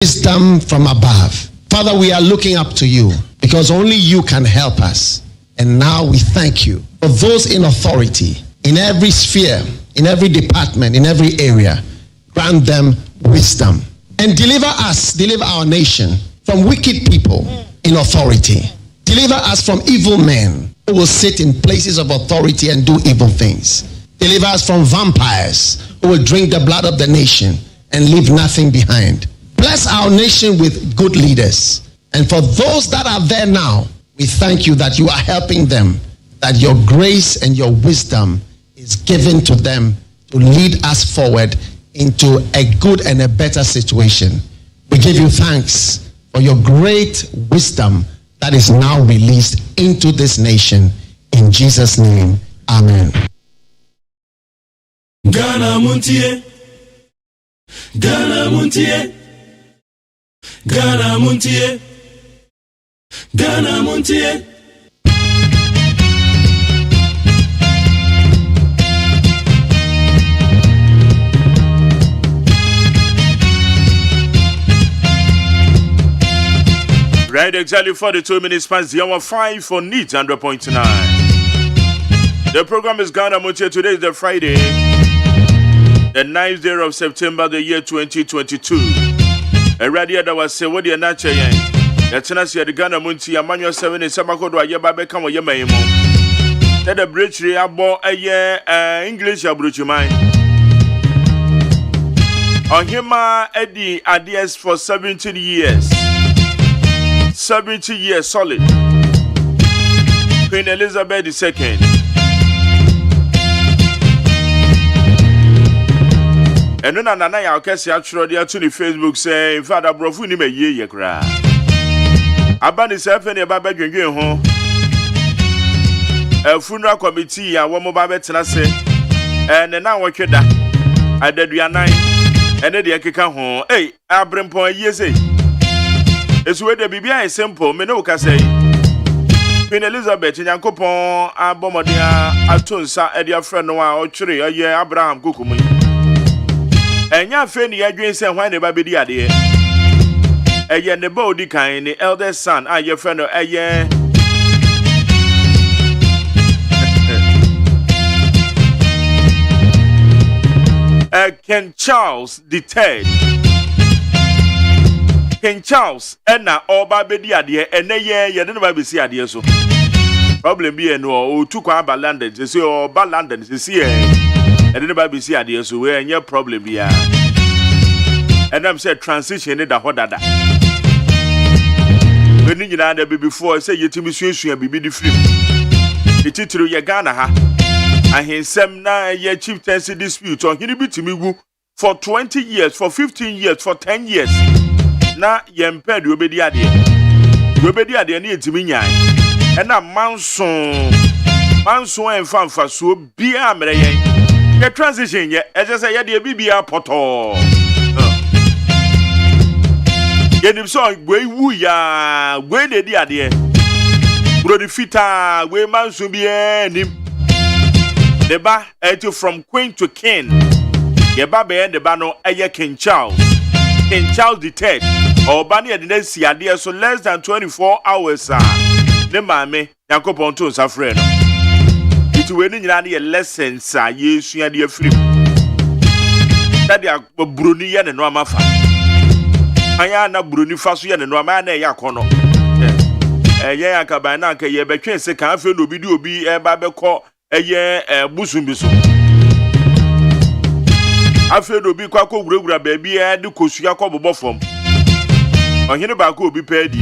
wisdom from above. Father, we are looking up to you because only you can help us. And now we thank you for those in authority, in every sphere, in every department, in every area. Grant them wisdom and deliver us, deliver our nation from wicked people in authority. Deliver us from evil men who will sit in places of authority and do evil things. Deliver us from vampires who will drink the blood of the nation and leave nothing behind. Bless our nation with good leaders. And for those that are there now, we thank you that you are helping them, that your grace and your wisdom is given to them to lead us forward into a good and a better situation. We give you thanks for your great wisdom that is now released into this nation. In Jesus' name, amen. Ghana MONTIE, Ghana MONTIE, Ghana MONTIE, Ghana MONTIE. Right, exactly 42 minutes past the hour 5 for NEET 100.9. The program is Ghana MONTIE. Today is the Friday, the 9th day of September, the year 2022. A radio that was said, what the nature yen. That's not the Ghana MONTIE, a manual 7 in Samako, a year by Beckham or Yamaimo. That a bridge reabo a year English, a bridge mind. On him, Eddie ideas for 17 years. 70 years solid. Queen Elizabeth II. And then I'll catch you actually to the Facebook saying, Father Brofu ni me ye cry. Abani Sefeni Baba Drinking home. A funeral committee, and one more Babette say, and then now what you da. I did your 9, and then the Akika home. Hey, I bring point years. It's where the BBI is simple, me no can say. Queen Elizabeth in Yankopon, Abomodia, Atunsa, and your friend Noah, or Tree, a year Abraham Kukumi. And your friend, the Adrian and when the baby the idea. A year the body kind, the eldest son, and your friend, a year. King Charles the Third. King Charles and now all baby idea and a year you didn't baby see idea so problem be no two quaba landed they say or bad landed they see and didn't baby see idea so where your problem be and I'm said transition in the hot dada when you know that before say you to me and be the free the title you Ghana ha and his sem na ye chieftaincy dispute on him be to me for 20 years for 15 years for 10 years. Na yempe de obedi ade ne etimi nyan e na manson enfamfa so bia mere yen ye transition ye e say ye de bibia poto ye nim so gwe wu ya gwe de di ade bro di fita gwe manson bia nim the ba from queen to king ye ba be the ba no eye King Charles the Third. Or Bani at the next year, so less than 24 hours. The mammy, Yankopon to Safreno. It will in a lesson, sir, yes, you are dear free. That they are Brunian and Ramafa. I am not Brunifasu and Ramana Yacono. A year Cabanaka, ye became second, feel to be a babaco, a year, a busumbiso. I feel to be Quaco Grugra baby, and the Kusiako Bofom. On here about could be paid.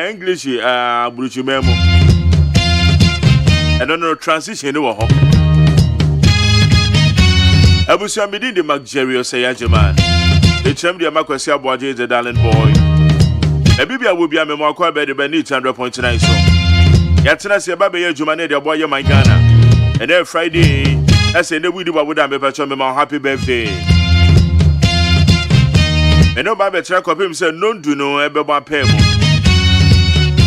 English, Bruce Memo. I don't know transition over home. I was within the luxurious say AGYEMAN. The champion of Macosia Boy, the darling boy. A baby will be a memoir by the Benit 100.9 so. Yatana say Baby AGYEMAN, the boy, my Ghana. And then Friday, I say the widow would have a happy birthday. And no Bible track of him said, no, do no, ever by payment.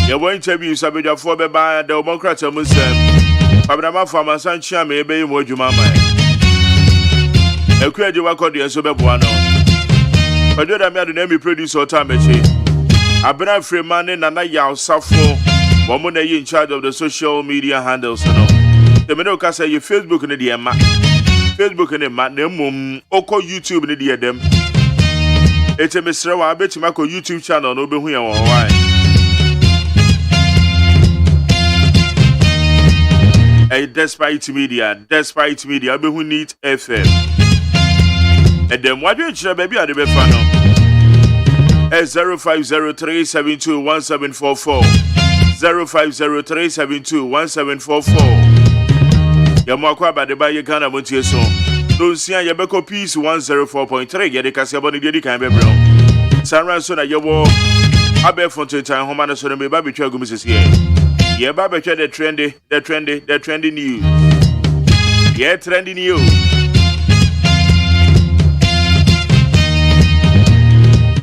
You're going to be subject for the Democrats of Muslim. Pabama for my son, Chame, baby, what you mamma. A credit record, yes, Obebuano. Ojo da me adu na me producer Otamechi. Abena Fremane Nana Yaw Safo. Woman na in charge of the social media handles no. The me ka say your Facebook ne de ma. Facebook ne ma na mum oko YouTube ne de dem. Ete mesre wa abetima ko YouTube channel no be hu ye won why. Despite media be who need FM. And then what you share baby at the befano 0503721744 0503721744. Yamakwa by the Baye Ghana Montie so. Don't see a Yabeko piece 104.3 get the Casaboni Gedi can be brown. Sarah Sona Yawo Abe Fonte time home and so the baby Chagum is here. Yeah, Baba, the trendy news. Yeah, trendy news.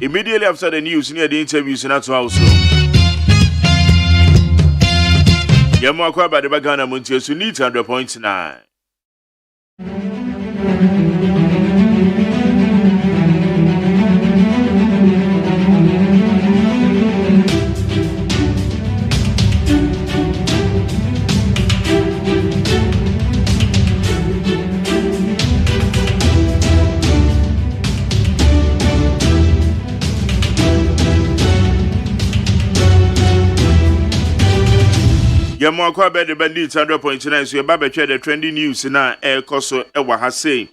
Immediately after the news, near the interviews in that house. Yeah, more by the Bagana Montier, so need 100.9. Yamo kwa be the bandits 100.9 so yeba betwe the trending news na koso ewa ha sei.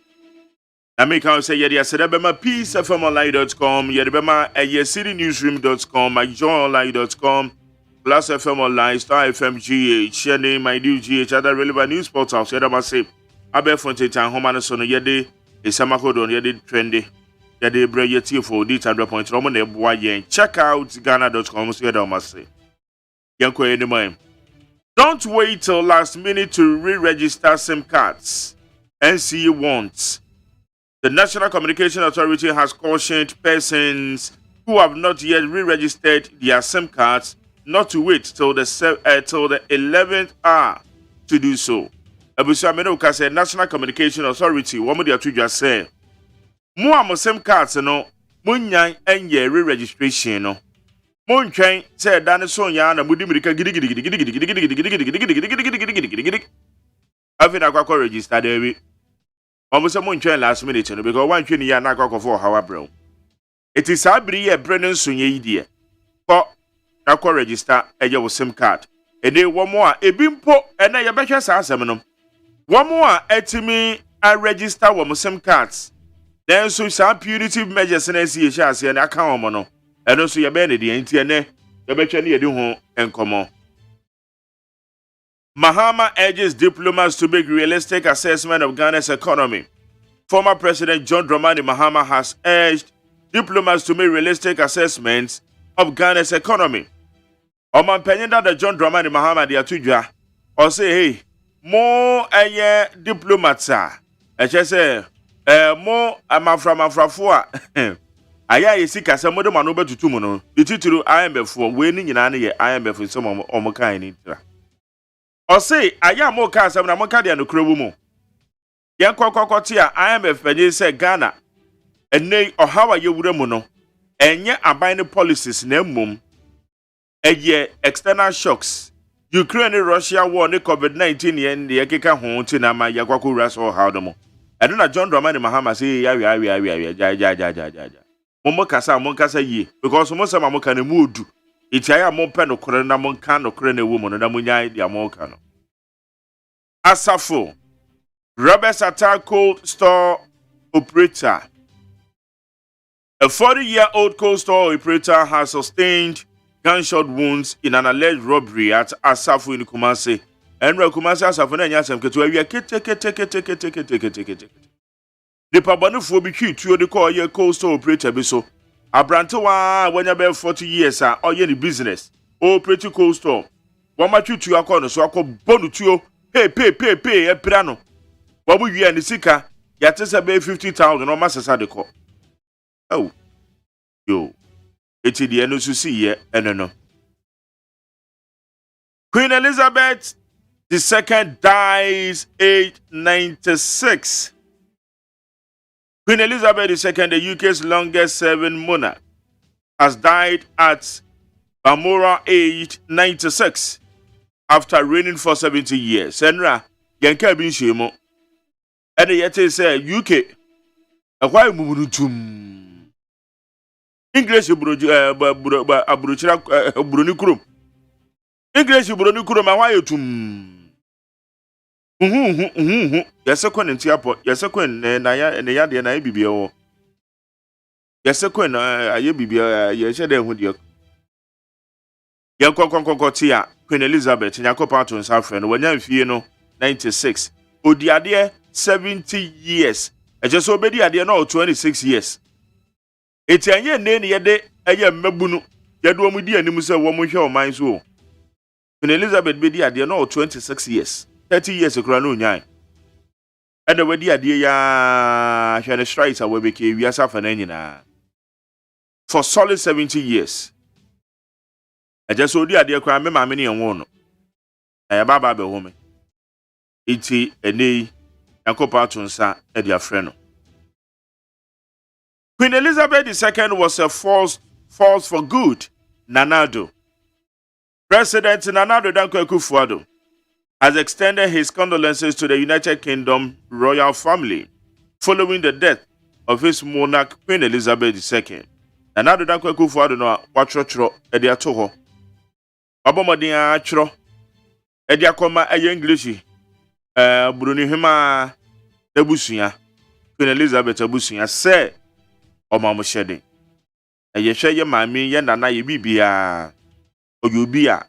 Na me kan say ye dey aseda be ma peacefmonline.com, ye dey be ma citynewsroom.com, myjoyonline.com, plus FM Online, Star FM GH, share my new GH other relevant news portals ye dey ma say abe fonte tan homa no so no ye dey esamakodo ye dey trendy. Ye dey bre ye tie for dit 100.9 mo na eboa yen. Check out ghana.com so ye dey ma say. Yen ko any man. Don't wait till last minute to re-register SIM cards. NCE wants. The National Communication Authority has cautioned persons who have not yet re-registered their SIM cards not to wait till the 11th hour to do so. Abusia Menoka said National Communication Authority, one of the two just said, Mo SIM cards no, munyan enye re-registration no. Montien said Danison Yana Mudimirika Having a quack register, David. Almost a Montien last minute, because 1 20 year knock for how bro. It is Abri a Brennan Sunye dear. For Nako register a your SIM card. And then one more a bimpo and I bet your seminum. One more at me I register one SIM cards. Then so some punitive measures and see and account mono. And also your benedy and tiene, the betchany do home and come on. Mahama urges diplomats to make realistic assessment of Ghana's economy. Former President John Dramani Mahama has urged diplomats to make realistic assessments of Ghana's economy. Oman Penyenda the John Dramani Mahama the Atuja, or say, hey, more a diplomats are. I just say, more amafra. Aya yesi kasa modo manobe tutumu no. The titulu IMF for winning nyina ne IMF in some omokan ni tra. O say aya mo ka asem na mo ka dia no krobu mu. Yen kokokoti a IMF panye say Ghana enne ohawa ye wura mu no. Enye aban ne policies na mmom. Eye external shocks. Ukraine and Russia war ne COVID-19 yen de yekeka ho ti na ma yakwako ras o how dem. Ado na John Dramani Mahama say ja. Monkasa ye because most of my can mood. It's a more pen of corona moncan or crane woman and amunya the Amokano. Asafo Roberts attack cold store operator. A 40-year-old cold store operator has sustained gunshot wounds in an alleged robbery at Asafo in Kumasi. And Kumasi Asafo na nyasem ketu awia kete. The Pabonifo be cute to the call your cold store operator be so. Abrantewa when you be 40 years or any business. Oh, pretty cold store. One match to your corner so I call bonu to you. Pay, a piano. What will you and the seeker? Yates a bay 50,000 or masses at the call. Oh, yo, it's the end to see ye, and no. Queen Elizabeth II dies aged 96. Queen Elizabeth II, the UK's longest-serving monarch, has died at Balmoral, aged 96, after reigning for 70 years. Senra, Yanka bin Shemo. And yet say UK, a white mutum. English Brunicrum. English Brunicrum, a white tum. Yes, a queen in Tiapo, yes, a queen, and I and the Yadi and I BBO. Yes, a queen, I BBO, yes, I with you. Yankotia, Queen Elizabeth, Yankopatons, our friend, when you 96. Odiade 70 years. I just obeyed the idea now 26 years. It's a year name yede, a year mebunu, Yadwamudi and Musa Wamusha minds wo. Queen Elizabeth be the idea now 26 years. 30 years of Granunya. And the way the idea shall strikes away became we are suffering for solid 70 years. I just saw the idea crime, my many and one. I am a baby woman. Iti a day, and Copatunsa, and their friend. Queen Elizabeth II was a force for good. Nanado. President Nanado Dankwa Akufo-Addo has extended his condolences to the United Kingdom royal family following the death of his monarch, Queen Elizabeth II. Nanado Dankwa Akufo-Addo no watchro edi atoho. Abomodin achro edi akoma English Bruni hima debusuya Queen Elizabeth abusuya se omamoshede eyehwe ye mami ye nana ye bibia oyobia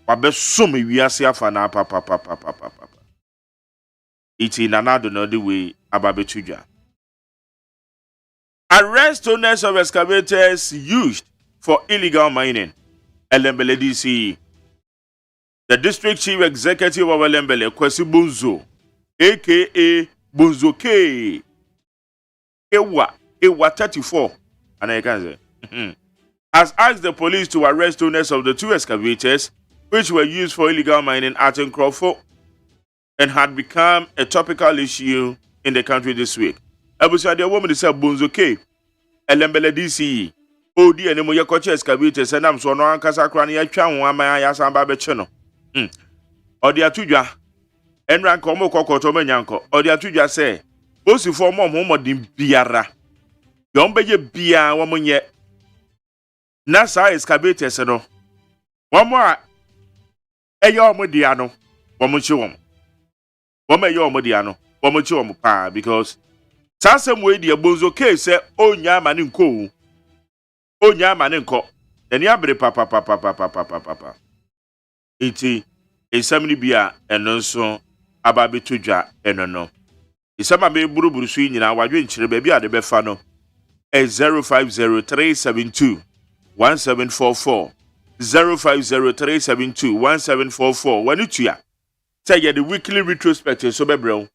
wabesom wiase afa na papa iti nanado no the way ababetudwa. Arrest owners of excavators used for illegal mining. Elembele DC. The district chief executive of Elembele, Kwesi Bunzo, aka Bunzo K. Ewa 34, and I can say, has asked the police to arrest owners of the two excavators which were used for illegal mining at Crawford and had become a topical issue in the country this week. Abusa the woman is Bunzo K. Elembele DC. Odi ene mo yakoche excavators and am so no ankasa kra na yatwa ho ama ya samba be che no. Odi atudwa enra nka mo kokoto manyanko. Odi atudwa se osifo mo modin biara. Yo mbeye bia wo monye. Na sa excavators no. Wo mo a eyo mo dia no, wo mo chi wo. Wo me yo mo dia no, wo mo chi wo pa because sasem we dia bonzo case onya ma ne nko. Onya manenko eni abre papa iti esamni bia eno nso ababetudwa eno no isama be buruburu su nyina wadwe nkyere ba bia de befa no 0503721744 0503721744 wani tua say ye the weekly retrospective so bebrɛw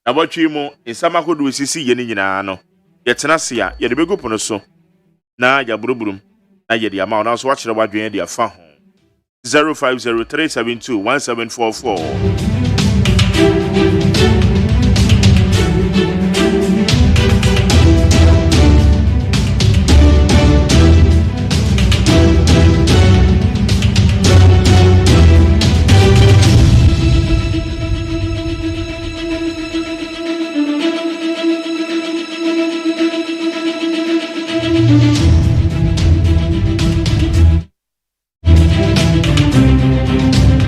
na botwe mu isama kodo sisi ye ni nyina no ye tena se a ye de begopo no so na ya buruburum na ye dia ma na so wa kire wadwen dia fa ho 0503721744.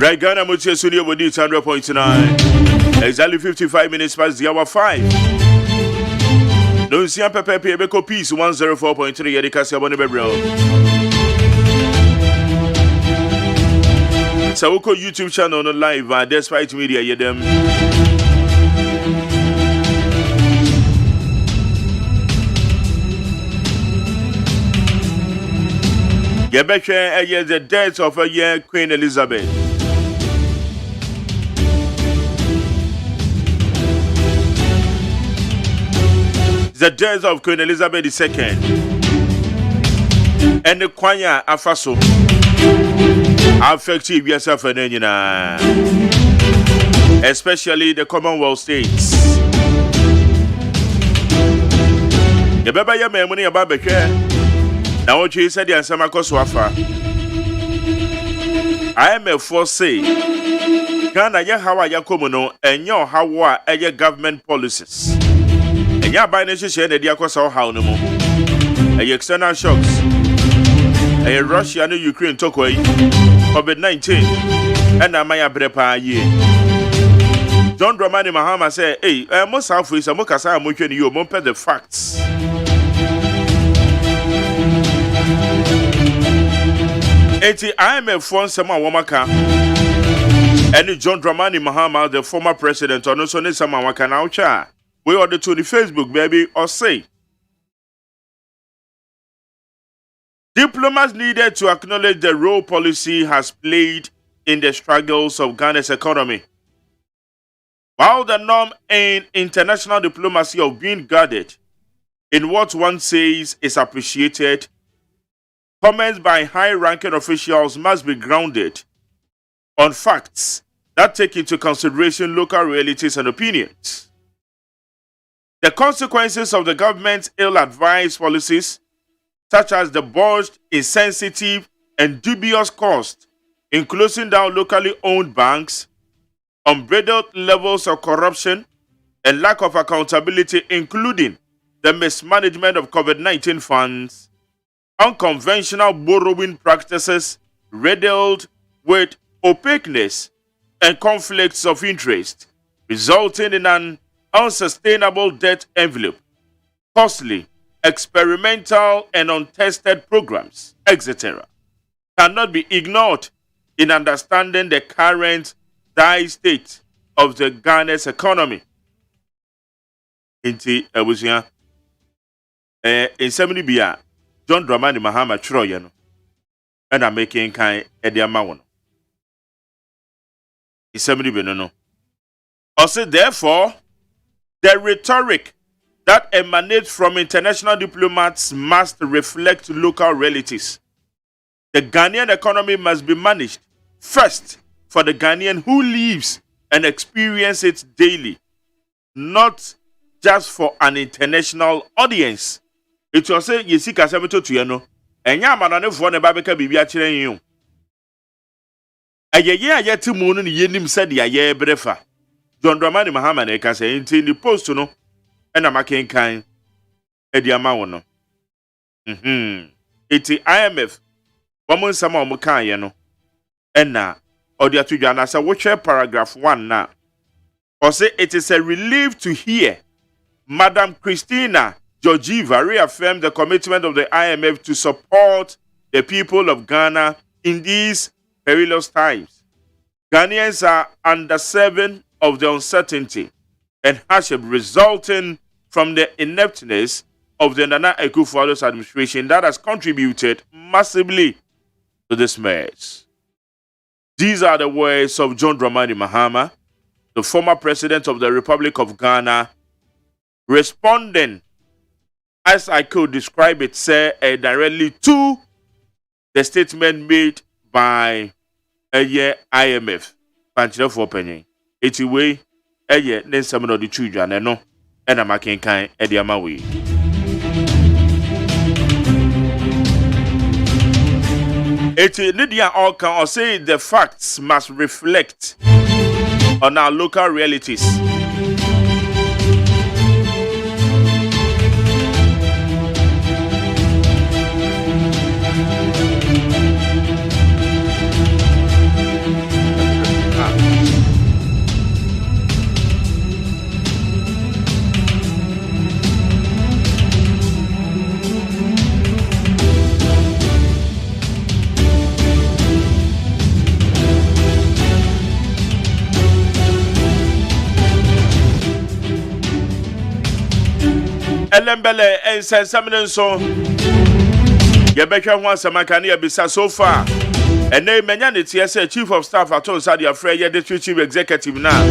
Right, Ghana Mutia Studio with 100.9. Exactly 55 minutes past the hour 5. Don't see a Pepe Beko Peace 104.3 Yadikasia Bonibebro. Sawoko YouTube channel on live despite media yedem. Yebeke the death of a year Queen Elizabeth. The death of Queen Elizabeth II and the Kwanya Afaso affected yourself and especially the Commonwealth states. beba ya memuni ya ba behwe na wochi said the ansama koso afa IMF say Ghana ye hawa ya komuno enyo hawa eye government policies enya by ne hye na dia koso hawo no mu eye external shocks eye Russia and Ukraine tokoi COVID-19 and amaya brepa ye John Dramani Mahama say hey mo South Africa mo kasa mo hwe ni yo mo pe the facts eti IMF fon sama womaka and John Dramani Mahama the former president or no so ne sama waka na ucha we order to the Facebook baby or say diplomats needed to acknowledge the role policy has played in the struggles of Ghana's economy. While the norm in international diplomacy of being guarded in what one says is appreciated, comments by high-ranking officials must be grounded on facts that take into consideration local realities and opinions. The consequences of the government's ill-advised policies, such as the botched, insensitive, and dubious cost in closing down locally owned banks, unbridled levels of corruption, and lack of accountability, including the mismanagement of COVID-19 funds, unconventional borrowing practices riddled with opaqueness and conflicts of interest, resulting in an unsustainable debt envelope, costly, experimental and untested programs, etc., cannot be ignored in understanding the current dire state of the Ghana's economy. Inti ebusia in 70 bia John Dramani Mahama chroye no and I'm making kind ediama wono. In 70 bia no. Also therefore the rhetoric that emanates from international diplomats must reflect local realities. The Ghanaian economy must be managed first for the Ghanaian who lives and experiences it daily, not just for an international audience. It was say yesi kasameto to yano. Enya amanane fo ne babeka bibia kire yin. Ayeye ayeti mu no ne yenim said ya ye brefa. John Dramani Mahama na ka say in the post no and I'm a kan ediama wono. Iti IMF woman sama omo kan ye no. Ena odia to jana say wo paragraph 1 na. Or say it is a relief to hear Madam Christina Georgieva reaffirmed the commitment of the IMF to support the people of Ghana in these perilous times. Ghanaians are underserving of the uncertainty and hardship resulting from the ineptness of the Nana Akufo-Addo's administration that has contributed massively to this mess. These are the words of John Dramani Mahama, the former president of the Republic of Ghana, responding, as I could describe it, directly to the statement made by IMF. Panchina for penny. It's a way, then some of the children, no, and I'm making kind of Ediamawi. It's Lydia Alkan or say the facts must reflect on our local realities. Elembele and Sansamon so Yabeka wants a Macania Bisa so far. And name Manyanity, chief of staff at all Sadia Freya, the chief executive now.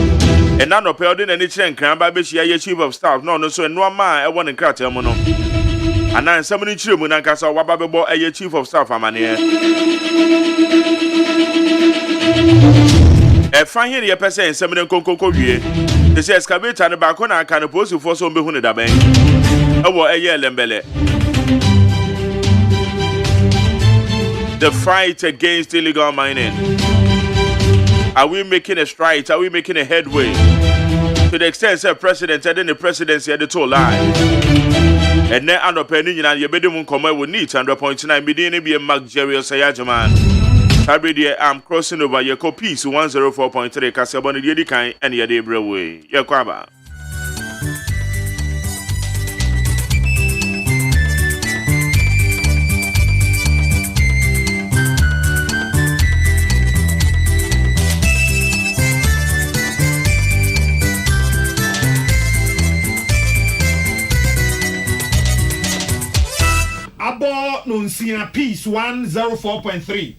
And none of Peldin and Nichan Cran by Bishia, chief of staff, no, so no man, I want to crack a mono. And now somebody children and Casa Wababo, a chief of staff, Amania. A fine here, person, and some Coco, The excavator and the back on I can oppose you for some behuna da bank. Oh, a year lembele. The fight against illegal mining. Are we making a stride? Are we making a headway? To the extent that President and then the presidency had the toll line. And then an opinion and your bedroom come with neat 100.9 million be a luxurious AGYEMAN. I'm crossing over your copies 104.3 Casabon Yedikai and Yadebra way. Yakwaba. Abo Nunsia Peace 104.3.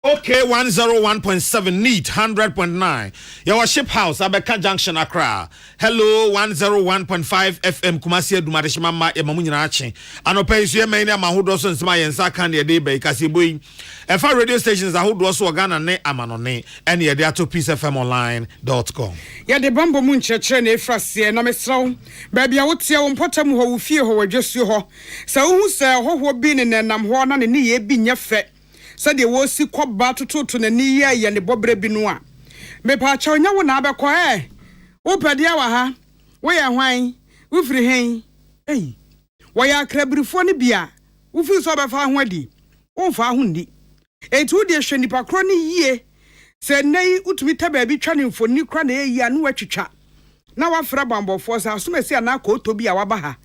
Okay, 101.7 neat 100.9. Your ship house Abeka Junction Accra. Hello 101.5 FM Kumasi Dumarishimama Emamunyinachi. Anope isu many mahudo so nsema yensa kan ye dey be kasiboi. Efa radio stations ahodo so Ghana ne amanone and ye dey ato peacefmonline.com. Ya de bambo mu nkyerɛkyerɛ na efrase na mesraw. Ba bia wotia wo mpotam ho wo fie ho wadwesu ho. Sa wo hu sɛ hoho bi ne nenam ho na ne ye bi nya fɛ. Said the was sick about to the knee and the bobre binua. Me pacha nya wona abekọ wo pedia wa ha wo ye hwan wo firi hen wo ya krabrifo ne bia wo fi so befa ho adi wo fa ho ndi etu de hwe nipa kro ne yie se nei utumi ta ba bi twa ne mfoni kra na ye ya no watwitwa na wa fra bambofo sa so mesi ana ka oto bia wa ba ha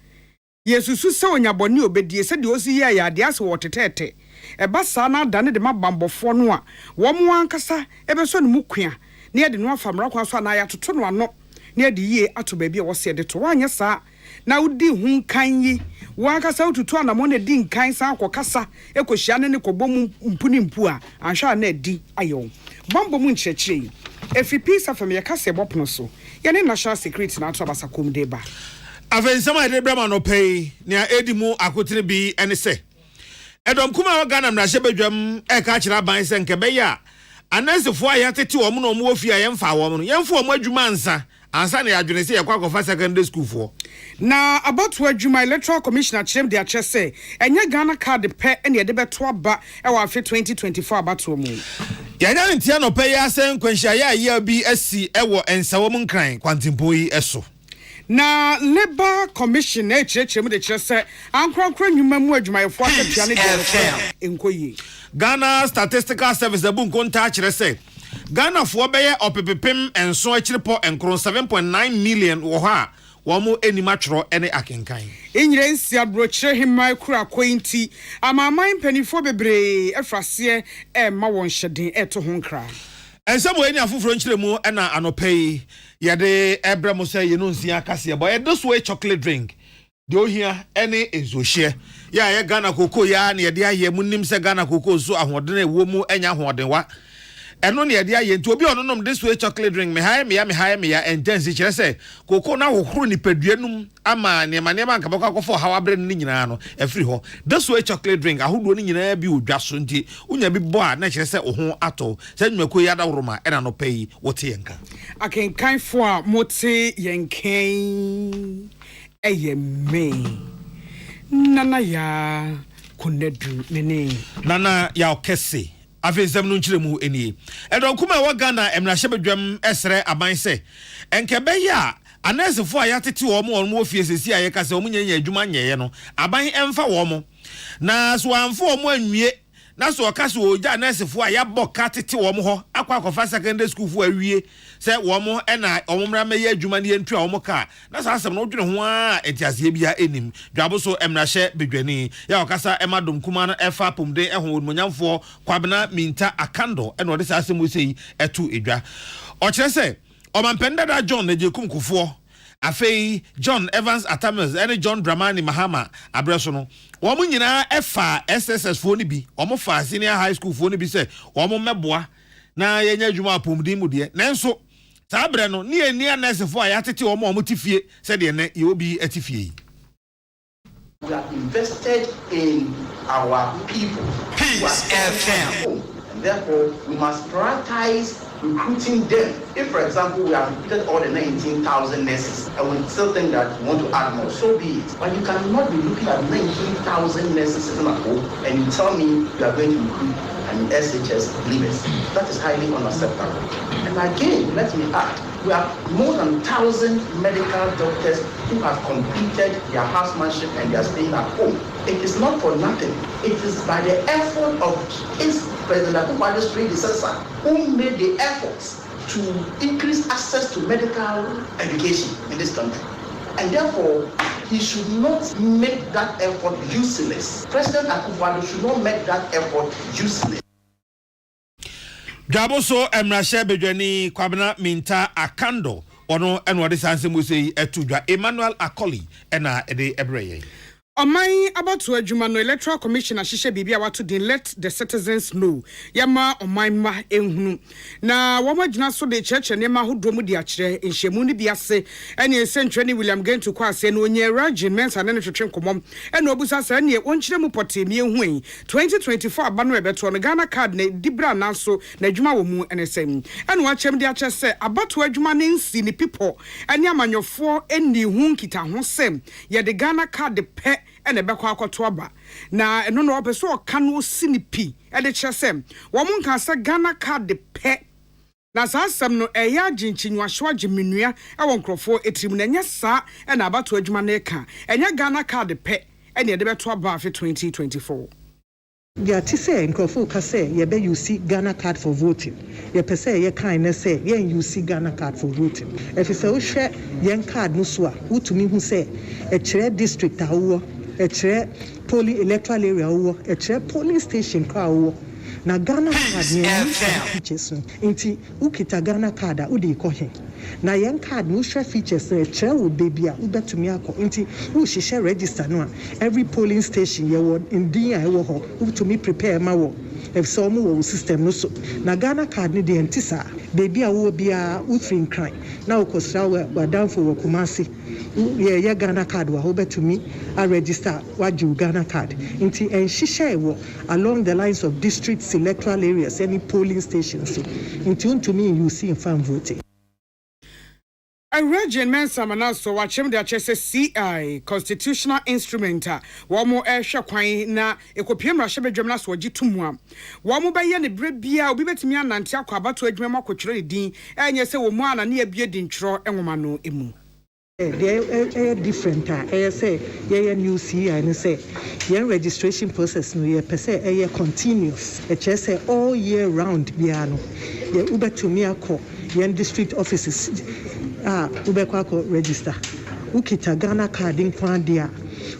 yesusu se onyaboni obedie se de osi ye ya de ase wo tetete eba sa na dane de mabambofo no a wo mo ankasa ebeso ne mukua na ye de no afamra kwa so na ya toto no ano na ye de yie ato ba bia wo se de to wanye sa na udi hu kan yi wo ankasa ututu anamo na di nkan sa akokasa ekohia ne kobom mpuni mpu a anhwa na di ayo bombo mu nkyerɛkyerɛ efi peace afam ye kase bopono so ye ne national security na ato abasa kom de ba Avensama de brema no pay nia edimu akotire bi ene se Edom kuma Ghana mrahye badwam e ka kira ban se nke be ya anasefo ayatete wo mo no mo ofia ye mfa wo mo no ye mfa wo adwuma ansa na yadwene se ye kwakofa secondary school fo na about adwuma electoral commissioner chem de ache se enye Ghana card pe ene ye de beto aba e wa afi 2024 abato mu ya nya ntia no pay ya se nkwanhia ya bi asi e wo ensawo mu nkran kwantimpo yi eso na Labour Commission na chirechire mu de kire se ankrankra nwuma mu adwumayefo akatua ne de enkoyi Ghana Statistical Service abu nkonta kire se Ghana fo beye opepepem enso akiripo enkron 7.9 million wo ha wo mo enima tworo ene akenkan enyire nsia brochire himai kura kointi amaman panifo bebre efrase ma won hyeden eto ho nkra ensamo eni afoforo nkyeremu ena anopai yade ebremo say ye no nsia kase boy this way chocolate drink de ohia ene ezohye ya ye Ghana koko ya na yade aye munim se Ghana koko so ahoden ewo mu enya ahodenwa eno na yade aye nti obi ononom this way chocolate drink me haye me ya intense kire se koko na hohoro ni paduanum ama ne manema nka bako akofo hawabre ni nyina no efiri ho this way chocolate drink ahodo ni nyina bi odwaso nti unya bi bo a na kire se oho ato se nwako ya da woroma ena no pay wote yenka akenkan fo a mote yenkan me nana ya konedu nene nana ya okese afezam no nkyeremu eni edon kuma wa Ghana emrahye bedwam esre aban se enkebe ya anesefo ayatete wo mo ofie sesi aye kase wo nyanya adwuma nyeye no aban emfa wo mo na so amfo wo mo anwie na so kase wo ja anesefo ayabọ katete wo mo ho akwa secondary school fo awie se wo mo ena omumra meye adwuma ne yentu a wo mo ka na sa asem no dwene ho a entiase bia enim dwabo so emrahye bedwani ya okasa emadom kuma no efa pomde ehon monyamfo kwabena minta akando ena ode sa asem osei etu edwa o kire se Omampenda John Nejekum Kufo afei John Evans Atamas and John Dramani Mahama abreso no wo mo nyina efa SSS fo ni bi wo mo fa senior high school fo ni bi se wo mo meboa na yenya adwuma apomdi mu de nanso ta bre no ne ani anese fo ayatete wo mo tifie se de ne ye obi atifie. We are invested in our people. Peace FM. And therefore, we must prioritize recruiting them. If, for example, we have recruited all the 19,000 nurses and we still think that we want to add more, so be it. But you cannot be looking at 19,000 nurses sitting at home and you tell me you are going to recruit SHS leavers. That is highly unacceptable. And again, let me add, we have more than 1,000 medical doctors who have completed their housemanship and they are staying at home. It is not for nothing. It is by the effort of his President Akufo's predecessor who made the efforts to increase access to medical education in this country. And therefore, he should not make that effort useless. President Akufo should not make that effort useless. Gaboso Emrashe Bejani Kwabena Minta Akando ono enwade sanse musei etudwa Emmanuel Akoli ena ede ebreye. Omai about to AGYEMAN Electoral Commission ashishe bibia watu din let the citizens know. Yama omai ma ehunu. Na wama jina so de church ne ma hodo mu di akire enhemu ni biase ene sentwani William Gentu kwa se no nye Rajin mensa ne twetwe nkomom ene obusa sa ne wonkyire mu potemi ehuan 2024 aba no ebeto no Ghana card ne dibra nanso na adwuma wo mu ene sem ene wa chem de ache se abato AGYEMAN ne nsi ni people ene amanyofo eni hu kita ho sem ye de Ghana card de pe ene bekwa akoto aba na eno no opeso oka no sinipi e de kyesem wo mun kan sa Ghana card de pe na sa asem no eya ginchinyahwo agemenua e won krofo etrim na nya sa e na abato AGYEMAN na eka enya Ghana card de pe ene de beto aba afi 2024. Ya ti say nkrofo ka say ye be you see Ghana card for voting. Ye pe say ye kan na say ye you see Ghana card for voting. If you say wo hwe yen card no so a wutumi hu say e kire district awo e kire polling electoral area awo e kire polling station ka awo na Ghana card ne features nti ukita Ghana card a udi ko he na yen card no share features e kire wo baby a ubetumi akọ nti wo hihye register no a every polling station ye wo ndin a e wo ho ubetumi prepare ma wo if some wo system no so na Ghana card ne de ntisa baby a wo bia ufrin cry na ukosra wa down for wo Kumasi ye Ghana card wa ho betumi a register waju Ghana card nti enhihye wo along the lines of districts electoral areas any polling stations so nti untumi you see in fan voting. A Rajin mensa manaso wachem de achese CI constitutional instrument wo mo ehwe kwan na ekopiem rahye bedwam na so gitumu wo be ye ne brebia obi betimi anante akwa abato AGYEMAN makotwere ne din enye se wo mu ana ne abie din twro enwoma no emu. They different say yeah new CI and say yeah registration process no yeah per se continuous it just say all year round biano yeah ubetumi akọ yeah district offices ubekwa register ukita Ghana card nkwan dia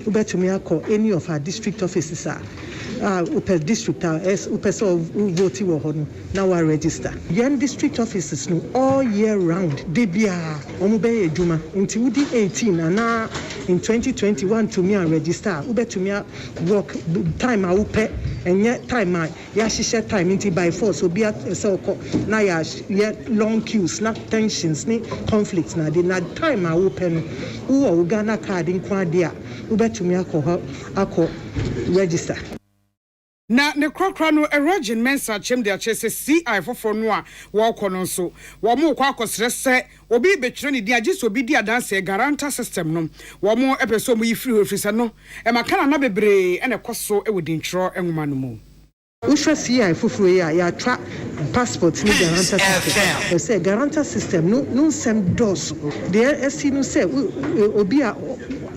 ubetumi akọ any of our district offices upper district upper vote wo ho no na wa register yan district offices no all year round de bia omo be adwuma nti wudi 18 na in 2021 to me register ubetumi work time a upe enye time ya hihye time nti by force obi se okọ na ya long queues na tensions ni conflicts na de na time a upe no wo Ghana card nkwa dia ubetumi akọ register. Na ne krokra no Rajin mensa chem de achese CI fofo no a wo kono so wo mo kwa akosre se obi betwere ne di agise obi di adanse guarantor system no wo mo epeso mo yifiri ofisa no e makana na bebre ene koso e wodi ntro enwoma no mu Usha CI foforo ya tra passport ni guarantor system. Say guarantor system no sem dos. There see no say obi a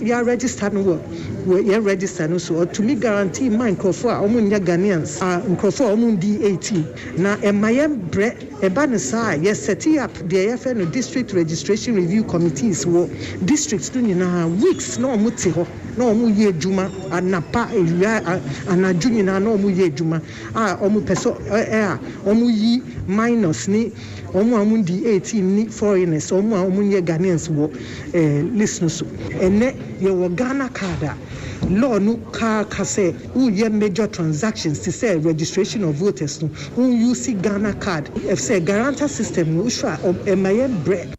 ya register no we register no so to me guarantee my microphone omunya Ghanaians microphone omundi 18 na emayem bre eba ne sa yes set up the AFN no district registration review committees wo districts no nyina weeks no omuti ho na omu ye adwuma anapa ewia anadwo nyina na omu ye adwuma omu peso omu yi minus ni omu amundi 18 ni foreigners omu nye Ghanaians wo list no so ene ye wo Ghana card law no ka say who ye major transactions to say registration of voters no who you see Ghana card if say guarantor system no sure emaye bread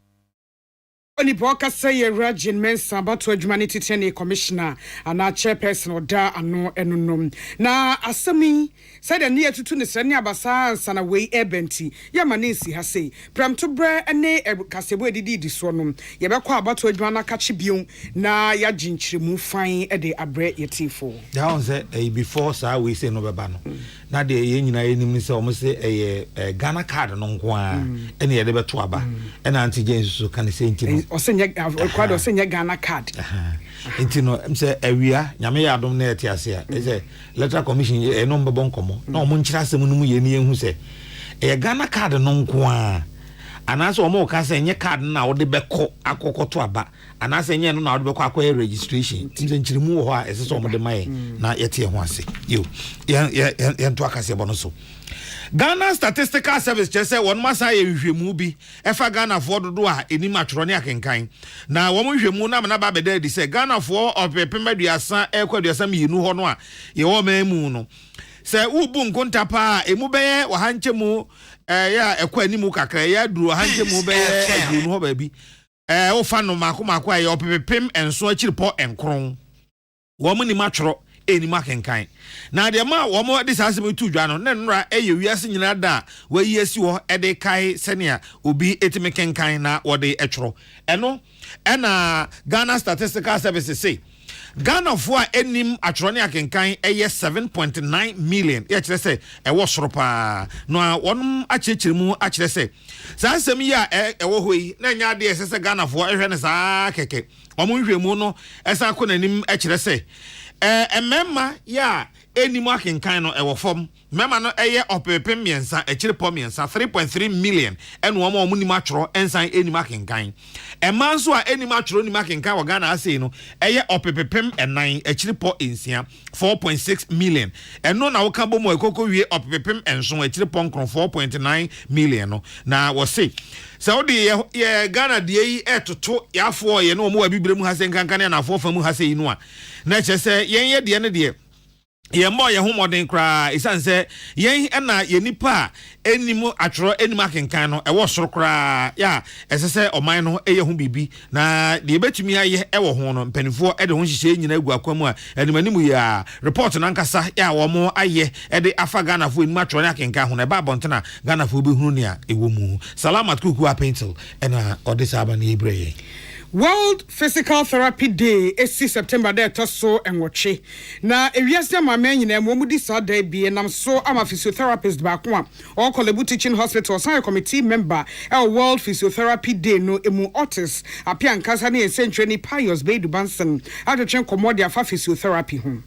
Oni boka say Rajin Mensa about humanity tene commissioner and our chairperson da ano enunum. Na asemi said a near to ne senia basa sana way ebenti. Yamanisi has say pram to bre ene kasebo didi disonum. Yabekwa about humana kachibium na ya jinchrimu fine ede abre yetifo. Down say before sa we say no bebano. Na de ye nyina enim say omo say Ghana card no nko ene ye de beto aba. Ena anti James so kan say ntino. Osenye kwado osenye Ghana card. Ntino say awia nyame ya adom na eti ase a. Say letter commission e no mbebo nkomo. Na omo nkyira asem no mu ye ne ehu say Ghana card no nko a. Anase omo ka say nye card na wo de beko akokoto aba. Anase nye no na wo de beko akoye registration. Nse nkyirimu wo ho a ese so omo de maye na yete ho ase. Yo. Ye to akase bono so. Ghana Statistical Service say one masa ye hwehwemu bi efa Ghana fo dodo a enim atworo ne akenkan na wo hwehwemu na na ba beda di say Ghana fo opepemaduasa ekwaduasa miyinu ho no a ye wo mamu no say ubu nkonta pa emu beye wahanchemu ya ekwa animu kakra ya duru wahanchemu beye aduru no ho ba bi wo fa no mako aye opepem enso akiripo enkron wo mu ni matworo eni makenkan na de ma wo mo de sase metu dwa no ne nra eye wiase nyina da wa yiasi wo ede kai senia obi etime kenkan na wo de etworo eno ena Ghana Statistical Service say Ghana for enim atworo ne akenkan eye 7.9 million ya kire say e wo soro pa no wonum achechirimu akire say sansem ya e wo hoyi na nya de ese Ghana for ehwe ne saa keke omo hwemu no esa ko nanim akire say emema ya enimu akenkan no ewo fom mema no eye opepem miensa echiripo miensa 3.3 million eno omo nimu atworo ensan enimu akenkan emanso a enimu atworo nimu akenkan wo Ghana ase no eye opepem enan echiripo ensia 4.6 million eno na wo ka bomo ekoko wie opepem enso echiripo nkron 4.9 million no na wo se Saudi ye Ghana de yi etoto yafo ye no omo wa bibire mu hase nkankan na afo famu hase yi no a na chese yen ye de ne de ye mo ye homoden kra isan se yen na ye nipa enimu atworo enimu akenkan no e wo soro kra ya esese oman no eye hu bibi na de betumi aye e wo ho no mpanifo e de ho hihye nyina egu akwamu a enimanimu ya report na nkasa ya wo mo aye e de afa Ghana fo enimu atworo akenkan ho na ba bontena Ghana fo behunu ne a ewo mu salamat kuku a pencil ena odisa aba na ibreye World Physical Therapy Day is September there to so and watch. Na ewiase ma men nyina mo mudi sa day bi nam so ama physiotherapist ba ko a all Kolebu Teaching Hospital science committee member World Physiotherapy Day no emu Otis apia nkasa ne essential ni Pius Bedu Banson atwetwen komodia fa physiotherapy ho.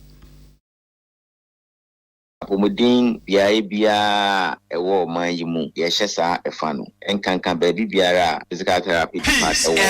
Apomodin bia ewo man yimu ye hyesa efa no enkankan ba biara physical therapy department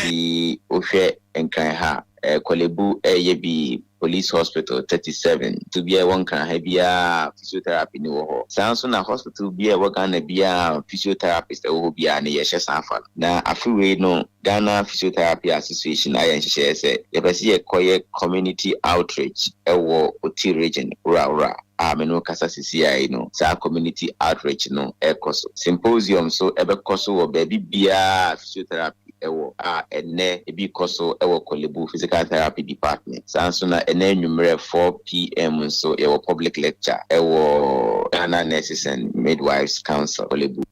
di ohwe enkan ha Kolebu ye bi Police Hospital 37 to be one can have physiotherapy ni wo sanso na hospital be a Ghana bia physiotherapist e wo bia na ye hyesa afa na afiwe no Ghana Physiotherapy Association ayen hye say ye pese ye koye community outreach e wo Oti region ura ameno kasa CCI no sa community outreach no ekoso symposium so ebe koso wo baby bia physiotherapy ewo ene ebi koso ewo Kolebu Physical Therapy Department sanso na ene numere 4 p.m. so ewo public lecture ewo Ghana Nurses and Midwives Council Kolebu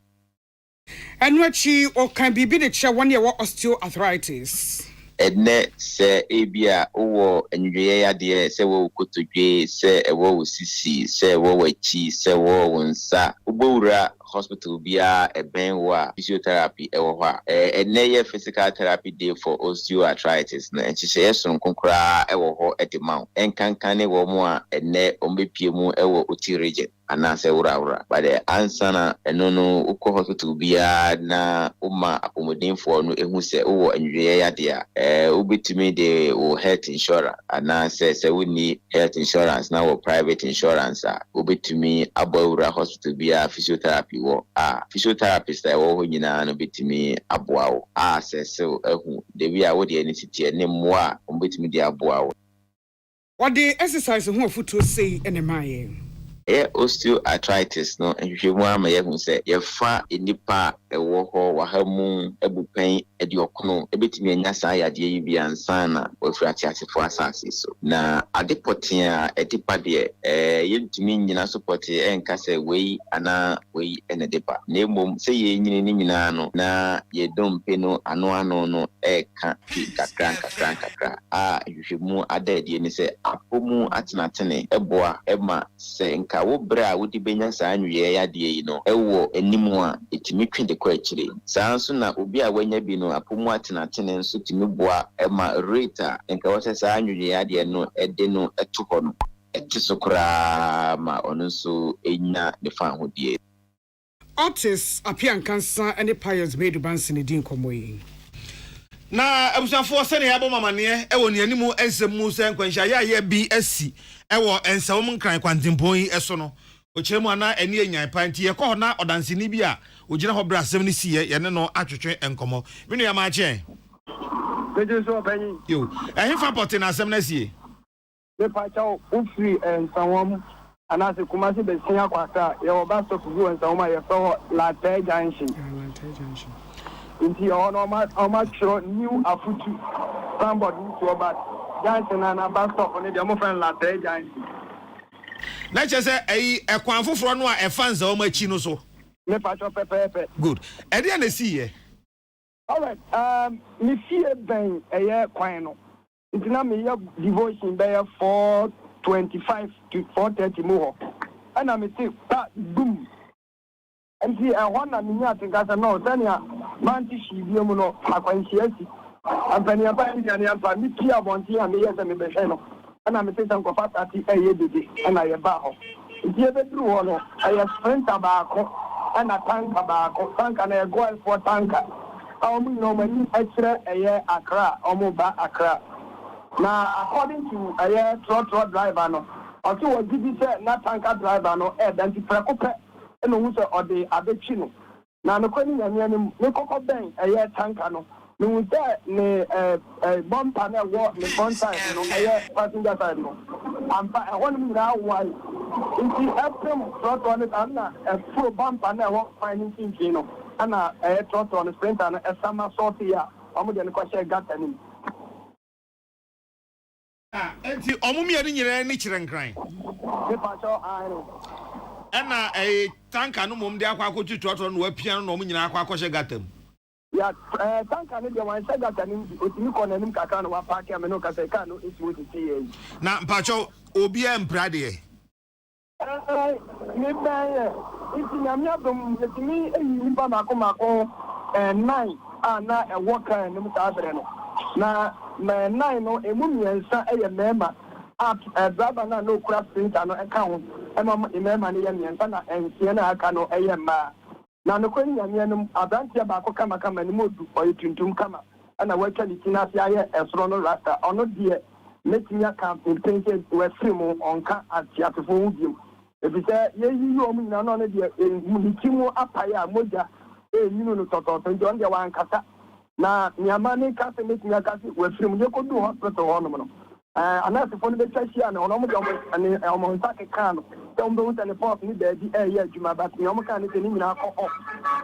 Enwachi o kan bibi de che one year osteoarthritis ene se ebia owo enweye ya de se wo kotodwe se ewo sisi se wo wachi se wo wonsa ubowura hospital bia eben wa physiotherapy ewo ha ene ye physical therapy day for osteoarthritis na enchiche yeso nkonkora ewo ho edemau enkankane wo mu a ene ombepie mu ewo Oti region anase ura but ansana enono uko hospital bia na uma apomodinfo no ehu se owo enweye ya de a ubitimi de o health insurance anase se woni health insurance na wo private insurance a ubitimi abawura hospital bia physiotherapy wo physiotherapist wo ho nyina no bitimi aboawo se ehu de bia wo de anisiti ne mmoa ubitimi de aboawo what the exercise ho foto say enemaye osteoarthritis no nhwehwemu ama yehu se yefa enipa ewo ho wahamu ebupen ediokono ebetimi anya saa yade yi bi ansa na wafrati asefo asase so na adepotia edipa de yentumi nyina support enka se wei ana wei enedepa na emom se ye nyine ni nyina no na yedompe no ano no eka kakra nhwehwemu adade ni se apomu atenatene eboa ema se nka wo bra wo di benya saa anwie ya de yi no ewo enimu a etimi twende kwa akire saa nso na obi a wanya bi no apomu atenatene nso timi boa ema rate nka wo se saa anwie ya de no ede no eto ho no etisokra ma ono nso enya ne fa ho die Otis apiankansa ene pious made bansin din komoyi na abusanfo se ne yabo mamane ewo ne animu ensemu se nkwanhya ya bi asi ewo ensawom nkran kwantempon eso no okiremu ana eni enyan panti ye ko na odanseni bi a ogina ho brasem ne siye ye ne no atwetwe enkomo minu ya ma che Bejo so panyi yo ehfa pote na asem na sie me pa chawo ufri ensawom anase kumasi be sinya kwata ye oba stop bu ensawom ye so la te junction inti ono ma chro new afutu somebody to about Johnson and bus stop on the friend la te junction na che se ekwan foforo no a efanza o machi no so me pa cho pepe good e dey na siye all right me fie ben eye kwan no inti na me ye devotion be 4:25 to 4:30 mo and I me say boom and see one na me atinka say no tania manti shibie mu no akwansiasi ampani apa ndi ani ampa mi pia bonti a me yese me be hwe no ana me say sanko fatati eye dede ana ye ba ho nti e be duru ho no aye sprinter ba ko ana tanka ba ko tanka na e go for tanka awu no mani extra eye Accra omo ba Accra na according to eye trotro driver no otu wo gidi say na tanka driver no e dan ti prekope eno hu say ode abechi no na no kwani nyame ne kokko ben eye tanka no no say ne bumper na wo ne front side no eye passenger side no ampa e won mi na why inti FM trotro ne ana full bumper na wo fine thing no ana trotro ne sprinter na sama sort ya omo de ne ko share gata ni enti omumia ni nyere ni chirenkran me pa cho ano ena tanka no mom de akwa akotu trotro no apia no omnyina akwa akoshe gatam ya tanka ne de wan share gata ni otimi ko na nim kaka no wa park ya me no ka say ka no isi wo ti na mpacho obi emprade me ba iti na mi abom etimi eyi nipa mako 9 ana e worker ne muta abre no na 9 no emu miensa eye mema at driver na no craft printer no e ka ho e ma mema ne ye miensa na ensie na aka no eye ma na no kwani nyame no abantia ba ko kama ni modu o tuntum kama ana wacha ni tinasi aye esro no rasta ono die metinya ka intense we free mu onka atiatefo wudiem ebise yeyi yo mu nyina no ne de muhikimu apaya moja nyino no tototo nje onde wan kasa na nyama ne kasa metinya kasa we free mu ko du hospital ho no no anase fo ne be twahia na ono mo de omo nsake kan no tom do tane pop ni daadi ye adwuma ba ni omo kan ne ni nyina akọ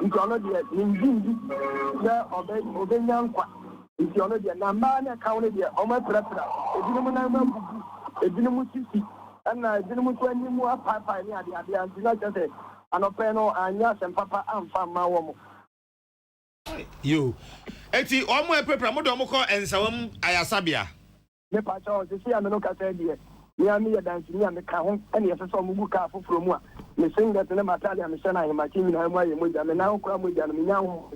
nje ono de ni ndindi ya obe nyankwa nje ono de na ma ne kawo ne de omo prapra edinum na ma bubu edinum sisi ana edinum to animu apapa ni ade antina chese anope no anya sempapa amfa ma wo mo yo eti omo epepra mo do mo ko ensawam ayasabia me pa cho se sia me no ka se die ni ami ya dance ni ami ka ho ene ye so mo bu ka foforo mu a me singa tene matali ami sha na ye ma kimi na mu aye mo ja me na okura mo ja no me nya ho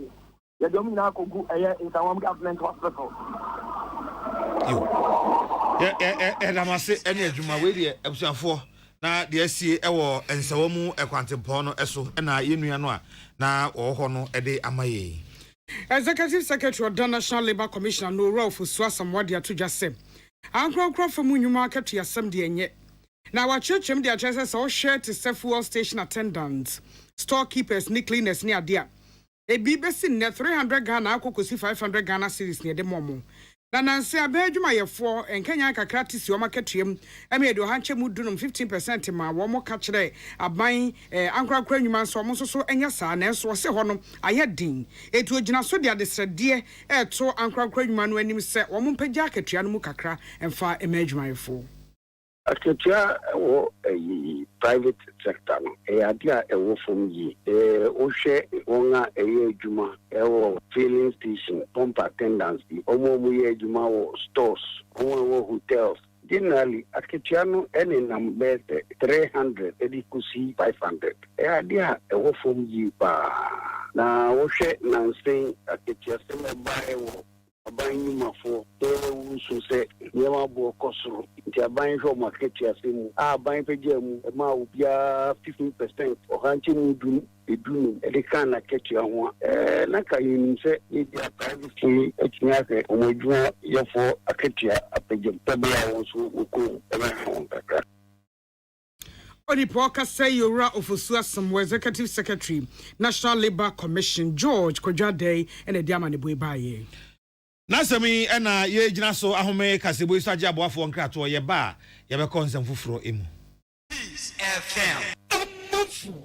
ye do mi na akogu eye nsawam government hospital yo damase ene adwuma we de abusuafo na de asie ewo ensawamu ekwantempon no eso na yenua no a na wo ho no de amaye Executive Secretary of the National Labour Commissioner no Ralph Suasam Wadia to just say Ankro from Munuma to Yasam de Enye. Now our church the addresses all share to fuel station attendants, storekeepers, ni cleaners near dear. A BBC net 300 Ghana, Kokosi 500 Ghana series near the Momo. na nanse abedwuma yefo enkanya kakra tisi o marketuem eme edo hanche mu dunum 15% ma wo mo ka kire aban ankrakra nwuma so mo so enya saa na so se ho no ayedin etu ogina so de adesrede eto ankrakra nwuma no anim se wo mo mpagya akatua no mu kakra emfa emedwuma yefo Akatua wo private sector no adia ewo from yi o hwe wonga adwuma ewo filling station pump attendants bi omo ye adwuma wo stores omo hotels generally akatua no ene number 300 edikusi 500 adia ewo from yi pa na wo hwe nansen akatua se meba ewo aban mafo so se nyama bo kosoro nti aban hwo market asemu aban pegya mu ma obia 15% o hanche mu dun edunu edika na ketua ho na ka yin se media privacy etinya ke omodua yefo aketua apegya tabla won so ko eba ho kaka Onipo Kasei Yora Ofosu Asam Executive Secretary National Labour Commission George Kojade and Ediamane Boebaye Nasemi ena ye gyina so ahome kasebo iso agye aboafo nkrato ye ba ye be konsem fufuro emu FM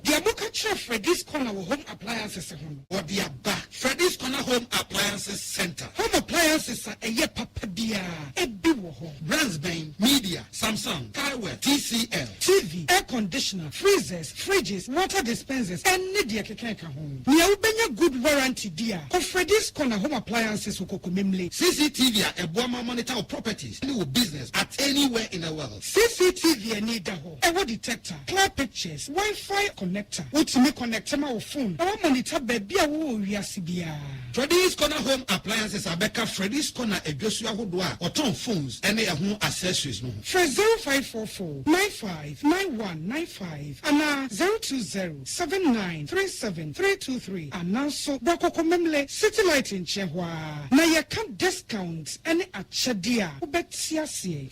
the Abuka Chef Freddy's Corner Home Appliances or the Abba Freddy's Corner Home Appliances Center. Home appliances are a ye papa dia, a biwo home, Bransbane, Media, Samsung, Carwell, TCL, TV, air conditioner, freezers, fridges, water dispensers, and media keka home. We are opening good warranty dia. Of Freddy's Corner Home Appliances Ukokumimli. CCTV a Boama monitor of properties, any business at anywhere in the world. CCTV a need home, a detector, clear pictures, Wi-Fi connector. What me connect my phone? Our monitor baby a we are CBA. Freddy's Corner Home Appliances are Becca Freddy's Corner a Joshua Hodwa or Tom phones and their home accessories. No. For 0544 959195 and 020 7937 323 and now so Boko City Light in Chehwa. Now you can discount any at Shadia.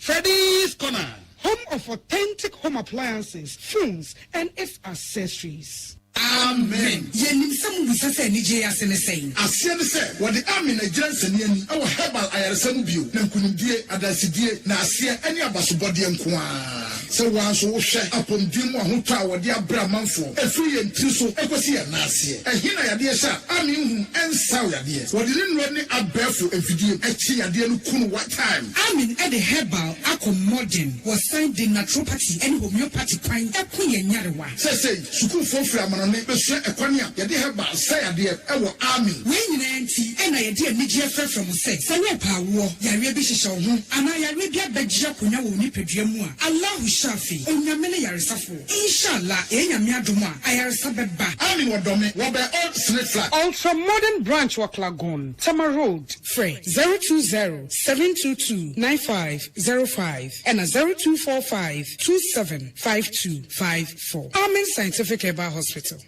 Freddy's Corner, home of authentic home appliances, phones, and its accessories. Amen. Yenim some busase ni je asene say. Asene say what the army Nigerian senior our herbal ayaresam bio na nkunimdie adasidie na ase ani abasobode nko a. Se wan so wo hwe apomdie mu ahoto a wode abra manfo efiri ye ntiri so ekosi ye na ase. Ehina yade sha army hu ensaw yade. Wode nro ni abefo efidie echi yade no kunu what time. Army at the herbal accommoding was signed the naturopathy and homeopathy kwan ekuye nyarewa. Say sukuu fofra amano ne beso ekwani a yade herbal say yade ewo army. When nyina nti ena yade anigye fra from say sanye paawo yare bi hyehyɛ wo ho ana yare bi abagye akonya wo nipadua mu a Allah shafi onyamene yaresafo inshallah enyame adom a ayaresa beba army wodome wo be old snake flag Ultra modern branch Waklagon Tama Road Frey 020 722 9505 and 0245 275254 Amen Scientific Herbal Hospital.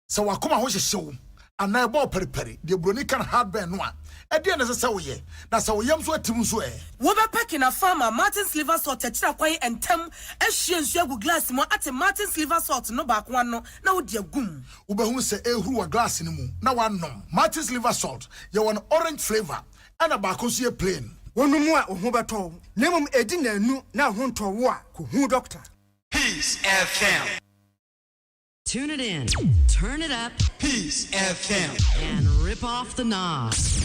So wakoma ho hyehyew ana ebo periperi de broni kan hardware no a ede na se woye na se woyam so atim so wo be packing a farmer Martin's liver salt techira kwan entem ehie nsu agu glass mo ate Martin's liver salt no ba kwa no na wo de agum wo be hu se ehuru wa glass ni mu na wanom Martin's liver salt ye won orange flavor ana ba ko so plain wonumu a ho beto nemum edi na anu na ho ntowo a ko hu doctor. Peace FM. Tune it in, turn it up, Peace FM, and rip off the knobs.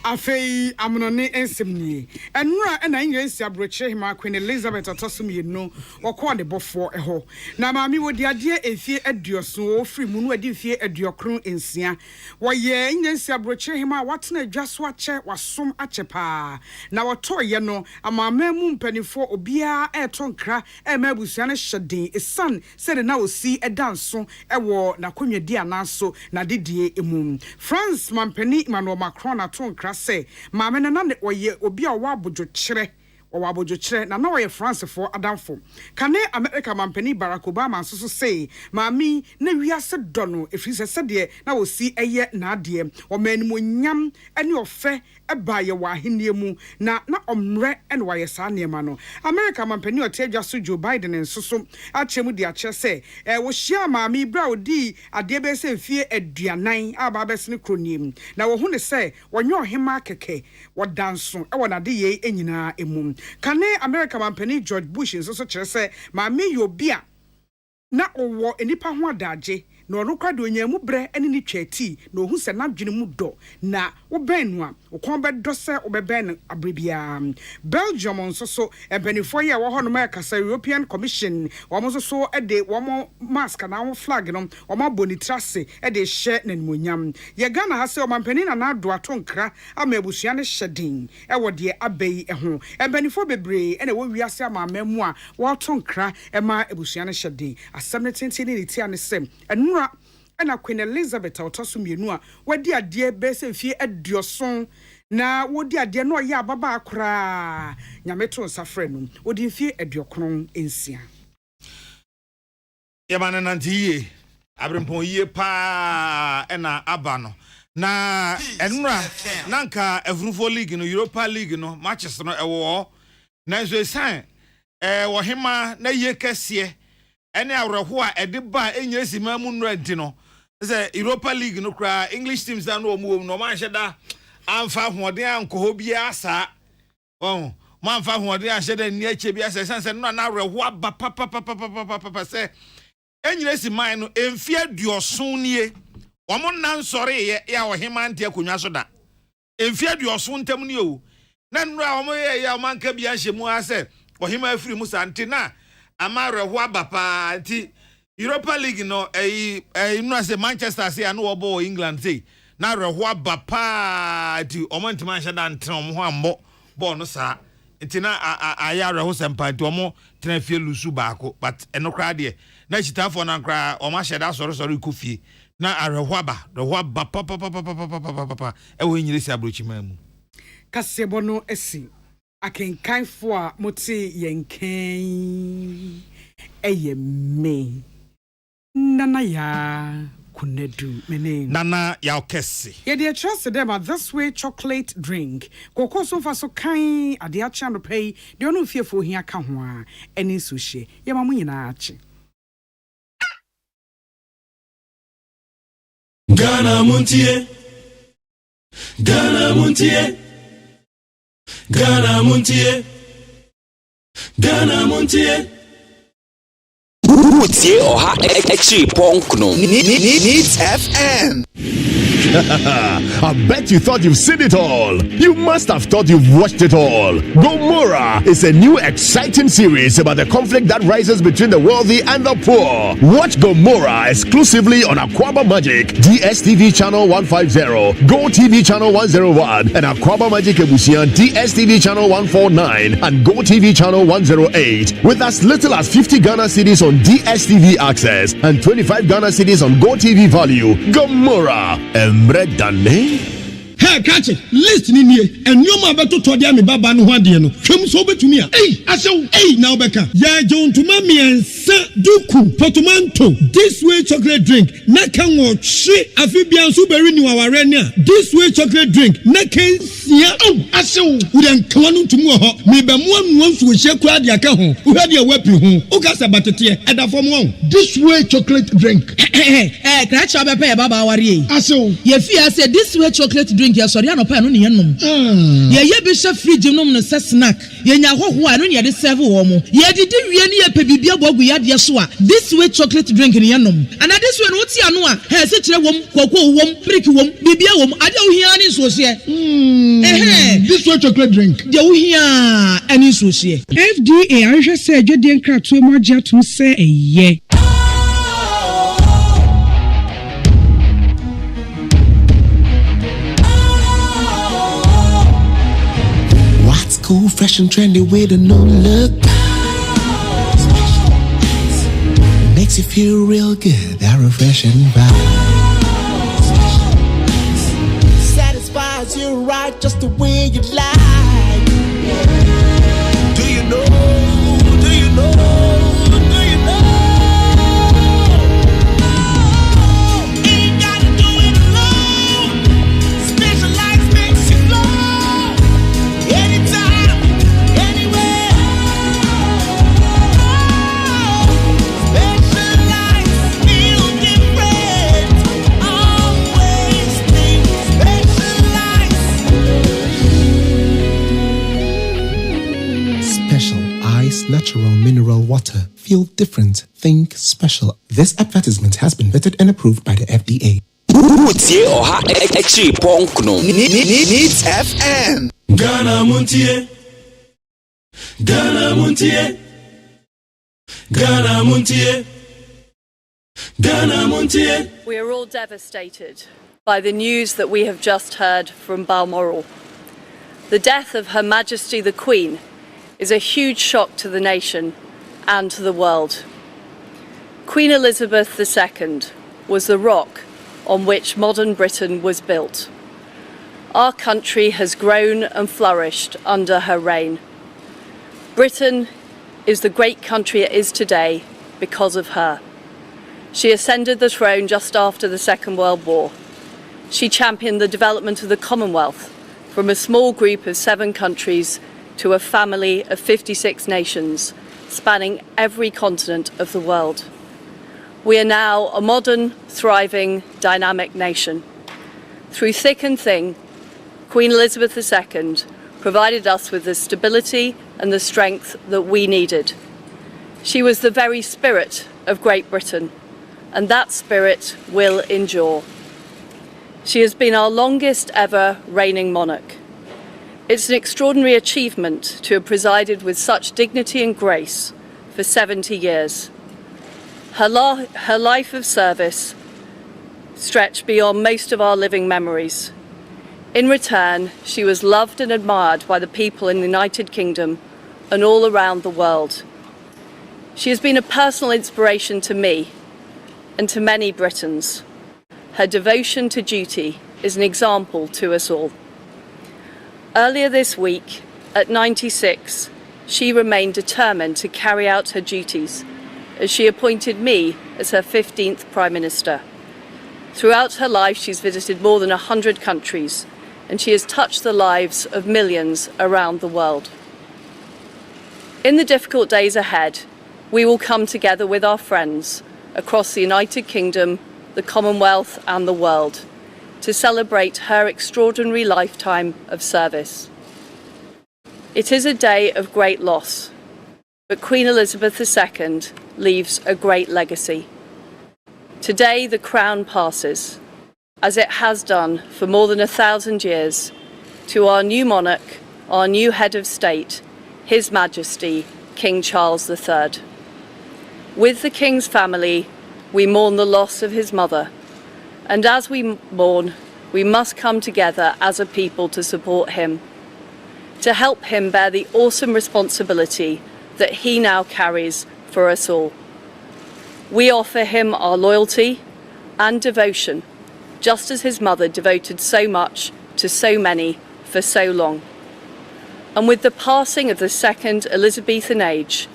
Afei amonone ensemni enura ena nyensi abroche hima Queen Elizabeth atosum yenu wokọ de bofo eho na maami wodi ade efie aduoso ofri mu no adi fie aduokron ensia woye nyensi abroche hima watena adwaso ache wasom ache pa na woto ye no amama mu mpanifo obia etonkra emabusu na hyeden esan sede na osi edanso ewo na konwadi anaso na dedie emu France mampani Emmanuel Macron aton kra se maame na ne oye obi a wa abojo kire Owa bojokyere na na oye France for adamfo. Kane America mampani Barack Obama so say maami na wiase do no efiri se de na wosi eye na ade o manimonyam ene ofe eba ye wa ahenie mu na omre ene wa ye sa niema no. America mampani otegya so Joe Biden ensoso achemu de ache se wo hia maami bra odi ade be se fie aduanan aba besne kronim na wo hu ne se wonye ohema keke wodanso e wona de ye enyina emu. Kane America mampani George Bush nso kire se maami yobia na owo enipa ho adaje na onukwa do nyamu bre ene ni twati na ohu se na dwene mu do na wo benu a okon be do se wo be ben abrebia. Belgium nso so ebenifo ye wo hono ma kasa European Commission wo mo so e de wo mo mask na wo flag no wo ma bonitrase e de hye na nimonyam ye Ghana ha se o mampani na na do atonkra ama ebusua ne hyedin e wo de abai e ho ebenifo bebre ene wo wiase ama amamu a wo atonkra e ma ebusua ne hyedin asem ne tentini ne tia ne sem enura ena Queen Elizabeth otoso mienu a wadi ade be se fie adioson na wodi ade no ya baba akra nyameto nsafre no wodi fie adiokron ensia yamana nantiye abrempon yie pa ena aba no na enura nanka Evrufo League no Europa League no matches no ewo na so esan wo hema na ye kese ene awreho a ede ba enye simamu no enti no say Europa League no kra English teams da no omu no man hyeda amfa hoden anko bia asa man fa hoden a hyeda ni ache bia sense no na awreho aba papa say enyire siman no emfi aduoson nie omo nan sore ye ya ohema ante akonwa so da emfi aduoson ntam ne o na nura omo ye ya manka bia hyemu ase ohema afiri mu sante na amare ho abapa anti Europa League no no say Manchester say anu obo England say na reho abapa anti omo ntima hye da nten omo ho ambo ball no sa nti na aya reho sempa anti omo tena fie lusu baako but enokra de na chitafo na nkra omo hye da soro ikofie na reho aba papa e wo nyire si abrochima mu kasebo no esi akenkanfo a moti yenken me nana ya kunedu mene nana ya okese ye dey trust them at this way chocolate drink kokko so fa so kan ade a cha no pay de onu fiefo hia ka ho a eni so hye ye ma munyina ache Ghana Montie Ghana Montie Ghana Montie Ghana Montie Utie oha echi ponkno Needs FM. I bet you thought you've seen it all. You must have thought you've watched it all. Gomorrah is a new exciting series about the conflict that rises between the wealthy and the poor. Watch Gomorrah exclusively on Aquaba Magic, DSTV channel 150, Go TV channel 101, and Aquaba Magic Ebusian DSTV channel 149 and Go TV channel 108. With as little as 50 Ghana cedis on DSTV access and 25 Ghana cedis on Go TV value. Gomorrah. Hey, catch it. Listen in here. And you ma beto to dia me baba no hwade no. Twem so betumi a. Hey, now beka. Ya jon to ma me duku potomanto. This way chocolate drink. Na kan wo hwe afibian so beri ni waware ni a. This way chocolate drink. Na kan sia. Asew. Wo den kan no ntumu ho. Me be mo anu nso hye kura dia ka ho. Wo hwade wapi ho. O ka sa batete eda fom ho. This way chocolate drink. Catch up be baba ware. Asew. Ye fi say this way chocolate drink. Ya sorry anopa no ne yenom ye bi hye fridge nom no se snack ye nya hoho anu ne ye de serve wo mo ye didi wie ne ye pe bibia bogu ya de so a this way chocolate drink ne yenom and this way no ti anu a he se kire wom kokko wom prick wom bibia wom ade wo hia ne so se this way chocolate drink de wo hia ani so se FDA ahwe se adwede nkrato mu agya to se eye cool, fresh and trendy way to no look. Makes you feel real good, that refreshing vibe. Satisfies you right just the way you like. nice, natural mineral water. Feel different. Think special. This advertisement has been vetted and approved by the FDA. MONTIE Oha Echi Ponkno Needs FM. Ghana MONTIE. Ghana MONTIE. Ghana MONTIE. Ghana MONTIE. We are all devastated by the news that we have just heard from Balmoral. The death of Her Majesty the Queen is a huge shock to the nation and to the world. Queen Elizabeth II was the rock on which modern Britain was built. Our country has grown and flourished under her reign. Britain is the great country it is today because of her. She ascended the throne just after the Second World War. She championed the development of the Commonwealth from a small group of 7 countries to a family of 56 nations, spanning every continent of the world. We are now a modern, thriving, dynamic nation. Through thick and thin, Queen Elizabeth II provided us with the stability and the strength that we needed. She was the very spirit of Great Britain, and that spirit will endure. She has been our longest ever reigning monarch. It's an extraordinary achievement to have presided with such dignity and grace for 70 years. Her life of service stretched beyond most of our living memories. In return, she was loved and admired by the people in the United Kingdom and all around the world. She has been a personal inspiration to me and to many Britons. Her devotion to duty is an example to us all. Earlier this week, at 96, she remained determined to carry out her duties as she appointed me as her 15th Prime Minister. Throughout her life, she's visited more than 100 countries, and she has touched the lives of millions around the world. In the difficult days ahead, we will come together with our friends across the United Kingdom, the Commonwealth and the world to celebrate her extraordinary lifetime of service. It is a day of great loss, but Queen Elizabeth II leaves a great legacy. Today the crown passes, as it has done for more than 1,000 years, to our new monarch, our new head of state, His Majesty King Charles III. With the King's family, we mourn the loss of his mother, and as we mourn, we must come together as a people to support him, to help him bear the awesome responsibility that he now carries for us all. We offer him our loyalty and devotion, just as his mother devoted so much to so many for so long. And with the passing of the second Elizabethan age,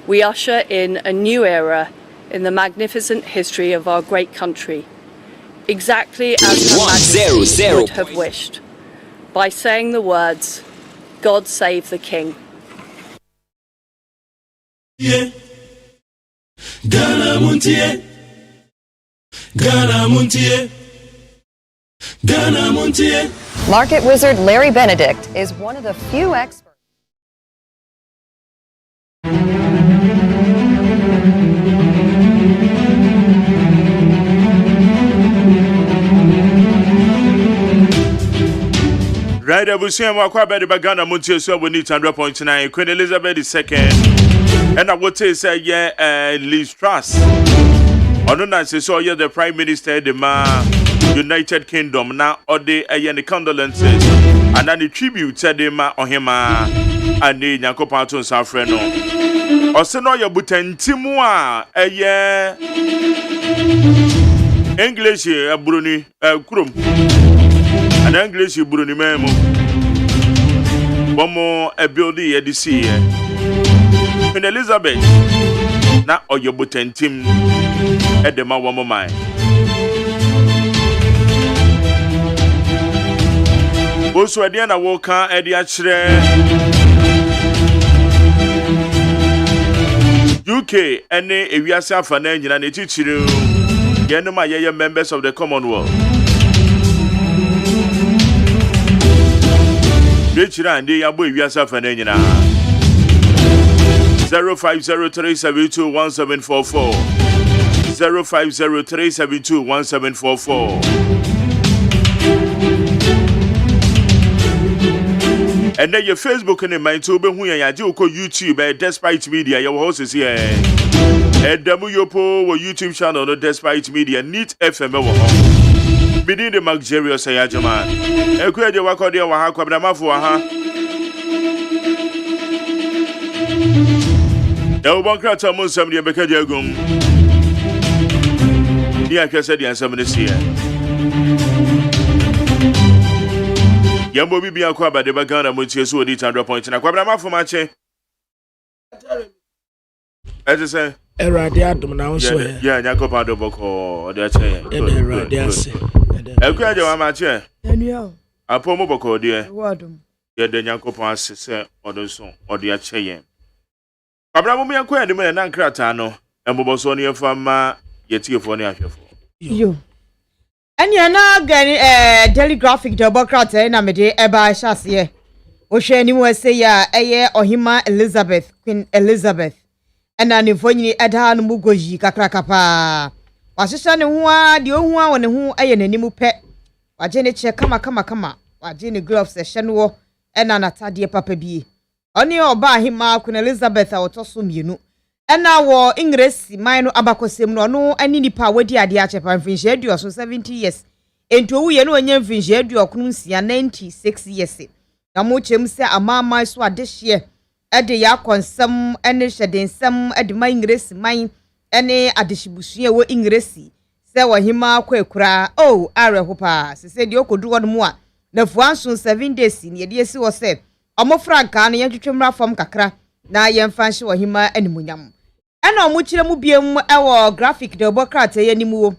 we usher in a new era in the magnificent history of our great country, exactly as Her Majesty would have wished, by saying the words, "God save the King." Ghana MONTIE. Ghana MONTIE. Ghana MONTIE. Market wizard Larry Benedict is one of the few experts. Right, Abusiam Wakwa Bedi Bagana MONTIE so we need 100.9 Queen Elizabeth II. And I would say Liz Truss. Ono na say so the Prime Minister the United Kingdom now or the condolences and then the tribute said the ohima and the Nyakopato Safreno. Oseno ya butentimwa English Bruni Krum and English Bruni Memo Bomo a building at the sea. Queen Elizabeth na oyobutentim edema wamomai Boso ade na woka ade akire UK ene ewiase afana nyina na tichire yenuma yeye members of the Commonwealth Rechira ande yabo ewiase afana nyina 0503721744 0503721744 and then your Facebook and my to be who ya do ko YouTube Despite Media your hosts here and Damuyopo YouTube channel no Despite Media Neat FM Bidin the luxurious AGYEMAN ekwe de wakode wa ha kwabna mafo ha da ubonkrata mun sam de beka jagum dia kese de ansam ne sie yambo bibia kwa ba de bagana mun tie so odi 100 point na kwabna mafo ma che ete say erade adom na won so ya nyakopa do boko de che erade ase ekwe de wa ma che enio apo mo boko de wadom ye de nyakopa ase se odonso ode a che yen Abraham me akwa de me na nkrata no emboboso ne yefa ma yetiefo ne ahwefo yo anya na gani daily graphic democrat na me de eba hyase o hwe ni mo se ya eye ohima Elizabeth Queen Elizabeth ena ne fonyini eda no mugoji kakrakapa wasesa ne ho a de ohu a wone ho eye nanimu pe waje ne che kama waje ne gloves hye no ena natade papa bie oni oba ahima Queen Elizabeth a otoso mienu ena wo ingresi man no abakosem no no ani nipa wadi ade a chepa mfinhye aduo so 70 years ento wuye no anya mfinhye aduo kunu nsia 96 years na mo chem se amama so adehye ade ya konsam ene hyedensam ade man ingresi man ene adehyibusu wo ingresi se wahima kwakura oh arehopa se de okodu wo mo a na fuanso 7 days ni de esi wo se omo franka no yentwetwemra fam kakra na yemfanhye wahima animunyam ena omo kire mu biem ewo graphic democrat yanimu wo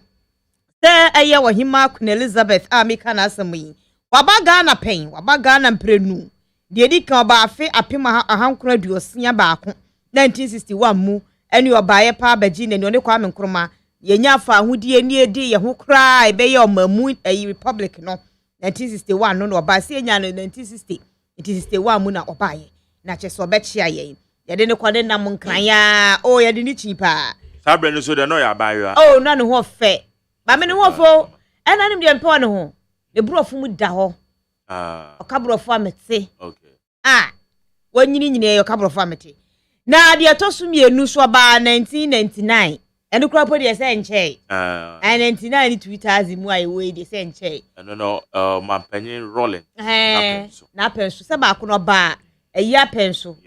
se eye wahima Queen Elizabeth amika na asemi wabaga na pen wabaga na mprenu de di kan ba afe apema ahankro aduosia baako 1961 mu eni obaye pa baji na ne kwa menkroma yenya afa ahudie ni edi ye ho kra ebeye omamu republic no 1961 no oba se enya no 1960 1961 mu na obaye na cheso obechia ye yede ne kwade na munkran ya o yede ni chipa sabre no so de no ya bayo oh na ne ho fe ba me ne ho fo ena nim de mpe ne ho ne brofu mu da ho okabrofu amete okay wanyini yo kabrofu amete na de atosu mienu so ba 1999 enu krapo de se nche 1999 2000 mu ai we de se nche no mampanyin rolling na penso se ba ko no ba eya penso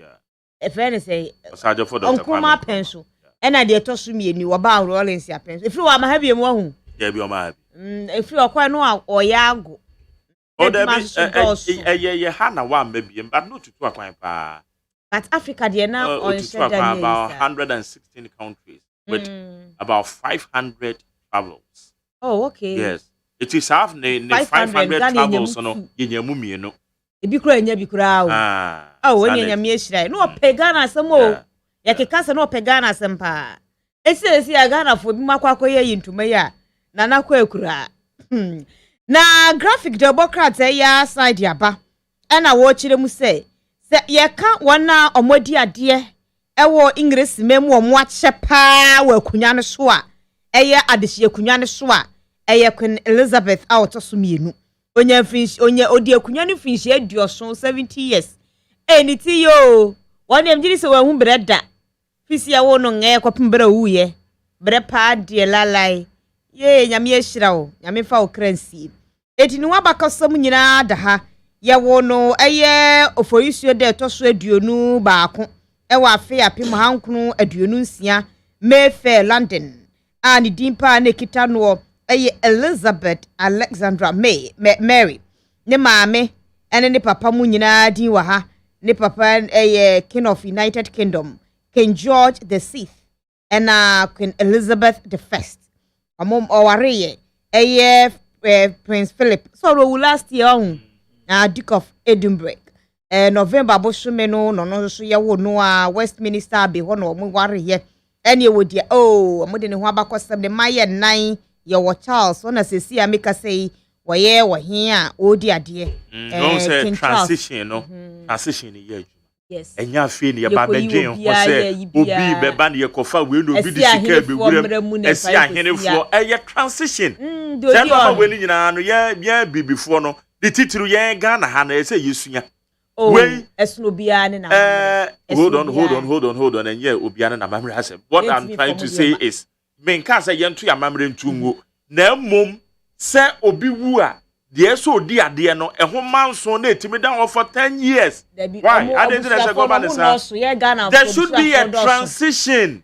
efre say osajo for doctor onkuma penso ena de atosu mienu wo ba rolling sia penso efri wa ma ha bi mu ahu ya bi o ma ha bi efri okwa no oyago ye hana wa mabiem but no tutu akwan pa but Africa de na on about 116 countries with about 500 travels. Oh, okay. Yes. It is half 500 travels no yenyamu mienu. Ebi kura enya bi kura o. Oh, when yenyam yeshira. No pegana asem o. Ya kekasa no pegana asem pa. Esi agana fo bi makwa akoye yintuma ya. Na nakwa ekura. Na graphic democrat ya side yaba. Ena wo chire mu se ye ka wona omodi ade ewo English memu omo ache pa wa kunya ne so a eye adehye kunya ne so a eye Queen Elizabeth a otoso mienu onya finch onya odi akunya ne finch aduoso 70 years eniti yo wona mjiri se wa hu breda fisi ya wo no nge kwapembra wuye bre pa de lalai ye nyame ehira wo nyame fa wo kransi eti ni wabakasam nyina da ha ye wo no eye ofoyisuo de toso aduonu baako ewa afi apim hankunu aduonu nsia Mayfair London ani dimpa ne kita no eye Elizabeth Alexandra Mary ne maame ene ne papa mu nyina din wa ha ne papa eye King of United Kingdom King George the 6th ena Queen Elizabeth the 1st amom oware eye Prince Philip so ro last year on Duke of Edinburgh November bosume no so ye wo no a Westminster be ho no mo ware ye ene wo dia mo de ne ho abakosem de maye nan ye wo Charles ona sesi ameka sei wo ye wo he a odi ade don't say transition no transition ye yes enya fe ne ba bedwen ho se obi beba ne yekofa we no bi di sika be wurem esi ahenefo eye transition se no ma we ni nyina no ye bibifo no the titru ye Ghana ha na ese yesunya we esno bia ne na hold on and yeah obiane na mamre has what I'm trying to say is men ka say yentu ya mamre ntunwo na mom se obi wu a de so odi ade no ehwo manso na etimi dan for 10 years why I didn't say government there should be a transition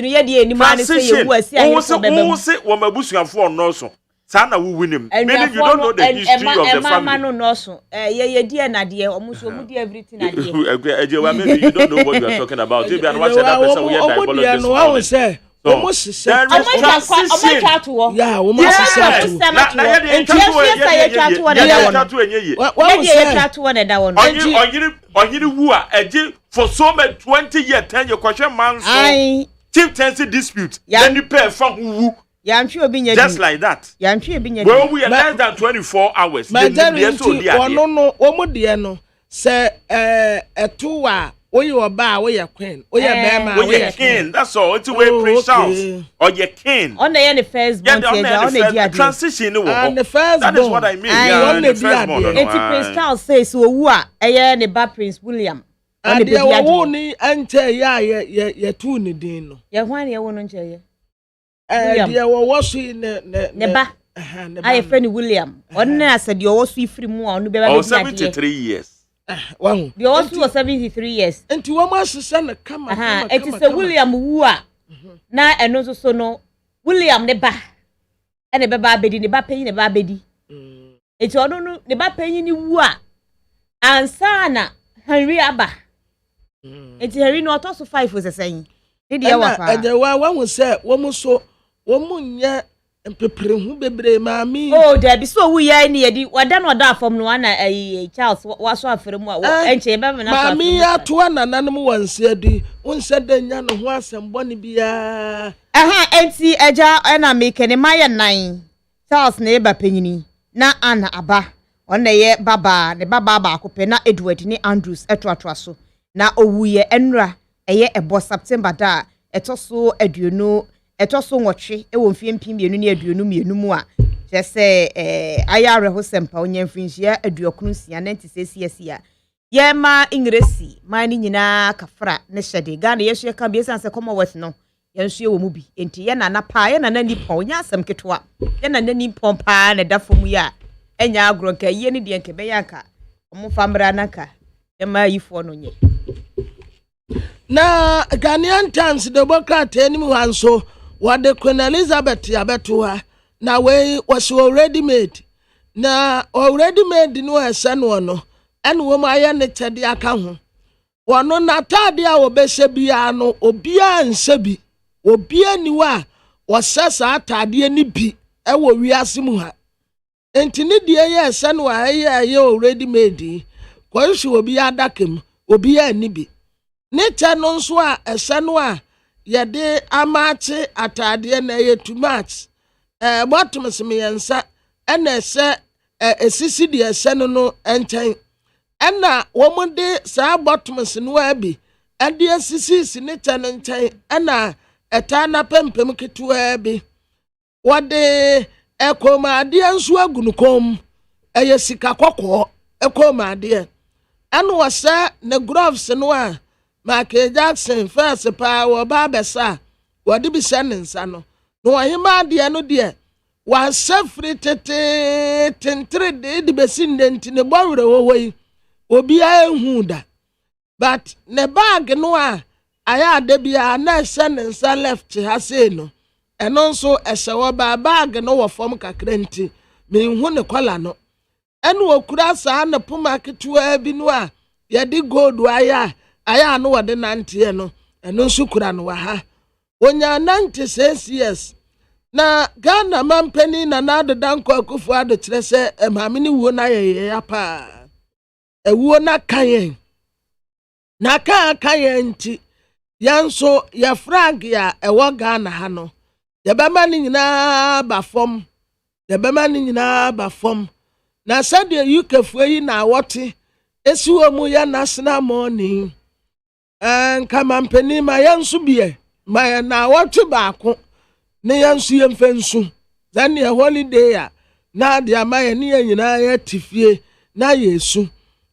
ye de enima ne say ye wu asi ahe so bebe wo se wo mabusuafo no so sana wu winim meaning you don't know the history of the family no no so ye die na de omuso mu die everything na de maybe you don't know what you are talking about you be an watch that person we are diabologist almost say transition yeah almost say onyiri wu a eje for so many 20 years 10 years question man so chieftaincy dispute then the pair from wu just like that well we are less than 24 hours no omodie no say etuwa we you ba we ya queen we ya bema we ya king that's all it's way Prince Charles or your king on the first born on the transition no and the first that is what I mean on the first born Prince Charles says owu a eye ne ba Prince William on the owu ni ante ya tu ni din no ya hwan ye wo no nche ye the wo so ne ba I friend William on na said you wo so ifri mu a no be ba 73 years wow the also was 73 years enti wo ma sesa na kama it is a William wu a na eno so no William ne ba ene be ba bedi ne ba panyi ne ba bedi enti ono no ne ba panyi ni wu a ansa na Henry aba enti Henry no to so 5 was saying ne dia wa fa ede wa hu se wo mu so wo mu nya mpepere hu bebre maami there be so wu ya ni yedi wada no da fam no na Charles waso afere mu a enche be me na maami ya to nananum wanse adi unse da nya no ho asembo ne bia enti eja na make ne maye nan Charles na eba panyini na ana aba ona ye baba ne baba ba akope na Edward ni Andrews etoatoa so na owuye enra eye ebo September da etoso aduonu etoso nwotwe ewo mfie mpiemienu ne aduonu mienu mu a jese ayare ho sempa onyamfinhia aduokunsia na ntisesiasia ye ma ingresi mani nyina kafra ne hyede Ghana yesu ka bi esanse Commonwealth no yensu ye wo mu bi enti ye na napa ye na nani pon nya asem ketwa ye na nani pon pa na dafom ya enya agro ka ye ne de nkebe yanka omfa mra naka ye ma yifo no nye na Ghanaian Times Democrat eni mu hanso what the Queen Elizabeth yabetua na we was already made na already made no esen no en wo ma ye ne tede aka ho wono na tade a obehye bia no obia nsebi obia niwa wosesa atade ni bi e wo wiase mu ha enti ni de ye esen wa ye already made ko shi obia adakem obia ni bi ne cha no nso a esen wa yede amache atade na ye too much bottom semiensa ena se esisi de esen no enten ena womude sa bottom no abi ade esisi ne cha no enten ena eta na pempem ketu abi wode ekomade nso agunukom eye sika kokko ekomade eno wasa ne gloves no a Michael Jackson first pa wo ba besa wo de bi senensa no no ohima de no de wa safri tete tentre de besi ndenti ne bowre wo yi obi a ehu da but ne bag no a aya de bia na senensa left ha say no eno nso ehye wo ba bag no wo fom kakra nti me hu ne kola no eno okura sa na puma ketua bi no a ye de gold aya no wode nante no eno nso kura no wa ha onya 96 years na Ghana mampani na na adedanko akufu ade kire se emame ni wuo na ye ya pa ewuo na kayen na kayen nti yanso ya frag ya ewo Ghana ha no ye bema ni nyina ba fom na sade UK fu yi na wote esiwo mu ya national morning nkamampani ma yansu bie ma na watu baako ne yansu yemfensu then ye holiday ya na de amaye ne nyina ya tifie na yesu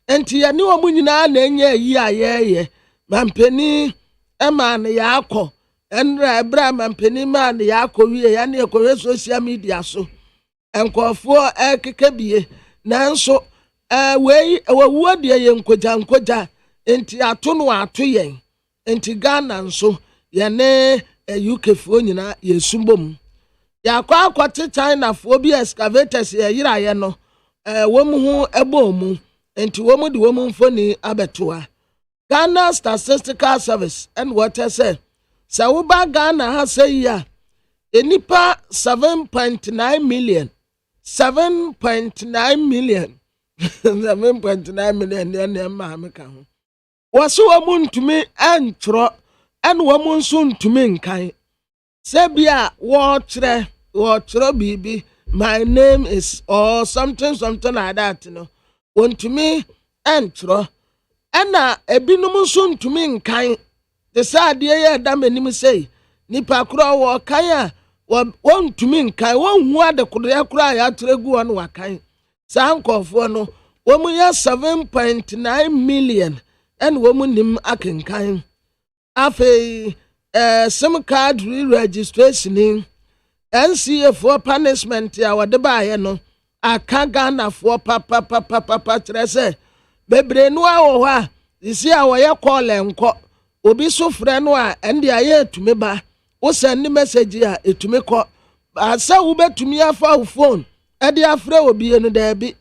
enti ya ne omu nyina na enye yi ayeye mampani ema ne yakọ enra ebra mampani ma ne yakọ wie ya ne ekọ social media so enkofo ekekebie nanso wei wawu de ye nkoja enti ato no ato yen enti Ghana nso ye ne UK fo nyina yesumbom yakwa akwate China fo bi excavators ye yira ye no womu hu ebomu enti womu de womu mfoni abetoa Ghana Statistical Service and what I say wo ba Ghana ha say ya enipa 7.9 million 7.9 million 7.9 million ne ma ameka ho waso wo ntumi antro en wo nso ntumi nkan sebia wo kire bibi my name is or something like that no wontumi antro ena ebinum nso ntumi nkan de saade ye da manim sei nipa kro wo kan a wontumi nkan wonhu ade kro ya tregu on wakan sankofo no womu ya 7.9 million and woman nim akenkan afei SIM card re-registration in NCA for punishment ya wade baaye no aka Ghana for papa kyerɛ bebre no awo ha isi awoye call enko obi so frɛ no a ende aye etumi ba wo send message a etumi kɔ asa wo betumi afa wo phone ede afrɛ obi enu da bi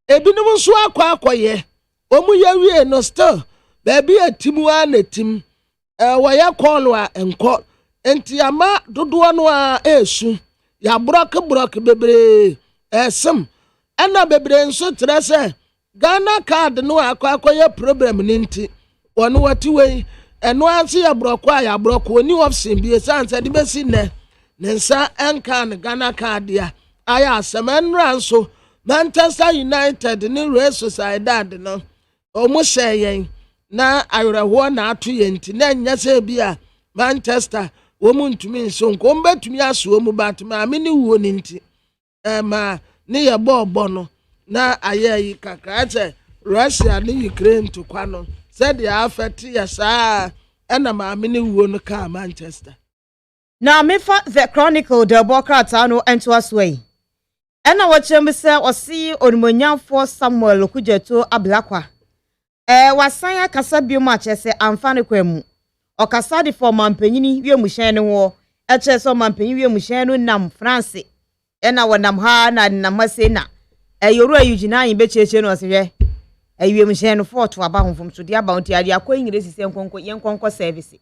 ebinom so akɔye omu ya wie no still baby etimu a netim woye call a enko enti ama dodo no a esu ya brok bebre sim ana bebre nso trese Ghana card no akɔye problem ninti wono wati wei eno anse ya brok oni option bi sanse de besi ne nsa enkan Ghana card ya aya asemenra nso Manchester United ni Real Sociedad no omu hyeyen na ayreho na ato yenti na nya se bia Manchester womu ntumi nso nko betumi aso omu batma amini wuo ninti ma ne ye bọọbọ no na ayayi kakache Russia ni Ukraine to kwano said ya afeti ya saa ena ma amini wuo no ka Manchester na mefa the Chronicle the Bokrata no ento asway ena wachem se osi onimonyamfo Samuel Okujeto Ablakwa wasanya kasa bioma chese amfane kwemu okasa de for mampanyini wiemuhyen ne ho chese mampanyini wiemuhyen no nam France ena wonam ha na namase na yoru ayugina yin becheche no osehwe wiemuhyen no fort aba honfom so de aba onti ade akoyingire sisi yenkonko service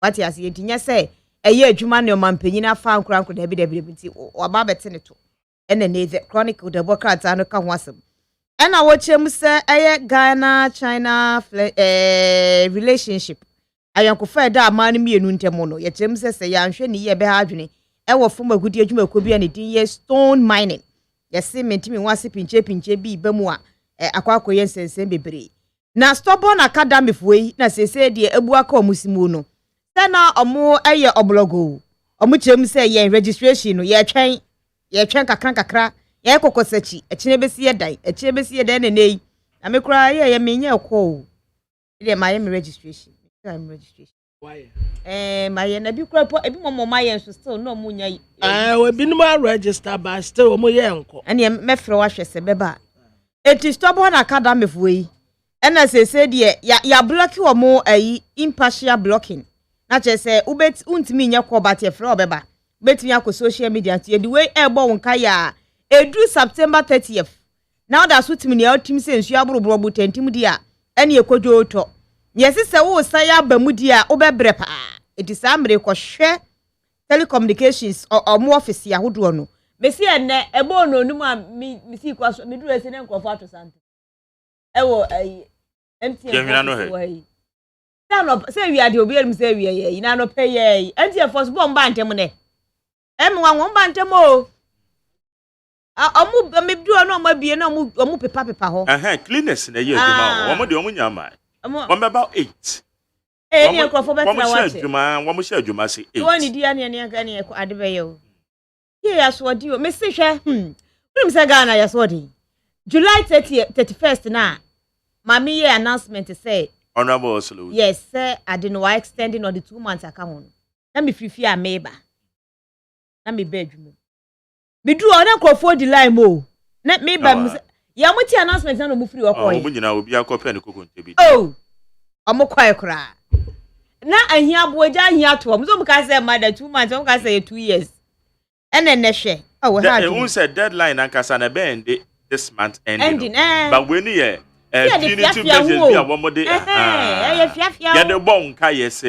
wati ase yentinya se adwuma ne mampanyini afa ankoranko da bi nti oba bete ne to ena ne the Chronicle the Bokrata no ka ho asem ena wochem se Ghana China relationship ayankofa da amanu mienu ntemo no yechem se yanhwe ne ye be ha adwene wo fom agudi adwuma ko bia ne din ye stone mining yesi mentimi wase pinche bi bamu a akwakoye nsensen bebre na stubborn academy fuei na sese de ebu aka omusimu no se na omo oblogo omu chem se ye registration no ye twen kakra ye kokosachi echine besi ye dan ne nei na me kura ye menye ekwo de my registration time registration why my na bi kura po ebi momo my so still no munya we bi no register but still omo ye enko ene me frɛ wa hwese beba eti stubborn academy fuei ena sese de ya block wo mo impartial blocking na chese ubet untimi nya ko bat ye frɛ obeba betimi akọ social media tie the way ebo wonka ya edu September 30th now that suit me na ultim se nsu aboroborobu tentim dia ene ekojo to yesi se wo sai abamu dia obebre pa eti samre ko hwe telecommunications omo office ya hodo no mesi ene ebo no onum a mi si kwaso mi duru ese ne nkofo ato sante ewo MTN no he no say we ade obi elim say we ye na no pay ye MTN force bomb bantem ne emwa won bantem o Omu me do no ma bie na omu pepa ho. Cleaners na ye adwuma. Omo de omu nyama. Omo about 8. Ni ekrofo betra wache. Omo share adwuma say 8. Woni di ane aka ne ade be ye o. Ye ya so di o. Me se hwe. Wnim se Ghana ya so di. July 31st na. Mami ye announcement say Honorable Oselu. Yes, sir. I didn't know extending on the 2 months account. Na me free ameba. Na me bedroom. Me do on crofo di line mo. Na me ba ya muti announcement na no mu free okoy. Omo nyina obi akopia ne kokonte bi. Oh. Omo kwai kra. Na ahia boja ahia to. Mo so mo ka say mother 2 months, mo ka say 2 years. Ene ne hwe. Oh, we had. Who said deadline ankasa na be end this month ending. But when you Unity measures be a one more day. Yeah, the bon yes.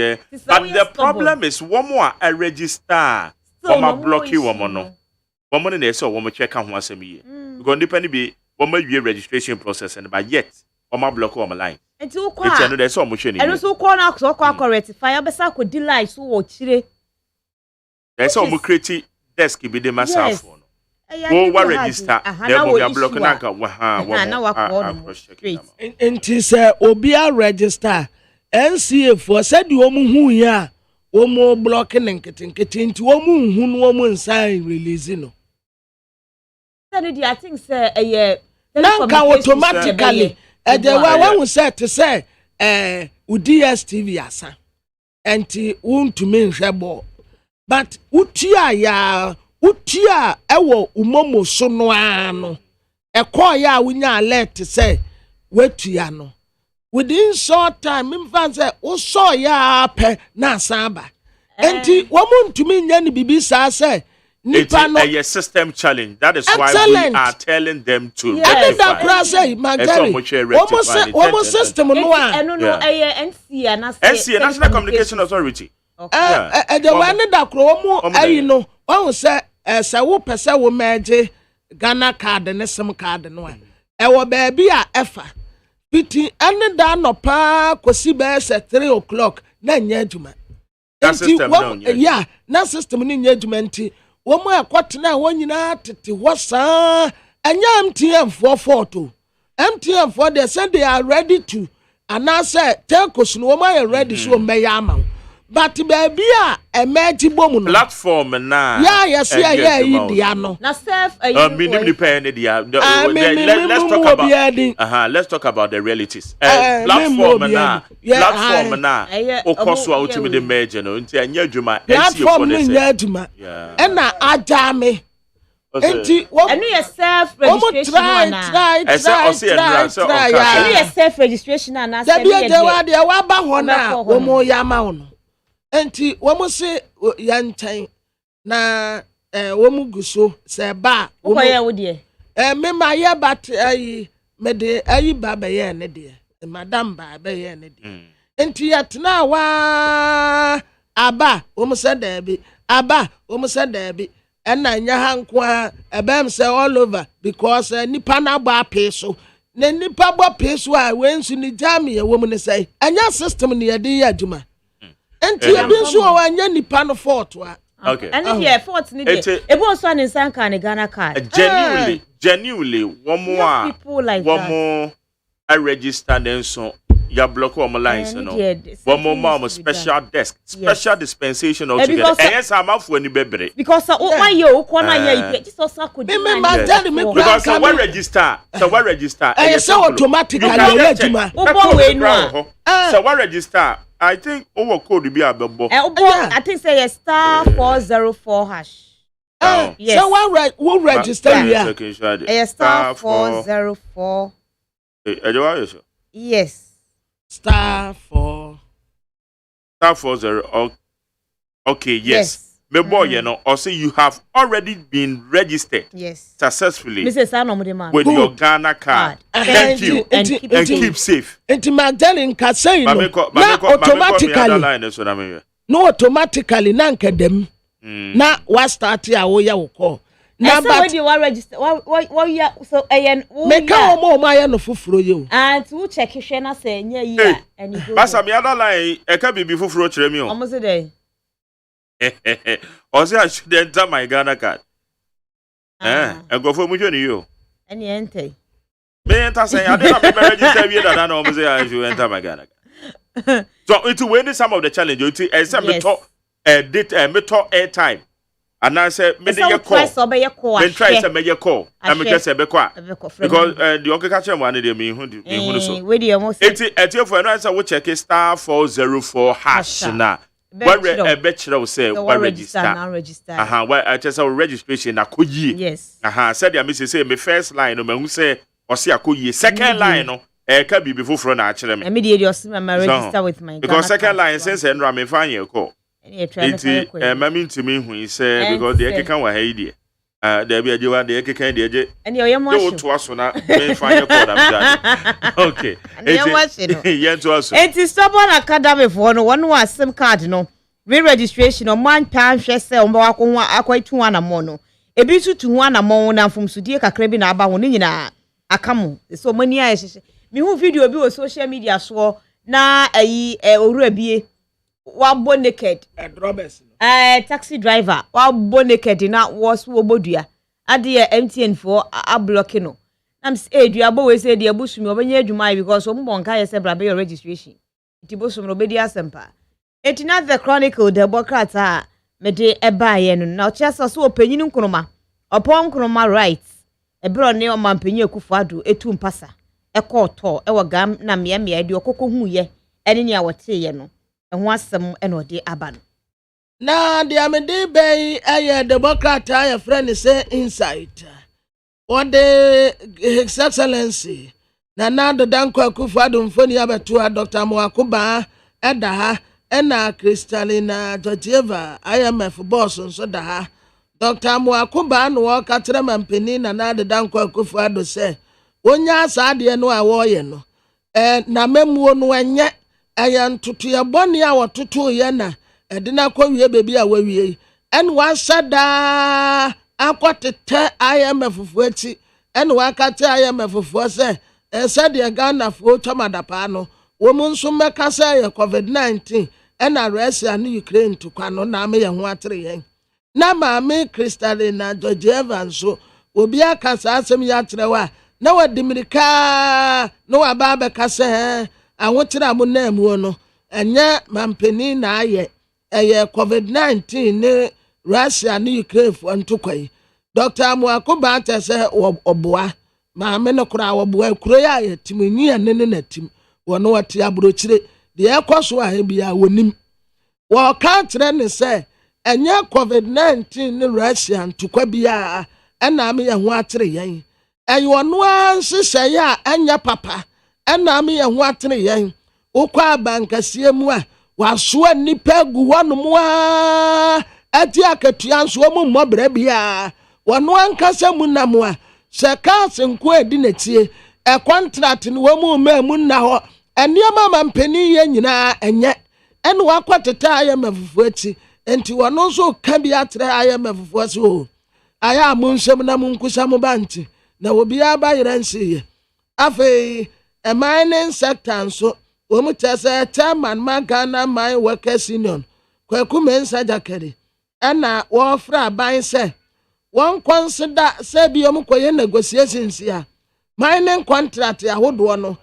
But the problem is one more I register. One more block you one more no. One more they saw one more check out once a year. Because depending be one more year registration process and but yet one more block on my line. And so there's so much and also corner so correct fire besa could delay so chire. There's so much creative desk be the myself. Go register. There will be a block na Enti say obi a register NCA for said you omu hu ya omu block nkete nti omu hu no omu nsan release no. Said I think say nanka automatically the wa we say to say DSTV asa enti wontumi nhwebo but utia ya utia ewo umomo so no ano ya wunya alert say wetua no within short time mfa say wo so ya pe na samba enti wo muntumi nya ni bibisa say nipa no a system challenge. That is why we are telling them to that process magari almost system no NCA National Communication Authority. The one that kromo no one say say wo pese wo meje Ghana card ne sim card no e wo baby a efa piti ene da no pa kosi be say 3 o'clock na nya adwuma yeah na system ni nya adwuma nti wo mo ekotena wo nyina tete wo saa anya MTN for photo MTN for they say they are ready to and I say telcos no wo are ready so meya ama but baby emerge bomu no platform na yes dia no na self minimum pay dia let's talk about the realities platform na okoso a utimi de merge no nti anya adwuma platform nya adwuma na ajame enti enu ye self registration na enu ye self registration na say de wa ba ho na wo mo ya ma ho no enti womo se yantan na womo guso se ba womo ye wo de me ma ye bat ayi me de ayi ba be ye ne de madam ba be ye ne de enti yatna wa aba womo se da bi aba womo se da bi ena nya hanko a ebem se all over because nipa na gba pe so na nipa gba pe so a wensu ni jam ye womo ne say anya system ne ye de adwuma enti e bin so wa anya nipa no fort wa okay and here fort ni dey e bo so an insan kan Ghana card genuinely one more I register then so ya block on my lines no one more special desk special dispensation altogether yes I'm out for any bebre because why you corner here just also could because so we register yes automatically so we register I think over code be abebo I think say yes *404#. Yes. So we register here. Yes, *404. Yes. *4. *40. Okay, yes. Me boy, you know, also you have already been registered successfully with your Ghana card. Thank you. And keep safe. And Magdalene can say no automatically. No automatically nanka dem. Na what start here wo ya wo call. Na but you register what ya so make o ma ya no fufuro ye o. And to check hwe na say nya yi and you go. Basa me other line e ka bibi fufuro kire mi o. Almost there. Also, I should enter my Ghana card. Engofo mu joni yo. Any ente. Me enter say I didn't register we that no say I should enter my Ghana. So it will win some of the challenge you some me talk date me talk airtime. And I said me dey call. Me try say me call. And me just be kwa. Because the okay catch one dey me hu so. We dey almost. Eti for no answer we check *404# na. What be say what register. What I just registration na koyi. Yes. Said ya me say me first line no me hu say osi akoyi second line no ka bibi foforo na akere me. Me dey just me register with my because second line sense enra me fan ye call. Eti mami ntimi hu say because the keka wa ha yi there be ajewa the keka the aje. And your mo to aso na me fan ye call am. Okay. Yen to aso. Eti stubborn academy for no one was SIM card no. Re-registration on man pan hwe se o mba ko ho akwatu anamo no. Ebi tutu ho anamo na mfumsudie kakra bi na aba ho ni nyina akamu. So mani a hye. Me hu video bi o social media so na ayi owura bie wa bo naked Roberts taxi driver wa bo naked na was wo bodua ade MTN for a blocking no am say dua bo we say de abusumi obenya adwuma because o mbon ka ye se brabe your registration iti bosum no bedi asempa etina the chronicle democrat a me de eba ye no na chesa so opanyin nkroma opon nkroma rights ebro ne o mampanyin akufado etu mpasa ekoto ewo gam na me de okoko hu ye ene ne a wote ye no ehun asem ene ode aba no na de amede bay aye democrat aye friend say insight what the his excellency na do danko akufado mfoni abeto Dr. Mwakuba eda ha ena Kristalina Georgieva IMF boss nso da ha Dr. Mwakuba no wakatere mampeni na do danko akufado say onya asade no a wo ye no na memuo no enye ayan tutu ya boni a wotutu ye na edina kwawie bebi a wawie en wa sada akwotete IMF fuati en wa kate IMF fuo se sade Ghana fuo twamadapa no wo mun so meka se ye COVID-19 en Russia na Ukraine to kwano na me ye ho atere yen na ma me Kristalina Georgieva nso obi aka sa asem ya aterewa na wadimirika no ababa kase awotira mu na mu no enye mampeni na aye COVID-19 ne Russia ne Ukraine fo ntokwai Dr. Mwakuba atese oboa ma me no kura oboa kuro ya yetimi ane ne natim wono wate abrochire de ekoso a bia wonim wo ka tere ne se enye COVID-19 ne Russia ntokwa bia ena me ye ho atere yen eyo no anhye ya anya papa ena me ye ho atere yen ukwa bankasie mu a waso nipa gu wonom a ati akatua nso mu mmobra bia wono ankasa mu nam a seka senko edi natie contract ni wo mu ma mu na ho eniema mampeni ye nyina enye ene wakwateta ayemafufu ati enti wono nso ka bia atre ayemafufu so aya amunsem na munkusa mu banti na obi aba yeransi ye afei a mining sector nso omu tese chairman Ghana Mine Workers Union kwaku mensa jakere na wo fra ban se won consider se bi omu koye negotiations ya mining contract ya hodo no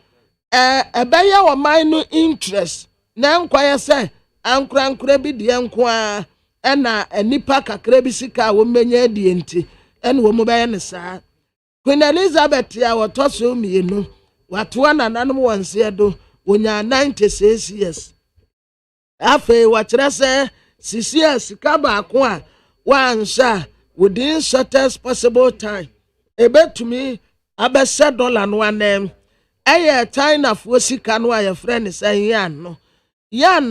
ebeye wo mine interest na nkwaye se ankura bi de nko a na anipa kakra bi sika wo menye die enti wo mu beye ne saa Queen Elizabeth ya wotoso mienu watoa nananom wonse do wonya 96 years afe wachira se sisia sika ba ko a wansha within shortest possible time ebetumi abese dollar no anem eye China fo sika no aye friend say yan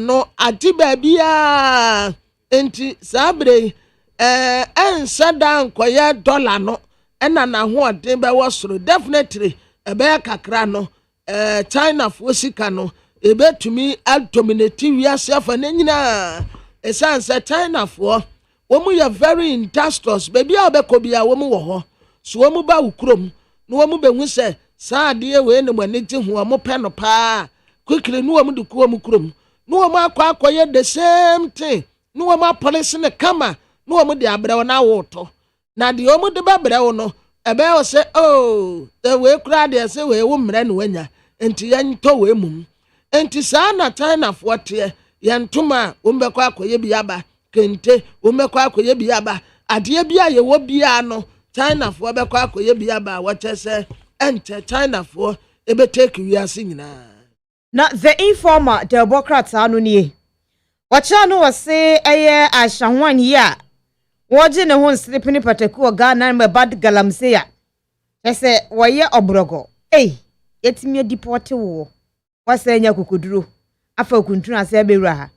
no ati ba bia enti sabre ensa dan koye dollar no ena na ho odin be wosoro definitely ebe kakra no China fo sika no ebetumi dominate wiase afa na nyina esanse China fo wo mu ya very industrious baby a obekobia wo mu wo ho so wo mu ba ukrom no wo mu behu se saade we ne manigi ho mo pe no pa quickly no wo mu de ko mu krom no wo mu akwakoye the same thing no wo mu police ne kama no wo mu de abrawo na woto na de omu de bebre wo no ebe o se oh the we kura de se we wo mre no wanya enti yan to we mum enti saa na China fo te yan tuma wo mbekọ akoye bi aba kente wo mbekọ akoye bi aba ade bi aye wo bia no China fo bekọ akoye bi aba wo chese ente China fo ebe take wiase nyina na the informer Democrats anu nie wacha no wose eye ahwanwan yi a woje ne ho nsleep ni pataku Ghana me bad galamse ya ese woye obrogo yetimi deport wo wase nya kokuduro afa kuntunu ase abewura ha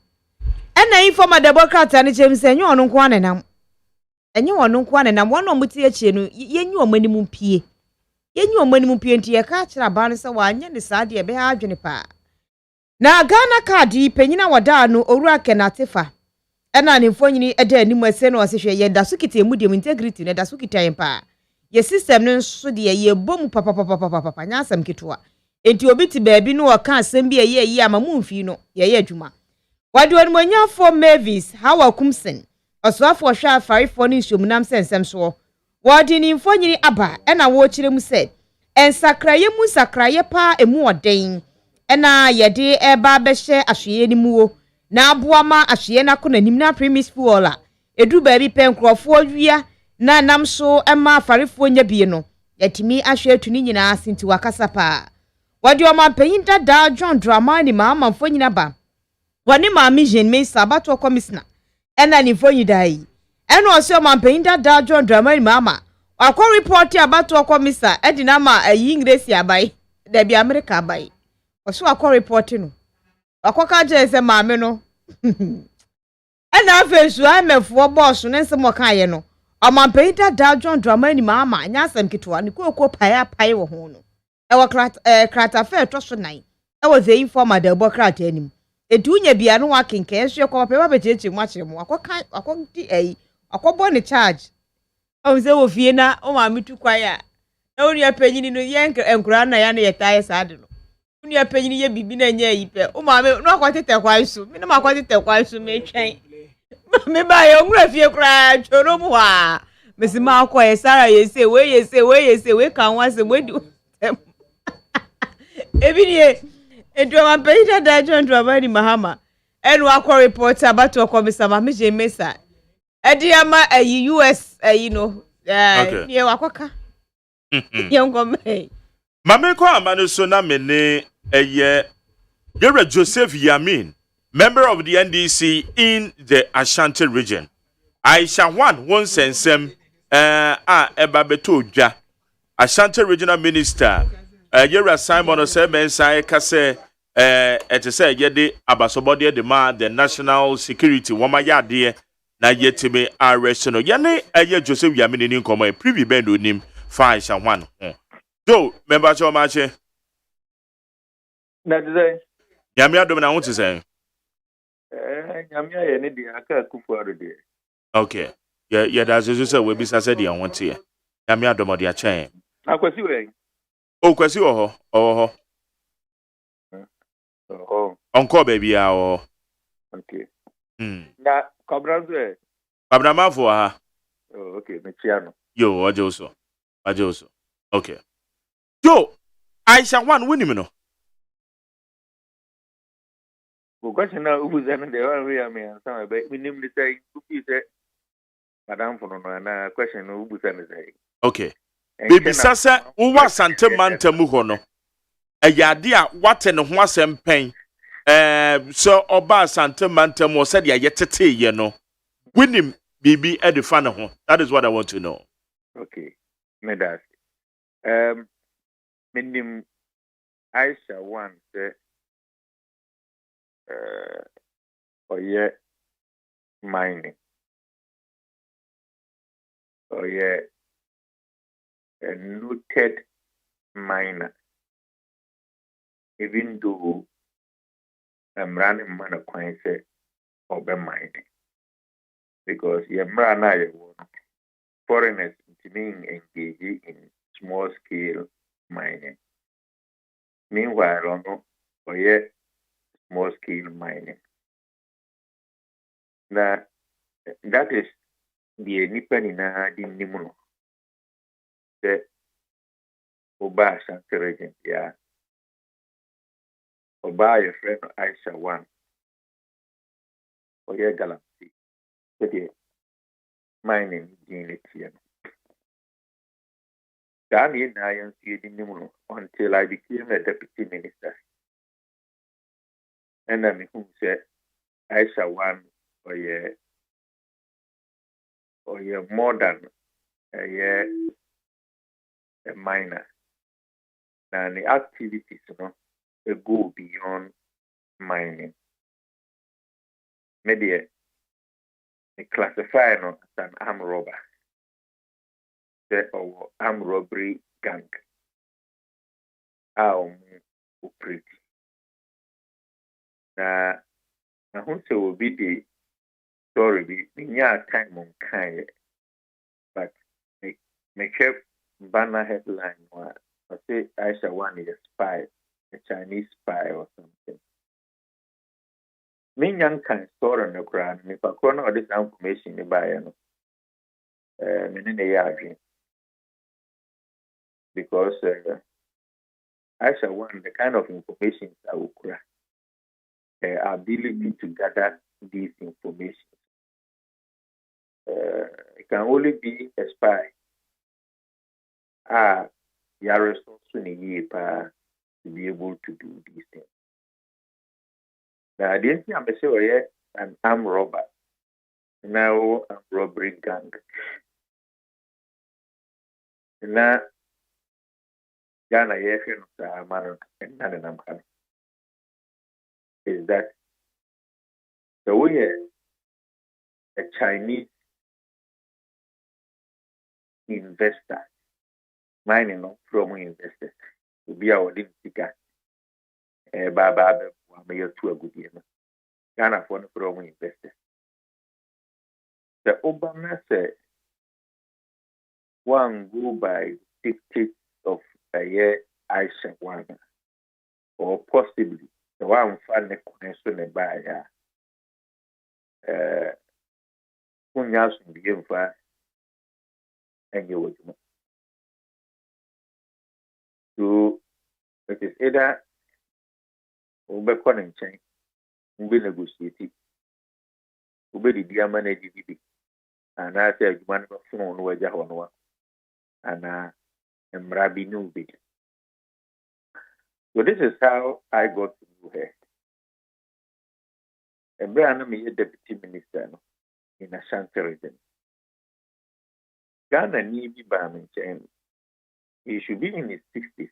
ena informer Democrats ani chemse enye onu nko anenam enye onu nko anenam wono muti echie no yenyu omanimu pie nti ye ka kira ba no se wanye ne saade ebe ha adwene pa na Ghana card yi penyina wada no owura Kenatifa ena ne mfonyini eda anim ase no wasehwe ye da so kiti emudiem integrity ne da so kita yen pa ye system no so de ye bom papa nya asem kitwa enti obi ti baabi no waka asem bi ye ama mumfi no ye adwuma wade won monya for Mavis Hawa Kumsen osoafo hwa afarefo no nsomunam sensem so wade ni mfonyini aba ena wo kire mu se ensakraye mu sakraye pa emu oden ena yede eba behye ahwe ni muwo na aboama ahwe na kona nim na premise fuola edu baabi pe nkrofo wia na nam so ema afarefo nya bie no yatimi ahwe atuni nyina asinti wakasa pa wade o mampanyin dada John Dramani ma mfonyina ba wani ma mission me sabato commissioner ena ni mfonyi dai ena o se o mampanyin dada John Dramani ma akọ report abato commissioner edina ma ayi English abai da bi America abai oso akọ report no akọ ka je se maame no ena afensu amefo boss no nsem okaye no amampenta da John Dramani ma anya asem kitwa ne kokọ pai wo ho no e wo krata fe to so nan e wo the informer Democrat anim edunya bia no wakenke ehwe ko pa ba bechechi mu akire mu akọ di akọ bo ne charge o se wo fie na o ma metu kwaya e woni apanyini no ye enkura na ya na ye tae saade no woni apanyini ye bibi na nya yi pe o ma me no akwatete kwai so me na akwatete kwai so me twen me ba ye ngura fie kura choro mu ha me si ma akọ ye Sara ye se we kan wa se we di ebi ni edu ma pe da John Dramani Mahama enu akọ report about commissioner ma me mesa edi ama US no ye wakoka Mame ko amano so na me ne Yere Joseph Yamin, member of the NDC in the Ashanti region. Aisha one sensem eba beto dwa Ashanti regional minister Yere Simon Osei sai ka se etese yede abasobode de ma the national security woma yade na yetime arrest no yene Joseph Yamin ni nkomo privy bend onim fa Aisha one do member cho mache na de Yami adom na wonte say Yami aye ne de aka kufu arode. Okay. Yeah, that's just say we be say de wonte ye. Yami adom de a chen. Akwasi we. Oh, kwasi ho. Oh. Onko baby ya oh. Okay. Na Kabranzo. Kabra for ha. Oh, okay, me chiano. Yo, ajoso. Okay. Yo, Aisha one win no. Question now who's in the one way I mean some but we name the say who say madam for no na question who was say. Okay. Baby sasa uwa sante mantamu ho no. Ayade a wate ne ho asem pen. So oba sante mantamu said ya yetete ye no. Winim bibi e de fa ne ho. That is what I want to know. Okay. Me that. Minim Aisha one say oye mining oye a noted miner even though I'm running man of coin say obe mining because foreigners engage in small scale mining meanwhile oye small scale mining. Now, that is the nipa nyinaa di nim no sɛ ɔbaa Ashanti region ya ɔbaa yɛfrɛ no Aisha 1 ɔyɛ galamsey sɛdeɛ mining din ne tie no saa ne nyinaa yɛn nso yɛdi nim no until I became a deputy minister ɛna mehu sɛ Aisha 1 ɔyɛ more than ɛyɛ a miner na the activities no go beyond mining. Maybe they classify no as an armed robber or armed robbery gang. Operate. Na who say will be the story be time on kind, but make banner headline one. I say Aisha 1 is a spy, a Chinese spy or something. Me young can store on the ground, if I crown all this information in buy no because Aisha 1, the kind of information I will cry, ability to gather these information. It can only be a spy. You are responsible to be able to do these things. Now, I didn't see I'm an armed robber. Now, I'm robbery gang. Now, Ghana, is that the way a Chinese investor, mining from investors, to be our Olympica, Baba, mayor to a good year. Ghana for the from investors. The Obama said, one go by dictates of a year Aisha 1, or possibly the one fan the connection by Punyas in the Infa and you would. So it is either Ubecon and Chain, Ube negotiated, Ube the Diamond AGB, and I say man phone where Jahonoa, and Mrabi Nubi. So this is how I got to know her. A brand me a deputy minister in Ashanti region. Ghana need be barman chain. He should be in his 60s.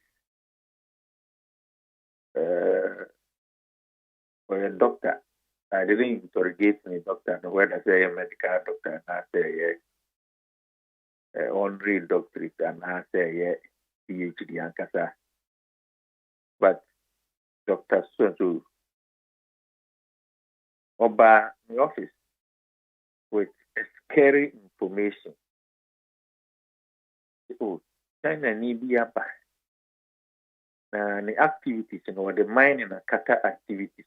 For a doctor. I didn't interrogate me doctor, whether I say a medical doctor, and I say honorary doctorate, and I say PhD and Kasa. But Dr. Soto Oba in the office with a scary information. Oh, China need be up. The activities, the mining and kata activities.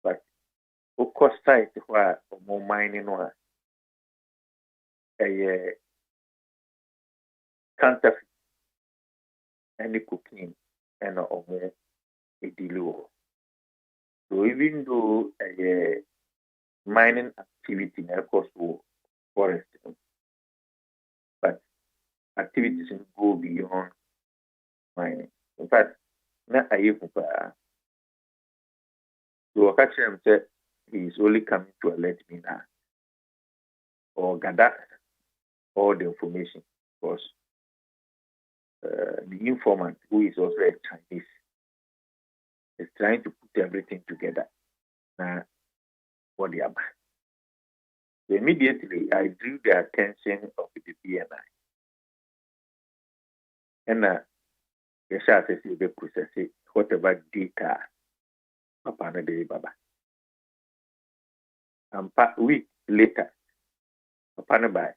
But of course, site where more mining or a counterfeit and cooking and more a deal. So even though a mining activity of course forest, but activities go beyond mining. In fact, not a year so I catch him said he is only coming to alert me now or gather all the information because the informant, who is also a Chinese, is trying to put everything together. What the other. So immediately I drew the attention of the BNI. And the shah says you process it, whatever data Papa de Baba. And a week later, Papa by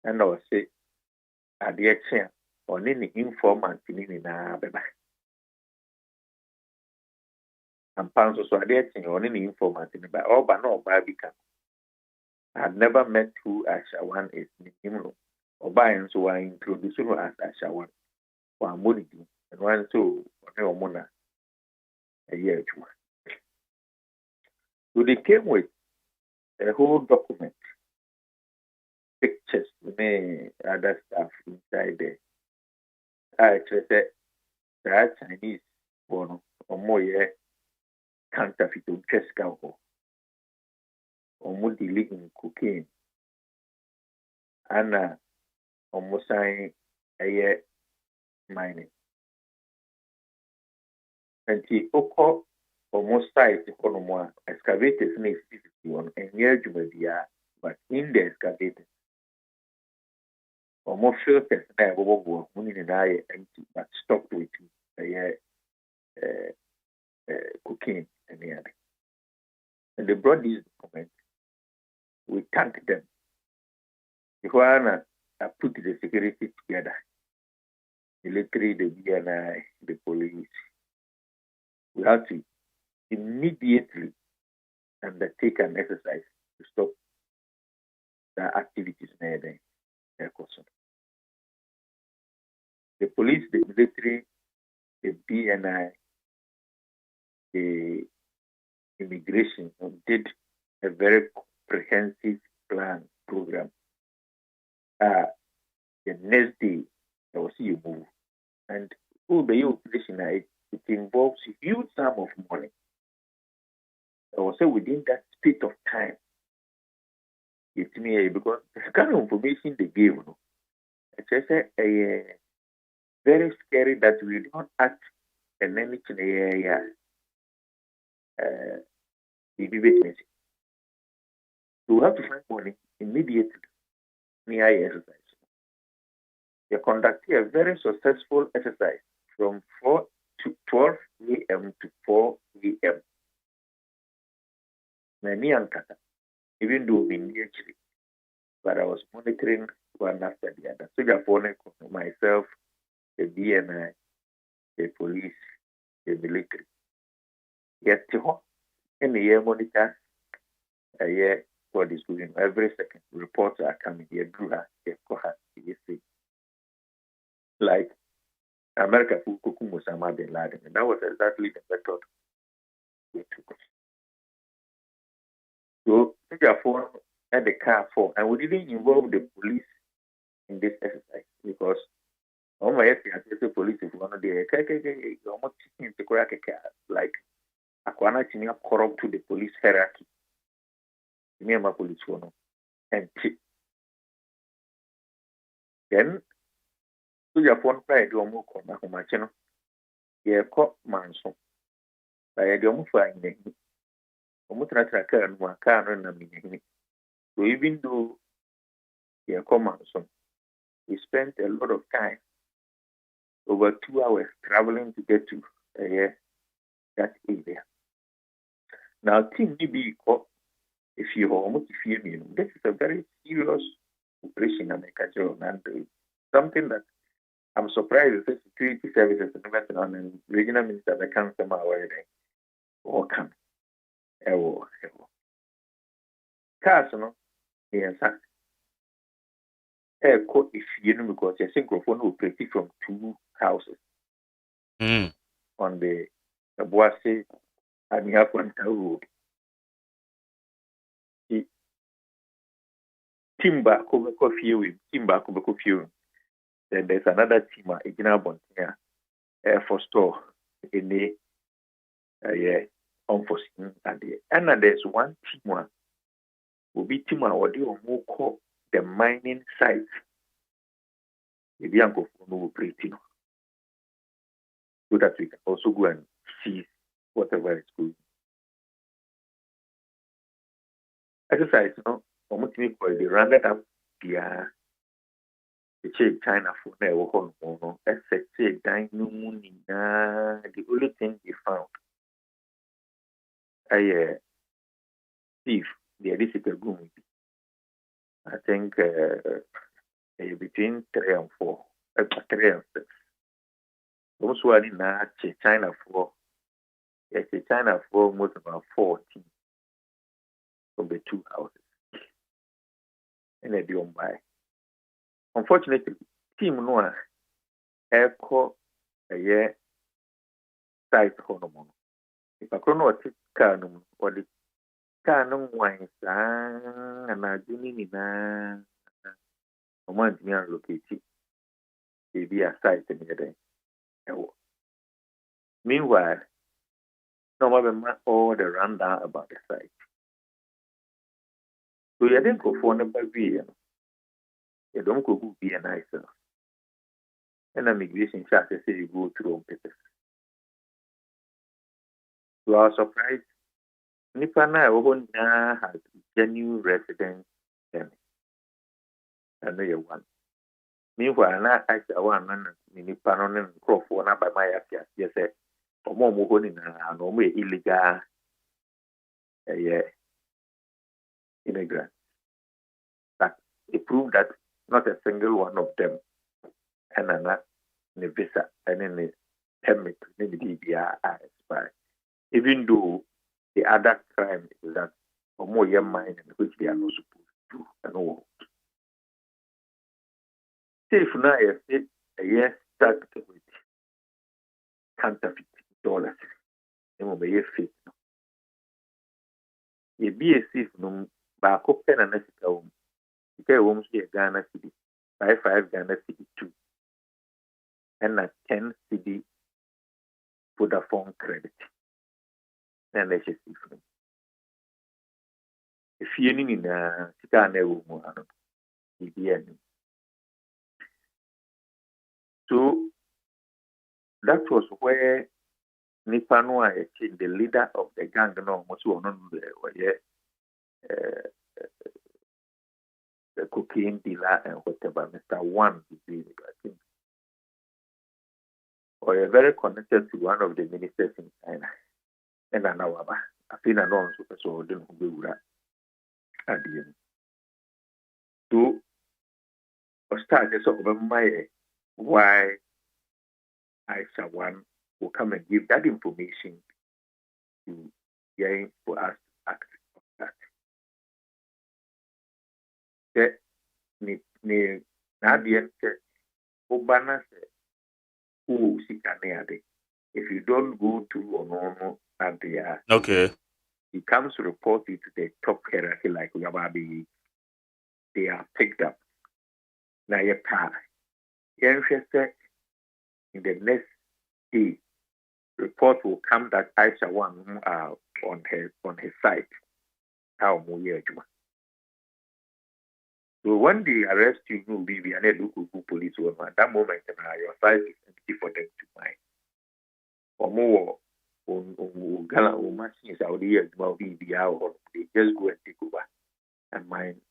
and I will say at the exchange or any informant in Baba. And pounds also at the exchange or any informant in by all but no Barbicam. I had never met who Ashawan is. Or by and so I introduced him as Ashawan for Monity and one so or Mona a year too. So they came with a whole document, pictures, many other stuff inside there. I said that Chinese one or more year counterfeit of Cheska or more dealing cocaine. And almost saying a year mining. And the Oko almost site economy excavators needs 51 and year Jumedia, but in the excavator. Almost filters never go winning an eye empty, but stopped with a year cocaine and the other. And they brought these documents. We thanked them. The one I put the security together. The military, the BNI, the police. We have to immediately undertake an exercise to stop the activities near the aircraft. The police, the military, the BNI, the immigration did a very comprehensive program. The next day, I will see you move. And the operation, it involves a huge sum of money. I will say within that space of time, it's me because the kind of information they gave, it's just very scary that we don't act and then it's so we have to find money immediately near exercise. They conducted a very successful exercise from 4 to 12 a.m. to 4 a.m. Many Ankata, even though we near Chile, but I was monitoring one after the other. So therefore, myself, the BNI, the police, the military. Yet, in the year monitor, a year what is going on. Every second, reports are coming here, do her, like America, Osama bin Laden, and that was exactly the method we took. So, therefore, at the car for, and we didn't involve the police in this exercise because my the police is one of the like Aquana Chinia corrupt to the police hierarchy. Me my police one and then so your phone pride or more come yeah, cop manson. By a young fine. Omutra car and one car and a minute. So even though yeah, come manson, we spent a lot of time, over 2 hours, traveling to get to that area. Now, team maybe if you almost feel me, this is a very serious operation and something that I'm surprised the security services and regional minister that can't come away or come. Cars, no, yes, if you know, because your synchrophone will pretty from 2 houses on the Boise and you have one road. Timber coffee. Then there's another team at Agyenman Air Force store in the unforeseen and then there's one team will be team or more the mining site. The Bianco will pretty so that we can also go and see whatever is going. Exercise, almost they rounded up the China for never home, except the only thing they found. Thief, the illicit room. I think between 3 and 4, 3 and 6. Those who are in China for, China for most about 14 from the 2 houses. unfortunately, team no echo a year site hormone. If a chrono canum or the canum wines and I do need a month near located. Be a site in the day. Meanwhile, no matter all the rundown about the site. So you didn't go for number B. You don't go be a nicer. And a migration chart say you go through papers. To our surprise, Nipana Obona has genuine residence and another one. Meanwhile, I said one and Nipano and Crawford by my affair. Yes, or more Mohoni and no way illegal immigrant. But it proved that not a single one of them and another visa and any permit, maybe DBR are expired. Even though the other crime is that for more young mind which they are not supposed to do and all. Safe now, a year start with counterfeit dollars. And will be a fit. A BSC no back open and a home. There won't be a Ghana city, 5 Ghana city 2, and a 10 city Vodafone credit. And let's just see for them. If you're in a Chicane woman, so that was where Nipanua, the leader of the gang, no, the cocaine dealer and whatever, Mr. One, I think, or very connected to one of the ministers in China. And I know about. I think I know so didn't do that. So, or start this over my why Aisha One will come and give that information to Yang for us to act on that. The Nadian said, Obana said, who if you don't go through or and they are okay. He comes to report you to the top hierarchy like Yababi. They are picked up. Now your power. In the next day, report will come that Aisha One on his site. How so when they arrest you, you will be a local police woman. At that moment, your site is empty for them to mine. Or more on Ghana or machines out here about BBR or they just go and take over and mine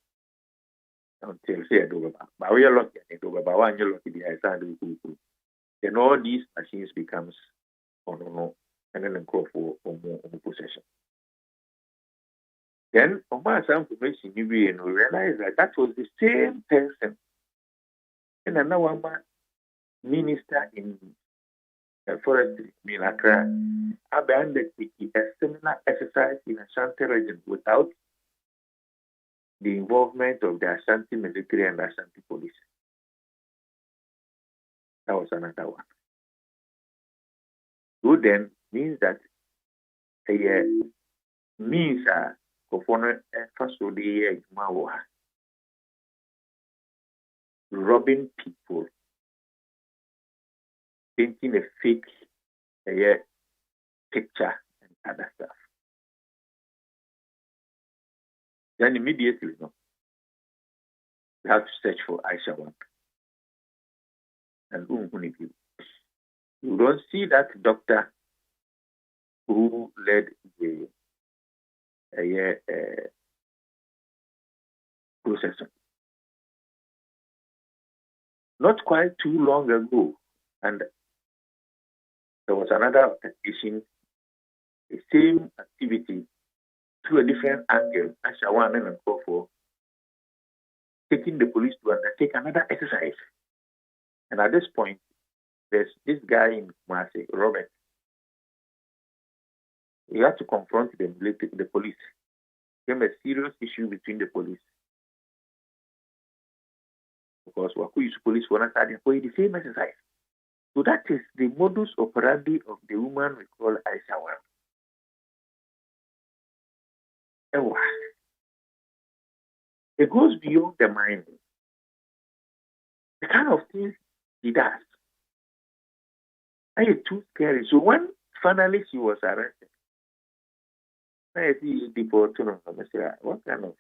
until say a do about. But we are lucky and do about 1 year lucky the then all these machines becomes no and then call for more possession. Then from my information you realize that was the same person and another minister in forestry in Accra abandoned a similar exercise in Ashanti region without the involvement of the Ashanti military and Ashanti police. That was another one. So then means that means for first of the year robbing people, painting a fake picture and other stuff. Then immediately, we have to search for Aisha One. And you don't see that doctor who led the process. Not quite too long ago, and there was another petition, the same activity through a different angle, Aisha One and go for taking the police to undertake another exercise. And at this point, there's this guy in Kumasi, Robert. He had to confront the police. It became a serious issue between the police. because we use police for us the same exercise. So that is the modus operandi of the woman we call Aisha Wan. It goes beyond the mind. The kind of things she does. I is too scary. So when finally she was arrested, I see deported on what kind of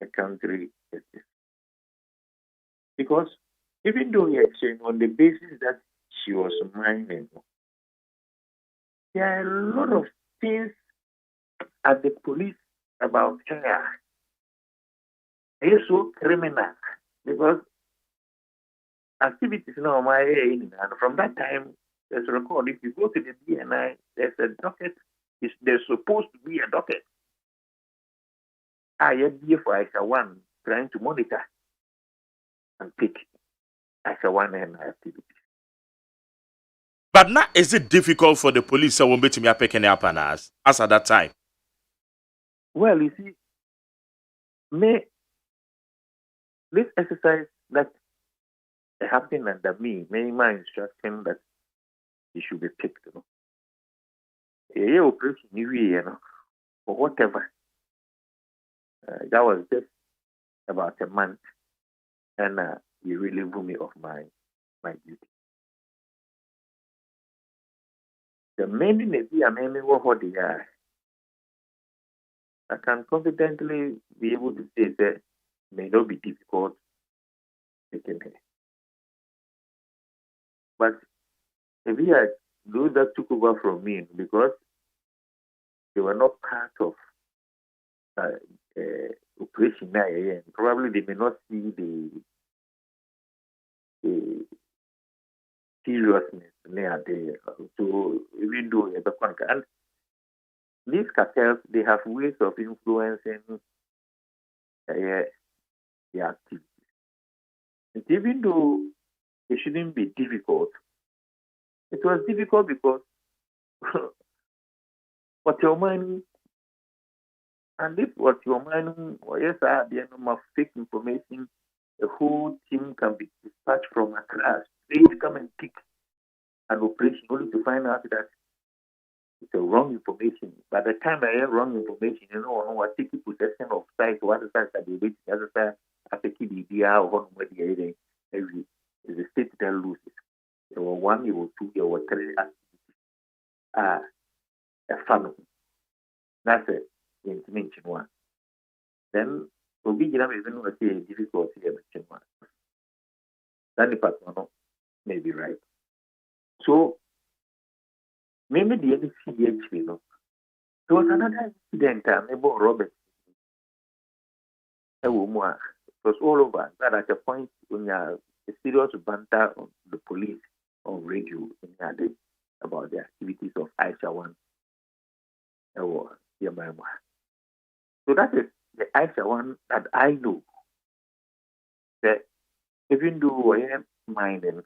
a country is this? Because even though he had saying on the basis that she was mining, there are a lot of things at the police about her. It's so criminal because activities now my and from that time there's a record. If you go to the BNI, there's a docket. There's supposed to be a docket. I had here for Aisha Wan trying to monitor and pick Aisha Wan and activities. But now is it difficult for the police to be picking up on us as at that time? Well, you see, this exercise that happened under me, my instruction that it should be picked, operation, or whatever. That was just about a month, and he really blew me off my duty. The many what they are. I can confidently be able to say that may not be difficult taking her. But if we had those that took over from me because they were not part of operation 9 probably they may not see the seriousness near there. So even though and these cartels, they have ways of influencing the activities. And even though it shouldn't be difficult, it was difficult because what your mind, and if what your mind, yes, at the end of fake information, the whole team can be dispatched from a class. They come and pick an operation only to find out that it's a wrong information. By the time I have wrong information, I take possession of sites, what sites that they wait, the other side, I take the idea of what the every is the state that loses. There were 1 year or 2 year or 3 a family. That's it. Mention one. Then we'll be even what a difficulty mention one. That department may be right. So maybe the NCH, there was another incident, about Robert. It was all over. That at a point when you have a serious banter on the police on radio about the activities of Aisha Wan. So that is the Aisha Wan that I know. That even though I am minding,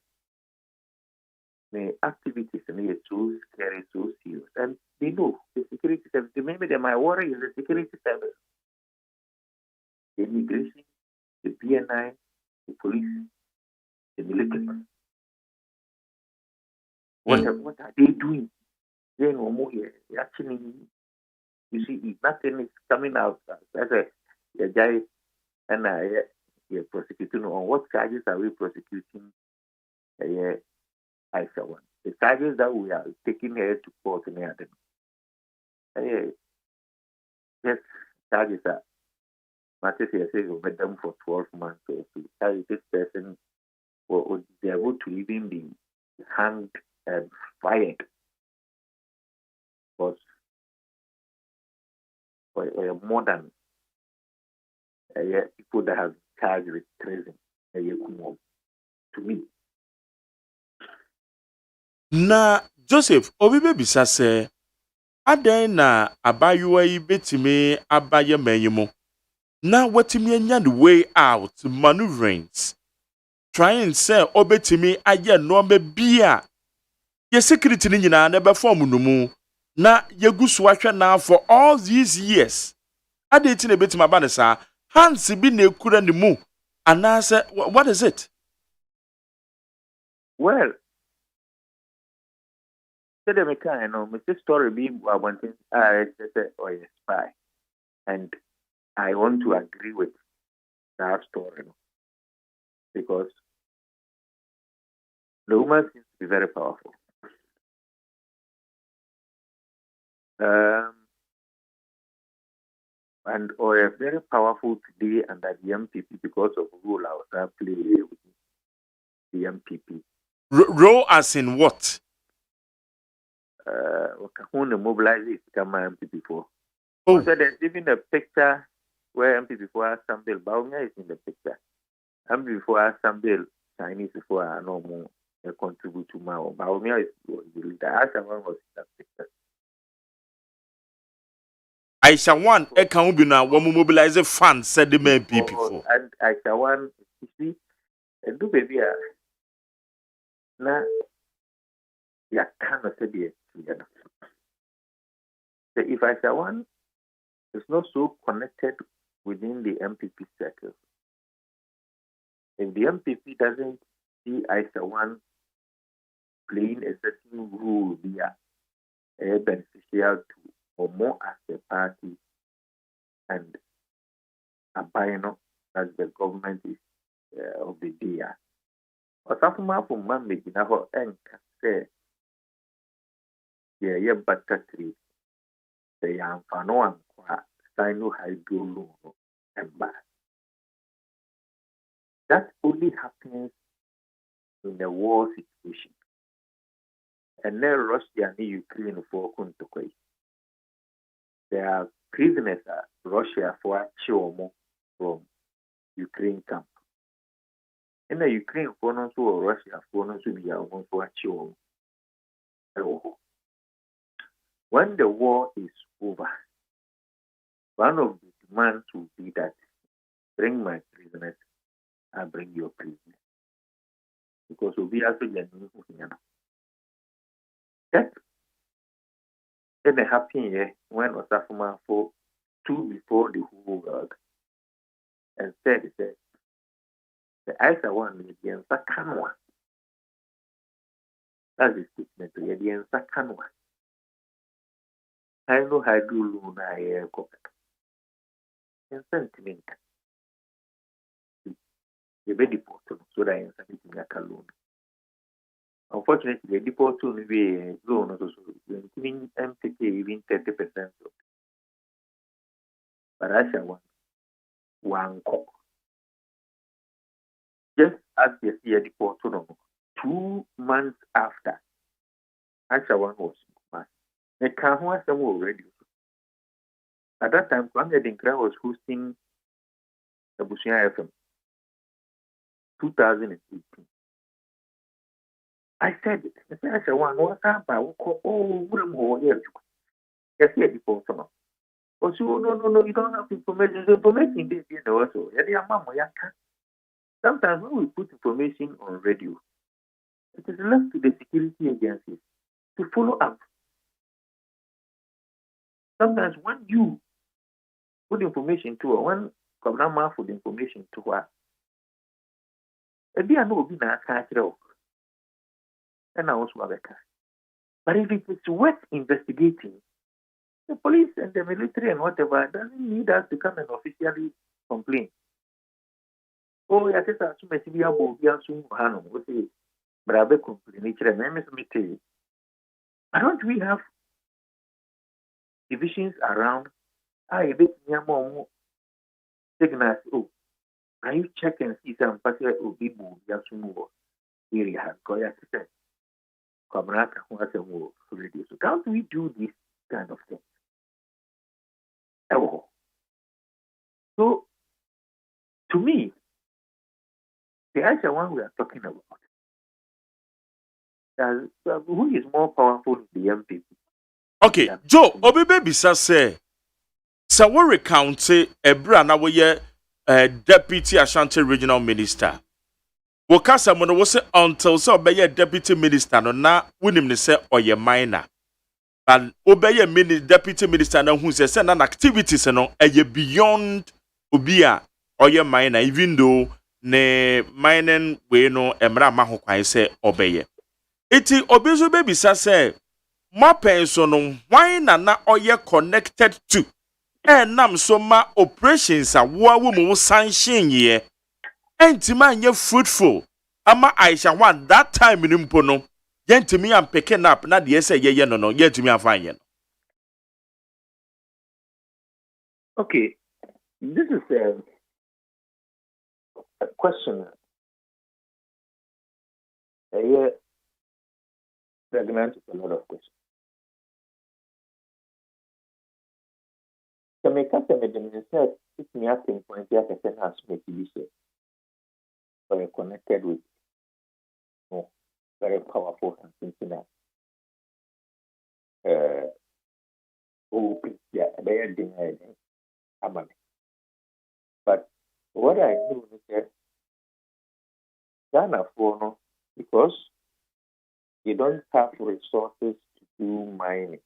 the activities are so scary, so serious. And they know the security service. Remember that my worry is the security service. The immigration, the BNI, the police, the military. What are they doing? Then actually, you see, nothing is coming out. As a guy and you're prosecuting on what charges are we prosecuting? Aisha Wan. The charges that we are taking her to court in yes, charges are matters here says over them for 12 months or so. This person was able to even be hanged and fired. Because more than people that have been charged with treason to me. Na Joseph obi bisa se adan na abayewa yi betime abaye manyimo na watimi anya the way out maneuverings trying say obetimi aye no bia ye security ni nyina na be form no mu na yegusu ahwe na for all these years adeti na betimi aba ne sa hands bi na ekura ne mu anase what is it? Well, said me kind of Mr. Story be wanting I said oh yes spy. And I want to agree with that story because the woman seems to be very powerful. And or very powerful today under the MPP because of role I was playing with the MPP. Role as in what? Who mobilize it come MPP for. Oh. So there's even a picture where MPP for Assembly, Baumia is in the picture. MPP for Assembly, Chinese before no more contribute to my Baumia is the leader. Aisha one was in that picture. Aisha one, can be now one mobilize funds, said the main people. And Aisha one, you see, and do baby, now, you cannot say the together. So if Aisha one is not so connected within the MPP circle, if the MPP doesn't see Aisha one playing a certain role, they are beneficial to or more as a party and a bino as the government is of the day. Or something from man making a whole and say, yeah, but they are no one sino hydro and bad. That only happens in a war situation. And then Russia and Ukraine for Kuntukoi. There are prisoners at Russia for Chiomo from Ukraine camp. In the Ukraine for also Russia for also be almost for Chiomo. When the war is over, one of the demands will be that bring my prisoners and bring your prisoners. Because we'll be also that then it happened when Osafuma for two before the whole world and said the Aisha one is the second one. That's the statement to the second one. I know how to do Luna air cook. And sentiment. The very important so that I am something like a loan. Unfortunately, the depot to be loan also including MPK even 30%. But I shall one cock. Just as the year depot to 2 months after, I shall one was mad. The car was already. At that time, Kwame Dinkra was hosting the Bushia FM 2018. I said it. I said, one was up. Oh, yes, yes, before summer. Oh, so no, you don't have information. The information is also. Sometimes when we put information on radio, it is left to the security agencies to follow up. Sometimes when you put information to her, when Governor put information to her, there no be na catch and I also have a car. But if it is worth investigating, the police and the military and whatever doesn't need us to come and officially complain. Oh, yes, I assume it's be able to assume Hano, what is Brabe complain, why don't we have divisions around? I bet more signals. Oh, can you check and see some particular people area? So can't we do this kind of thing? So, to me, the Aisha one we are talking about, who is more powerful than the MPP? Okay, Joe, Obibe Bisa say, so we recount Ebra na we Deputy Ashanti Regional Minister. Wakasa mono was until so obey Deputy Minister no na wunim ne say oye minor. And obey Deputy Minister na who say na activities no eye beyond obia oye minor, even though ne mining we no emra ma ho kwan se obeye iti obizo baby say mapen so no why na oye connected to nam so ma operations a wo mu sanction ye entima anye fruitful ama Aisha one that time ni mpo no yentimi am picking up na de say ye no yentimi afanye no. Okay, this is a question. Yeah, pregnant with a lot of questions. So make up the medicine it's me asking point here person has made this or connected with very powerful and thinking that they are denied. But what I know is that Ghana for because you don't have resources to do mining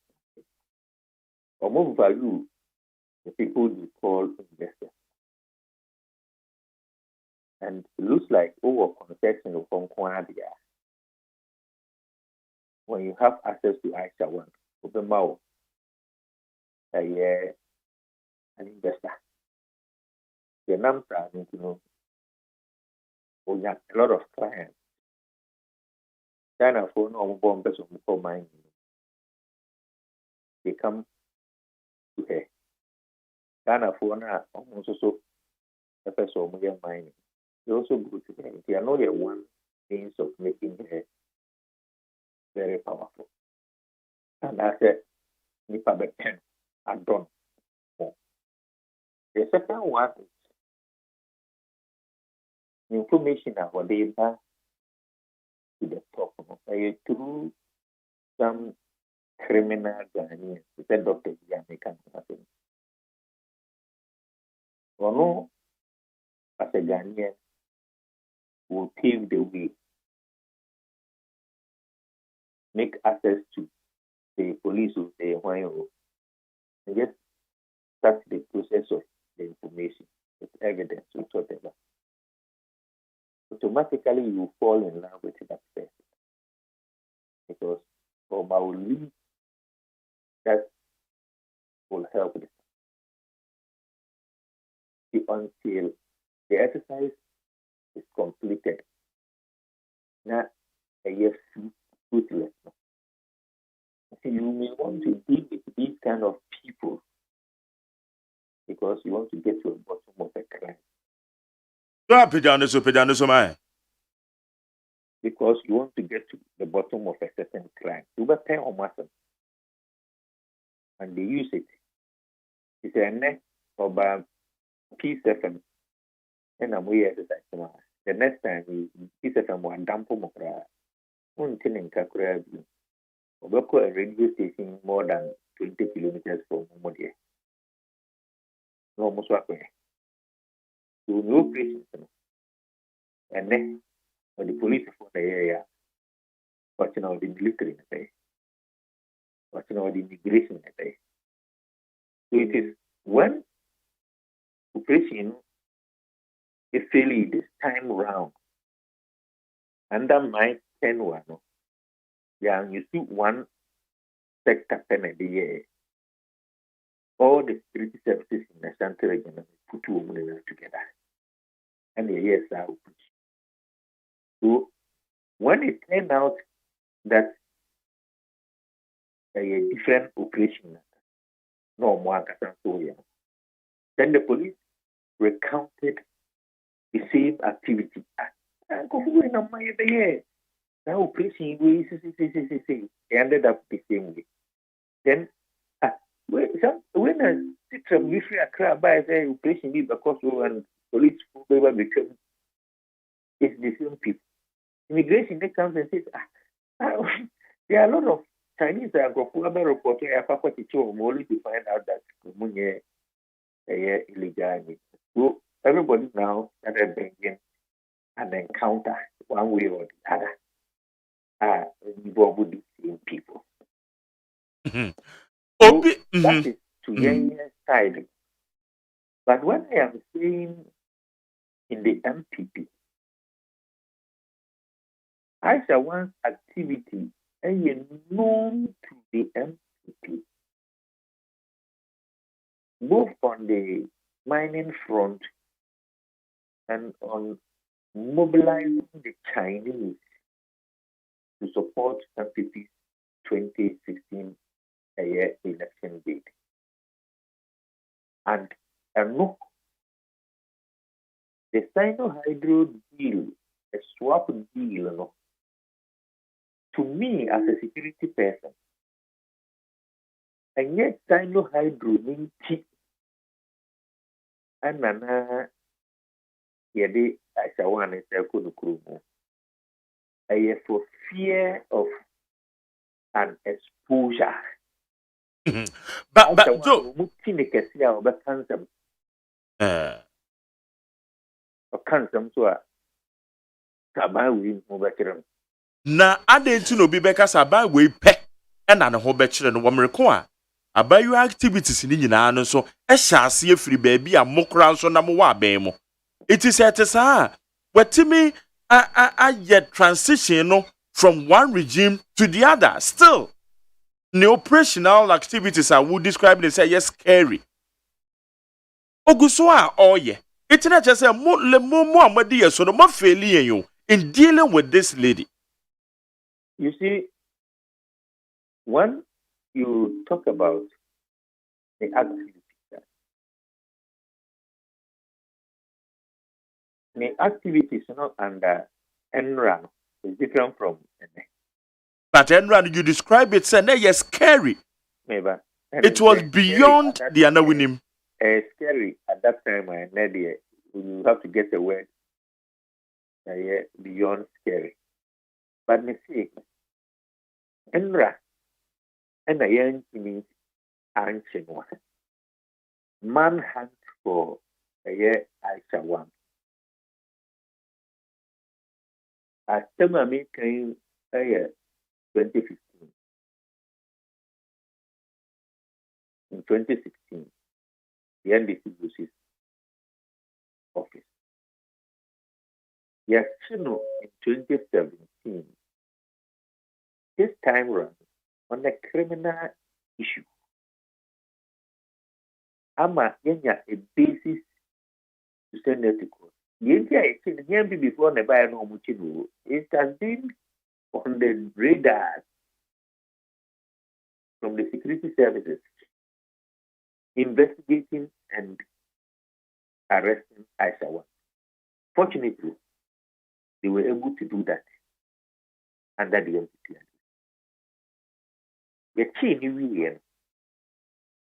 or more value the people you call investors. And it looks like over concession of Kwadia. When you have access to Aisha one, Obama, an investor. The numbers are, we have a lot of clients. Ghana for no bomb person for mining. They come to her. Ghana for now almost also a person of mining. They also go to her. They are not the one means of making her very powerful. And I said, Nipa Bepen, I don't know. The second one is information about the impact to the top. Through some criminal Ghanaians, the Dr. Jamaican. Or no, as a Ghanaian, will pave the way, make access to the police will say, why you just start the process of the information with evidence, with whatever. Automatically, you fall in love with that person because from our lead, that will help us until the exercise is completed. Now, a year fruitless. You may want to deal with these kind of people because you want to get to the bottom of the crime. Because you want to get to the bottom of a certain crime. You will pay on muscle. And they use it. It's a net of P7 and I'm way exercise. The next time you P7 one dump of one thing in Kakura. Obeko a radio station more than 20 kilometers from Montie. No, almost what way. So no patients. And then when the police for the area, watching out the military in the day, watching out the immigration in the day. So it is when operation is failing this time round, under my 10-1. Yeah, you see one sector pen a day. All the security services in the central region put two women together. And the years are open. So when it turned out that a different operation, no more then the police recounted the same activity. That operation they ended up the same way. Then when a system usually a by the operation because and police become it's the same people. Immigration they comes and says there are a lot of Chinese that go for a report only to find out that Munye illegal. So everybody now started bringing an encounter one way or the other. Involved with the same people. So that is to young side. But when I am saying in the MPP. Aisha One's activity is known to the MPP, both on the mining front and on mobilizing the Chinese to support MPP's 2016 election bid. And no, the Sino-Hydro deal, a swap deal, no, to me as a security person, and yet Sino-Hydro means cheap, and Nana, yede Aisha One is a kunukurumo. For fear of an exposure. But Joe, na adentu no bi beka saba we pe na ne ho be kire no womreko a abayu activities ni nyina no so e hya ase afiri ba bi a mokra so na mo wa aban mu. It is a wetimi a transition no from one regime to the other. Still, the operational activities I would describe they say yes scary. Oguswa oh yeah. It's not just a mo amadi so no failure you in dealing with this lady. You see, when you talk about the activities not under NRA is different from but NRA, you describe it, saying yes, scary. Maybe. It was beyond the Anawinim. Scary at that time, you have to get the word beyond scary. But me see, NRA and a young means ancient one. Manhunt for a year Aisha One. As Tamami came 2015. In 2016, the NDC loses office. Yes, in 2017, this time around, on a criminal issue, Ama Yenya a basis to send it to court. The before the buyer no much. It has been on the radar from the security services investigating and arresting Aisha One. Fortunately, they were able to do that under the MPP.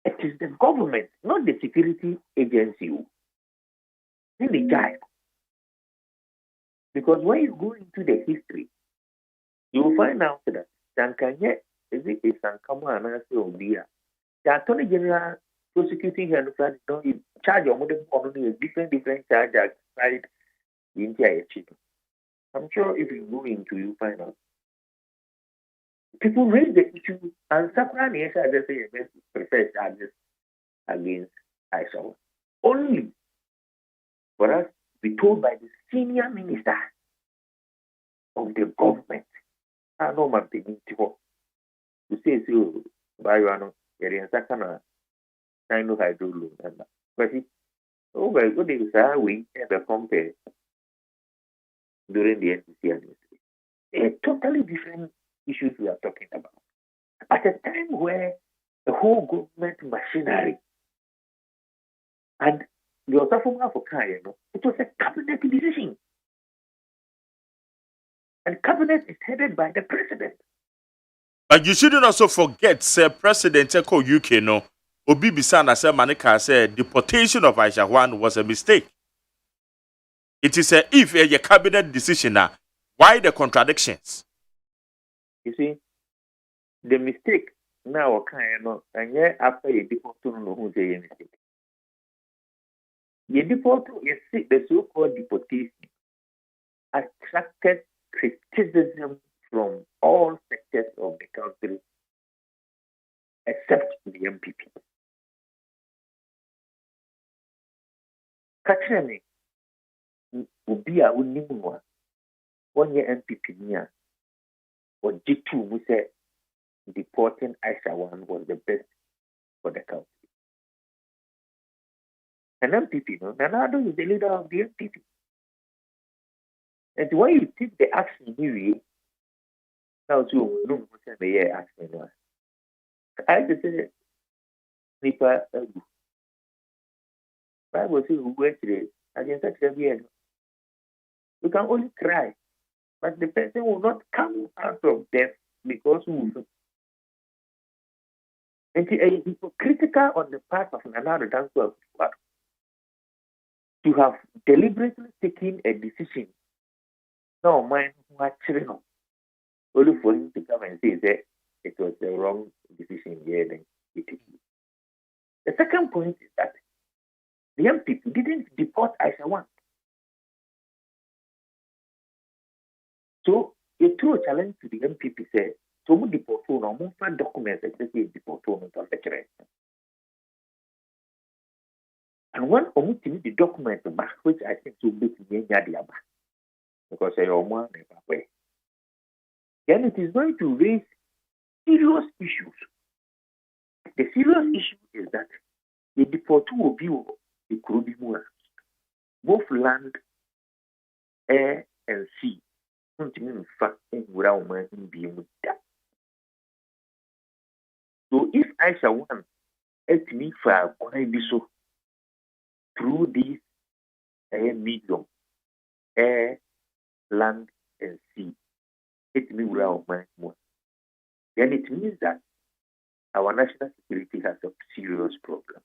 It is the government, not the security agency, in the guide. Because when you go into the history, you will find out that Sankanye is it Sankama and Anase Obia. The Attorney General prosecuting her and charge of only a different charge outside the entire chief. I'm sure if you go into, you find out. People raise the issue, and Sakrani as they say, prefer charges against Aisha. Only for us to be told by the senior minister of the government. I know my opinion to say so. Bayano, Yerian Sakana, Sino-Hydro loan. But over good is how we ever compare during the NCC administration. A totally different issues we are talking about. At a time where the whole government machinery and the Osafuma for Kaya, it was a cabinet decision. And cabinet is headed by the president. But you shouldn't also forget, Sir President Eko UK, no. Obi Bisana said Manika said deportation of Aisha One was a mistake. It is if a cabinet decision now, why the contradictions? You see, the mistake now and yet after a deportation, no who's a mistake. The so-called deportation attracted criticism from all sectors of the country except the MPP. Catch me, Ubia Unimua, 1 year MPP near, or G2 who said deporting Aisha one was the best for the country. An MPP, no, Nanado is the leader of the MPP. And when you take the action, you now to no the action. I just say, Nipa, Bible says, who went today, against such a you can only cry, but the person will not come out of death because who. And it is critical on the part of another dancer to have deliberately taken a decision. No, mine, only for him to come and say that it was the wrong decision. Yeah, then it is. The second point is that the MPP didn't deport Aisha one. So a true challenge to the MPP said, so we deport no more documents that say deport on the. And when omitting the document back, which I think will be to because I almost never way. Then it is going to raise serious issues. The serious issue is that the deport will be the Kurubimura, both land, air, and sea. In fact, being that. So if Aisha one let me for so through this medium, air, land, and sea, it me without my more. Then it means that our national security has a serious problem.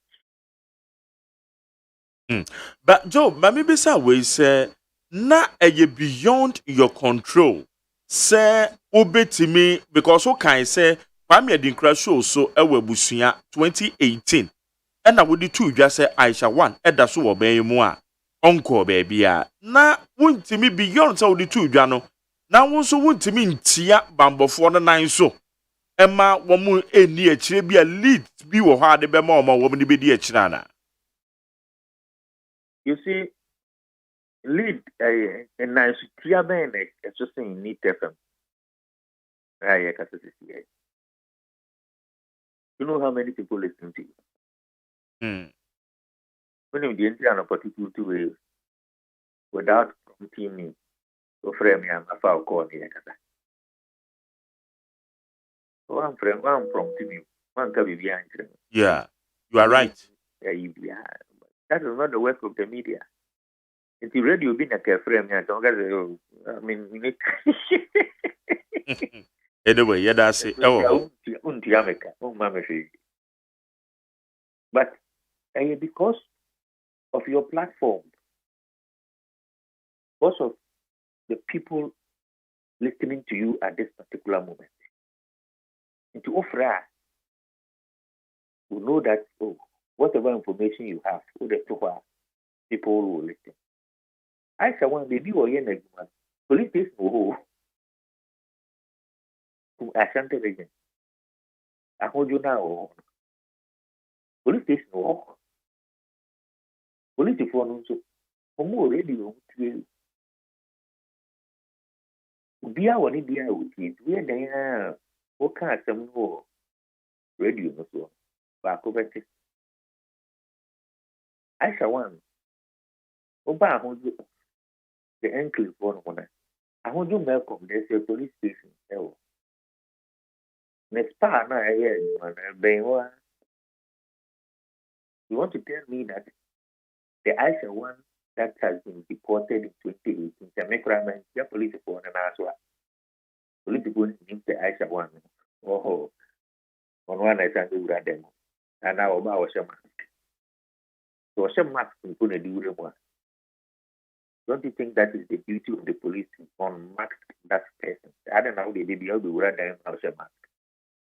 But Joe, maybe we say na beyond your control. Say obetimi because what can I say Kwame Adinkra show so ewe busuya 2018. And na wodi two just say Aisha one eda so oben mu a onko baby a na wontimi beyond say wodi two dwa no na won so wontimi ntia bambofo no nan so ema womu eni akire bi a lead bi wo ha de be ma wo womu de be di akire na. You see, lead a nice chairman, it's just saying need FM. You know how many people listen to you? When you didn't an opportunity to way without prompting me, so frame me, I'm a foul call here. So I'm prompting you. One can be behind. Yeah, you are right. That is not the work of the media. If you radio being a care frame, I mean, anyway, yeah, that's it. Oh, but because of your platform, because of the people listening to you at this particular moment, and to offer, you know that whatever information you have, people will listen. I shall want baby or yen police station who Ashanti region. I hold you now. Police station walk. Police phone so more radio to be our India with it. We are there. What kind some more radio no so back over it. I shall want. Oba hold you. The enclave one. I want you welcome. There's a police station. Next part, you want to tell me that the Aisha one that has been deported in 2018, the Mekraman, the police phone and as well. Police phone means the Aisha one. Oh, on one I can do that demo. And now about a mask. So some mask we couldn't do the one. Don't you think that is the duty of the police to unmask that person? I don't know how they did the other word and house a mask.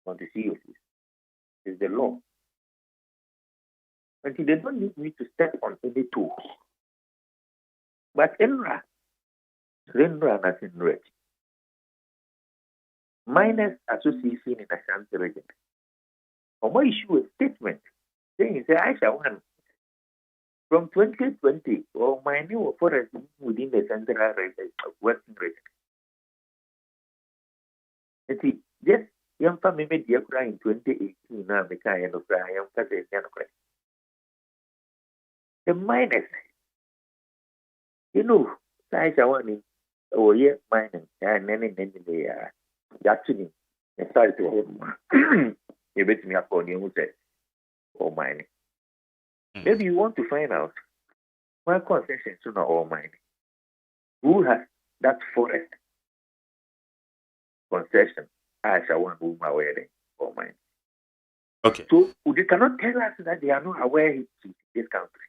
Want to see your face. It's the law. And they don't need me to step on any tool. But Enra nothing ready. Miners Association in Ashanti region. Or more issue a statement saying, say, Aisha one From 2020, or my new forest within the central western region. See, yes, young family made the cry in 2018. Now, the kind of cry, young cousin, the minus, you know, size I want in, oh, yeah, mining, and then they are actually started to hold you bet me upon you, say, oh, mining. Maybe you want to find out why concessions are not all mining. Who has that forest concession? I shall want whom aware all mining. Okay. So they cannot tell us that they are not aware in this country.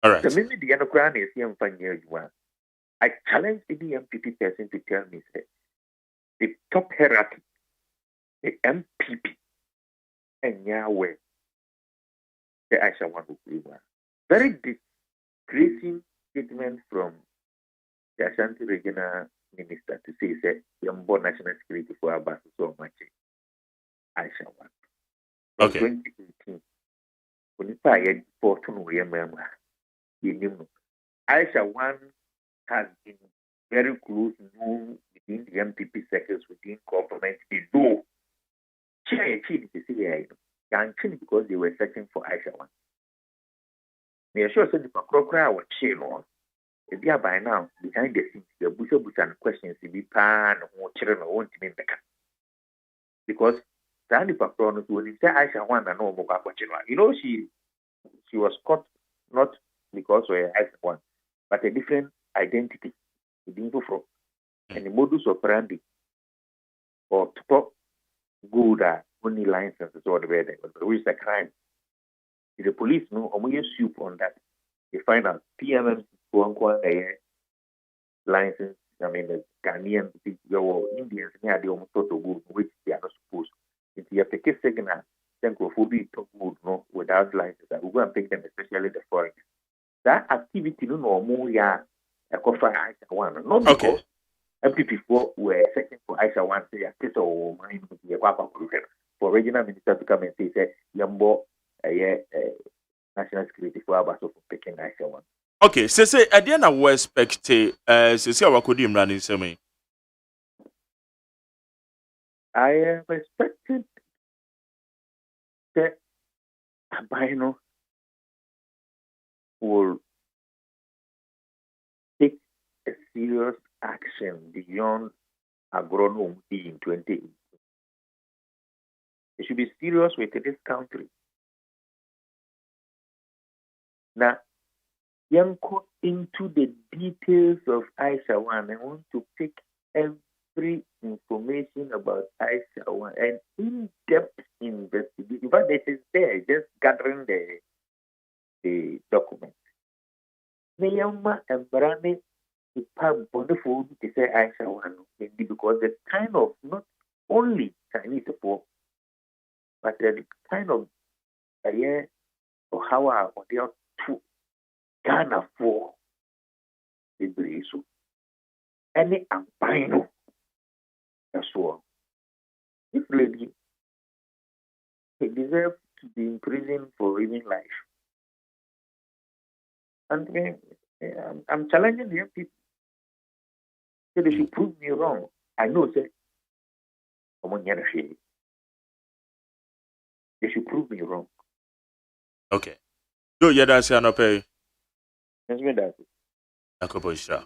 All right. So maybe the Yanokran is here and one. I challenge any MPP person to tell me, say, the top hierarchy, the MPP, and Yahweh, the Aisha one who very disgracing statement from the Ashanti regional minister to say, Yambo national security for Abbas so much. Aisha one. Okay. 2018. When I had 14 remember, Aisha one has been very close known within the MPP sectors, within government. They know. Because they were searching for Aisha one. They are sure that the crocodile was chill. If they are by now behind the scenes, the bush and questions to be pan or children or won't mean the because Sandy Patronos when he said Aisha one and no more, you know, she was caught not because of Aisha one, but a different identity. And the modus operandi or to talk good only licenses or the wedding, which is a crime. If the police know, or we soup on that, they find out PMM license. I mean, the Ghanaian people, Indians, they are almost total good, which they are not supposed. If you have to take a second, then go for the good, no, without license. I will go and take them, especially the foreigners. That activity, no more, a coffee Aisha one, not because MPP4 were searching for Aisha one, say, a case of mine with the Papa for regional minister to come and say, Yambo, national security for Abbas of picking Aisha one. Okay, say, at the end of what expect, say, our could him running some. I am expected that Abino will take a serious action beyond agronomy in 2018. It should be serious with this country. Now, young go into the details of Aisha one. I want to pick every information about Aisha one and in-depth investigation. In fact, it is there, just gathering the documents. Neyama and Brani, the part wonderful to say Aisha one, because the kind of not only Chinese support, but the kind of or how are they are to Ghana for the Bresu. Any albino, that's all. This lady, he deserves to be in prison for living life. And I'm challenging the young people. So they should prove me wrong. I know, say, they should prove me wrong. Okay. Do you that's an pay? That's me that. Akobosha.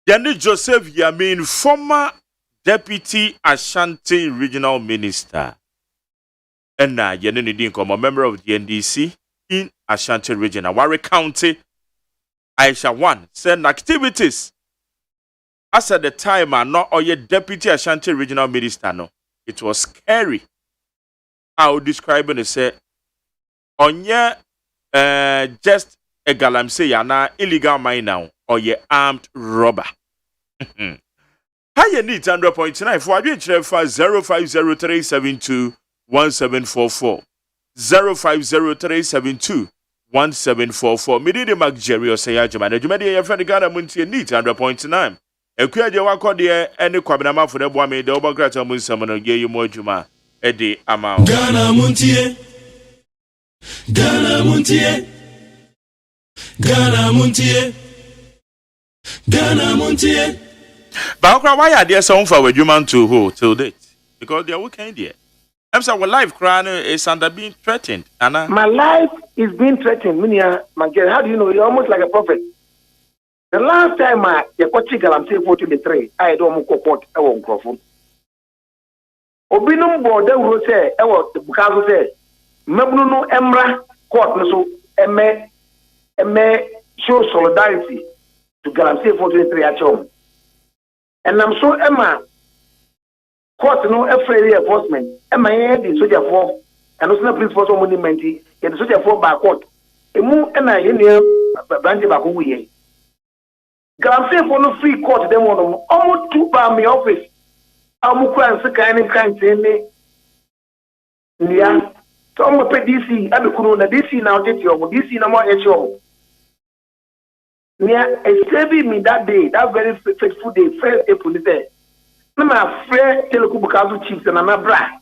Yani Joseph Yamin, former Deputy Ashanti Regional Minister. And now Yanini Dinko, a member of the NDC in Ashanti Region, Warri County. Aisha one said activities as at the time are not or yet Deputy Ashanti Regional Minister. No, it was scary. I would describe it as say on just a galam say yana illegal mine now or ye armed robber. How you need 100.9 for I didn't 050372 1744 050372 1744. Mididi Mac Jerry or say AGYEMAN. AGYEMAN your friend Ghana Montie need 100.9. Ekuya je wako de any kwabinama for the boy made the overgrata Munsamano gave you more Juma Eddie amount. Ghana Montie. Ghana Montie. Ghana Montie. But why are there some for AGYEMAN to hold till date? Because they are working there. I'm saying our life crown is under being threatened. Anna. My life is being threatened. Minia, how do you know? You're almost like a prophet. The last time I got chicken, I'm saying 43. I don't know what I won't go. Obinum board, they will say, I was the Bukazo say, Mabunu Emra court, so show solidarity to Galamsey 43 at home. And I'm so Emma court no every enforcement. Emma the soldier for and also police force monument, the soldier for by court. Emu and I in here branch back who we Galamsey for no free court, them one almost 2 by my office. I'm going to say, yeah. So I'm going to DC. I'm going to DC now. DC now more HO. Yeah, it saved me that day. That very fateful day. First April day. I'm afraid to look because chiefs and I'm a bra.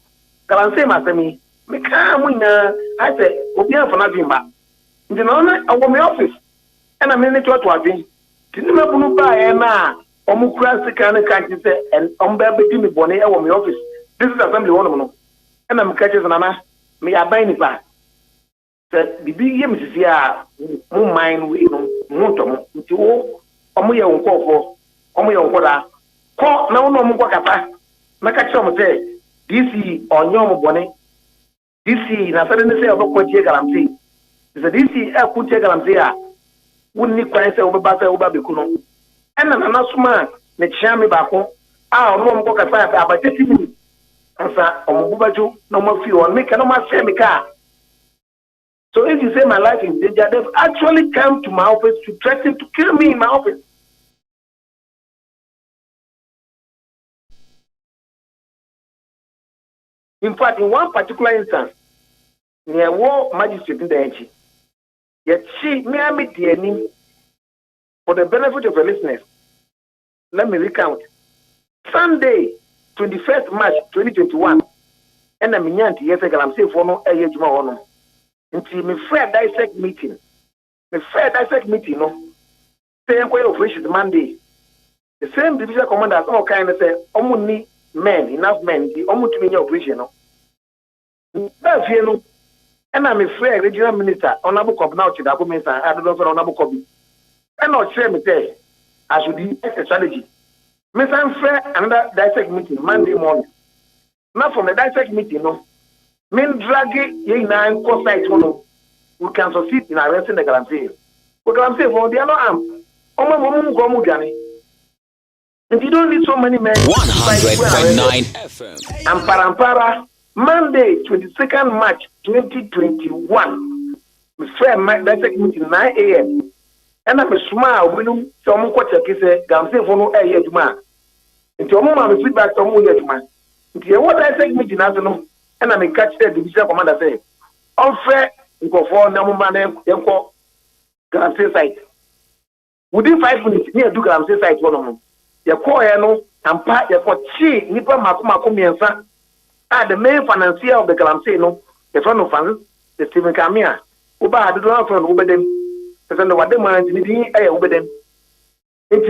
Can I say my me? Me can't win. I said, "Obi am for nothing back." You know, I want my office, and I'm in it to what we. Didn't me bunu buy na. Omukura second country say and baby me bone e wo me office. This is assembly one no. And I'm catches nana me abai ni pa. Say bibi ye me sisi a mo mind we no mo to mo. Nti wo omo ye wonkofo, omo ye wonkoda. Ko na wo no mo kapa. Na ka che mo say DC onyo mo bone. DC na sare ne say obekwa tie Galamsey. Say DC e ku tie Galamsey a wonni kwan say obeba say oba beku no. And na suma me chiame bako no mo kasa about 30 minutes ansa omubaju no mo fi on me can no ma share me car. So if you say my life is in danger, they've actually come to my office to threaten to kill me in my office. In fact, in one particular instance, near war magistrate in the NG, yet she me the for the benefit of the listeners, let me recount. Sunday, 21st March 2021, and I'm in the yes, I'm saying for no AGYEMAN. Until me fair dissect meeting. The fair dissect meeting, no. Same way of wishes Monday. The same division commander, some kind of say, only men, enough men, the almost to me operation, no. That's you know. And I'm a fair regional minister, honorable cop now to the government, I don't know for honorable copy. I'm not sure me say I should use a strategy. Me say fair another dissect meeting Monday morning. Now from the dissect meeting, no. Men drag ye na in site no. We can succeed in arresting the Galamsey. We Galamsey for the other arm. Omo go mu gani. If you don't need so many men. 100.9 FM. Ampara Monday 22nd March 2021. Me fair dissect meeting 9 a.m. And I'm a smile when some quarter kiss Galamsey for no AGYEMAN. Into a moment, feedback from AGYEMAN. Into what I say, meeting afternoon, and I'm a catch the division commander say, unfair, you go for no man, you go Galamsey site. Within 5 minutes, near do Galamsey site one of them. You call no, and part your chi, Nipa Makumiansa, the main financier of the Galamsey, no, the front of fans, the Stephen Kamia, Uba, I don't know from over them. Because what they mind to me, I obey them. And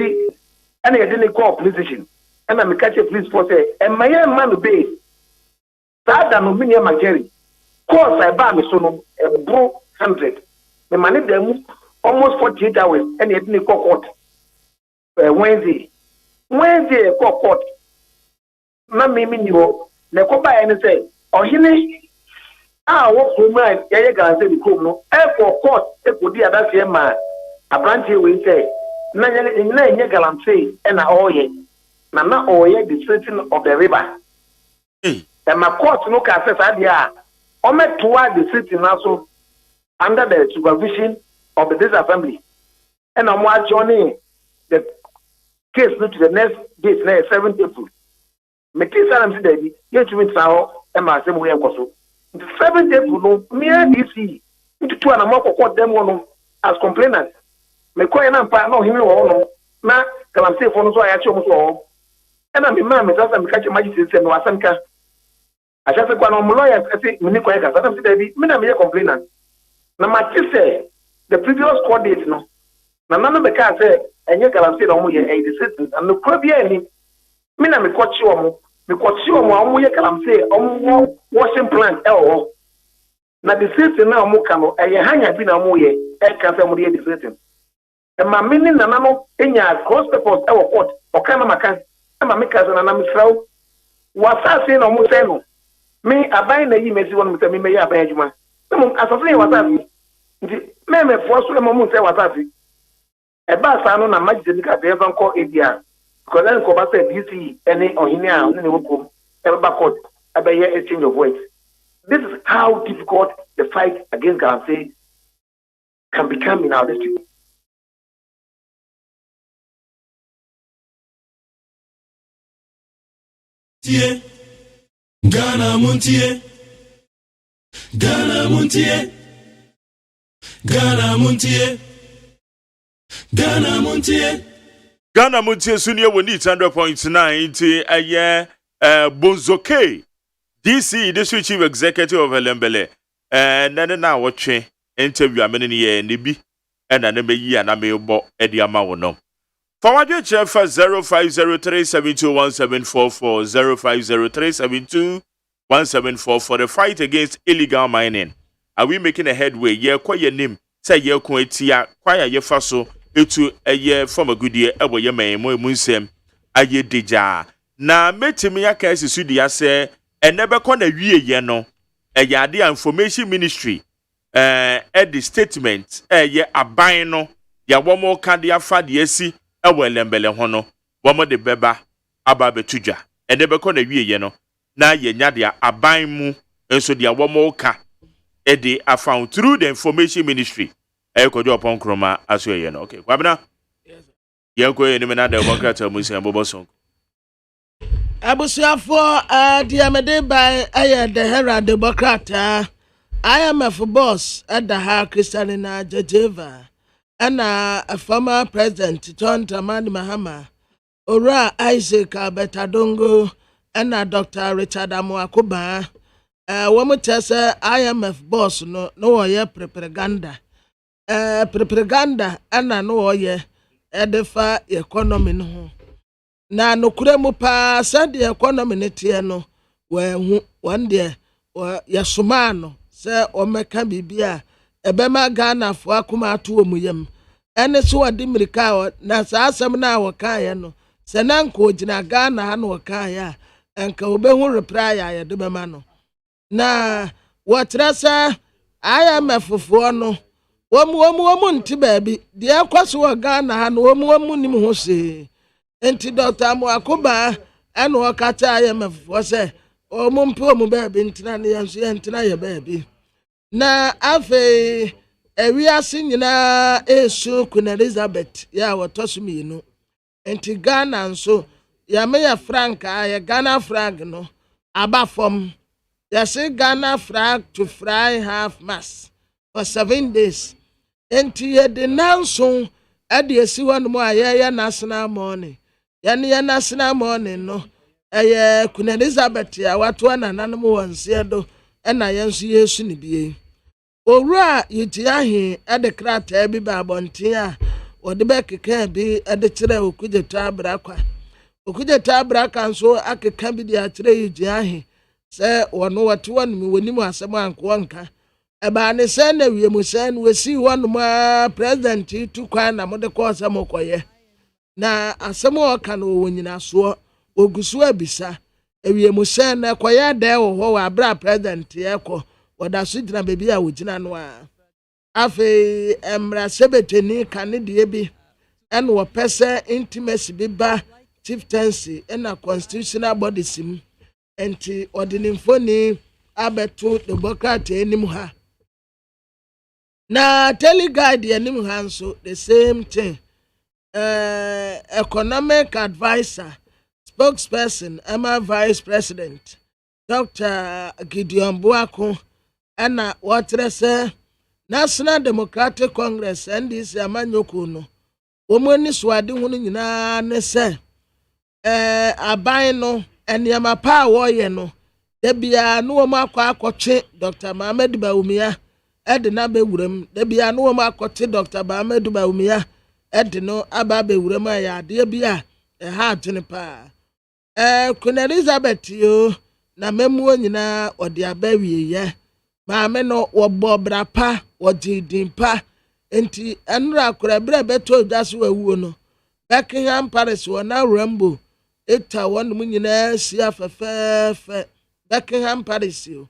I didn't call police station. And I'm a catch a police force, and my young man obey. That I'm a million Mageri. Course I buy me so a bro 100. The money them almost 48 hours, and I didn't call court. Wednesday, call court. Mammy, you go buy and say, oh, he what for my Galamsey become no. For court, it could be that same man. A branch will say, Nanya Galamsey, and all ye. Nana all ye the stretching of the river. And my court no cases idea. Ome toward the city also under the supervision of the disassembly. And I'm joining the case to the next date, 7th April. Mekisa am today, you to me now, and my same way also. The 7th April, me and DC, into 2 and a more court them one as complainant. Me call an umpire, no, him or no, Galamsey for no, so I actually so. And I'm a man, Mr. Sam catch a magistrate and Wasanka. I just go on lawyers, I say, Miniko, I'm today, me, I'm a complainant. Now, my say, the previous coordinates no na nana be ka say enye galamsey na omo ye the citizens and no probia ni me na me kwachi omo omo ye galamsey omo washing plant na the citizen na omo ka no eye hanya bi na omo ye ka say omo ye the citizen e ma me ni nana no enya cross papers court o ka na maka e ma me ka say nana me fraw wasase na omo say no me aban na yi mezi wonu me me ya aban adwuma mo asafo wasase nti me force le mo say wasase e ba sa no na magide ni ka be van ko edia because then ko ba say DC any ohini a oni ne wokom e ba court e be here exchange of words. This is how difficult the fight against Galamsey can become in our district. Ghana Montie. Ghana Montie. Ghana Montie. Ghana Montie. Ghana Montie Sunia woni 100.9 ti aye Bonzoke DC District Chief Executive of Elembele nane na wotwe interview amene ne ye ne bi na ne meyi ana mebo edi ama wono Forward chef 0503721744 0503721744 the fight against illegal mining. Are we making a headway? Ye kwa ye nim say ye ko etia kwa ye fa so etu eye from a good year ebo ye man mo nsem aye deja na metimi aka esisu dia se enebe ko na wie ye no eye ade information ministry the statement ye aban no ya womo ka de afa de asi ewo Elembele ho no womo de beba aba betudwa enebe ko na wie ye no na ye nya de aban mu enso de womo ka they are found through the information ministry. Ekojo upon kroma aso ye no. Okay. Kwabena. Yes. Yenko ye ni me na de Democrat musi ambobo song. Abusuafo diamede by the Herald Democrat IMF boss at the ha Kristalina Jejeva and a former president John Dramani Mahama Ora Isaac Betadongo and Dr. Richard Amoakuba woman tesa IMF boss no ye propaganda ana no ye edefa economy no na nokure mu pa said the economy netie no hu one day ya sumano se o meka bibia ebema Ghana fo akoma ato omuyam ene so wadi mirika na sa asem na wokaye no se na nko ogina Ghana ha no wokaye enka obehu reply ya de bema no na watrasa IMF fo no womu nti baabi de akwaso wa Ghana ha no womu nim ho se enti Dr. Amoakuba eno okata IMF fo se omumpe omu baabi ntina ne yanso ye ntina ye baabi na afe ewiase nyina esu Queen Elizabeth ya wotosumi no enti Ghana nso ya me ya frank ya Ghana frank no abafom ya say Ghana flag to fry half mass for 7 days. Enti ye de nanso ade esi wonu mo aye national morning. Ya ne national morning no Queen Elizabeth ya watu ananam wonse do na yenso yesu ne bie. Owura yiti ahe ade krata bi ba bonten a wode be keka bi ade kire okugeta abrakwa. Okugeta abraka nso akeka bi de akire yiti ahe se wono watu wonu woni mu asem anko nka eba ne se na wiemu se na wesi wonu ma president tu kwa na mode ko asem okoye na asem o ka no wonyina so ogusu abisa ewiemu se na koye de wo wa bra president ye ko wada so gina bebi a wogina no a afi emra sebeteni kan de bi en wo pese intimacy bi ba chieftaincy na constitutional body sim enti ordinimfoni abeto Democrat enim ha na teleguide enim ha nso the same thing economic advisor spokesperson Emma Vice President Dr. Gideon Buako ana watrese National Democratic Congress NDC amanyoko no omoni swade hunu nyina ne se aban no eniama pa woye no debia no ma akwa akotwe Dr. Mohammed Baumia ɛde na bɛwuram da bia no wɔn akɔte Dr. Bahamadu Bawumia ɛde no aba bɛwuram a yɛ adeɛ bi a ɛha adwene paa Queen Elizabeth yo na mɛmuo nyinaa ɔde aba wieyɛ maame no wɔbɔ bra pa wɔgye din pa enti ɛnura akora bere bɛtɔ dwa so awuo no Buckingham Palace wɔ na Rambo eta wɔn mu nyinaa sia fɛfɛɛfɛ Buckingham Palace yo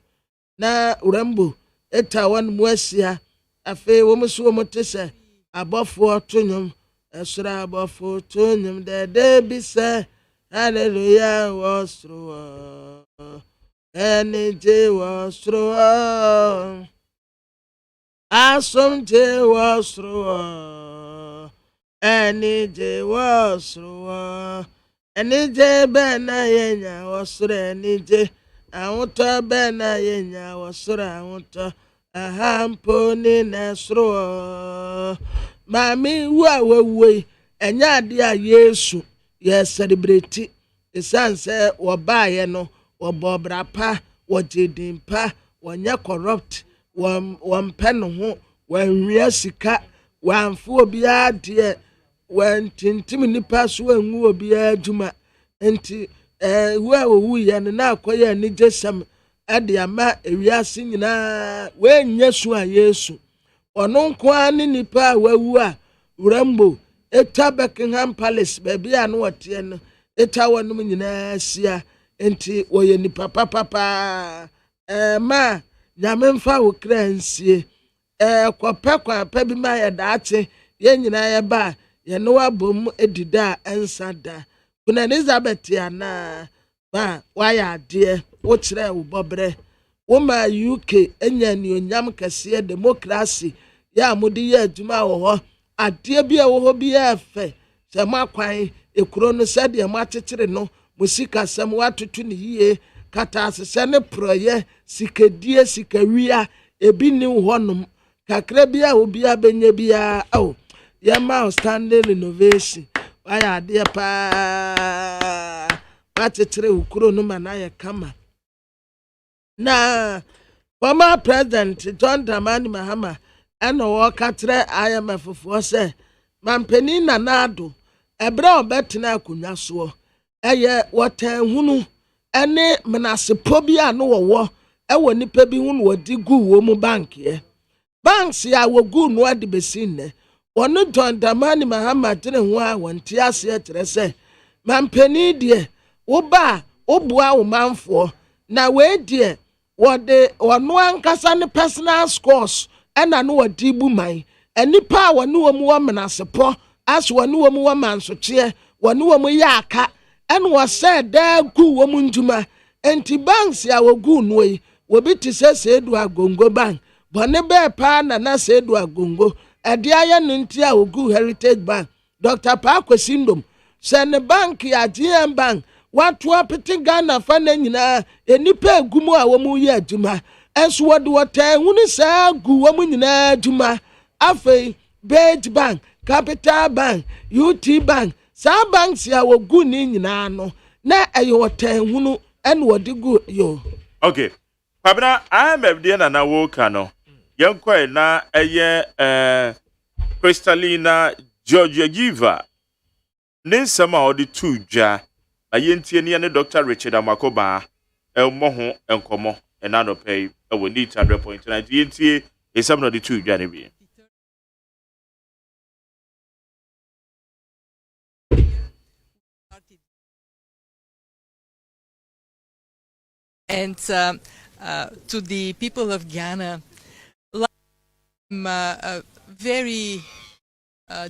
na Rambo eta wɔn mu asia afei wɔn so wɔn te sɛ abɔfoɔ to nnwom ɛsoro abɔfoɔ to nnwom dɛdɛ bi sɛ hallelujah was through energy was through asomje was through energy was through energy bena yenya was through energy awuto bena yenya was through awuto ahamponi nesro mami wa we enya ade a Yesu ye celebrate esanse wo baaye no wo bobra pa wo jedin pa wo nya corrupt wo mpen ho wo nwia sika wo amfo obi ade wo ntintim nipa so anwu obi adwuma enti wo ye na akoye ni jesam ade ama ewiase nyina we nya su a Yesu ono nko ani nipa wawu a Rambo eta Buckingham Palace baby a no wote no eta wonum nyina sia enti woye nipa papa ma nyame mfa wo kransie kwa pa bi ma ye daache ye nyina ye ba ye no abom edida ensa da Queen Elizabeth ana ba waya ade wo kire wo bobre wo ma UK enya ni onyam kase democracy ya mudi ye adwuma wo ho ade bi a wo ho bi efe se makwan ekuro no se de matetire no musika sam watoto ne yie kata asese ne proye sikadie sikawia ebi ni honom kakra bi a obi abenya bia ye ma standing renovation waya ade pa watetire ukuro no manaye kama na former president John Dramani Mahama eno wo katre IMF fo se mampeni na nado ebra obetena akonya so eye wotan hunu ene menasepo bi a no wo ewo nipa bi hunu wodi gu wo mu bank ye banks ya wo gu no ade besinne wono John Dramani Mahama tene ho a wonti ase etere se mampeni de wo ba obua wo manfo na we de wode wono ankasa ne personal scores ena no wadi bu man enipa wono wo mu wo menasepo as wono wo mu wo mansoche wono wo mu yaka en wo se da gu wo mu nduma enti banks ya wo gu no yi wo bi ti se edu agongo bank bone be pa na se edu agongo ede aye no nti a wo gu heritage bank Dr. Pa Kwesindom se ne bank ya GM bank watu apete Ghana fa na nyina enipa egumu a wo mu ye adwuma enso wode wotan hunu saa gu wo mu nyina adwuma afei Bage Bank Capital Bank UT Bank saa banks ya wo gu ni nyina no na ayo wotan hunu en wode gu yo okay Pabna IMF de na wo ka no yenkoi na eye Crystalina Georgieva ninsama odi tuja ayentie ne Dr. Richard Amakoba elmo ho enkomo enano pay ewo need 100.9 yentie esam no di tuja ne bi and to the people of Ghana, I'm very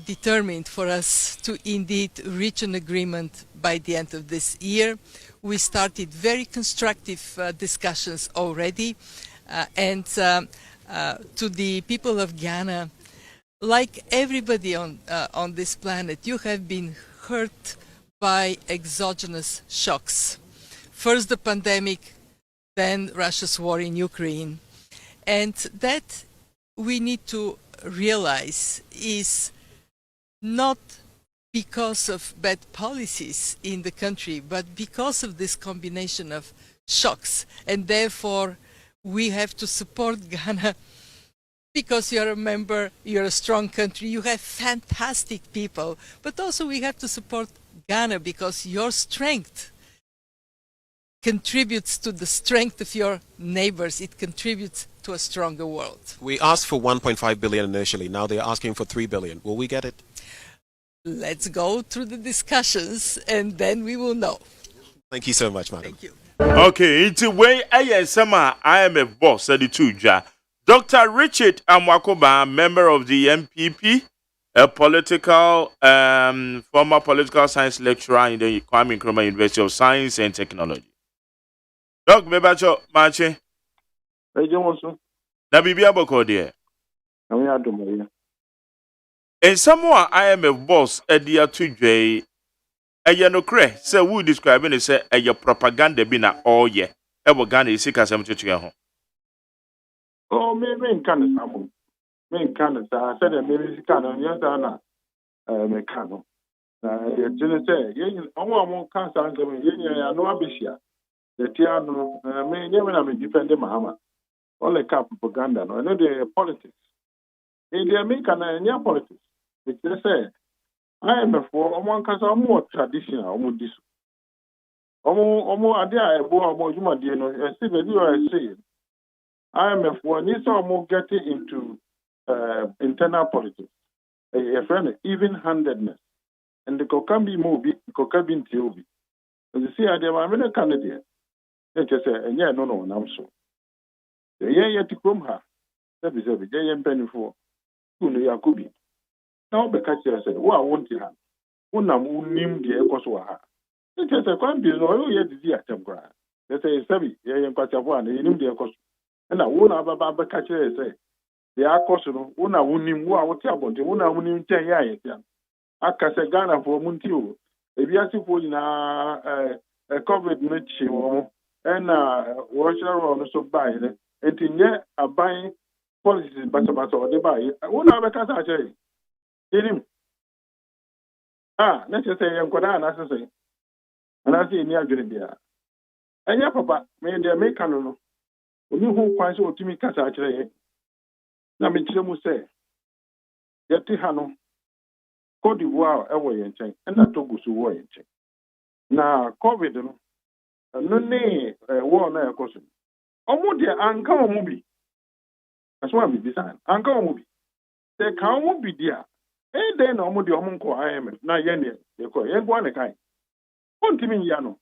determined for us to indeed reach an agreement by the end of this year. We started very constructive discussions already, and to the people of Ghana, like everybody on this planet, you have been hurt by exogenous shocks. First the pandemic, then Russia's war in Ukraine. And that we need to realize is not because of bad policies in the country, but because of this combination of shocks. And therefore, we have to support Ghana Because you're a member, you're a strong country, you have fantastic people, but also we have to support Ghana because your strength contributes to the strength of your neighbors. It contributes to a stronger world. We asked for 1.5 billion initially. Now they're asking for 3 billion. Will we get it? Let's go through the discussions and then we will know. Thank you so much, madam. Thank you. Okay, it's way I am a boss at the two. Dr. Richard Amwakoba, member of the MPP, a political, former political science lecturer in the Kwame Nkrumah University of Science and Technology. Doc, mebacho mache. Na bibi aboko there. And someone I am a boss at the two no cre say who describing it say a propaganda be na all ye. Ewo Ghana is sika sem tutu ho. Oh, me can some. Me can sa said me can yes na me can. The jene say yen omo kan sa ngam yen ya no abeshia. The tia no me nyeme na me defend Mahama. All the propaganda no the politics. In the American na politics. It say I am for omo kan sa more traditional omo this. Omo ade a ebo omo juma die no e say be you say IMF one is almost getting into internal politics. A friend, even-handedness. And the Kokambi movie, Kokabin Tiobi. And you see, I have a candidate. They just say, and yeah, no, I'm so. The year to come her. That is every day and penny for who Yakubi. Now, the catcher said, well, I want to have. Unam unim the Ekoswaha. It just a quite no yet the attempt. They say, Sabi, Yan Quachawan, and him the Ekos. And I won't have a catcher say, the Akosano, una unim, what about the una unim 10 years. Akase Ghana for Montio. If you ask for a COVID niche, and watcher on so buy it, and in yet a buying policies, but they buy it. I won't have a catcher. Him. Let's just say, I'm going to say, and I see near Grenada. And yeah, Papa, may they make canon. When you who quite so to me, catcher. Na me kyerɛ mu sɛ yɛte ha no Cote d'Ivoire ɛwɔ yɛn nkyɛn ɛna Togo so wɔ yɛn nkyɛn na COVID no ɛno ne wɔn na ɛkɔ so ɔmo deɛ anka ɔmo bi ɛso a bibisa anka ɔmo bi sɛ ka ɔmo bi di a ɛdɛn na ɔmo deɛ ɔmo nkɔ IMF na yɛn deɛ yɛkɔ yɛn go ne kan ɔntumi nyia no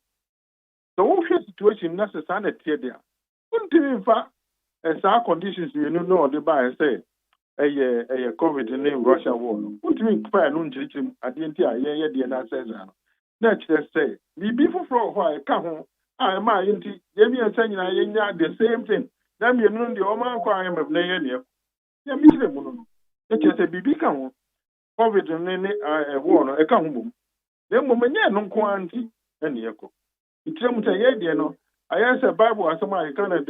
sɛ wohwɛ situation na sɛ saa na teɛ deɛ ɔntumi mfa saa conditions you know the buy say a COVID in Russia war. What do you mean by no chim at the entire year the says let's just say the people from why come home I my inti Yemi and saying the same thing. Then you know the Oman crime of Nayan. Yami let's just say BB come COVID in a war a come home. Then woman no quantity and the echo. It's some say yeah no I asked a Bible as somebody kind of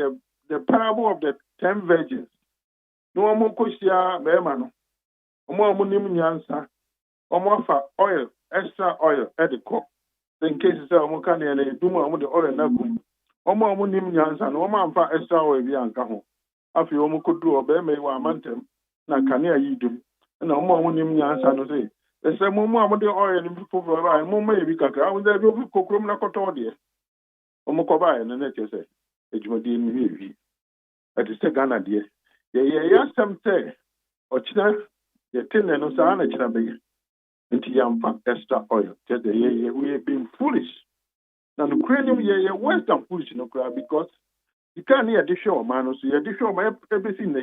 the parable of the 10 virgins. No more kushia beemano. Omo nim nyansa. Omo fa oil, extra oil at the cook. In case omo kan e do mo the oil na gum. Omo nim nyansa no omo fa extra oil bi anka ho. Afi omo kodu obeema wa amantem na kanea yi dum. Na omo nim nyansa no say. Ese mo the oil ni fofo ba mo ma bi kakra. Wo da bi kokrom na koto de. Omo ko ba na na kese. Ejumadi ni wi at the Ghana dear. Yeah, some say, or China, the tin and Osana China big. Into young extra oil. Just the year we have been foolish. Now, the Ukrainian year, Western foolish no crowd because you can't hear the show, man. So you're the show, my everything in the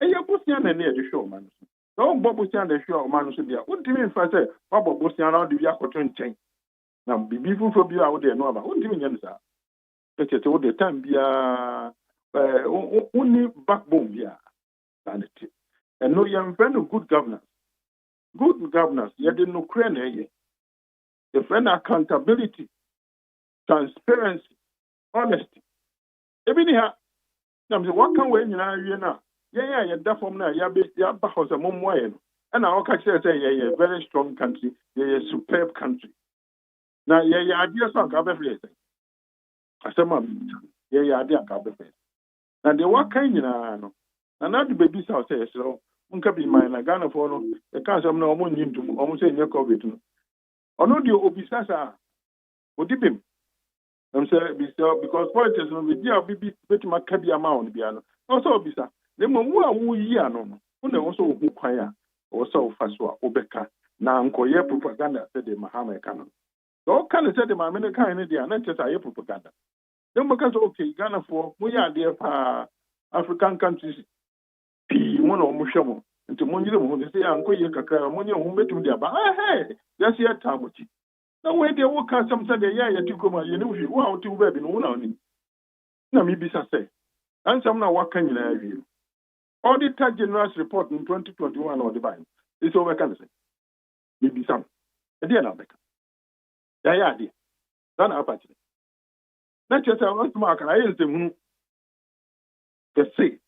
and you're Bosnian near the show, man. No, Bobosian the show, man. So, what do you mean if I say, Papa Bosnian out the Yakotun chain? Now, be before for you out there, no, but what do you mean, sir? Let's say all the time be only backbone here. And no young friend of good governance. Good governance, you didn't know Ukraine. The friend accountability, transparency, honesty. Even here, what can we now? Yeah, that from now, yeah, because a mom way. And I can say, yeah, very strong country, yeah, superb country. Now, yeah, ideas on everything. I said, yeah, idea. And the what kind, na na de baby sa say so nka bi man na Ghana for no e kan some na omo nyintum omo say nye COVID no ono de obisa sa odibim say because politics no be dia bibi betima ka bi ama on bia no also obisa le mo mu a wo yi ano no una wo so hu kwan a wo so fa so a obeka na nkoye propaganda say de Mahama ka no so kan say de Mahama ka ni dia na chesa ye propaganda dem because okay Ghana for mo ya de pa African countries pi mo no mo hwemo nti mo nyire mo de say ankoye kakra mo nye hu betum dia ba yes ya tamuchi na we de wo ka sam say de ya tikoma ye ni wi wo a wo ba bi no na oni na mi bisa say ansam na waka nyina awie Auditor General's report in 2021 or the bind is over can say maybe some idea na beka ya dia dan apathy na chesa want to mark I use them to say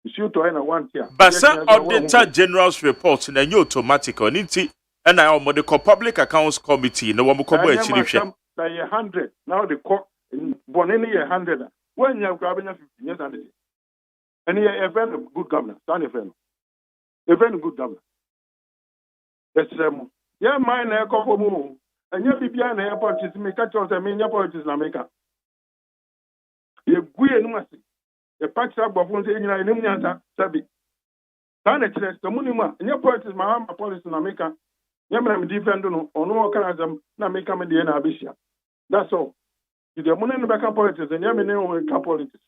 you to na one here but some Auditor General's report na you automatic on it and I am the Public Accounts Committee no one ko ba chiri hwe na 100 now the court boneni 100 when you grab 50 years and a very good governor, stand a very good governor. Yes, yeah, mine a couple more. And you be behind the airport is make a choice. I mean, your politics in America. You go and must the patch up of one saying, I know Sabi. Stand the Munima, and your politics, my policy in America. Yaman defend on all kinds of Namika Mediana Abisha. That's all. If the money in the back of politics, and Yaman in politics.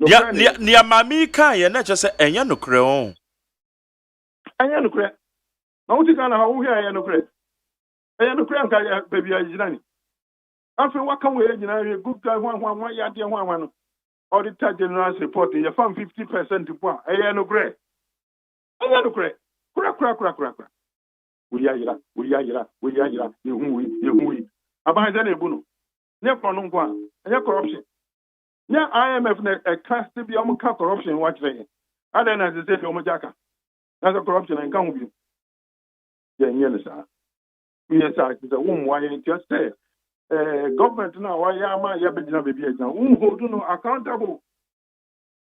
Ya ni amami kan ye na chese enya nokre on enya nokre na wuti kana ha wo hia enya nokre anka baby ajinani afi waka we ajina we good guy hwan ya de hwan no Auditor General's report ye fam 50% po enya nokre kura we yira yehu abaza na ebu no ne kono nkwa enya corruption. Yeah, IMF a cast to be almost corruption. Watch there. I don't know to say Omajaka. That's a corruption and come with you. Yeah, yes, it's a woman. Why just say government now? Why am I baby? Who do no accountable?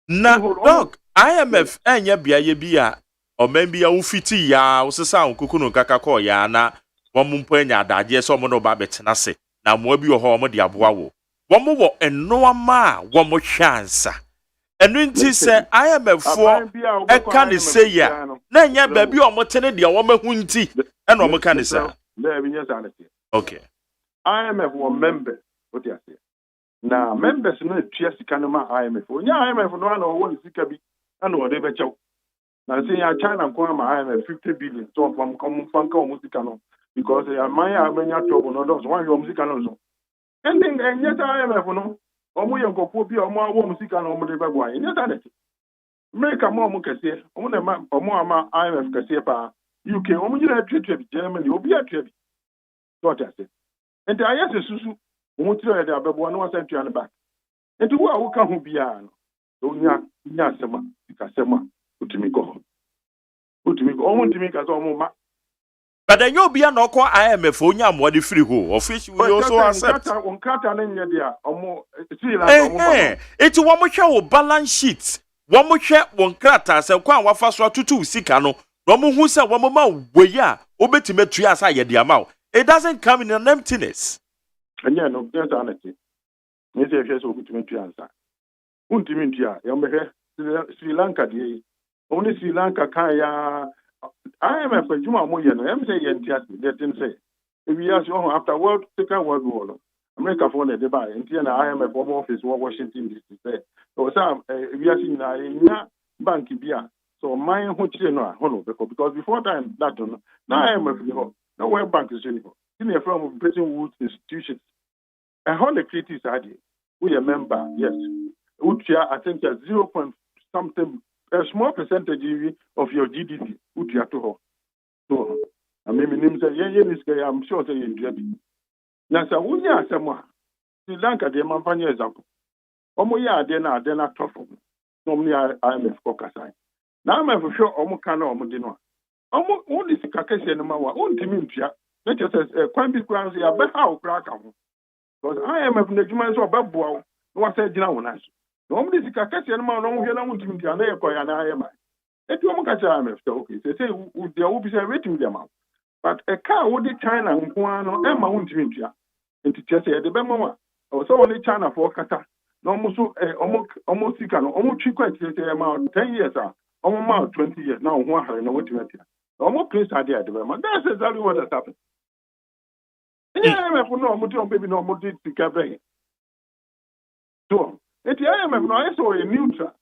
Na dog IMF enya bia or maybe a ufiti ya usesa unkukuno kakako ya na wamumpo enya adaje so mo no ba betenase na mo bi ho mo de aboa wo womo wo enoma womo chance enu nti se IMF for e kan say ya na nya ba bi omo tene de womo hu nti e na omo kan say okay IMF were member what you say na members no tua sika no ma IMF onya IMF no na wo sika bi na wo de be chew na say ya China ko ma IMF 50 billion so from come fanka o sika no because ya man ya benya trouble no those one your sika no so ending yet IMF no omo yenkofo bi omo awo musika no omo de bagwa yet that America mo kese omo na ma omo ama IMF kese pa UK omo nyina twetwe bi Germany obi atwe bi so that say and ayese susu omo tire de abebo no wasan twa ne back enti wo a wo ka ho bia no onya sema ikasema utimi go omo ntimi ka so omo ma. But then you'll be an oko IMF on your money free ho. Officially, we also accept. It's one more show balance sheet. One more share one crata, so quan wa fast to 2 sikano. No more who said 1 more way ya, obetime trias I the amount. It doesn't come in an emptiness. And yeah, no, there's honesty. Maybe if you're obetime to answer. Untimintia, Sri Lanka, only Sri Lanka kaya. IMF for Juma Moyen, I'm saying, they didn't say. If you ask after Second World War, America for the debate, and IMF home office, Washington, D.C. say, or some, if you are seeing a bank beer, so my hotel, because before time, that don't know. Now IMF, no where bank is anymore. In a form of Bretton Woods institutions. And how the creative idea, we a member, yes, which I think 0. something. A small percentage of your GDP would you have to hold. So, I mean, I'm sure they enjoy it. Now, so we are someone. Sri Lanka, the Mampania example. Omoya, then a tough one. Normally, IMF focus. Now, I'm for sure Omokano Omodino. Only the Kakasian Mawa, own Timintia, let us say, quite big grounds here, but how crack on. Because IMF Nejuman so Babu, no one said, no no me sika kase no ma no hwe na muntimi dia na yekoya na ayema eti o mo ka cha me fta okay say u dia wo bi say wetim dia ma but a car wo di China nko ano e ma wuntimi ntua enti chese e de be mo o so woni China for kata no mo so omo sika no omo twi kwa chese e ma 10 years omo ma 20 years na ho ahare na wotimi atia omo place ade ade be ma that's exactly what has happened. Yeah, me for no mo ti on baby no mo di sika be so eti IMF no ayeso e neutral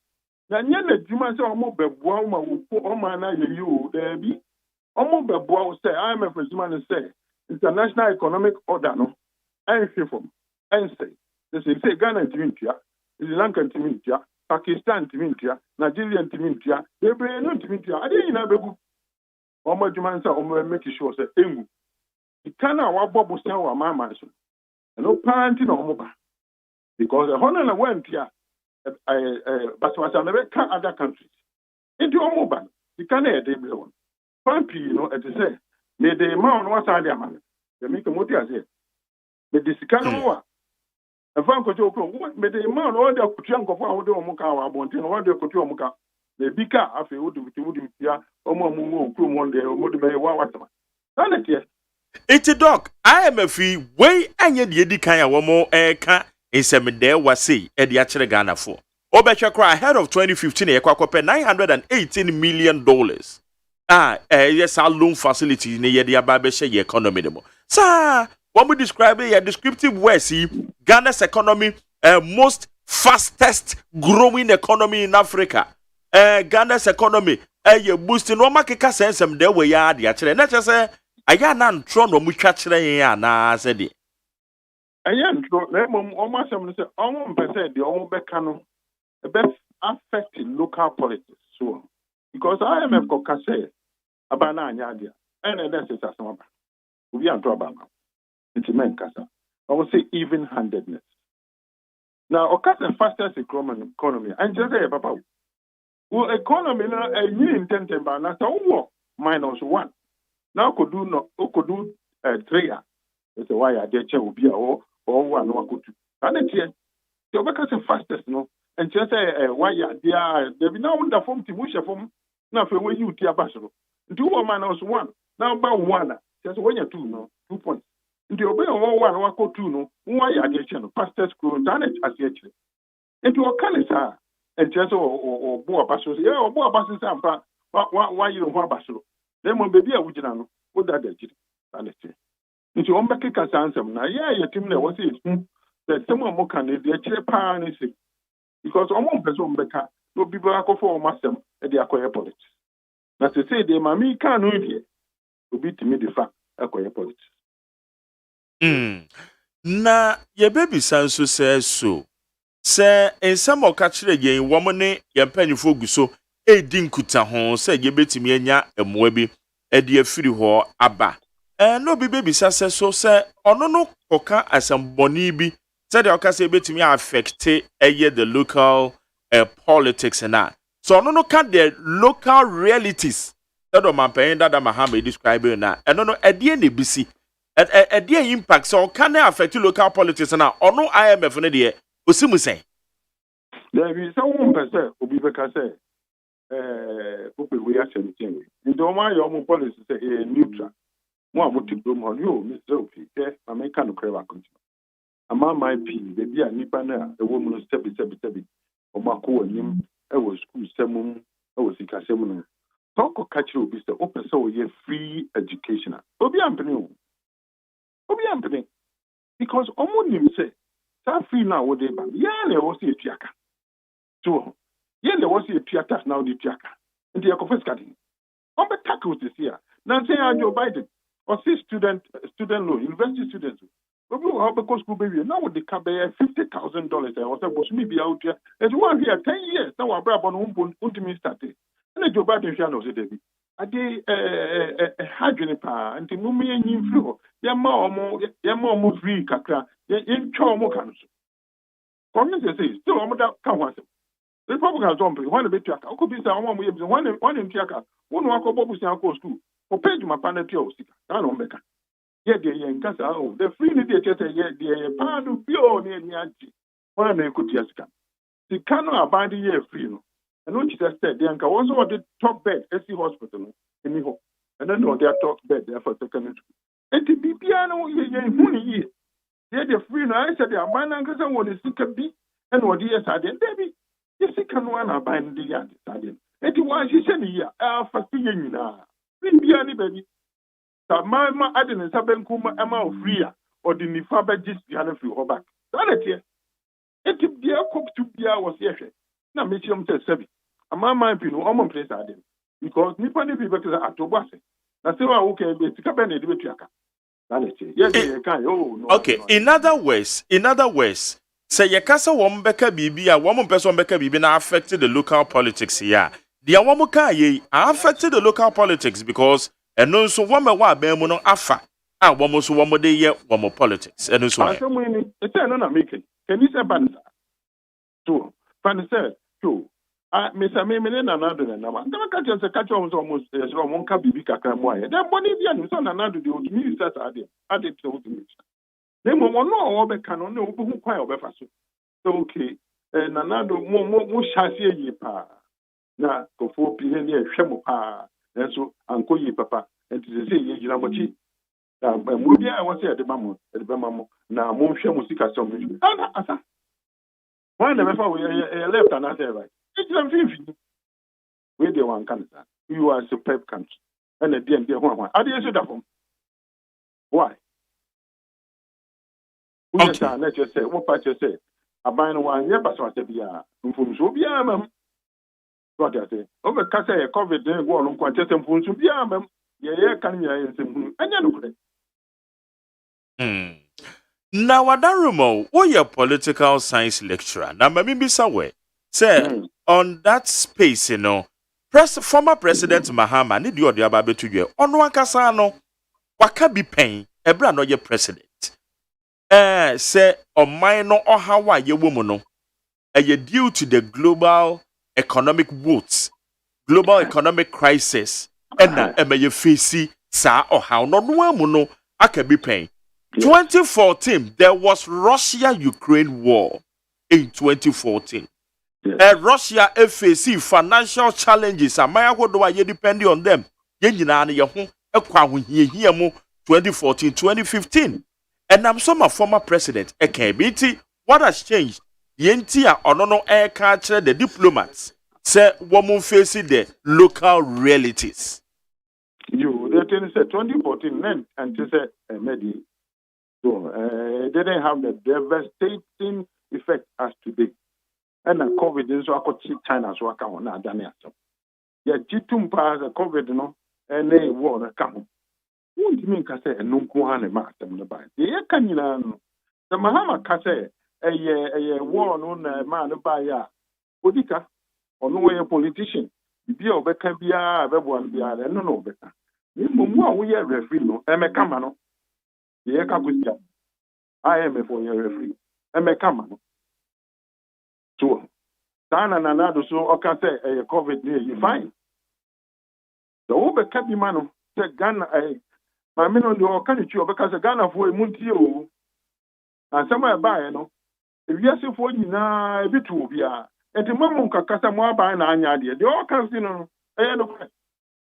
na nye na djuma se omo beboa ma wo omo na ye yi o da bi omo beboa o say IMF djuma no say international economic order no en fifom en say Ghana timintia Sri Lanka timintia Pakistan timintia Nigeria timintia ebe no timintia ade nyina bebu omo djuma say omo make sure say engu ikana wa bobo say wa mama so no panti no omo ba because the honor na went here but was America other countries into omoban you can hear the one pampi it say me the man was ade man the make moti ase me the sikano wa afan ko joko me the man o de kutua nkofo a wo de omuka wa bonten o de kutua omuka na bika afi wo de ya omo amu okru mo de omo de be wa watama na tie iti doc IMF wey anye de di kan ya wo mo ka insemide wase e de akere Ghana for obetwe kra ahead of 2015 e kwakope $918 million yes our loan facility ne ye de aba be share economy dem sa what we describe a descriptive way see Ghana's economy most fastest growing economy in Africa Ghana's economy ye boosting no makeka sensem de we ya de akere na chese aya na ntro no mu twa kere yen ana se de aya ntro na mom o ma sem no se o mpese de o beka no the best affect local politics so because IMF ko kase abana anya dia and that is asamba we are to abama it's men kasa I will say even-handedness now occurs the fastest economy and just say papa well economy na a new intent ba na so -1 now could do 3 it's why I get you be or one no could and it the because the fastest no and just say why ya there be now the form timusha form na fe we you tia basoro do -1 now about 1 just when you 2 no 2 points nti obe o 1 wako 2 no why ya get you fastest growth and it as yet nti o kan sa and just o bo abasoro yeah o bo abasoro sampa why you ho abasoro dem mo bebi a wugina no o da da jiri and it nti o mbeke ka sansem na yeah yetim na wo say that someone mo kan dey chire pa ni say because omo person mbeka no bi ba ko for masem e dey akoye politics na say dey mami kan no dey obi timi dey fa akoye politics na ye baby sanso so se ensam o ka kire yen wo mo ne ye mpanyifo guso e di nkuta ho se ye betimi anya emoa bi e de afiri ho aba no bi baby sase so se ono no koka asamboni bi se de o ka se betimi affect the local politics na so ono no ka the local realities that o man that Mahama describe na eno no edie na bisi edie impact so can affect local politics na ono IMF ne de osimu sen there is some person obi be ka say ope we are saying ndo ma yo mo policy say neutral mo amuti dom ho yo Mr. Opi America no crave account ama my p the bia nipa na e wo mu no step o mako anim e wo school semum e wo sika semum talk catch obi say open so ye free education obi ampene because omo nim say that free now wo dey ba ya na wo say tuaka so ye na wo say tuaka now dey tuaka ndi e confiscate on be tackle this year now say Joe Biden or see student loan university students obi wo how be school baby now with the cabe $50,000 I was supposed to be out here and one here 10 years now we bring on ultimate start and Joe Biden share no say dey ade hadwene pa nti mummy yin flo ye ma omo free kakra ye ntwa omo kan so come say still omo da kan ho asem Republicans don't pay when be tuaka o ko bi say omo ye bi when tuaka wonu akobo bu say akọ school o page my panel pure osika na no mbeka ye de ye nkasa the free ni de chete ye de pa do pure ni anti when na ekuti asika the canon about the year free. No, and what you just said, the uncle also the top bed, SC hospital, in the and then on their top bed there for secondary school. And the BBano, ye, they're free. No, I said, they are buying uncles and what is sick of be, and what yes, I did, baby. Yes, he can one are buying the yard. And it was, he said, yeah, for seeing now. Bibiani, baby. So my I didn't have been kuma amount of free or the Nifaber just behind a few back. That it, it be a cook to be was yes. Now, make him tell Sebi. A man might be no common place I did. Because Nipani people are to was it. That's why okay, be to come and do it. That it. Yes, you can. Oh, no. Okay, in other words, say your casa won beka bibi a woman person beka bibi na affected the local politics here. The awamuka ye affected the local politics because and no so one wa be mu no afa a woman so woman dey ye woman politics and so on. It's no making. Can you say ban? So, fan said, so Mr. Mimene na nado na nama. Never catch almost one bibi kakra mo aye. Then money bi anu so na nado the ministers add it to me. They mo no obe kanon no obu kwan obefa so. So okay, na nado mo shase yi pa. Na kofo bi ne ehwe mo pa. Enso anko yi papa. Enti se yi gina mochi. Mo bi a won say de mamo na mo hwe mo sika so mo. Ana asa. Why never for we left and right? It's them where they want cancer. You are a superb country. And at the end, one. How do you say that from? Why? Who just let you say, what part you say? A buying one year, but what be a so be a mum. What I say? Over Cassa, COVID, then go on quite just and to be a mum. Yeah, can you and you know? Now, Adarumo, what your political science lecturer? Now, maybe somewhere. Say, on that space, you know, former President Mahama, need you the ababe to you. On Wakasano, waka be paying, a brand no your president. Say, on minor or how are you woman? You due to the global economic woes, global economic crisis, and now, you face sa or how no one I can be paying. 2014, there was Russia-Ukraine war in 2014. Russia facing financial challenges. Amaya do I depending on them. 2014, 2015. And I'm some former president. What has changed? Yentia onono air culture the diplomats say woman facing the local realities. You they say 2014 then and to say Medi. So it didn't have the devastating effect as today. And the COVID is so I could see China so I can't now done it. Yeah, G2 pass the COVID no and they war come. What do you mean? Say no kuhane mark them the buy. The can you know the Mahama Kase a war no man by ya. Odika or no way a politician. Be over can be a one be a no better. You we are referee no Emeka no. I am for your referee. Emeka so, Sana Nanado so okay say a COVID near you fine. The over Capimano said Ghana my men on the country because a Ghana for a MONTIE and somewhere by no. If you say for you na a bit to be and the Mamma Cacasa more by an idea. The all comes in on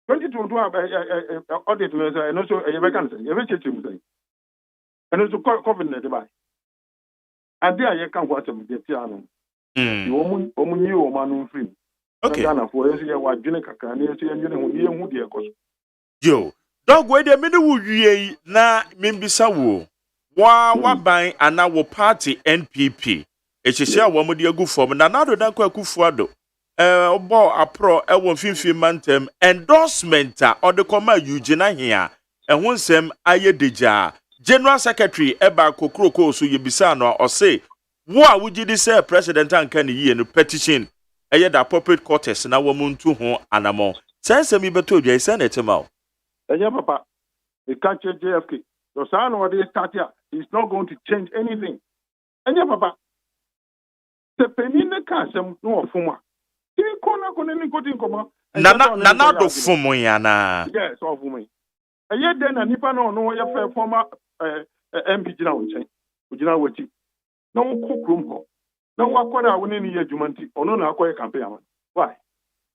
22 audit and also a vacancy, a vegetable and also COVID the device. And there you can watch them get piano. Okay. Yo, dog where the middle ye na mimbisa wo. Wa ban and our party NPP. It's a share one with your good form. Na nado dan kwa kufuado. Obo apro ewo 15 mantem endorsement or the comma Eugene here. And one sem aye deja. General Secretary Eba Kokroko so yebisano or say what would you say President and can ye no petition? The appropriate quarters na woman to home anamo. Sense me beto je send it him out. Papa, the country JFK. The son or they start here is not going to change anything. And Papa, the penine kasem no fuma. Even kona kona go tin koma. Na do fumo yana. Yes, of me. And yet then nipa no ya former MP jina wo chen. Ujina wo chi. No cook room ho. na wakora woni ni adwumanti ono na akoye campaign ama why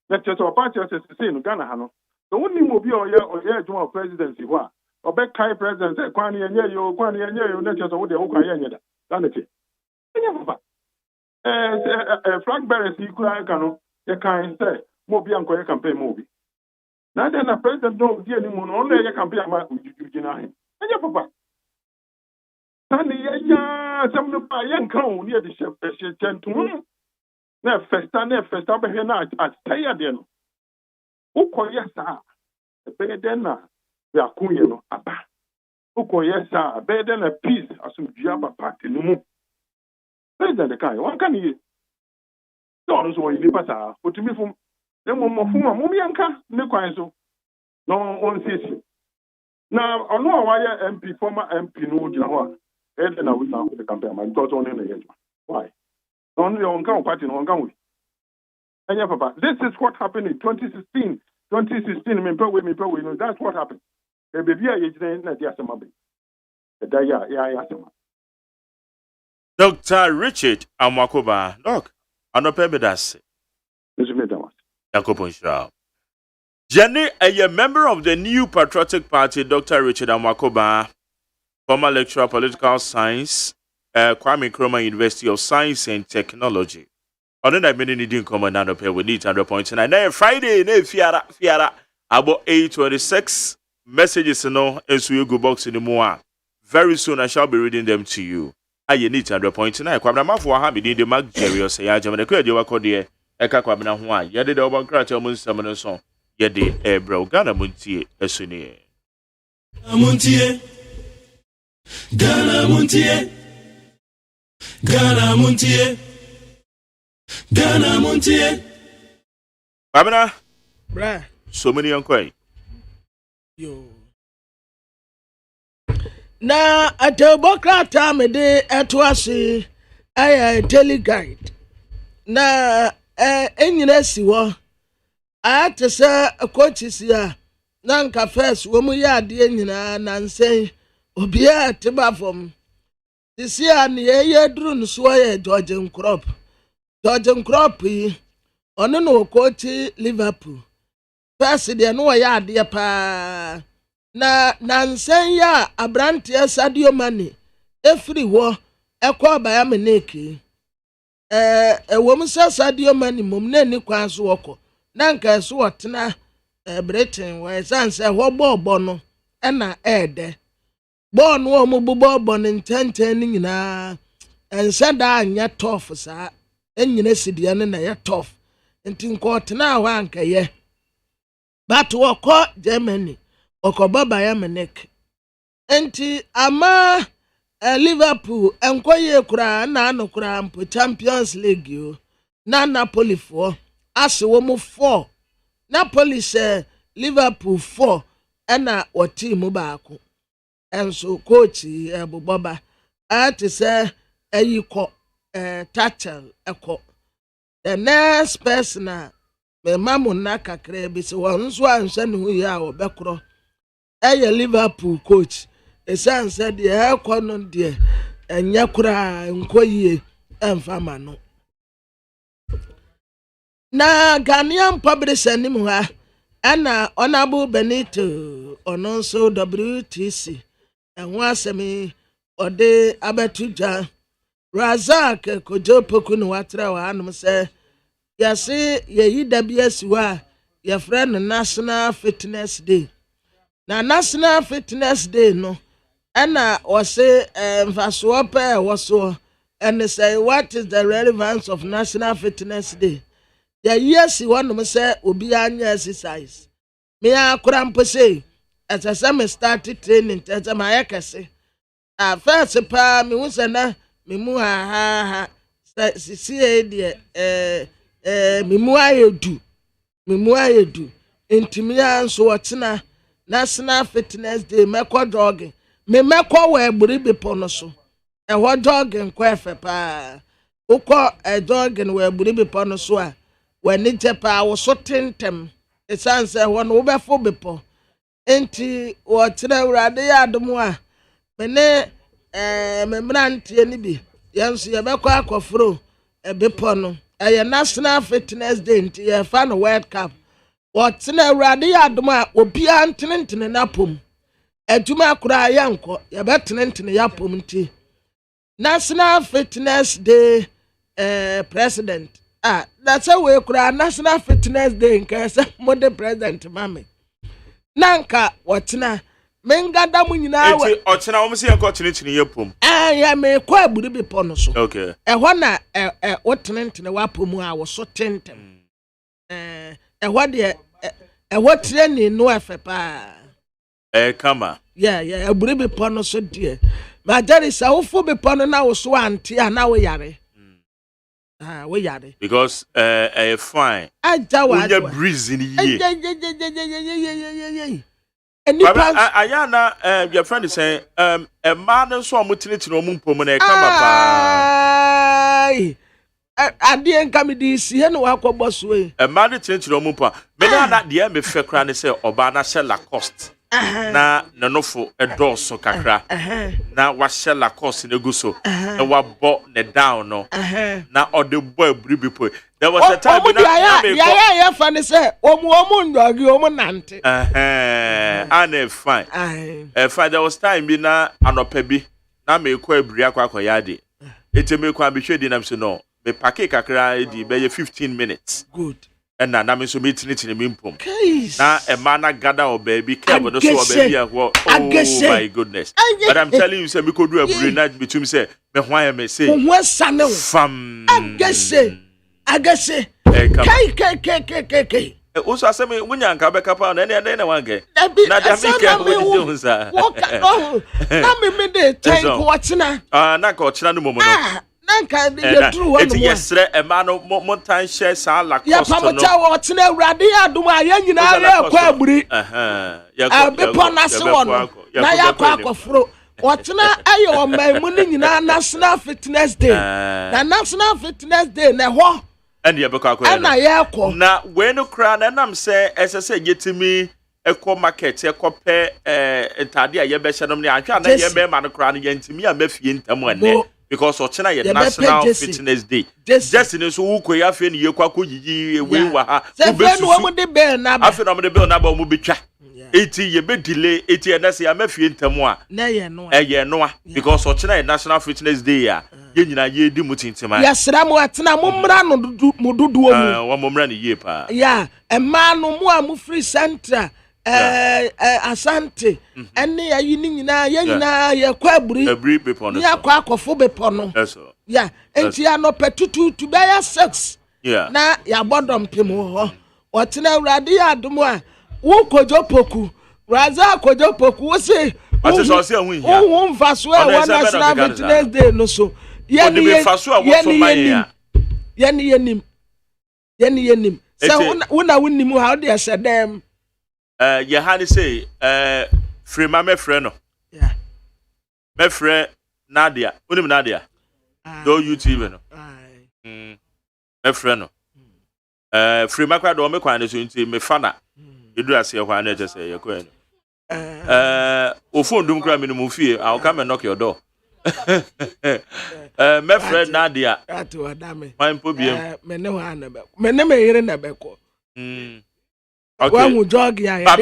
na cheto party say no Ghana ha no so woni mo bi oye adwuma presidency ho a obekai president kwani yenye yo na cheto wo de wo kwa yenye da danete enye papa flag bearers ikura ka no ye kan say mo bi ankoye campaign mo bi na de na president no di ani mo no only ye campaign ama ujuju na he enye papa tani ya some no pa yan kan ni de she tentu na festa be he na ataya de no ukoye sa be de na ya kunye no aba ukoye sa be de na peace asumdua ba party no mu president kan wan kan yi so so yi pata otumi fum e mo fum yanka ne kwan so no on sisi na ono awaye MP former MP no gina ho e na we na the campaign man to on na yejo why on your kan party no kan we anya papa this is what happened in 2016 me pe we no that's what happened e be bia ye gina na dia asema be e da ya asema Dr. Richard Amakoba doc anope bedase Yakopon Shao Jenny, a member of the New Patriotic Party, Dr. Richard Amakoba, former lecturer of political science, Kwame Nkrumah University of Science and Technology. On that many needing common and pay with it 100.9. Now Friday, Fiara, about 8:26 messages no and go box in the more. Very soon I shall be reading them to you. I need 100.9. Kwame Mafu ha be the Mark Jerry or say Ajamane Kwe de wakode eka Kwame na ho a yede de oban kra cha mun samene so yede ebro Ghana Montie esuni Montie Ghana Montie Ghana Montie Ghana Montie Kwame bra so many yonkoi yo na atobokrata me de etoase ay daily guide na enyina si wo atese coaches ya na nka first wo mu ya ade enyina na nsen obia teba fom disi an ye duru no so ye George Nkrop yi ono no coach Liverpool first de no ya ade pa na nsen ya Abrante Sadio Mane efiri wo ekwa baya meneki ewom Sadio Mane mom na ni kwan so woko na nka so wotena Britain we sanse ho bobo no na ede bo no o mu bobo no ntenten ni nyina ense da anya tough sa enyina sidia ne na ya tough enti nko tena ho anka ye but woko Germany okoba baya menek enti ama Liverpool enkoye kura na anokura mpo Champions League yo na Napoli 4 ase wo mu 4 Napoli se Liverpool 4 na o team baako enso coach Boboba ati se ayiko Tachel eko the next person me mamu na kakra bi se won so anhwe ne hu ya obekro Liverpool coach esan said the ekono de enya kura nkoyie emfama no na Ghanaian publisher ni mu ha ana Honorable Benito ononso WTC enwa asemi ode abetuja Razak Kojo Poku no watra wa anum se yase yeyi WS wa ye friend National Fitness Day na National Fitness Day no ana wase mfaso pa waso and say what is the relevance of National Fitness Day ya yes one say obi anya exercise me akura mpose as I say me start training tete ma yakese first pa me hu say na me mu ha sisi de me mu ayedu intimi anso wotena National Fitness Day mekọ jogging me mekọ we gburi bipo no so ho jogging kwa efe pa ukọ jogging we gburi bipo no so a wani jepa wo so tentem esanse ho no wo befo bipo enti wo tira urade ya adom a me ne me mrantie ni bi yenso ye bekọ akofro bepono a national fitness day nti ye fa no world cup what na awurade ya adoma obia ntene na pom adwuma kura yanko ye betene ya pom nti national fitness day president that's a way kura national fitness day nka say mode president mame nanka wotena mengada mu nyina wa eti ochena wo se yanko chinechini ye pom ya me kwa aburi bi pono so okay ehɔ na wotene wa pom a wo so tentem ehɔ de ehɔ training no afepa kama yeah aburi bi pono so de ma jari sa wo fo bi pono na wo so ante na wo yare we yare because fine aja wa unya breeze ni ye ayana your friend is saying a man so amutiniti no mumpom na kama pa ade enka me di si he no akobɔ so e man tiniti no mumpa me na de me fe kra ne say oba na she Lacoste na nanofo edoso kakra na wa she Lacoste ne guso na wa bo ne down no na ode boy bribipo there was a time na ya fa ne say omu ndogi omu nante and fine fine there was time bi na anopa bi na me ko abri akwa yade eteme ko abihwe di nam so no me pake kakra di be 15 minutes good and na me so meeting me mpom na e man na gather o baby care but so o baby oh my goodness but I'm telling you say me ko do abri na between say me hwan me say fam agese kai also aseme munya nka be kapa na na wange na da me ke wo di hunsa na me de time ko ochina na ka ochina no momo no nanka ye true one mo yesre e ma no montan share sa Lacoste no ya pamocha wo ochina awurade ya adom a ya nyina ya kwa aburi ya be ponase wono na ya kwa akofro ochina aye o maimu ni nyina national fitness day na national fitness day na ho and ye beko akọ na ye ko na we no kra na nam se esese yetimi eko market eko pe entade a ye be hye nom ne ahwa na ye be ma no kra na ye ntimi a mafie ntam ane because ochina ye national fitness day just in so wuko ya fe ne ye kwa ko yiyi we wa ha wo be su wo de be na ba afi no mo de be na ba mo betwa eti ye be delay eti na se ya mafie ntam a na ye no ye no because ochina ye national fitness day a ye nyina ye di mutintima ya sra mo atena mo mra no mu duduo mu wa mo mra ne ye pa ya ema no mu a mu free center asante ene ya yi nyina ye nyina ye kwa aburi bepo no ya kwa akofo bepo no ya enti ya no petutu to be ya 6 na ya bodom pem ho otena awurade ya adomo a wo kojo poku raza kojo poku wo se wo mfaso e wa national fitness day no so ye nim so una wunnim how they said them ye hani say free mama friend no me friend Nadia unim Nadia do YouTube no me friend no free makwa do me kwan so nti me fana edu ase kwan na say ye kwan o phone dum kra me no fie I will come and knock your door me friend Nadia atu adame my problem me ne wa na be me ne me yire na be ko okay wa jog ya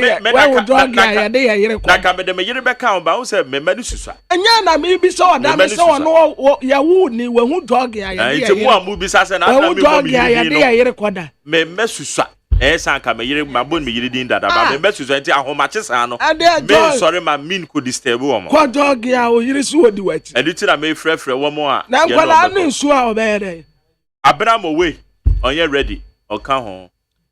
de ya yire ko na ka me de me yire be kan ba wo say me mani susua enya na me bi so adame so no ya wu ni wa hu jog ya de ya mu amu bi sa say na me jog ya de ya yire ko da me mesusua san ka me yire mabon me yire din dada ba me mesusua enti ahomache san no me sorry ma min ko disturb wo mo ko jog ya o yire so odi wachi edi ti na me frefre wo mo a na kwala na su a obere Abramo we onye ready o ka ho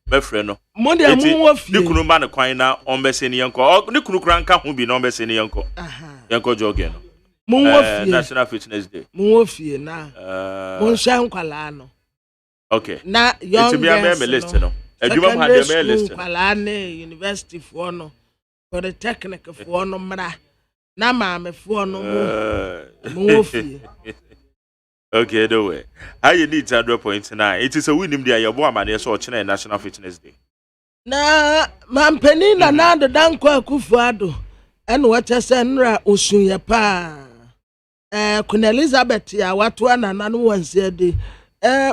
me frɛ no mo de amu wo fie ni kunu ma ne kwan na on be se ne yenko ni kunu kran ka ho bi na on be se ne yenko yenko joge no mo wo fie national fitness day mo wo fie na mo hwa nkwala no okay na young it be a list no adwuma mo ha de list nkwala ne university fo no for the technical fo no mra na ma me fo no mo wo fie. Okay, do way. How you need 100.9. It is a winning day. Your boy man, so China National Fitness Day. Na mampeni na nado danko akufuado. Enu wacha senra osuye pa. Kuna Elizabeth ya watu wana nanu wansiedi.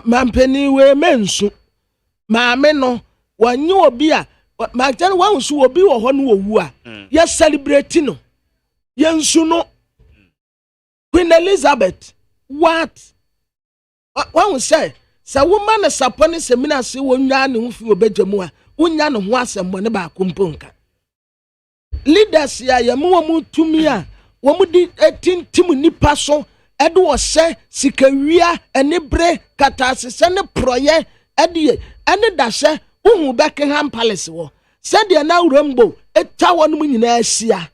mampani we mensu maame no wanye obi a magyan wansu obi wo ho no owu a ye celebrate no ye nsu no Queen Elizabeth what wan say woman sapone semina se wonwa ne ho fi obedwamu a wonya ne ho asem ne ba komponka leaders ya ye mu tumi a wo mu di tintim nipa so edu wo se sikawia ene bre katasese ne proye ede ene da se uhu Buckingham Palace wo se de na urambo eta wonu mu nyina asia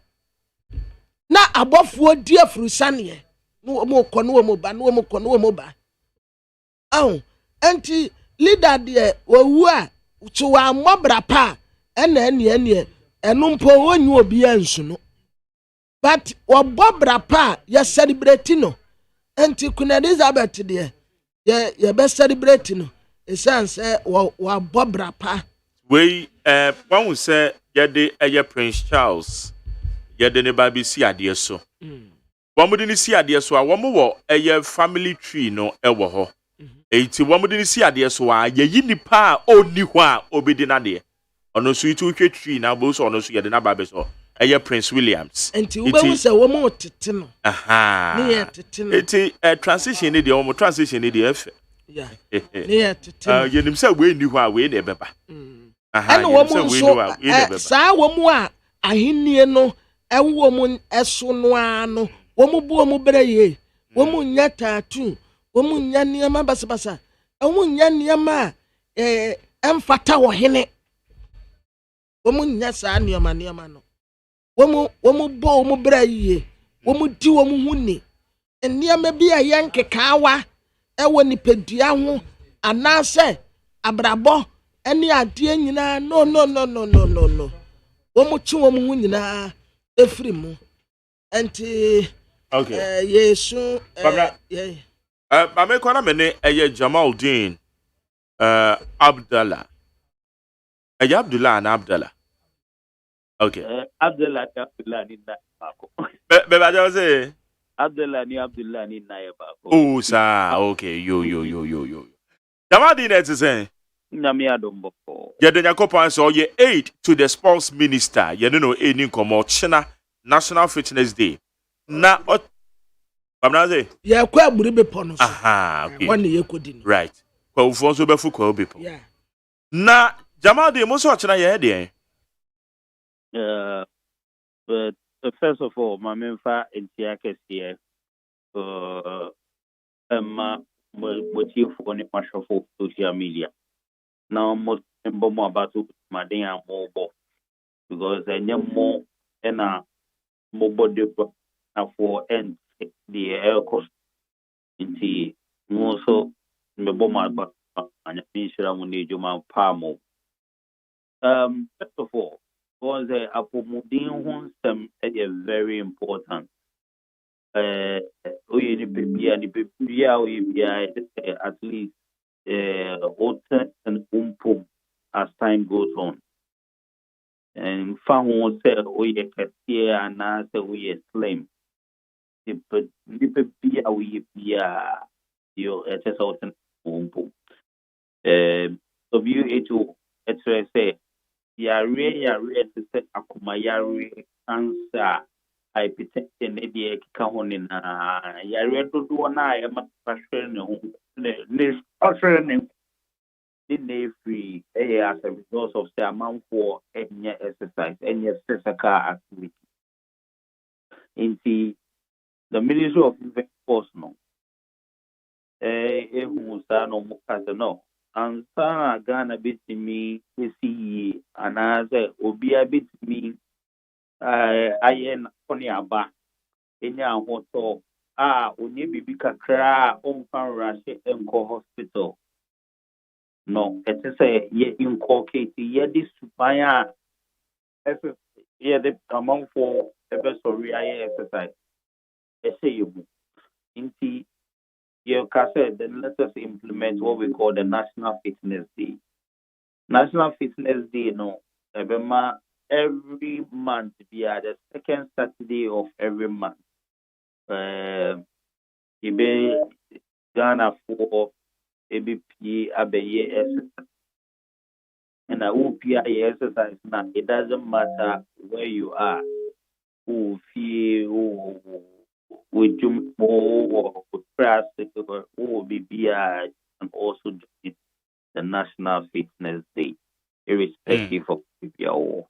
na abofuo di afurusane no mo kɔ no mo ba no mo kɔ no mo ba enti leader de owu a to wa mobra pa ene enu mpo onyu obi ansu no but obobra pa ya celebrate no enti Queen Elizabeth de ye be celebrate no esanse wa bobra pa we when we say ye de Prince Charles ye de ne ba bi si ade so wɔn de ne si ade so a wɔn wɔ family tree no ɛwɔ hɔ eti wɔn de ne si ade so a ye yi nipa a onni hɔ a obedi na de ɔno so itu hwɛ tree na bo so ɔno so ye de na ba be so Prince Williams enti wo be say wɔn tete no ne ye tete no eti transition ne de wɔn transition ne de efe yeah ne ye tete no ye nim say we ni hɔ a we na ɛbɛba ɛna wɔn so saa wɔn a ahennie no ɛwɔ mu ɛso no ano wɔn bu wɔn bere ye wɔn nya tattoo wɔn nya nneɛma basabasa wɔn nya nneɛma ɛmfata wɔ hene wɔn nya saa nneɛma no wɔn bɔ wɔn bere ye wɔn di wɔn ho ni nneɛma bi a yɛn kekaawa ɛwɔ nipadua ho anaasɛ abrabɔ ɛne adeɛ nyinaa no wɔn kyi wɔn ho nyinaa efiri mu enti okay yesu mame kwana mene Jamaldeen Abdallah Abdullah na Abdallah okay Abdullah ni na bako be ba jaw say Abdullah ni na ya bako oh sa okay yo Jamaldeen it say nyame adombo ye de Yakopon so ye aid to the sports minister ye no eni komo china National Fitness Day na Bamnaze ye kwa aburi be pono so okay one ye kodi right kwa ufo so be fu kwa obi po na Jamaldeen mo so china ye de but first of all my memfa entia kese motif on mashofo social media now most embo about madin and mobile because more and mobile for end the air cost into also meboma but and insurance when you man palmo first of all was a apomodin some very important we at least alter and umpum as time goes on. And found say we here and now say we slim. We your alter umpum. WHO say yare to say akumayari cancer hypertension ne ka honin yare do na e ma pressure ne free as a result of the amount for any exercise, any physical activity. Into the Ministry of Sports no. No. And Sana Ghana bit me see and as Obia bit me I funny about any hotel. Onye bibi kakra on fan rush enko hospital. No, it is a ye inculcate ye this supaya ye the amount for ever sorry I exercise. I say you inti ye kase then let us implement what we call the National Fitness Day. National Fitness Day no every month be at the second Saturday of every month. Ghana for ebipie abeye exercise. And I will be exercise now. It doesn't matter where you are. Who feel with you more press or BBI and also join the National Fitness Day, irrespective of PPO.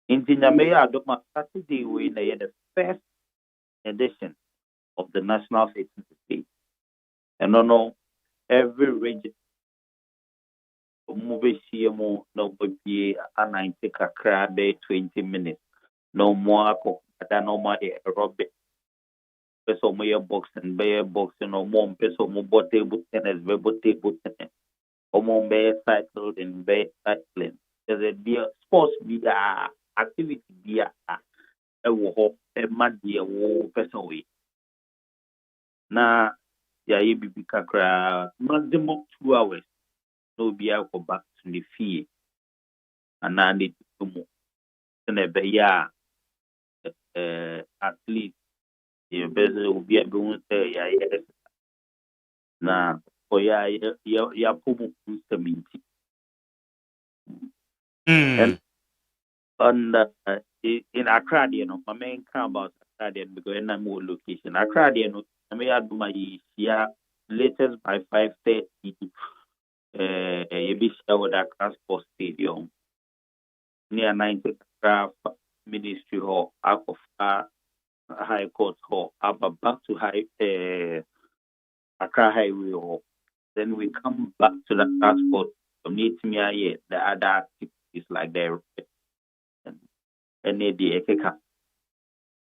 In Tinyamea, Saturday, we the first edition of the National Fitness Day. And no, every region, movie CMO, no be a 90 crab 20 minutes. No more, no more aerobic. Peso mo boxing, or more peso mo table tennis, table tennis, or more cycling and cycling. There's a dear sports be activity be a hope a mad dear peso way. Na ya be kakra maximum 2 hours. No be able go back to the fee. And I need to move. And at least the best will be able to say yes. Na for ya pumu community. And in Accra, my main come about Accra because I'm more location. Accra, I may add my latest by 5:30. You be sure with Accra Sports Stadium near 90 Accra Ministry Hall, up of High Court Hall, up back to Accra Highway Hall. Then we come back to the transport meet me here. The other activities like the and the Ekeka.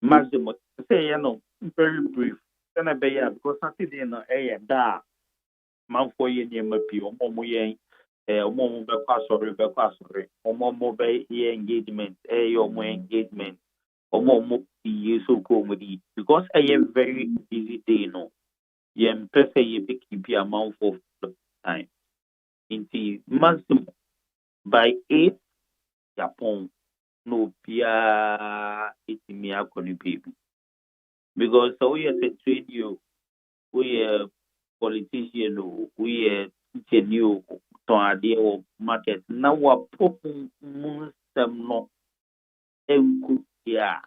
Maximum say very brief. Then I be because Saturday no da man for ye near mapi omo yen omo be sorry omo be engagement omo engagement omo so comedy because I am very busy day no. Yem pese ye be keep your mouth of time. Inti maximum by 8 Japan no pia itimi akoni baby. Because so we say trade you, we politician, we teacher you to idea market. Now we put some no yeah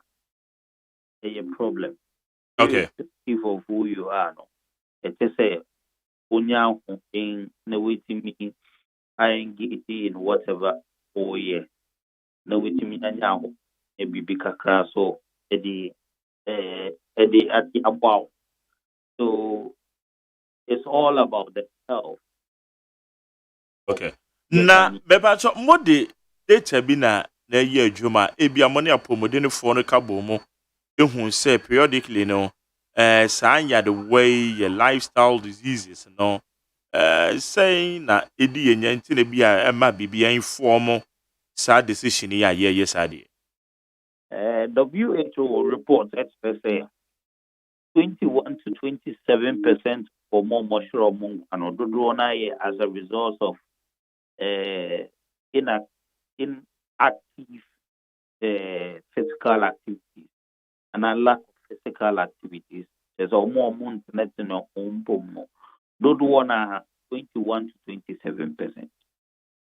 a problem. Okay. Irrespective of who you are no. It is a unya in the waiting meeting. I engage in whatever no waiting me anya a bibi kakra so edi at the about. So it's all about the health. Okay. Na beba so mode data bi na ye adwuma ebia mo ne apomodene fo no ka bo mu ehun say periodically no saa the way your lifestyle diseases no say na edi enya nti bi a ema bibia inform saa decision ya ye sade. WHO report say 21 to 27% or more mushroom and as a result of inactive physical activities and a lack of physical activities. There's a more internet in our home. Don't want 21 to 27%.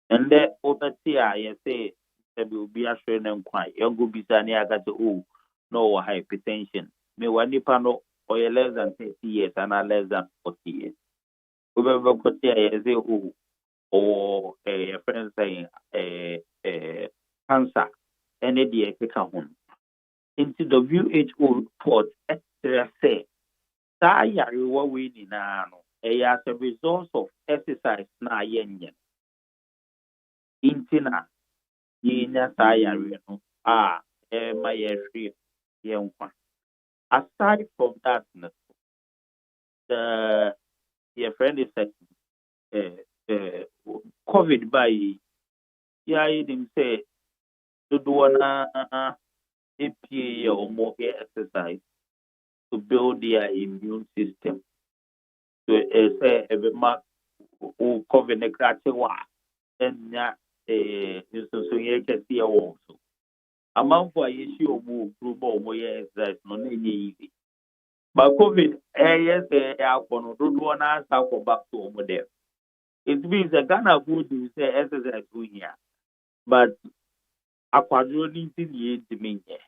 And then over here, I say there will be a train and quiet. Young go be saying, I got no hypertension. Me one nipano or less than 30 years and less than 40 years. Whoever got here, I say, or a friend saying cancer, any day into the WHO report, say, Sayari what we need now, as a result of exercise na yen. Intina, yina sayari, my free young one. Aside from that, your friend is saying, COVID by yeah, I didn't say to do one APA or more exercise to build their immune system. To say every month, COVID necessary and so you can see also. Amount for issue of move more exercise no easy. But COVID, yes, I want to do one answer for back to over there. It means a Ghana food is exercise here, but akwadro ni ti ye ntimi nye.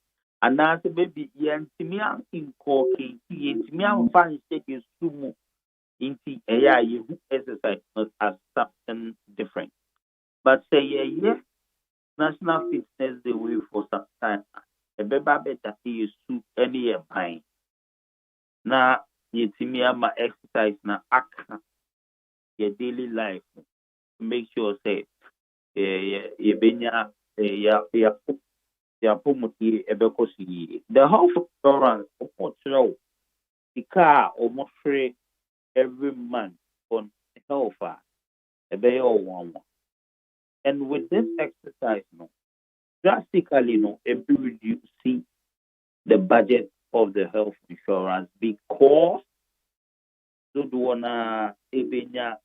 Anaasɛ maybe yɛntimi inculcate yɛntimi amfa nhyɛ yɛ su mu nti ɛyɛ a yɛhu exercise not as something different. But say yeah, National Fitness Day way for some time. Ɛbɛba bɛda yɛ su ɛne yɛ ban. Na yɛtimi ama exercise na aka your daily life to make sure say yɛbɛnya yɛapɔmudie ɛbɛkɔ so yie. The health insurance ɔmɔkyerɛ wo sika a ɔmɔhwere every month on health a ɛbɛyɛ ɔwanwa. And with this exercise no drastically no it will reduce the budget of the health insurance because those wanna ebenya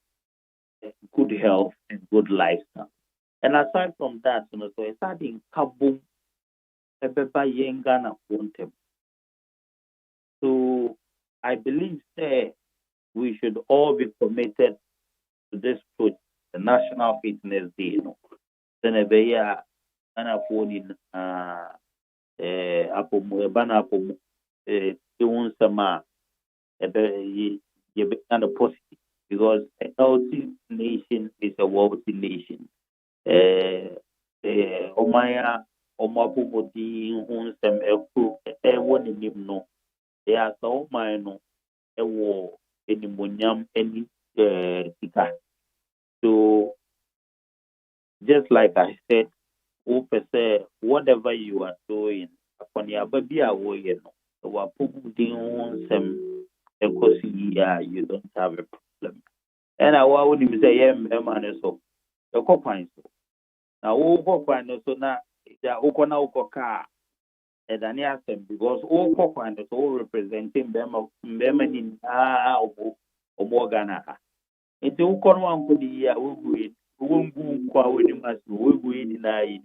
good health and good lifestyle. And aside from that, so it's adding kabum ebeba yenga wontem. So I believe that we should all be committed to this project, the National Fitness Day. Then ebeya ana phone apomu bana apomu ehun sama ebe ye positive because a healthy nation is a wealthy nation. Omaya omapumodi hun sem eku woni nim no they are so no ewo enimonyam eni tika. So just like I said, whatever you are doing upon your baby away no wapumodi hun sem ekosi you don't have a problem. And I would say man so the coupons. Now, all coupons so now the Okona Okoka and an answer because all coupons all representing them of Bemenin or Morgana. It's the Okon could be a we won't go with us, we will deny.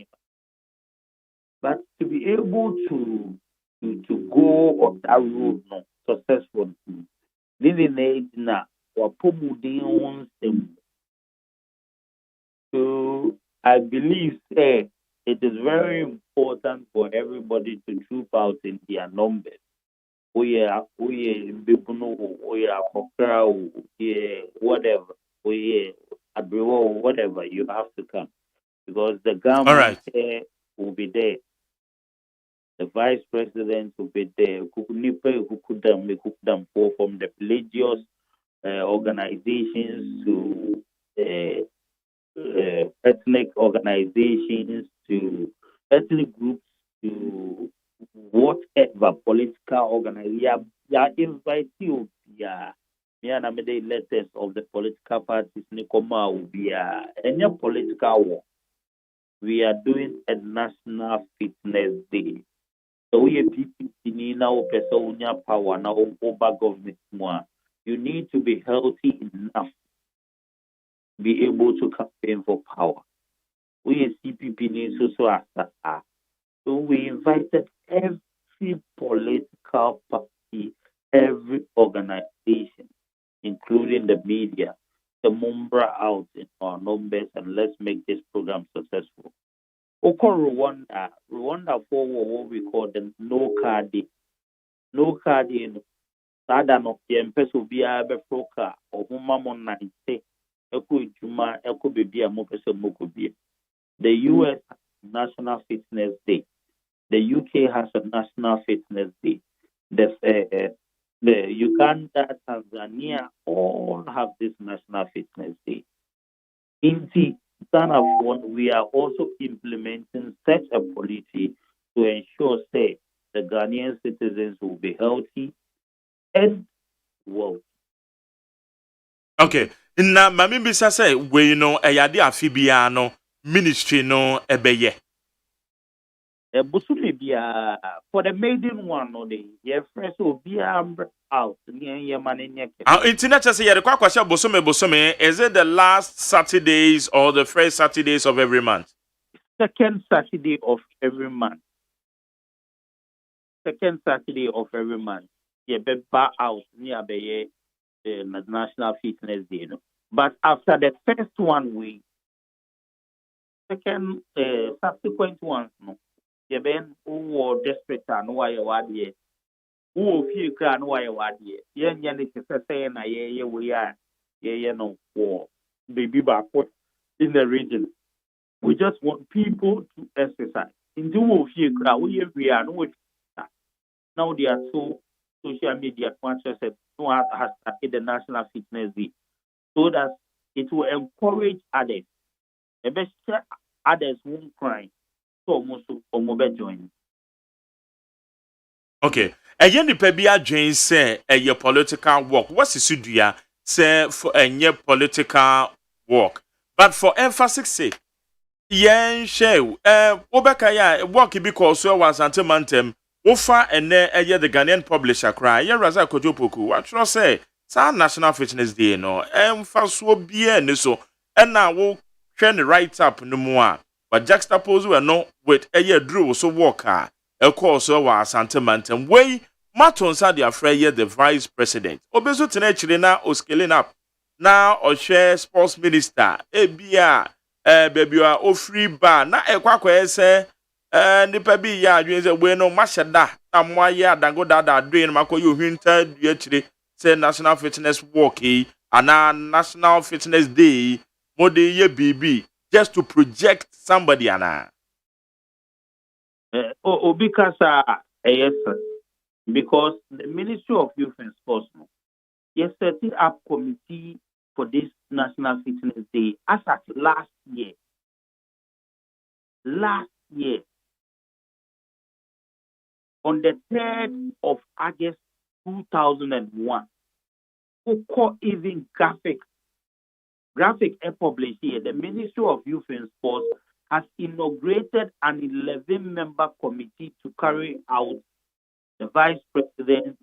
But to be able to go on that road no successful, living age now or pumuding so I believe it is very important for everybody to troop out in their numbers. We are whatever. Whatever you have to come because the government will be there. The vice president will be there. Who could them from the religious organizations to ethnic organizations to ethnic groups to whatever political organization. Yeah, invite you. Yeah, me and I made letters of the political parties. Nikoma will be any political war. We are doing a National Fitness Day. So we are people now person power now over government more. You need to be healthy enough be able to campaign for power. We as CPP need so as that. So we invited every political party, every organization, including the media, to mumble out in our numbers and let's make this program successful. Oko Rwanda for what we call the no card day. No card day. Sada no yempeso biya be froka o mama 90. The US has National Fitness Day. The UK has a National Fitness Day. The Uganda, Tanzania all have this National Fitness Day. In the Ghana, we are also implementing such a policy to ensure, say, the Ghanaian citizens will be healthy and wealthy. Okay. Na mami bisa say we no eyade afibia no ministry no ebeye. Busumi bia for the maiden one no dey ye fresh obia out nye mane nye. Internet say ye kwa kwasha bosome is it the last Saturdays or the first Saturdays of every month? Second Saturday of every month. Second Saturday of every month. Ye be out near the National Fitness Day no. But after the first one, we second subsequent ones, no. You been who district and why you are there. Who few can why you are there. Yen yen is saying na ye we are no war baby back in the region. We just want people to exercise. In the who few crowd we are no. Now they are so social media conscious that no has started the National Fitness Day so that it will encourage others. Especially others won't cry. So almost join. Okay. Again, the Pebia Jane say a political work. What's the Sudia say for a political work? But for emphasis sake, yen share Obekaya work because so was antimantem. Ofa and the Ghanaian publisher cry. Yen Raza Kojopoku. What should I say? Sa National Fitness Day no. Emphasis will be so. And now we'll train the right up no more. But juxtapose we no with a drew so worker. Of course, so was Santamantam way. Maton sa the afraid the vice president. Obeso tenechile na o scaling up. Now or share sports minister. Ebia baby o free bar. Na ekwa say nipa bi ya adwen say we no mashada. Na mo ya dango dada adwen makoyo hinta duachire say national fitness walk and national fitness day. Mode ye BB just to project somebody ana. Because yes, because the Ministry of Youth and Sports is setting up committee for this National Fitness Day as at last year. Last year, on the 3rd of August 2001, who call even graphic published here, the Ministry of Youth and Sports has inaugurated an 11-member committee to carry out the Vice President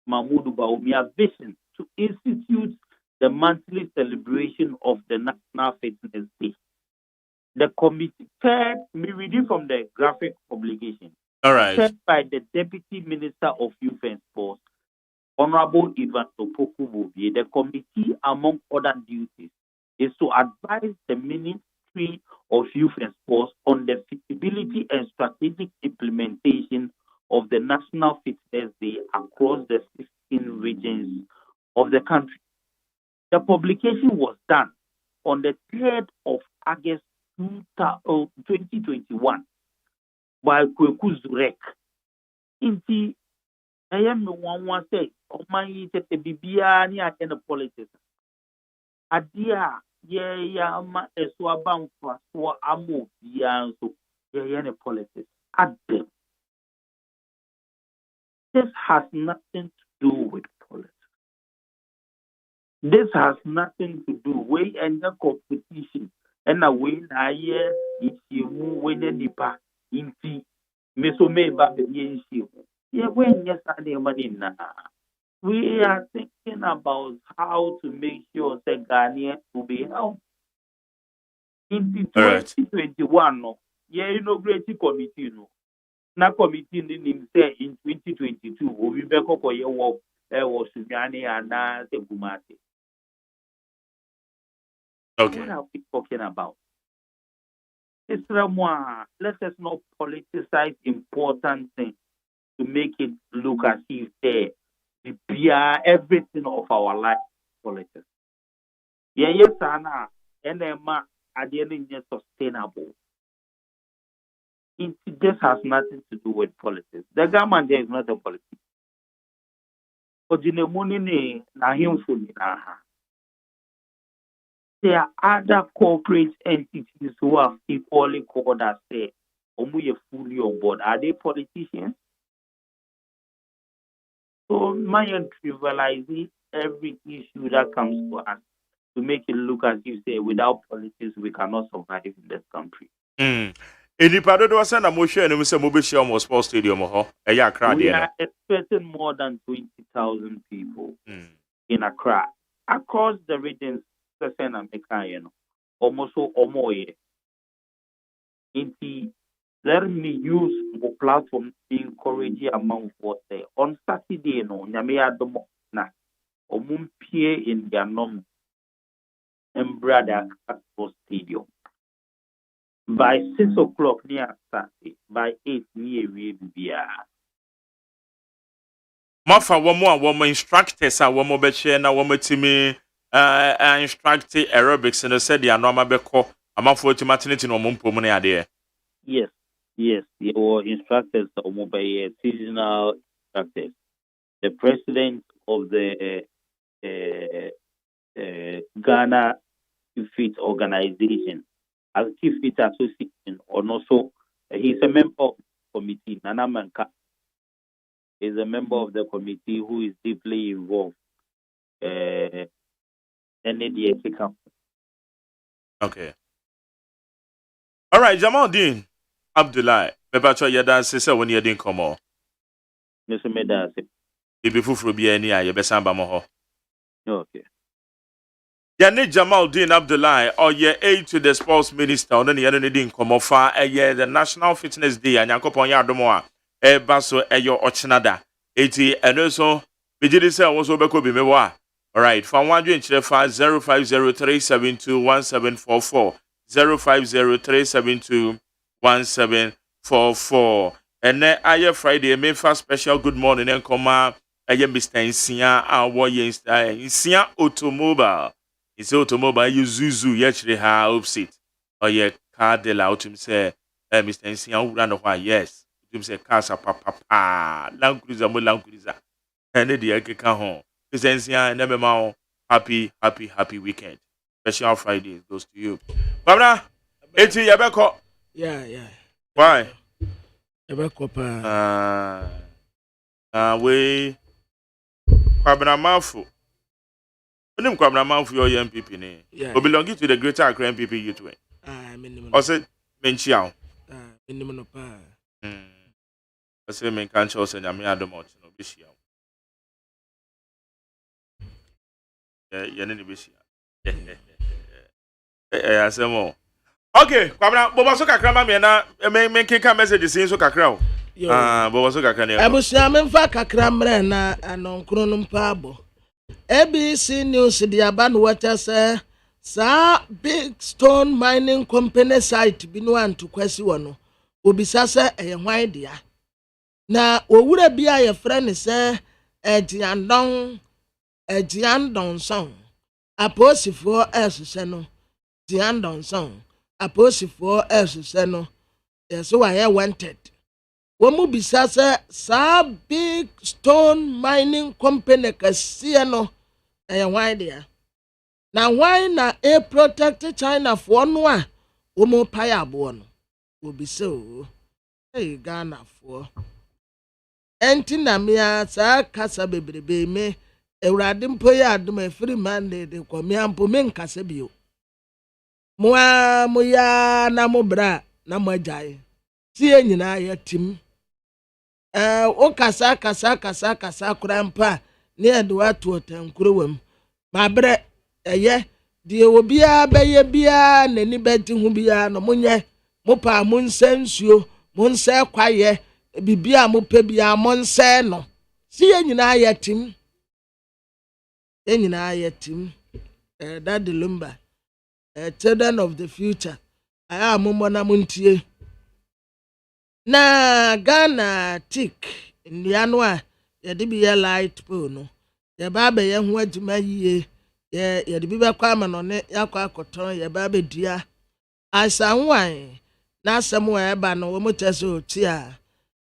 Mahmoud Bawumia's vision to institute the monthly celebration of the National Fitness Day. The committee, chaired, me reading from the graphic publication, all right, chaired by the Deputy Minister of Youth and Sports, Honorable Ivan Opoku Bobie. The committee, among other duties, is to advise the Ministry of Youth and Sports on the feasibility and strategic implementation of the National Fitness Day across the 16 regions of the country. The publication was done on the 3rd of August 2021 by Kweku Zurek. Inti, I am one say, oh my, the Bibia ni attend politics. Adia, yeah, ma eswabam for amo, yeah, so yeah, politics. At them. This has nothing to do with politics. This has nothing to do with any competition. And a win a year, if you move when any part in tea, Misso May Baby. Yeah, when yes, I money now. We are thinking about how to make sure the Ghanaian will be helped. In 2021, no, yeah, inaugurated committee, no. Na committee in say in 2022, we be for your work, was Sunyani and Segumati. Okay. What are we talking about? Let us not politicize important things to make it look as if they PR everything of our life politics. Yeah, yes, Anna, and at the end is sustainable. This has nothing to do with politics. The government there is not a politics. There are other corporate entities who have equally called us say, we are fully on board. Are they politicians? So my trivializing every issue that comes to us to make it look as you say, without politics we cannot survive in this country. Anybody do send a motion and we say Mobishi almost sports stadium or we are expecting more than 20,000 people in Accra across the regions. Almost or more. Let me use the platform to encourage among what say on Saturday. No, Nyamea Domo na Omumpie in their nom and brother Sports Stadium. By 6 o'clock near Saturday, by 8 near Bibia. Mafa woman instructors are one more beche na woman timi instruct aerobics and said the normal beko amafo to maternity no mumpo money ade. Yes, they were instructors of mobile seasonal instructors. The president of the Ghana Fit Organization, Active Fit Association, and also he's a member of the committee. Nana Manka is a member of the committee who is deeply involved. Okay. All right, Jamaldeen Abdullah. Bebacho yada sese when you didn't come on. Mr. Medase. Bibi fufuru bi ani a yebesamba mo ho. Okay. Yane Jamaldeen Abdullah or ye aid to the sports minister on the didn't come off the National Fitness Day and Yankopon Yadomoa. Baso eyo ochinada. Eti enoso bijidi se woso beko bi mewa. All right, from 05037211744 05037211744 and then aye Friday me first special good morning and come aye Mr. Insia awo Insia automobile. It's automobile you zuzu yechre ha opposite. Or ye car de la autum say Mr. Insia run over yes. Autum say casa papa Land Cruiser mo Land Cruiser. And the ekeka ho. Mr. Insia never ma happy weekend. Special Friday goes to you. Babna, eti yabeko. Yeah. Why? Yabeko pa. We Kwabna Mafu. Unim Kwabna Mafu your MPP ne. We belong to the Greater Accra MPP youth wing. Minimum. Or say Menchiao. Minimum pa. I say men can't show say nyame adomo no bishia. Yene ni bishia. Asemo. Okay, Kwabna boba so kakra ma me na men kenka message sin so kakra o. Boba so kakra ne. Abusia men fa kakra mre na anonkro no mpa abo. ABC News the aban water say sa Big Stone Mining Company site bi no anto kwasi wono. Obisa say eye hwan dia. Na owura bi a ye frɛ ne say Ejiandon song. Aposifo esuse no. Ejiandon song. Aposifo esuse no. Yeso wa ye wanted. Womu bisa say sa Big Stone Mining Company kasiye no hwan dia. Na why na a protect China for no a womu paya abo no. Obisa o. Ghana for. Enti na mia sa kasa bebrebe me ewrade mpo ya adom afiri mande de kwamia mpo me nkasa bio. Mo ya na mo bra na mo agyae. Tie nyina ya tim. O kasa kurampa ne edwa to tankurowam. Ma bre eye de obia beye bia nani beti hu bia no monye mo pa mo nsansuo mo nsa kwaye bibia mo pe bia mo nsa no si nyina ya tim that the lumber children of the future aya mo na montie na Ghana tik ndiano a ye de bi light pole no ye ba be ye ho adwuma yie ye de bi be kwa ma no ne yakwa akoton ye ba be dua asanwan na asem wa e ba no wo motese oti a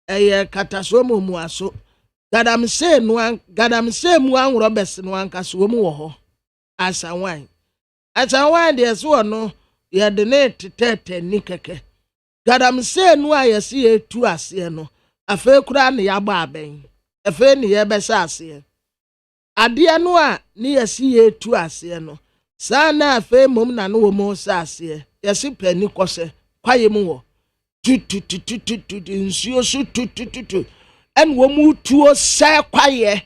eye kataso mu aso gadamse mu anwro bes no anka so mu wo ho asanwan de so no ye de ne tetete ni keke gadamse nu a yesi etu ase no afa kura ne yagba aben afa ne ye besa ase ade no a ne yesi etu ase no sa na afa mom na no wo mo sa ase yesi pani kose kwaye mu wo tututututu nsuo so tutututu en wo mu tuo sa kwaye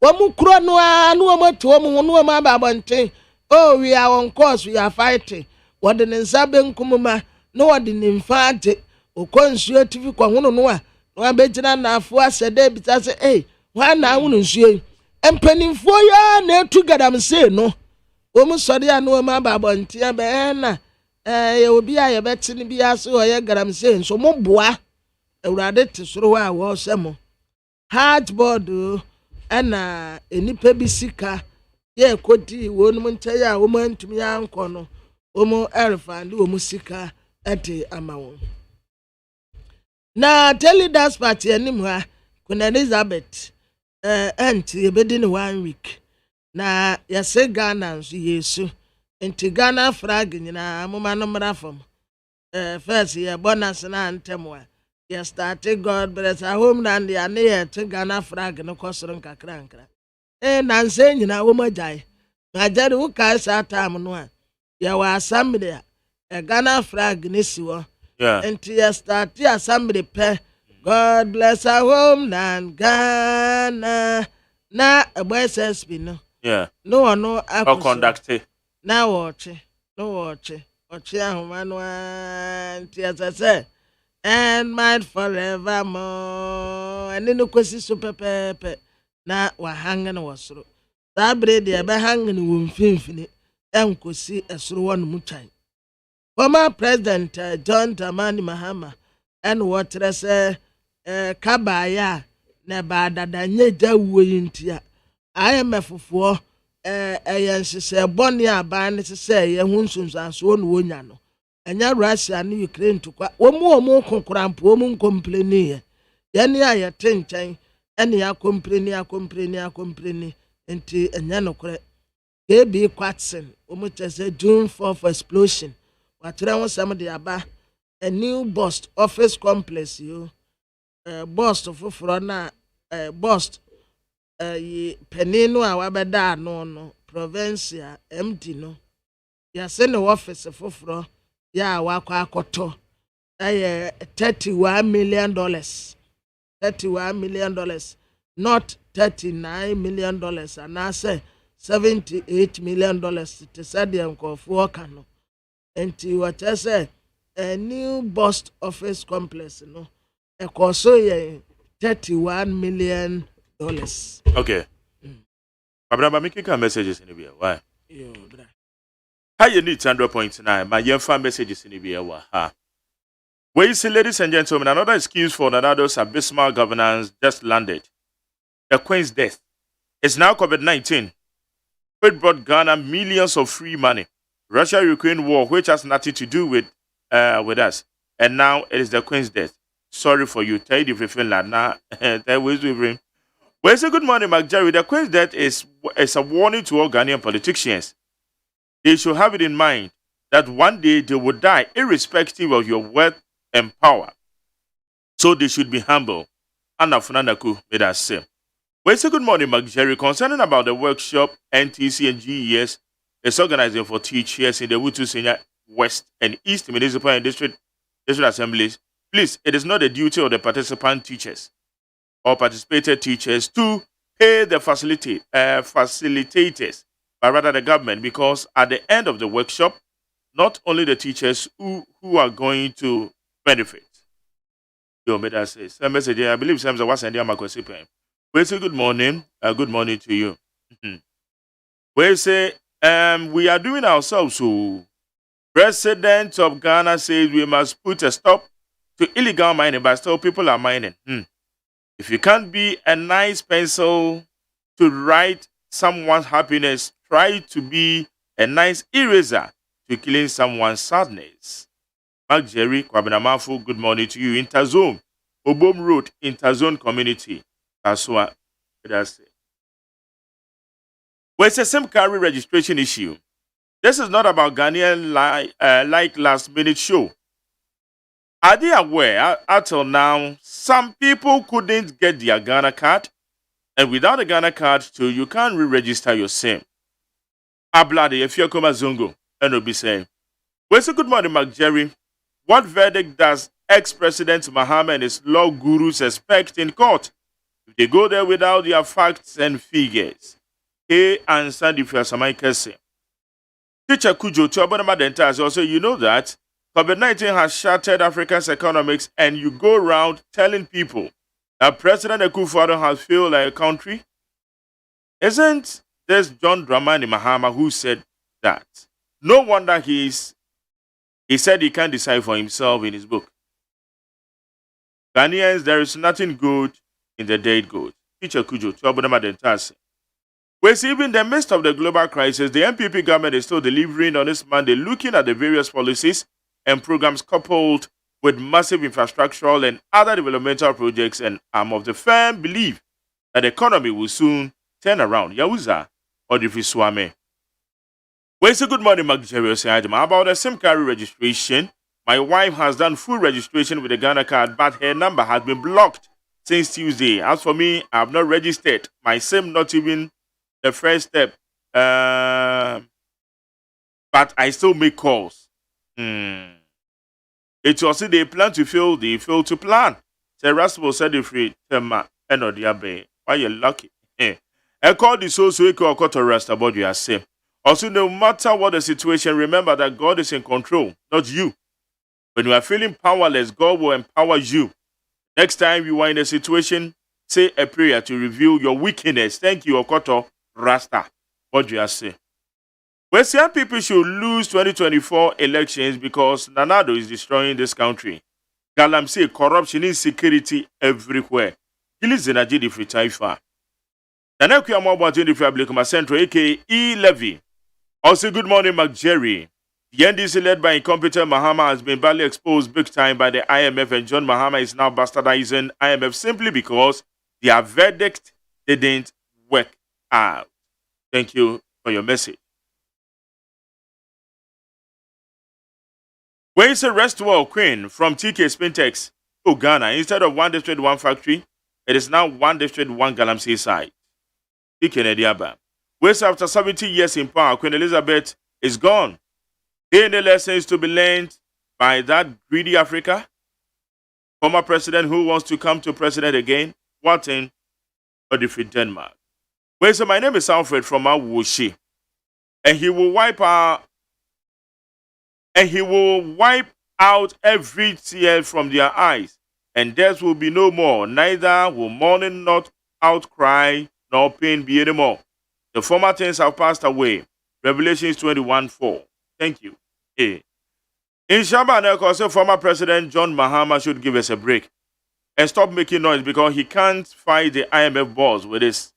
wo mu kuro no a no wo matuo mu no wo ma ba bonten oh we are on course we are fighting what the nsabe nkumuma no wadi nimfante okonsuo tv kwa hono no a no abegina na afo asede bita se wa na hono nsuo empanimfo ya na etu gadam se no Omu sori anu ma ba bontia be na ye obi a ye beti ni bia so ye garam se nso mo boa awurade te soro a wo semo hardboard na enipa bi sika ye kodi wonum nkyɛ a wo mantumi ankɔ no omu erfande omu sika ete amawo na telidas party anim ha Queen Elizabeth anti ebedi ni 1 week na yɛsɛ Ghana nso yesu nti Ghana flag nyina moma no mmra fam first year bonus na antemwa ya started God bless our homeland ya ne yɛ Ghana flag no kɔsoro nkakra na nse nyina wo magyae na jare wo kai sa time no a ya wa assembly Ghana flag ne si wo nti ya started assembly pɛ God bless our homeland Ghana na SSP no no conducte na watch ahoma no anti asase and might forevermore and no kwesi so pepepe na wa hang na wasoro that bread e be hang ni wo mfimfini enkosi esoro won mu twan former president John Dramani Mahama and what say kabaya na ba dada nyeja wo yintia IMF fo nhyehyɛ bɔne a ban ne sɛ yɛ ho nsonsanso no wonya no enya Russia ne Ukraine to kwa wɔn kokorampo wɔn complain yɛ ne a yɛ te nkyɛn ɛne ya complain nti enya no korɛ KB Kwatson wɔn kyɛ sɛ June 4th explosion wakyerɛ ho sɛm de aba a new bust office complex yo bust foforo na bust penino a wabeda no provincia MD no ya se ne office foforo ya wakọ akoto $31 million $31 million not $39 million and I say $78 million to said the nkofo ka no enti what say a new bust office complex no e koso ye $31 million. Okay. Abraham, making messages in the beer. Why? How you need 100.9? My young fan messages in the beer. Where you see, ladies and gentlemen, another excuse for Nanado's abysmal governance just landed. The Queen's death is now COVID-19, which brought Ghana millions of free money. Russia-Ukraine war, which has nothing to do with us, and now it is the Queen's death. Sorry for you. Tell you if you land now. Well, say good morning, Mark Jerry. The Queen's death is a warning to all Ghanaian politicians. They should have it in mind that one day they will die irrespective of your wealth and power. So they should be humble. Anna Funanaku made us say. Well, say good morning, Mark Jerry. Concerning about the workshop NTC and GES is organizing for teachers in the Wutu Senior West and East Municipal and District Assemblies. Please, it is not the duty of the participant teachers or participated teachers to pay the facilitators, but rather the government, because at the end of the workshop, not only the teachers who are going to benefit. Yo, may I say, some message, I believe some was sending my question. We say good morning to you. We say, we are doing ourselves. So, President of Ghana says we must put a stop to illegal mining, but still people are mining. If you can't be a nice pencil to write someone's happiness, try to be a nice eraser to killing someone's sadness. Mark Jerry Kwabinamafu, good morning to you. Interzone, Obom Road, Interzone Community. That's what that's it. Well, it's a SIM carry registration issue. This is not about Ghanaian like last minute show. Are they aware, until now, some people couldn't get their Ghana card, and without a Ghana card, too, you can't re-register your SIM. Ablade, if you're Koma Zongo, and will be saying, well, so good morning, Mark Jerry. What verdict does ex-President Mahama and his law gurus expect in court if they go there without their facts and figures? Hey, answered if you're Samai Kese. Teacher Kujo, to Abonama Dentas, also, you know that COVID-19 has shattered Africa's economics, and you go around telling people that President Akufo-Addo has failed like a country? Isn't this John Dramani Mahama who said that. No wonder he said he can't decide for himself in his book. Ghanaians, there is nothing good in the dead good. Teacher Kujo, Tuabunama Dentasi. Whereas even in the midst of the global crisis, the MPP government is still delivering on this Monday, looking at the various policies and programs coupled with massive infrastructural and other developmental projects, and I'm of the firm belief that the economy will soon turn around. Yawuza or the Fiswame. Well, good morning, Mark Jerry. About the SIM card registration, my wife has done full registration with the Ghana card, but her number has been blocked since Tuesday. As for me, I have not registered my SIM, not even the first step. But I still make calls. It was they plan to fail, they fail to plan. Sir Rasmus said the free tema and the abe. Why you lucky? I call the socio to rest about your same. Also, no matter what the situation, remember that God is in control, not you. When you are feeling powerless, God will empower you. Next time you are in a situation, say a prayer to reveal your weakness. Thank you, Okoto Rasta. What do you say? Well, some people should lose 2024 elections because Nanado is destroying this country. Galamsey, corruption, insecurity everywhere. Gilis Zenaji di free taifa. Nanaku Amobwa in the Fabricuma Central, aka E Levy. Also, good morning, Mark Jerry. The NDC led by incompetent Mahama has been badly exposed big time by the IMF, and John Mahama is now bastardizing IMF simply because their verdict didn't work out. Thank you for your message. Where is a restaurant Queen from TK Spintex to Ghana? Instead of one district, one factory, it is now one district, one Galamsey site. TK Nediaba. Whereas after 70 years in power, Queen Elizabeth is gone. Any lessons to be learned by that greedy Africa? Former president who wants to come to president again? What in or defeat Denmark? Whereas my name is Alfred from Awushi. And he will wipe out every tear from their eyes, and death will be no more. Neither will mourning, not outcry, nor pain be anymore. The former things have passed away. Revelations 21:4. Thank you. In Shaba also former President John Mahama should give us a break and stop making noise because he can't fight the IMF boss with his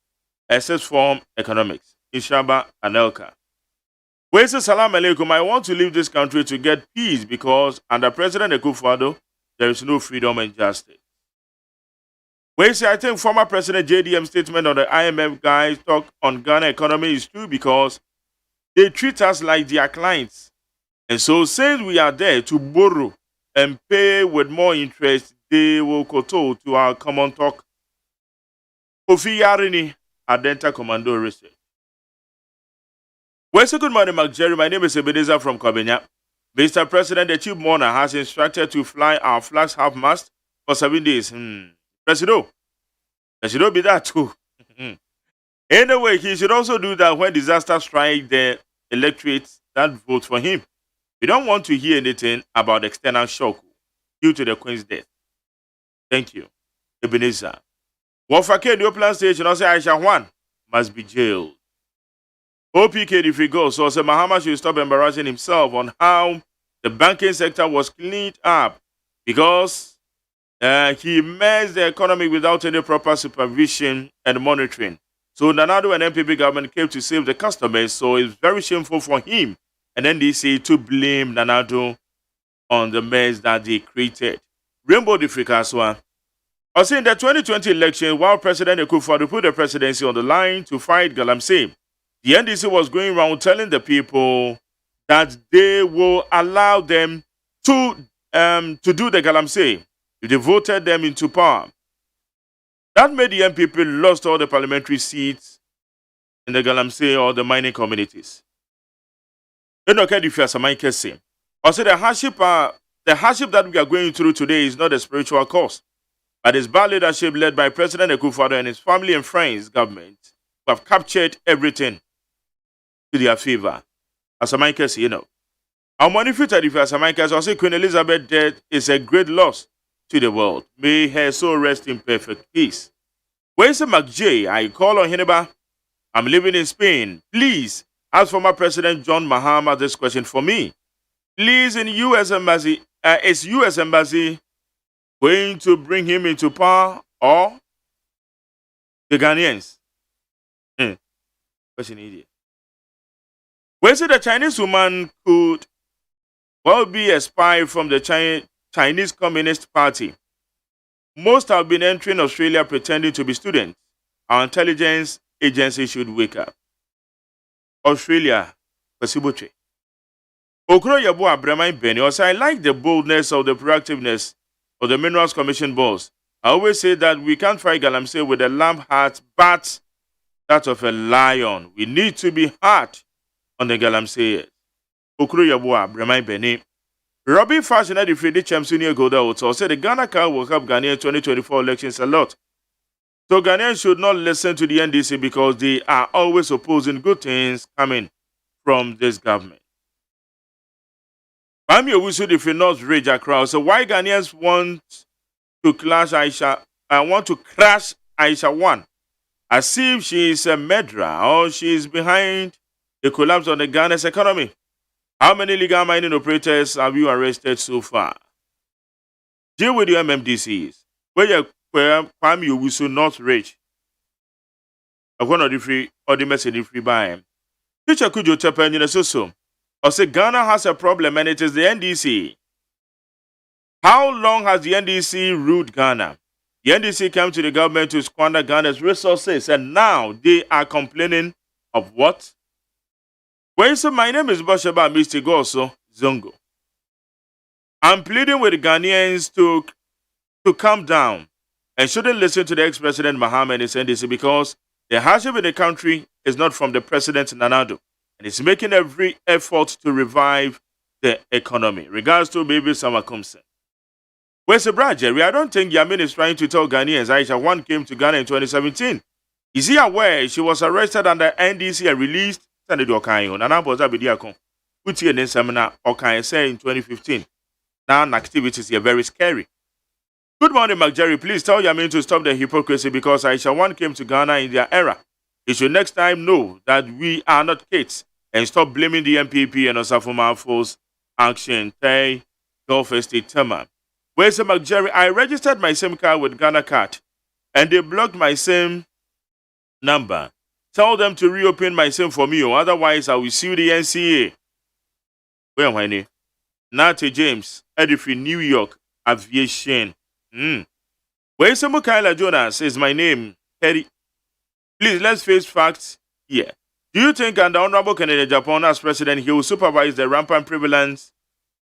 SS form economics. In Shaba Anelka. Where say salam alaikum, I want to leave this country to get peace because under President Akufo-Addo, there is no freedom and justice. Where say I think former President JDM statement on the IMF guys talk on Ghana economy is true because they treat us like their clients. And so since we are there to borrow and pay with more interest, they will kowtow to our common talk. Kofi Yarini, Adenta Commando Research. Well, so good morning, Mark Jerry. My name is Ebenezer from Kobenya. Mr. President, the chief mourner has instructed to fly our flags half-mast for 7 days. Presido be that too. Anyway, he should also do that when disaster strikes the electorate that vote for him. We don't want to hear anything about external shock due to the Queen's death. Thank you, Ebenezer. Wofake, the Upland Station, also Aisha Juan must be jailed. OPK if he goes, so Mahama should stop embarrassing himself on how the banking sector was cleaned up because he messed the economy without any proper supervision and monitoring. So Nanado and MPP government came to save the customers, so it's very shameful for him and NDC to blame Nanado on the mess that they created. Rainbow the Frikaswa. Also in the 2020 election, while President Akufo-Addo put the presidency on the line to fight Galamsey, the NDC was going around telling the people that they will allow them to do the Galamsey if they voted them into power. That made the MPP lost all the parliamentary seats in the Galamsey or the mining communities. Also, the hardship that we are going through today is not a spiritual cause, but it's bad leadership led by President Akufo-Addo and his family and friends government who have captured everything to their favor. As a Michael, our money future if as a Michael also Queen Elizabeth's death is a great loss to the world. May her soul rest in perfect peace. Where's Mark J? I call on Hineba. I'm living in Spain. Please As former President John Mahama, this question for me. Please, in U.S. Embassy, is U.S. Embassy going to bring him into power or the Ghanaians? Question idiot. We say the Chinese woman could well be a spy from the Chinese Communist Party. Most have been entering Australia pretending to be students. Our intelligence agency should wake up. Australia, Pasiboche. Okro Yabo Abramai Beni, also I like the boldness of the proactiveness of the Minerals Commission boss. I always say that we can't fight Galamsey with a lamb heart, but that of a lion. We need to be hard on the Galamsey. Okro Yabo Abramai Beni. Robbie Fashion at the Free Champion Golda also said the Ghana car will help Ghanaian 2024 elections a lot. So Ghanaians should not listen to the NDC because they are always opposing good things coming from this government. Bami Owusu if you not rage across. So why Ghanaians want to crash Aisha 1 as if she is a murderer or she is behind the collapse of the Ghana's economy? How many legal mining operators have you arrested so far? Deal with your MMDCs. Where Kwame Owusu not rich. I want the free or the message free by him. Teacher could you tap in so? Or say Ghana has a problem and it is the NDC. How long has the NDC ruled Ghana? The NDC came to the government to squander Ghana's resources and now they are complaining of what? Well, so my name is Bashaba Mr. Goso Zongo. I'm pleading with Ghanaians to calm down and shouldn't listen to the ex-president Mahama and his NDC because the hardship in the country is not from the president Nanado and is making every effort to revive the economy. Regards to baby Samakumsen. Where's the Jerry? I don't think Yamin is trying to tell Ghanaians Aisha 1 came to Ghana in 2017. Is he aware she was arrested under NDC and released? Sandy Okayo, Nana Boza Bidiakon, Uti and Seminar Okayo say in 2015. Now activities are very scary. Good morning, McJerry. Please tell Yamin to stop the hypocrisy because Aisha 1 came to Ghana in their era. He should next time know that we are not kids and stop blaming the MPP and Osafuma Force action. Tay, Gulf Estate Tema. Where's the McJerry? I registered my SIM card with Ghana Card and they blocked my SIM number. Tell them to reopen my SIM for me or otherwise I will sue the NCA. Where am I? Nate James, Edifi, New York, Aviation. Where's the Mukaila Jonas is my name, Terry. Please, let's face facts here. Do you think under Honorable Kennedy Japan as president, he will supervise the rampant prevalence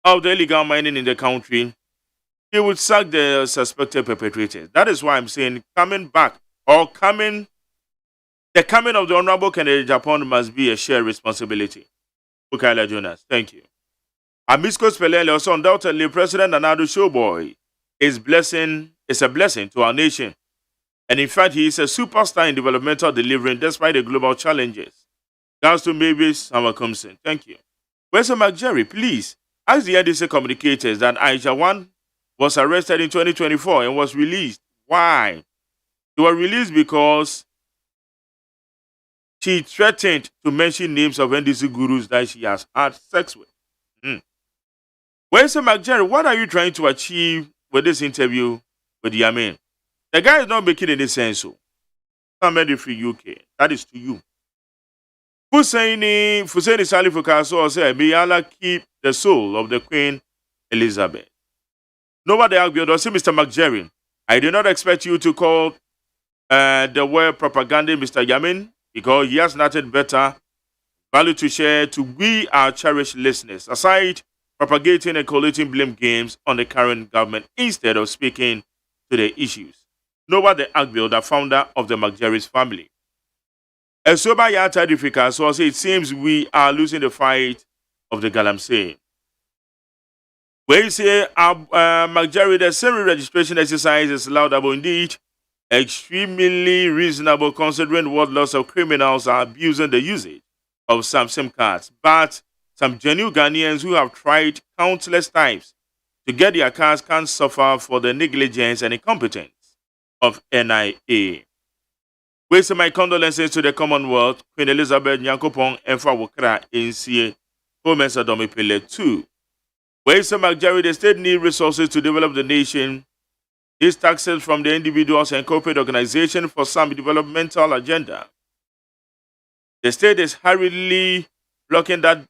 of the illegal mining in the country? He would sack the suspected perpetrators. That is why I'm saying the coming of the Honorable Kennedy Japan must be a shared responsibility. Mukaila Jonas, thank you. Amisco Spelele also undoubtedly President Nanado Showboy is a blessing to our nation. And in fact, he is a superstar in developmental delivery despite the global challenges. Thanks to Mavis Samakumsen. Thank you. Where's the McJerry? Please ask the NDC communicators that Aisha 1 was arrested in 2024 and was released. Why? She was released because she threatened to mention names of NDC gurus that she has had sex with. Where's the McJerry? What are you trying to achieve with this interview with Yamin? The guy is not making any sense. So, somebody free UK. That is to you. Husseini Salif Kaso said, may Allah keep the soul of the Queen Elizabeth. Nobody argued or say, Mr. McJerry, I do not expect you to call the word propaganda Mr. Yamin because he has nothing better value to share to we our cherished listeners. Aside propagating and collating blame games on the current government instead of speaking to the issues. Nobody argued the founder of the McJerry's family. A sober yata difficult, so it seems we are losing the fight of the Galamsey. Where you say McJerry, the semi-registration exercise is laudable indeed, extremely reasonable considering what lots of criminals are abusing the usage of some SIM cards. But some genuine Ghanaians who have tried countless times to get their cards can't suffer for the negligence and incompetence of NIA. We say my condolences to the Commonwealth, Queen Elizabeth Nyankopon, and for Wokra NCA, Homens Adomipele 2. We say Jerry, the state need resources to develop the nation. These taxes from the individuals and corporate organizations for some developmental agenda. The state is hurriedly blocking that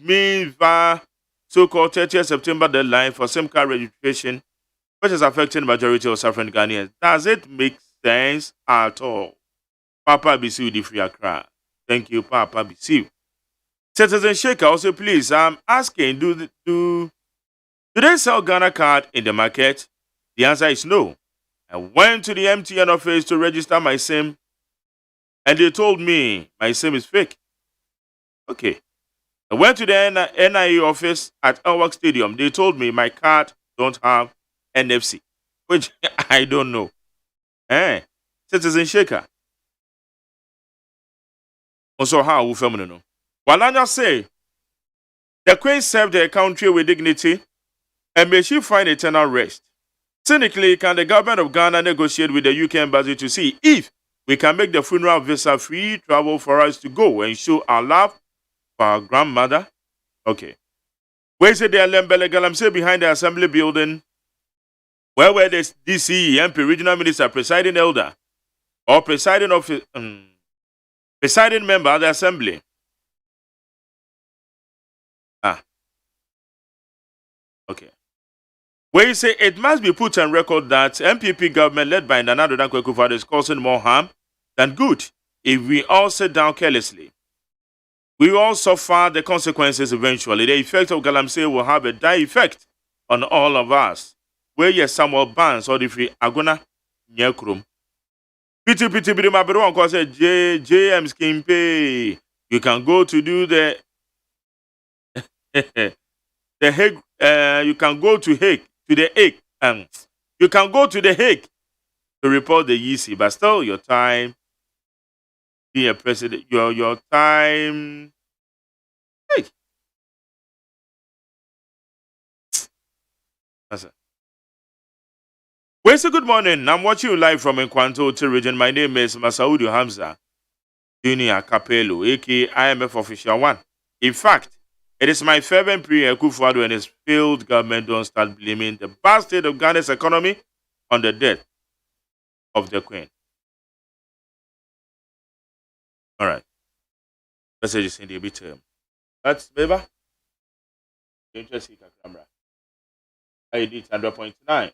means via so-called 30th September deadline for SIM card registration, which is affecting the majority of Southern Ghanaians. Does it make sense at all? Papa Bisiu di Free Accra. Thank you, Papa Bisiu. Citizen Shaker also, please, I'm asking, do they sell Ghana card in the market? The answer is no. I went to the MTN office to register my SIM, and they told me my SIM is fake. Okay. I went to the NIA office at Elwak Stadium. They told me my card don't have NFC, which I don't know. Citizen Shaker. Also, how we family know? Walanya say the Queen served her country with dignity, and may she find eternal rest. Cynically, can the government of Ghana negotiate with the UK embassy to see if we can make the funeral visa free travel for us to go and show our love for our grandmother? Okay. Where is it the Alembele Galamse behind the assembly building? Where were the DC MP regional minister, presiding elder, or presiding member of the assembly? Okay. Where you say it must be put on record that MPP government led by Nana Addo Dankwa Akufo-Addo is causing more harm than good if we all sit down carelessly. We will all suffer the consequences eventually. The effect of Galamsey will have a dire effect on all of us. Where yes, Samuel Barnes or the free Agona Nyekrum. Pity Maberu uncle said JM Skimpe. You can go to do the the Hague. You can go to Hague to the Hague. You can go to the Hague to report the EC, but still your time. Be a president. Your time. Hey. That's it. Well, so good morning. I'm watching you live from Nkwanto region. My name is Masaudu Hamza, Junior Capello, aka IMF Official 1. In fact, it is my fervent prayer Akufo-Addo and his failed government don't start blaming the bad state of Ghana's economy on the death of the Queen. All right. Message is in the bit. That's Beba. Interesting camera. I did 100.9.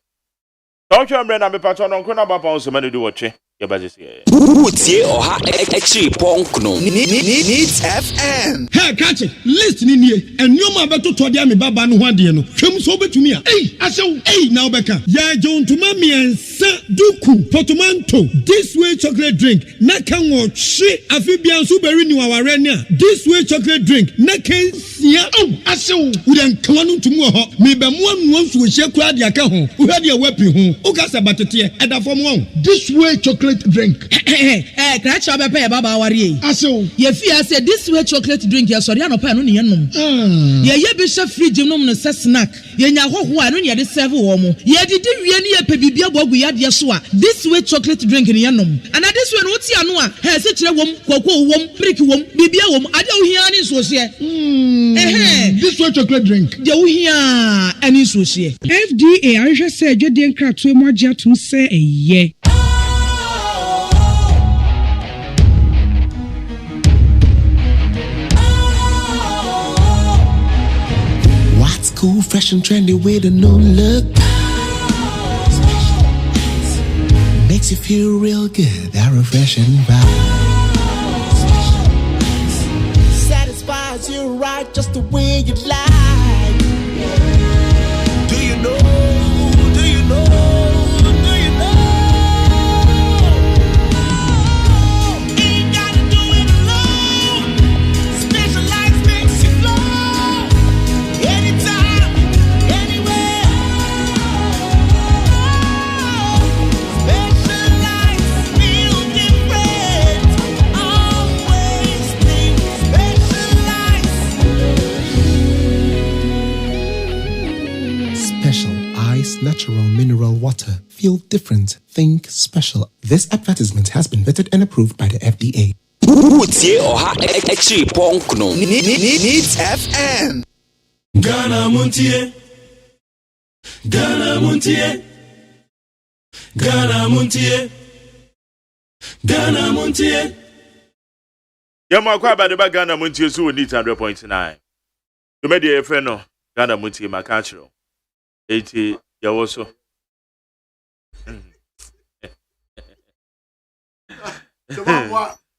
Don't you remember my patron on Kuna Bapa so many do watch it? Your budget here. MONTIE Oha Echi Ponkno Needs FM. Hey, catch it. Listen in here. And you ma beto to dia me baba no hwade no. Hwem so betumi a. Hey, asew. Hey, now beka. Ya John tuma me ensa duku portmanteau. This way chocolate drink. Na kan wo hwe afi bia so beri ni waware ne a. This way chocolate drink. Na kan sia. Oh, asew. Wo den kan no tumu ho. Me be mo anu nsu hye kura dia ka ho. Wo hwade a wapi ho. O ka se batete e da fom ho. This way chocolate drink. Crash up a baba worry. Aso. Ye fear said this way chocolate drink, ya sorry, no pan on yenum. Ye bishop free gymnum no snack. Ye nya ho ho anu ye de serve wo mo. Ye did we ye pe bibia bogu ya de so a. This way chocolate drink in yenum. And this one what ya no a. He se kire wom, koko wom, brick wom, bibia wom. Ade wo hia ni so se. This way chocolate drink. De wo hia ani so se. FDA ahwe se adwede nkratoe mo agya tum se eye. Cool, fresh and trendy with a new look. Makes you feel real good, that refreshing vibe. Satisfies you right just the way you like. Do you know? Do you know? natural mineral water. Feel different. Think special. This advertisement has been vetted and approved by the FDA. MONTIE Oha Echi Ponkno Needs FM. Ghana MONTIE. Ghana MONTIE. Ghana MONTIE. Ghana MONTIE. Yama kwa ba de ba Ghana MONTIE so need 100.9. To me dey friend no Ghana MONTIE makachiro. 80 yawo so.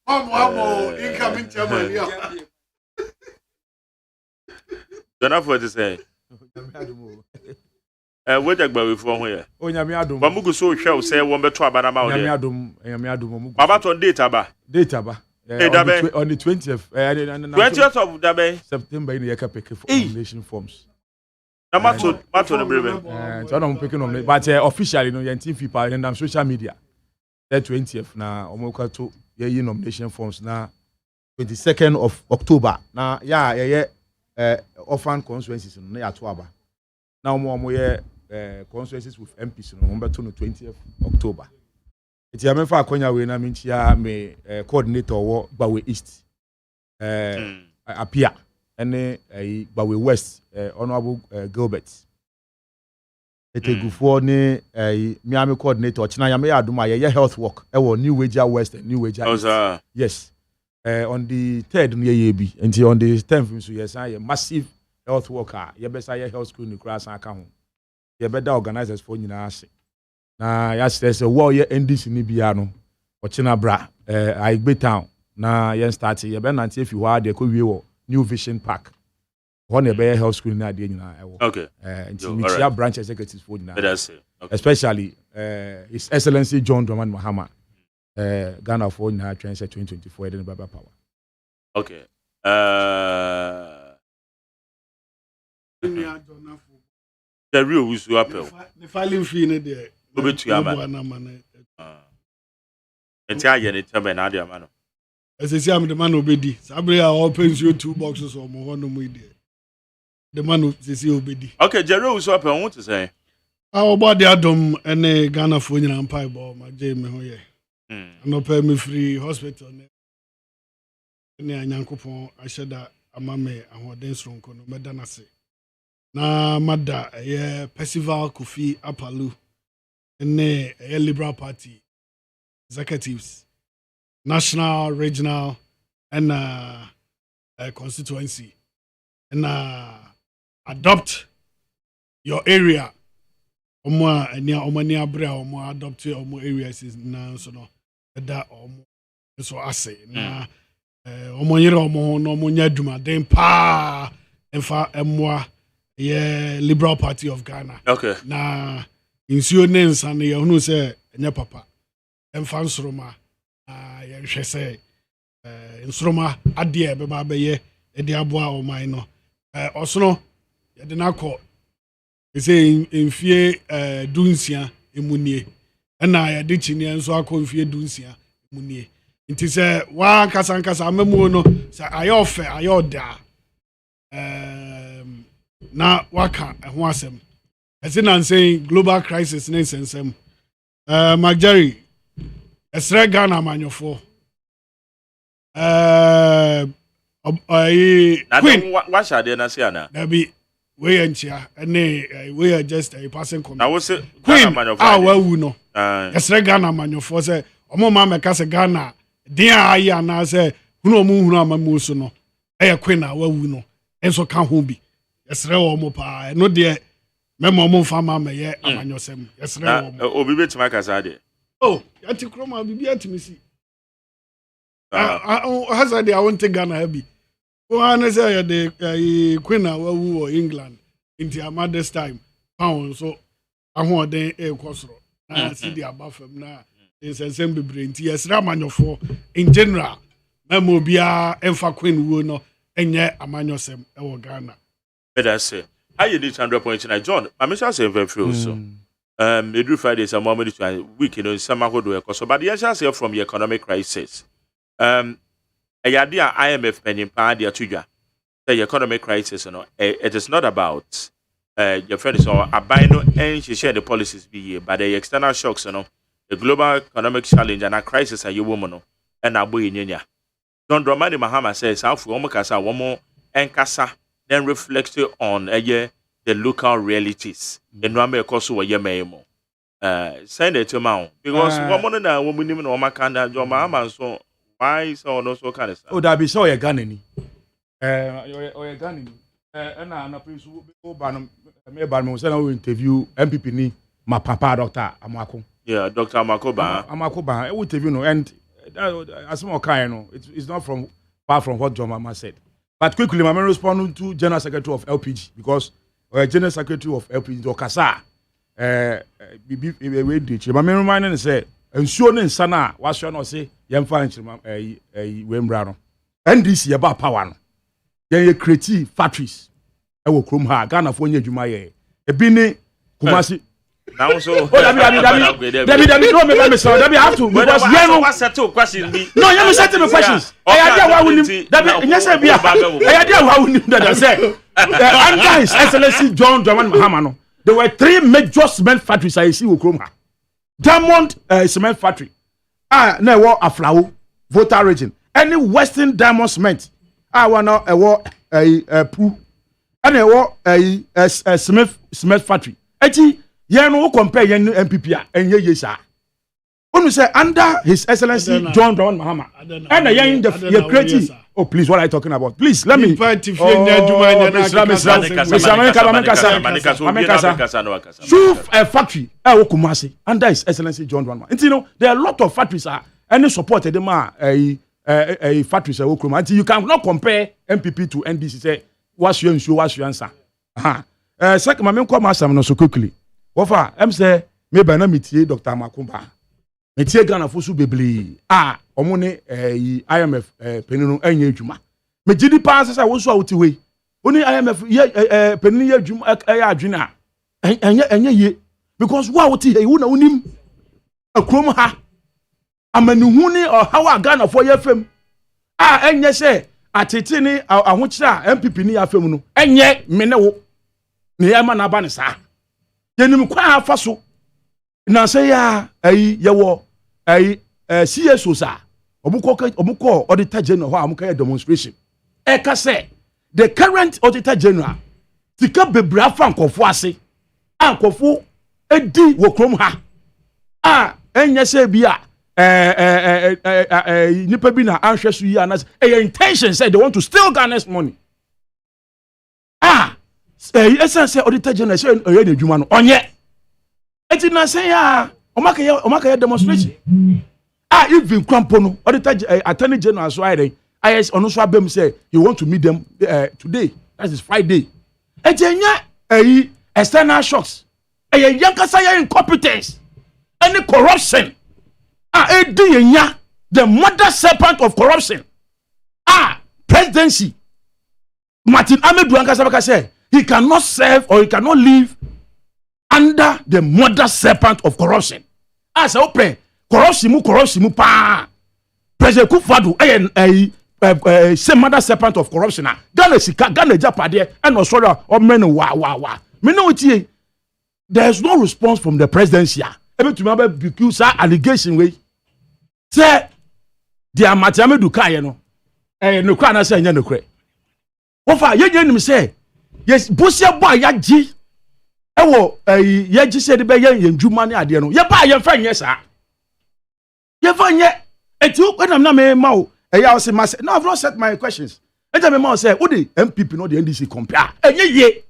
Incoming chairman. Don't for to say. What about before here? Oh, Yamiadum. Bamugu so shall say one better about Yamiadum. About on data ba. On the 20th. 20th of Dabe September in the Yakapeke for nomination forms. Mato the Breven. So I'm picking on it, but officially, no, people and on social media. The 20th now, Omoka to your nomination forms now, 22nd of October. Now, orphan constituencies in Yatuaba. Now, more constituencies with MPs on 20th October. It's a member of Konya Wena Minchia, me coordinator or Bawe East. Appear and Bawe West, Honorable Gilbert. It's a good for Miami coordinator. Chinayame Aduma, health work. New Wager West and New Wager East. Yes. On the 3rd, until on the 10th, so yes, I am massive health worker. You better health school in the class account. You better organizers for you now. Na yes, there's a war NDC ni biano. Ochina bra. I be town. Na yen start. You better not if you are there. Could be New Vision Park. One a health school in that day. Okay. And branch executives for you. That's it. Especially His Excellency John Dramani Mahama. Ghana for now 2024 in Baba Power. Okay. The real was apple. The filing fee in there. Over to Yaman. And tell you, it's a man, Adiamano. As I say, I'm the man obedi. Sabri opens you 2 boxes or more on the The man who says obedi. Okay, Jerry was up. I want to say. How about the Adam and a Ghana for you and pipe ball, my Jamie? No pay me free hospital. Ne anyankopon ahye da amame ahoden sonko no medana se na mada Percival Kofi Apalu ne Liberal Party executives national regional and constituency and adopt your area omo ni abra omo adopt omo areas na so no da omo so ase na omonyere omo no omonya dwumaden pa emfa emwa ye Liberal Party of Ghana. Okay. Na insuo ne nsa ne ye hunu se enya papa emfa nsoroma ye hwe se nsoroma ade e beba beye e de aboa oman no osono ye de nakọ ese mfie dunsia emunie na ye de chini enso akọ mfie dunsia emunie. Nti se wa nkasa amemu no se ayofe ayoda na waka ho asem ese na say global crisis na sensem Magjerry esre Ghana manyofo Queen what shade na say ana na bi we enchia ene we are just a passing comment na wo se Queen wawu no esre Ghana manyofo se omo ma meka se Ghana dia aya na say hunu omu amamu so no Queen wawu no enso ka ho bi esre wo mo pa no de memo mo fa ma meye amanyosem esre wo mo obi betima kasa de yati kroma bibi atimisi hazard I want to Ghana heavy one say the Queen wawu or England into a mother's time pound so ahoden ekosoro na see the abafem na insensem bebre nti esre amanyofo in general memo bia emfa Queen wo no enye amanyosem e wo Ghana. Better say how you need 100.9 John I mean say very few so every Friday some more week some go do so but the answer say from the economic crisis idea IMF penny pa dia tudwa the economic crisis it is not about your friend is our abino and she share the policies be but the external shocks, you know, the global economic challenge and a crisis are you woman and a boy in Yenya. John Dramani Mahama says, how for Omokasa, one more and Kasa, then reflect on the local realities. The Nwame Kosu or Yememo. Send it to Mount because one of the women in Omakanda, John Mahama, so why so no so kind of stuff. Oh, that be so a gun or a gun. And I'm pretty sure we will interview MPP ni my papa Dr. Amako. Yeah, Dr. Amako I will interview no and as more kind, it's not from far from what John Mama said. But quickly, I'm responding to General Secretary of LPG because General Secretary of LPG Dokasa. We did. My reminding say, ensuring sana was you not say yemfa Wembrano. And this about power. Ye creative factories. I will come here. Ghana for you, Jumaye. A bini Kumasi. Now so. David, don't make me so. David have to because you know. Settle questions. No, you settle the questions. I idea why we need. David, yes, I idea why we need that. I say. Under His Excellency John Dramani Mahama, there were 3 major cement factories I see will come here. Diamond cement factory. No war Aflao, Volta region. Any Western Diamond cement. I wanna a poo. And a cement factory. Eti, you know, compare yen MPP and ye sir. When say under His Excellency John Dramani Mahama, and the young creative. Oh, please, what are you talking about? Please, let me. Shuf a factory, Kumasi, under His Excellency John Dramani. You know, there are a lot of factories any supported them a factories until you cannot compare MPP to NDC. Say, what's your answer? Second, my main comment so quickly. Wafa, I'm say, maybe I meet Dr. Makumba. Metie Ghana fosu bebli omone IMF peninu enye adwuma megidi pa sesa wo so awoti we oni IMF peninu ye adwuma adwena enye ye because wo awoti he wo na unim akrom ha amanihu ni hawa Ghana for ye fam enye se atete ni ahokyira MPP ni afam no enye mene wo ne yama na ba ne sa yenim kwa afa so na se ya yewo CSO sa omuko auditor general ho amuka demonstration ka say the current auditor general tika bebra fa nkofo ase ankofo edi wo krom ha enye se bia nipa bi na anhwe so yi anas intention say they want to steal Ghana's money say auditor general say oye na dwuma no onye eti na say ya omaka demonstration even Krampono auditor attorney general so IS ono so abem say you want to meet them today, that is Friday. Ejenya external shocks yankasa ya incompetence any corruption the mother serpent of corruption presidency Martin Amedu ankasa say he cannot serve or he cannot live under the mother serpent of corruption. As open corruption mu pa President Kufadu same mother serpent of corruption. Ghana sika Ghana japade and Australia or men wa. Me know it. There is no response from the presidency. Ebe to remember because allegation way. Say the Amatiame du kai no. No kwa na say nya no kre. Ofa ye nim say yes busia boy ya gi ewo ye gi say de be ye ndwuma ne ade no. Ye ba ye fa nye sa. Ye fa nye eti when na me ma o I say no, I've not set my questions. And tell me more say, who the MPP no the NDC compare? Ye.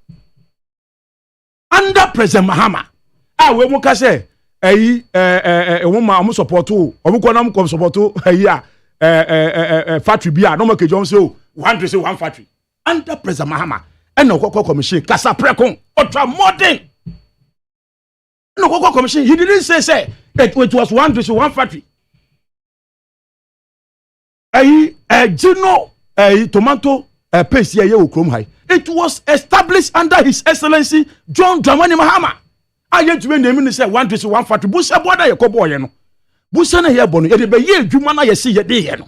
Under President Mahama, we muka say, woman amu support to, omu kwa namu kom support to, factory bia, no make John so, one say one factory. Under President Mahama, and no Koko Commission, Kasa Prekon, ultra modern. No Koko Commission, he didn't say it was one factory. Gino tomato paste here ukrom high. It was established under His Excellency John Dramani Mahama. Aye to name say one factory. Busa boda ye kobo ye no. Busa na here bono ye be ye adwuma na ye see ye dey no.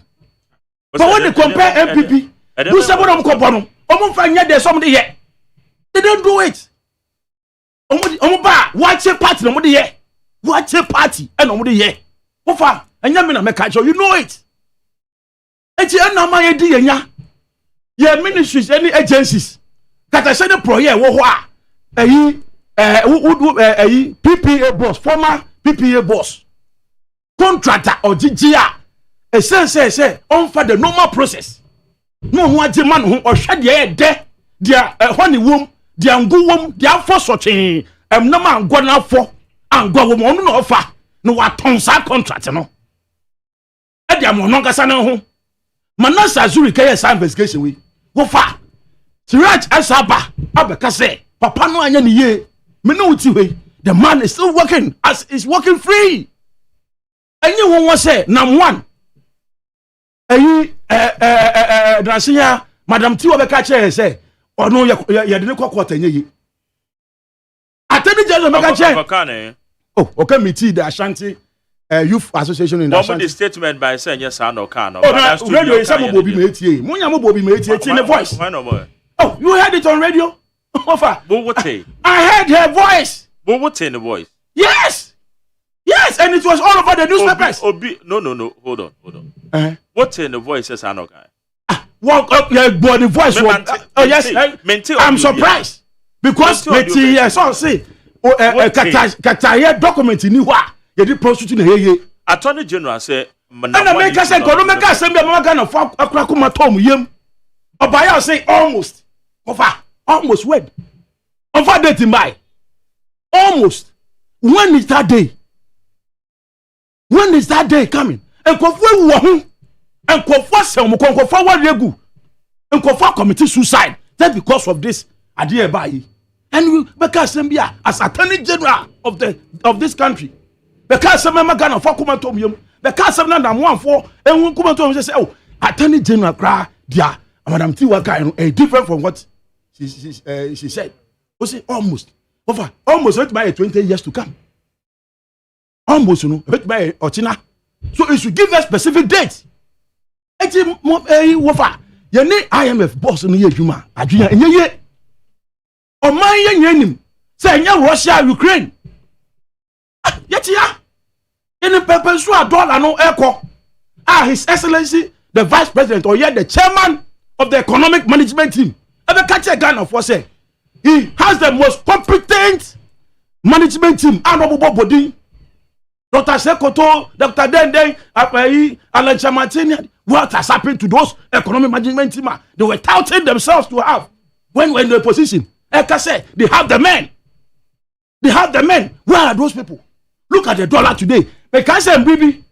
But when they compare MPP, Busa boda mko bono. Omo fa nya dey some dey ye. They don't do it. Omo ba watch party no mo de ye. Watch party and omo de ye. Ofa anya me na me catch you know it. Enti na ma ye di yenya. Ye ministries any agencies. Kata say the pro here wo ho a. PPA boss, former PPA boss. Contractor or GGA. E say on for the normal process. No ho AGYEMAN ho o hwe de de dia honi wom, dia ngu wom, dia fo sochen. No man go na fo. Angwa wom onu na ofa. No wa ton sa contract no. E dia mo no kasa na ho. Manasa Zuri kaya sa investigation we. Wo fa. Siraj Asaba abeka say papa no anya ni ye. Me no uti we. The man is still working as is working free. Anyone was say number 1. Drasiya Madam Tiwa beka che say ono ye de ne kokota nye yi. Attorney General beka che. Oh, okay, meet the Ashanti Youth Association in Ashanti. The statement by saying yes or no can. Oh, radio is some Bobby Metie. Munya mo Bobby Metie in the voice. Oh, you heard it on radio? I heard her voice. What in the voice? Yes. Yes, and it was all over the newspapers. No. Hold on. What in the voice says I know guy? Walk up your body voice. Oh yes, I'm surprised because Metie so say Kataye document ni wa ye di prostitute na ye. Attorney General say and America say economic assembly America na fa akura kuma tom yem. Obaya say almost when over dating by almost when is that day coming and kofu ewu ho and kofu asem kofu wa regu and kofu committee suicide that because of this idea by and we because Zambia as Attorney General of this country because some American for kuma tom yem because some na one for and kuma tom say oh Attorney General cry dia Madam Tiwa guy different from what she said. Was it almost wait by 20 years to come. Almost wait by Ochina. So it should give us specific dates. Wofa ye ne IMF boss no ye dwuma adwenya enye o man ye nyanim say nya Russia Ukraine. Yetia any pepper so $1 no echo. His Excellency the Vice President or yet the Chairman of the Economic Management Team. Ever catch a gun of say he has the most competent management team. Honorable body, Dr. Sekoto, Dr. Dende, Alan Chamatini. What has happened to those economic management team? They were touting themselves to have when in the position. Like I said, they have the men. Where are those people? Look at the dollar today. Because I'm baby,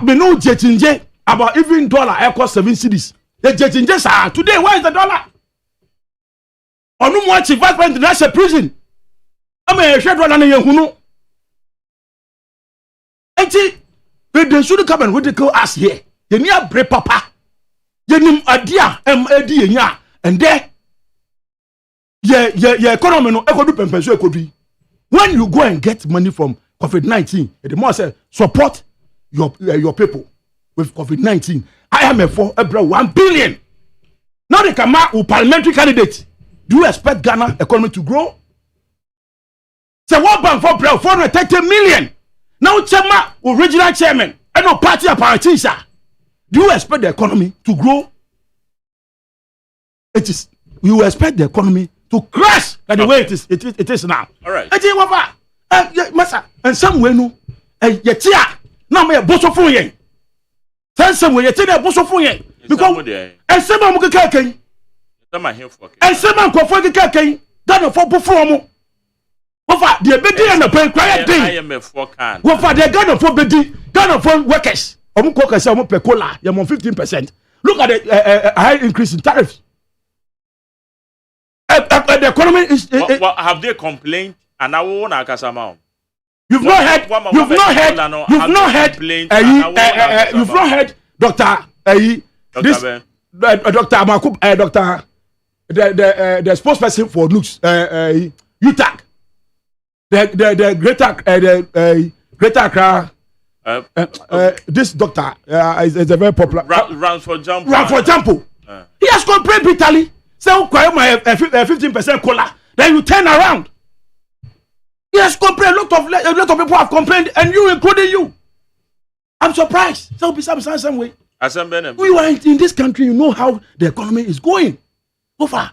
we know Jetinje about even dollar equals 7 cities. The Jetinjes are today. Where is the dollar? Onu mo chief vice president na she prison. Am e hwe dollar na yehunu. Enti they should come and ridicule us here. Ye ni abre papa. Ye nim adia edi yenya and there ye economy no ekodu pempenso ekodu. When you go and get money from COVID-19, the more say support your people with COVID-19. I am for about 1 billion. Now they come out with parliamentary candidate. Do you expect Ghana economy to grow? Say World Bank for 430 million. Now chairman, original chairman, and no party apparatus. Do you expect the economy to grow? You expect the economy to crash like the way it is now. All right. And somewhere no, now me a boss of phone. Somewhere you tell a boss of phone because and some of them and some go for the cake. That for perform. What the bedi and the pay quiet thing. I am a for can. What for the Ghana for bedi, Ghana for workers. Coca say pe cola, you 15%. Look at the high increase in tariffs. The economy is what have they complained? And I won't akasama. You've not heard Dr. Dr. Makub, Dr. The spokesperson for NUX, UTAC, the Greater Accra. This doctor is a very popular. Run for example. He has complained bitterly. Say, my 15% cola. Then you turn around. Yes, complain. A lot of people have complained, and you, including you. I'm surprised. So be some way. We are in this country. You know how the economy is going. So far,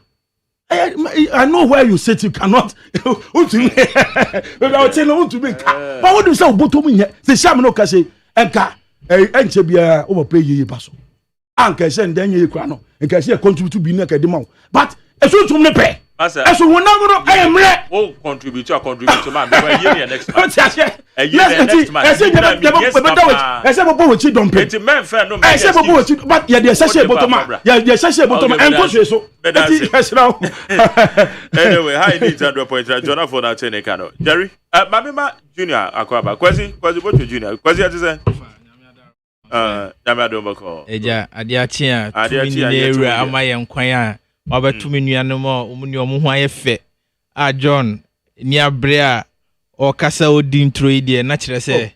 I know where you sit. You cannot. But what do you say? Bottom in here. The sham no kase. Enka. Enchebia overpay ye paso. Anka send then ye krano. Enka say contribute to be na kedema. But eso to me pay. Eso wona no I am re. Oh, contribute man. But year next month. Next month. I say bobo we chi don pay. Enti men fair no. I say bobo we chi but ye dey say bottom. Ye say bottom and go so. Anyway, how you need to point Jonah for that ten cano. Jerry, Mamima Junior Akwaba. Kwesi what Junior? Kwesi ati say? Nyame adom bako. Eja adiachia tumini amaye nkwan wabetumi nuanom omuni omo aye fe. John ni abre a okasa odi intro ide na kire se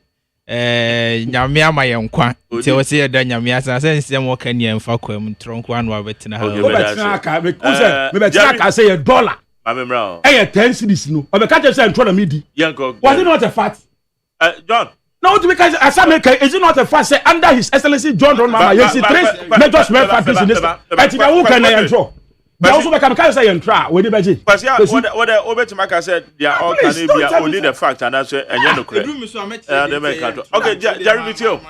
nyame amaye nkwan. Te wo se da nyame asa sense mo ka ni emfa kwam tronko anu abetina ha. Obetina aka me betina aka say $1. Mamemra. 10 cities no. Obeka tell say ntro na medi. Was it not a fact? John. No, to because as America, is it not a fact say under His Excellency John Mama, you see 3 major small factories in this. I think I won't can ensure. They also can say and try with the budget. But yeah, what the Obetimaka said, they are all Canadian, only the fact, and that's and you know, okay, Jerry with you.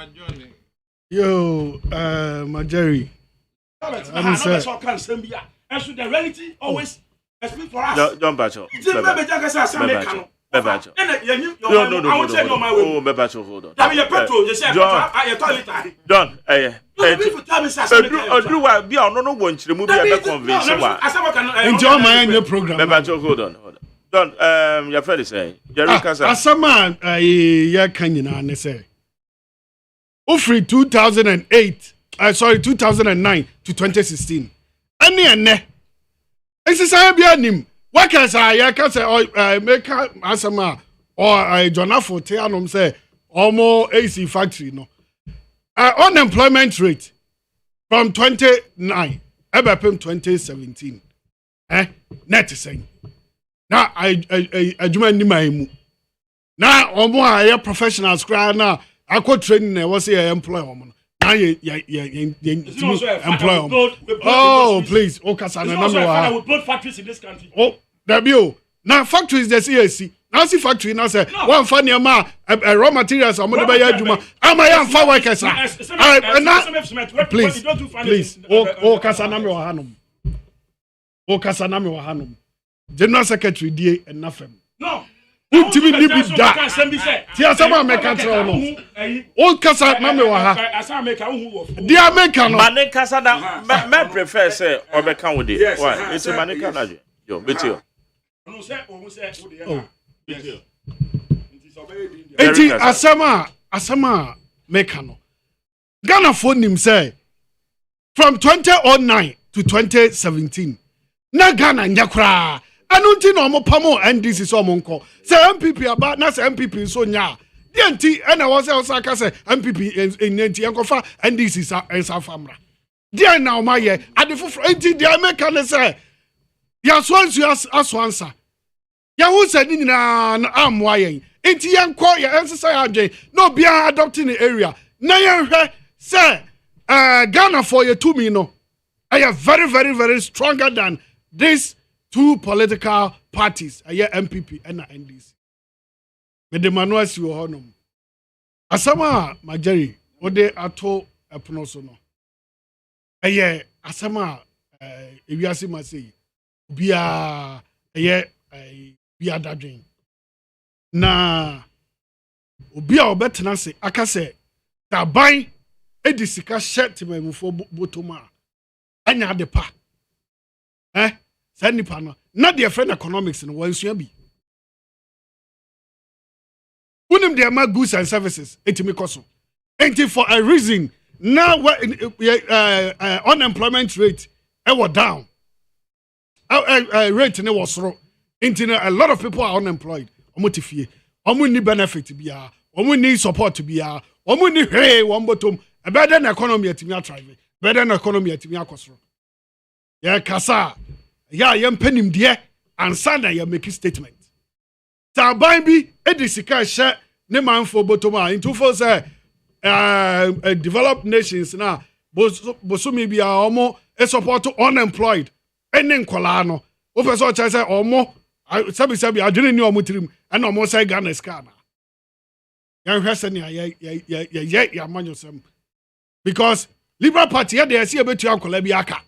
Yo, my Jerry. I'm sorry. And so the reality always speak for us. John Bacho. Bebacho. No. Oh, Bebacho, hold on. That mean your petrol, you say, John, enjoy my annual program. Bebacho, hold on. John, your friend is saying, Jerry Casa. As a man, I can you say. Offered 2009 to 2016. Any. This is a name. What can I say? Make asama or Jonathan Teanom say almost AC factory no. Unemployment rate from 29 ebepem 2017. Net saying. Now I juma ni maimu. Now omo aye professionals cry now. I could training was say employ omo. Now you employ. Oh please, Okasana number one. We build factories in this country. Oh, there now factories the CAC. Now see factory now say one funny raw materials am dey buy juma. Am I am for workers. Please. Okasana me wa hanum. General Secretary DA enafem. No. Ultimi ni bi da. Ti asama make control no. O kasa na me wa ha. Asama make hu wo. Dia make no. Mane kasa na me prefer say obeka wo dey. Why? It's mane kana je. Yo, betio. No say o mu say wo dey. Betio. Enti asama make no. Ghana phone him say from 2009 to 2017. Na Ghana nyakra. Anunti no mo pamo NDC so mo nko se MPP aba na se MPP so nya dienti ena wo se osaka se MPP enti enkofa NDC sa ensa famra dia na o maye adefufro enti dia make ne se ya so ansu aswansa ya wo se ni na amwa yen enti yenko ya ensa ya adwen no bia adopting the area na yenhwe se Ghana for your 2 million no I am very very very stronger than this 2 political parties, MPP and NDC. But the manual is your honor. Asama Majeri, Ode Ato Eponosono. Asama, Eviasi Masi, Bia, Bia Dadrin. Na, Ubia Obetanase, Akase, Tabai, Edisika shirt me mufo botoma. Anya de pa. Send pano. Not their friend economics in one be. Unim their goods and services, etimicoso. Ain't it for a reason now unemployment rate was down. Rate was low. A lot of people are unemployed. Omotifie. Omu need benefit to be omu need support to be omu need hey one bottom. A better economy at me drive. Better economy at me akosro. Yeah, kasa. Yeah, I am penning there and Sunday you make a statement. Saban bi edisika she ne manfo botoma into for say developed nations na bosumi bia omo support unemployed ene nkola no wo pese o che say omo sabi adwene ni omo tirim ene omo say Ghana ska na yan hwese ne ya manyosem because Liberal Party ya dey see ebetu akola bi aka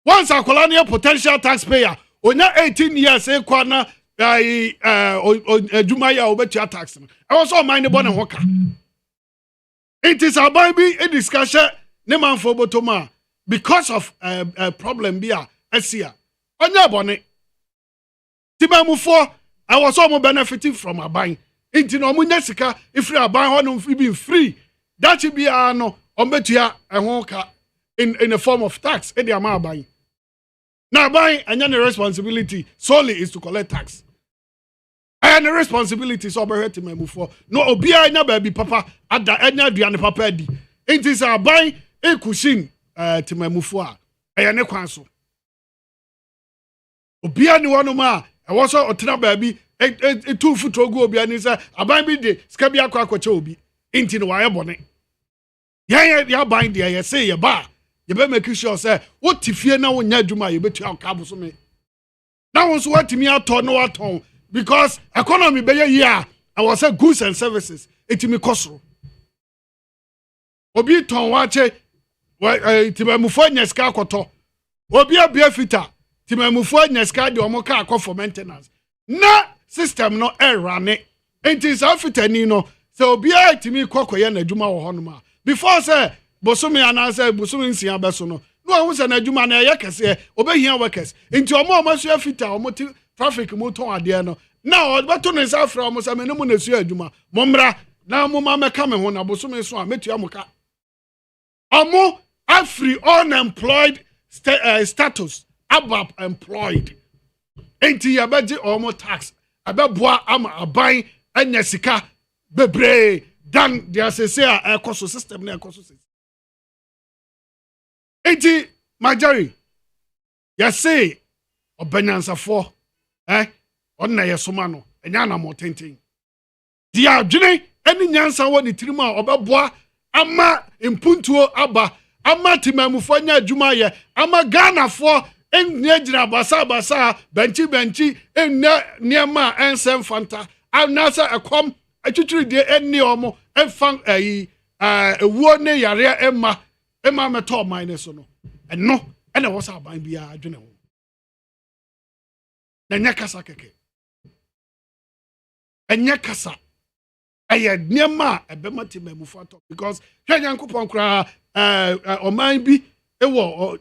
once akola ne potential taxpayer onya 18 years e kwa na adwuma ya obetu tax no e was all mind born hoka. It is a baby a discussion ne manfo botoma because of a problem bia esia onya bone tibamufo I was all benefiting from a buying inti no munya sika ifri aban ho no be free that should be no ombetua ehonka in a form of tax e dia ma buying now buying and the responsibility solely is to collect tax. And the responsibility is over to me before. No, Obia na baby papa at the enya duane papa di. It is a buy a cushion to me mufua. Ayane kwanso. Obia ni wanu ma. I was so otina baby a 2 foot ogu obia ni say aban bi de skabi akwa akwache obi. Inti no waye bone. Ya buy there ya say ya ba. You be make sure say what tifie na wonya adwuma you betu akabo so me. Na won so watimi ato no aton. Because economy be year I was say goods and services etimi kosoro obi ton wache timamufo nyeska akoto obi abia fita timamufo nyeska de omo ka akọ for maintenance na system no erane enti sa fita ni no se obi etimi kokoye na adwuma wo honoma before say bosomi ana say bosomi nsia beso no wo say na adwuma na ye kese obehia workers enti omo so fita omo traffic moton ade no now beto ne sa fra mo sa me no na su adwuma momra na mo ma meka me ho na boso me so a metua mo ka amo afri unemployed status above employed enti ya beje omo tax abeboa ama aban anya sika bebre dan dia sese a ekoso system na ekoso system enti majari ya say obanyansafo onna yesoma no enya na motenten dia adwene eni nyansa wo ni tirima obeboa ama impuntuo aba ama timamufo nya adwuma ye ama Ghana fo enya gina basa benchi enna niema ensem fanta anasa ekom atwitwiri de enni omo enfan ewuo ne yare ema meto mine so no eno ena wo sa ban bia adwene ho na nyakasa keke enya kasa aye niema ebemati mamufu ato because hwanyankopon kra oman bi ewo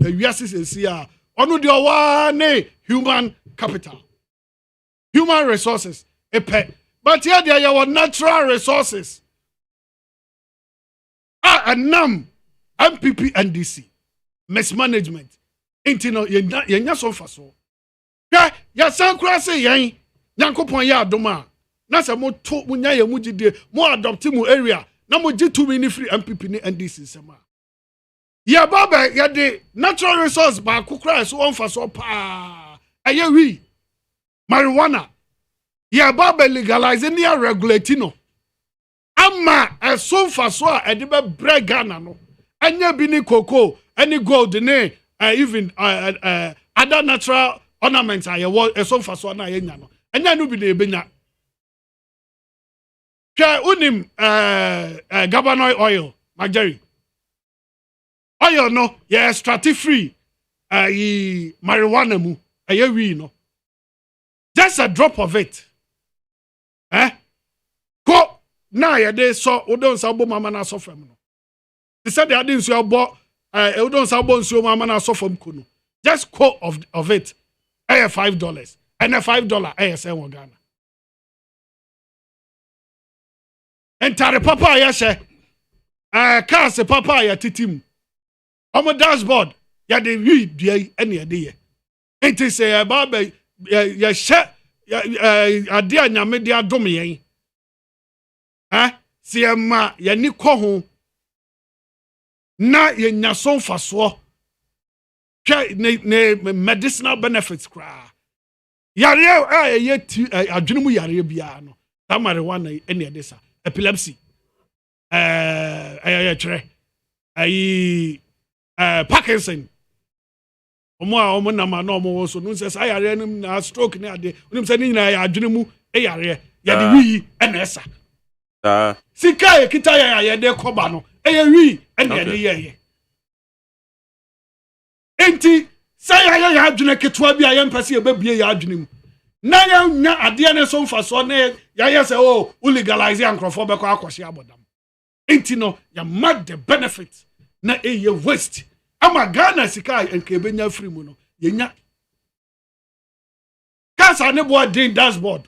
wiase sesi a onu de owa ne human capital human resources epe but here there are natural resources anam MPP NDC mismanagement intino yenya so faso ya san kura se yen Nyankopon ya adoma na se mo to munya ye mugide mo adopt mu area na mo gitu mi ni free MPP ni NDC sema ya baba ya de natural resource ba kukra so on faso pa aye wi marijuana ya baba legalize ni regulate no ama so faso a de be bre Ghana no anya bi ni cocoa any gold ne even other natural ornaments aye so faso na ye nya no anya no bi na ebenya ke unim governor oil majari oil no ye extract free marijuana mu aye wi no just a drop of it ko na ye dey so odon sa bo mama na so fam no they said they had nsu abo odon sa bo nsu mama na so fam ko no just quote of it $5 and $5 ASN Ghana. Entire papa yeshe cars papa ya titim. Omo dashboard ya de wi dua ene ya de ye. Enti say baba ya she ade anyame de adom yen. Se ma ya ni ko ho na ye nyason faso. Ne medicinal benefits kra. yare ye adwene mu yare bia no that marijuana any edesa epilepsy chere Parkinson omo na ma no omo so no say yare nim na stroke ne ade onim say ni nyina ya adwene mu yare ya de wi na esa sika kita ya de koba no wi na de ye enti say ya adwene ketwa bi ya mpase e babie ya adwene mu na ya nya ade ne so mfa so na ya say oh legalize ankrofo be kwa akwose abodam enti no ya mad the benefit na waste ama Ghana sika nke benya free mu no yenya kasa ne boy din dashboard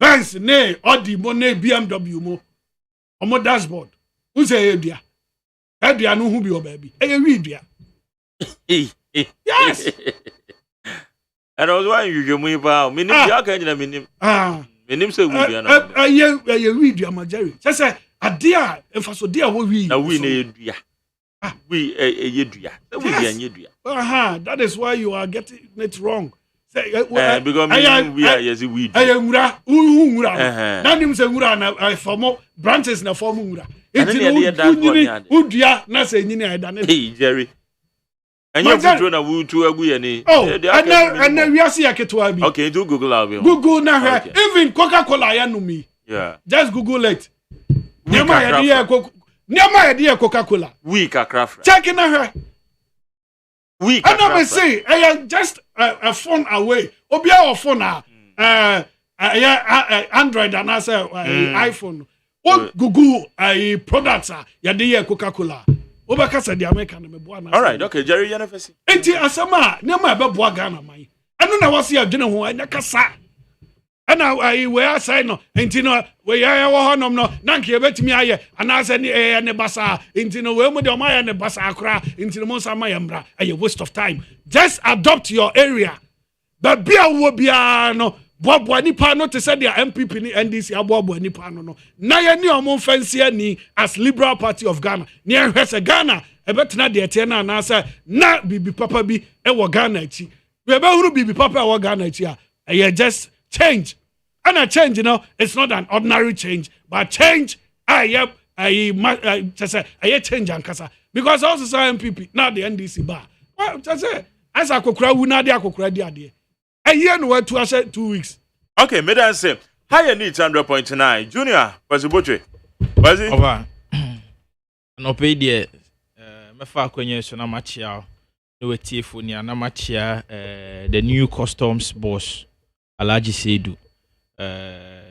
Benz ne Audi mo ne BMW mo omo dashboard unse edua no hu bi o ba bi wi dua yes and also why you mu ba minim dia ka nyina minim se wi dua na wi dua ma Jerry say adia emfaso dia wo wi na wi na edua wi edua wi dia nyedua that is why you are getting it wrong because we are yes we ngura na nim se ngura na formo branches na form ngura udua na se nyini aida na Jerry anya futu na wutu agu ye ni and we are see aketwa bi okay do Google na even Coca-Cola ya no me just Google it Nyama ya dia Coca-Cola. We ka craft. Check na her. We ka. And I say, just a phone away. Obia or phone Android and I say iPhone. What Google products ya dia Coca-Cola. Obaka say the American me boa na. All right, okay, Jerry Yanafesi. Enti asama, nyama be boa Ghana man. Anu na wasi adwene ho anya kasa. Ana we asai no enti no we ya wo honom no nanke ebetimi aye ana ase ne basa enti no we mu de o ma ne basa akra enti no mo sa ma yamra a waste of time. Just adopt your area. But bia wo bia no bobo nipa no to say their MPP ni NDC abobo nipa no na ye ni omo fancy ani as Liberal Party of Ghana ni ehwese Ghana ebetena de ete na na say na bibi papa bi e wo Ghana achi we be huru bibi papa e wo Ghana achi a just change. And a change, you know, it's not an ordinary change, but change, I change and kasa. Because also say MPP, not the NDC bar. Well, just say, as I could cry, we not there, could cry the idea. A year no 2 weeks. Okay, madam say, higher needs 100.9. Junior, was it Butcher? Was it? Over. No pay dear, my far kwenye so na machia, no tifunia, na machia, the new customs boss, Alaji Seidu.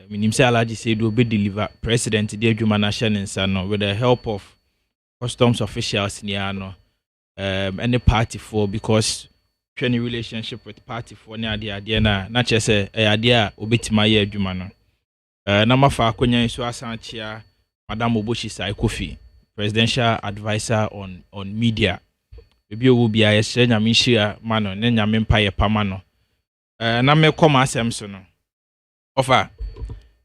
Minim say Alaji Seidu be deliver President the AGYEMAN National with the help of customs officials niano any party for because any relationship with party for ni ade na che say ade a obetima ye adwuma no na mafa akonya so asanchia Madam Oboshi Sai Kofi presidential advisor on media ebi owo bia ye hye nyame hia mano ne nyame mpa ye pama no na me koma asem so no ofa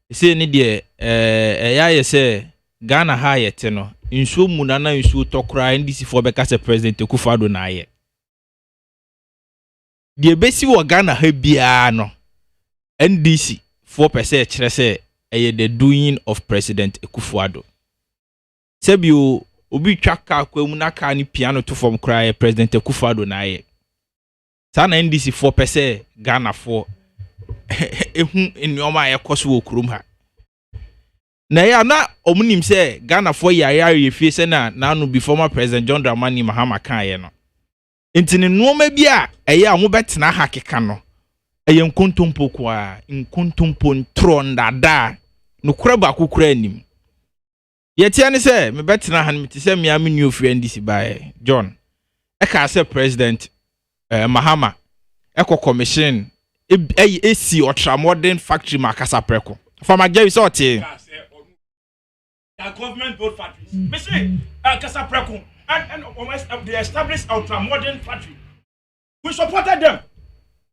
ise ni de ya ye say Ghana ha yete no nsuo mu na nsuo tokra NDC for beka se president Akufo-Addo na aye de besi wo Ghana ha bia no NDC 4% kire se the doing of President Akufo-Addo sebio obi twaka kwamu na ka ni piano to form cry President Akufo-Addo na aye sana NDC 4% Ghana for ehun enioma ekoso wo kurum ha na ya na omunim se Ghana for yare fie se na anu be former President John Dramani Mahama kan ye no intini nuoma bia eye a mo betena ha keka no eye nkontompo kwa nkontompo ntronda no kura ba kokura anim ye tia ne se me betena ha me se me am new friend this by John e ka se President Mahama eko commission AC ultramodern factory makasa preko for my Jerry sorty government built factories me say kasa preko and they established ultramodern factory we supported them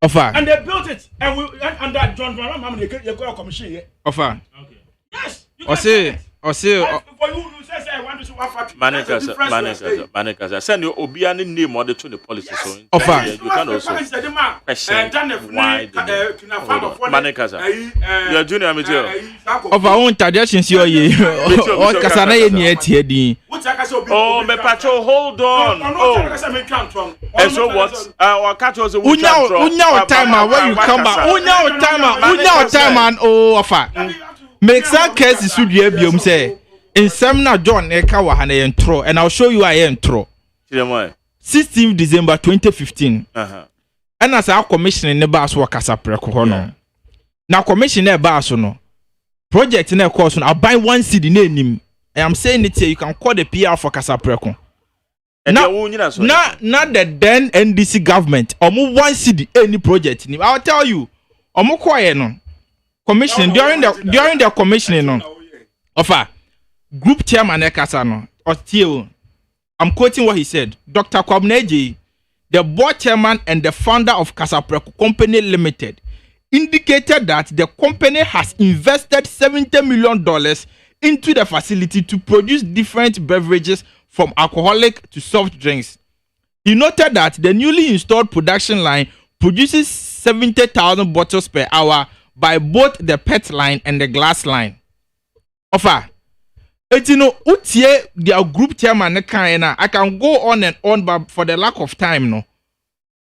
offer and they built it and we and that John Mahama they call commission here offer okay yes o say or say for you say I want to see one factory. Managers. Send you Obia name or the to the policy. So offer. You can also question why managers. Your junior material. Of our own traditions, you or Kasana yet here. Oh, me patrol, hold on. And so what? Our cat was a unya timer where you come back. Unya timer oh offer. Make some cases should you be say. In Seminar John Eka Wahana intro, and I'll show you I intro. 16th December 2015. And as our commission in the bus work as a precono. Now, commissioner Basono project in a course, I'll buy one city name. I am saying it here, you can call the PR for Casapreco. Not the then NDC government, or move one city any project. I'll tell you, or more quiet no commission during the commissioning no offer. Group chairman Ekasano or Theo, I'm quoting what he said. Dr. Kwabneji, the board chairman and the founder of Casapreco Company Limited, indicated that the company has invested $70 million into the facility to produce different beverages from alcoholic to soft drinks. He noted that the newly installed production line produces 70,000 bottles per hour by both the PET line and the glass line. Offer. You know, utie their group chairman I can go on and on, but for the lack of time, no.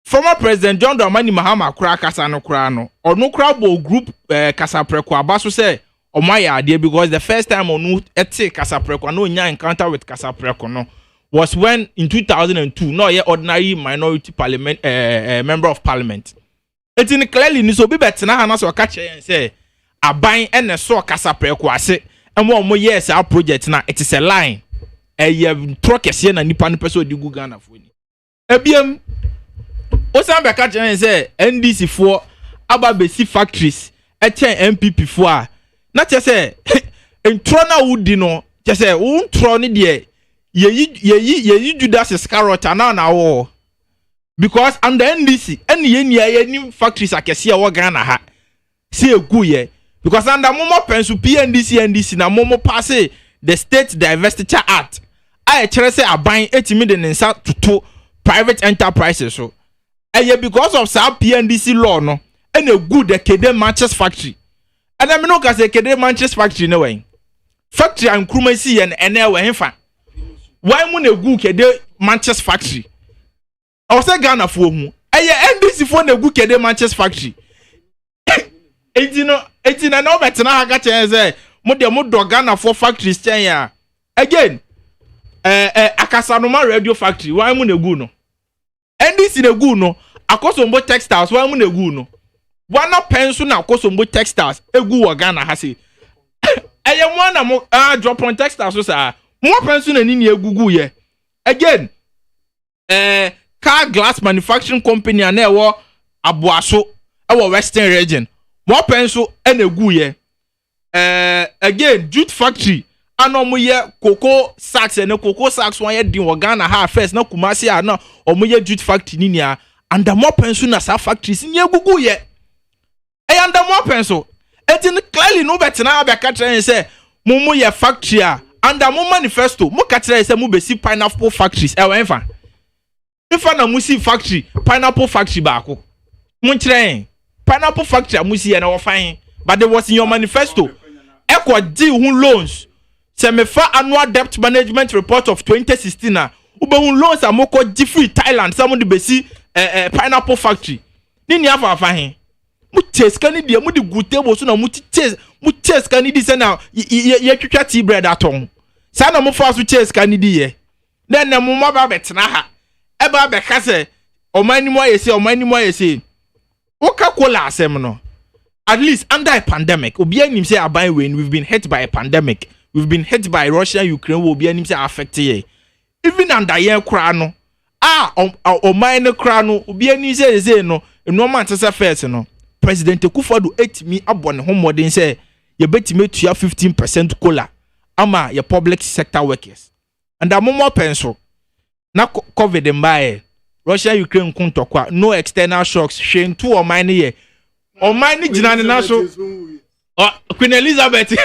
Former President John Dramani Mahama kura kasa no kura no. Or no crabo group Casapreco abaso say o my idea because the first time onu ete Casapreco no nya encounter with Casapreco no was when in 2002 no ye ordinary minority parliament member of parliament. It in clearly ni so be betena hana so ka che say aban ene so Casapreco ase. And one more years our project now it is a line. Truck kese na nipa no person odi gu Ghana for ni. Ebiem Osan be ka chen say NDC for aba besi factories e chen MPP for a na che say entro na wudi no che say untro ni de ye Judas Iscariot na wo because under NDC any ye ni factories akese e wo Ghana ha see egu ye. Because under Momo Pensu NDC na Momo pass the State Divestiture Act. I say a buying 80 million in to private enterprises. So, because of some PNDC law, no, and a good Kede Manchester factory. And I mean, no, because a Kede Manchester factory, no way. Factory and Krumasi and NL Infa. Why would a good Kede Manchester factory? I was a Ghana for whom I NDC for the good Kede Manchester factory. It's in an over to I got say mo Ghana for factories ya again Akasanoma radio factory why mu na gu no NDC na gu no Akosombo textiles why mu na gu no wana penso na Akosombo textiles egu wo Ghana ha say eye mo na mo drop on textiles so sa mo penso na ni egugu ye again car glass manufacturing company na e wo Aboaso e wo Western region. More pencil and a goo ye. Again, jute factory. Anomuye cocoa sacks and no cocoa sacks one year din Ghana ha first no Kumasi no or muye jute factory ninia and the more pencil na sa factories in ye gugu ye. And the more pencil. Et in clearly no better now be catcher and say mumu ye factory and the more manifesto mo catcher say mu be see pineapple factories ewa if na musi factory pineapple factory baako mo train pineapple factory amusi and our fine, but there was in your manifesto. Equal deal loans. Semefa annual debt management report of 2016. Ube loans are moko different Thailand. Someone the besi pineapple factory. Nini afa fine. Mutes kani dia mudi gute bosu na mutes kani di sana ye twitwa tea bread aton. Sana mo fa so ches kani di ye. Then na mo maba betena ha. Eba be ka se omani mo yesi. Coca-Cola asem no. At least under a pandemic, obi anim say aban when we've been hit by a pandemic. We've been hit by Russia, Ukraine, obi anim say affected. Even under ye kra no. O mine kra no, obi anim say no, no man tese first no. President Akufo-Addo etimi abone homodin say ye betime tua 15% cola ama your public sector workers. And that more pencil. Na COVID mbae. Russia Ukraine kuntokwa no external shocks shen to or mine ye or mine jinani naso Queen Elizabeth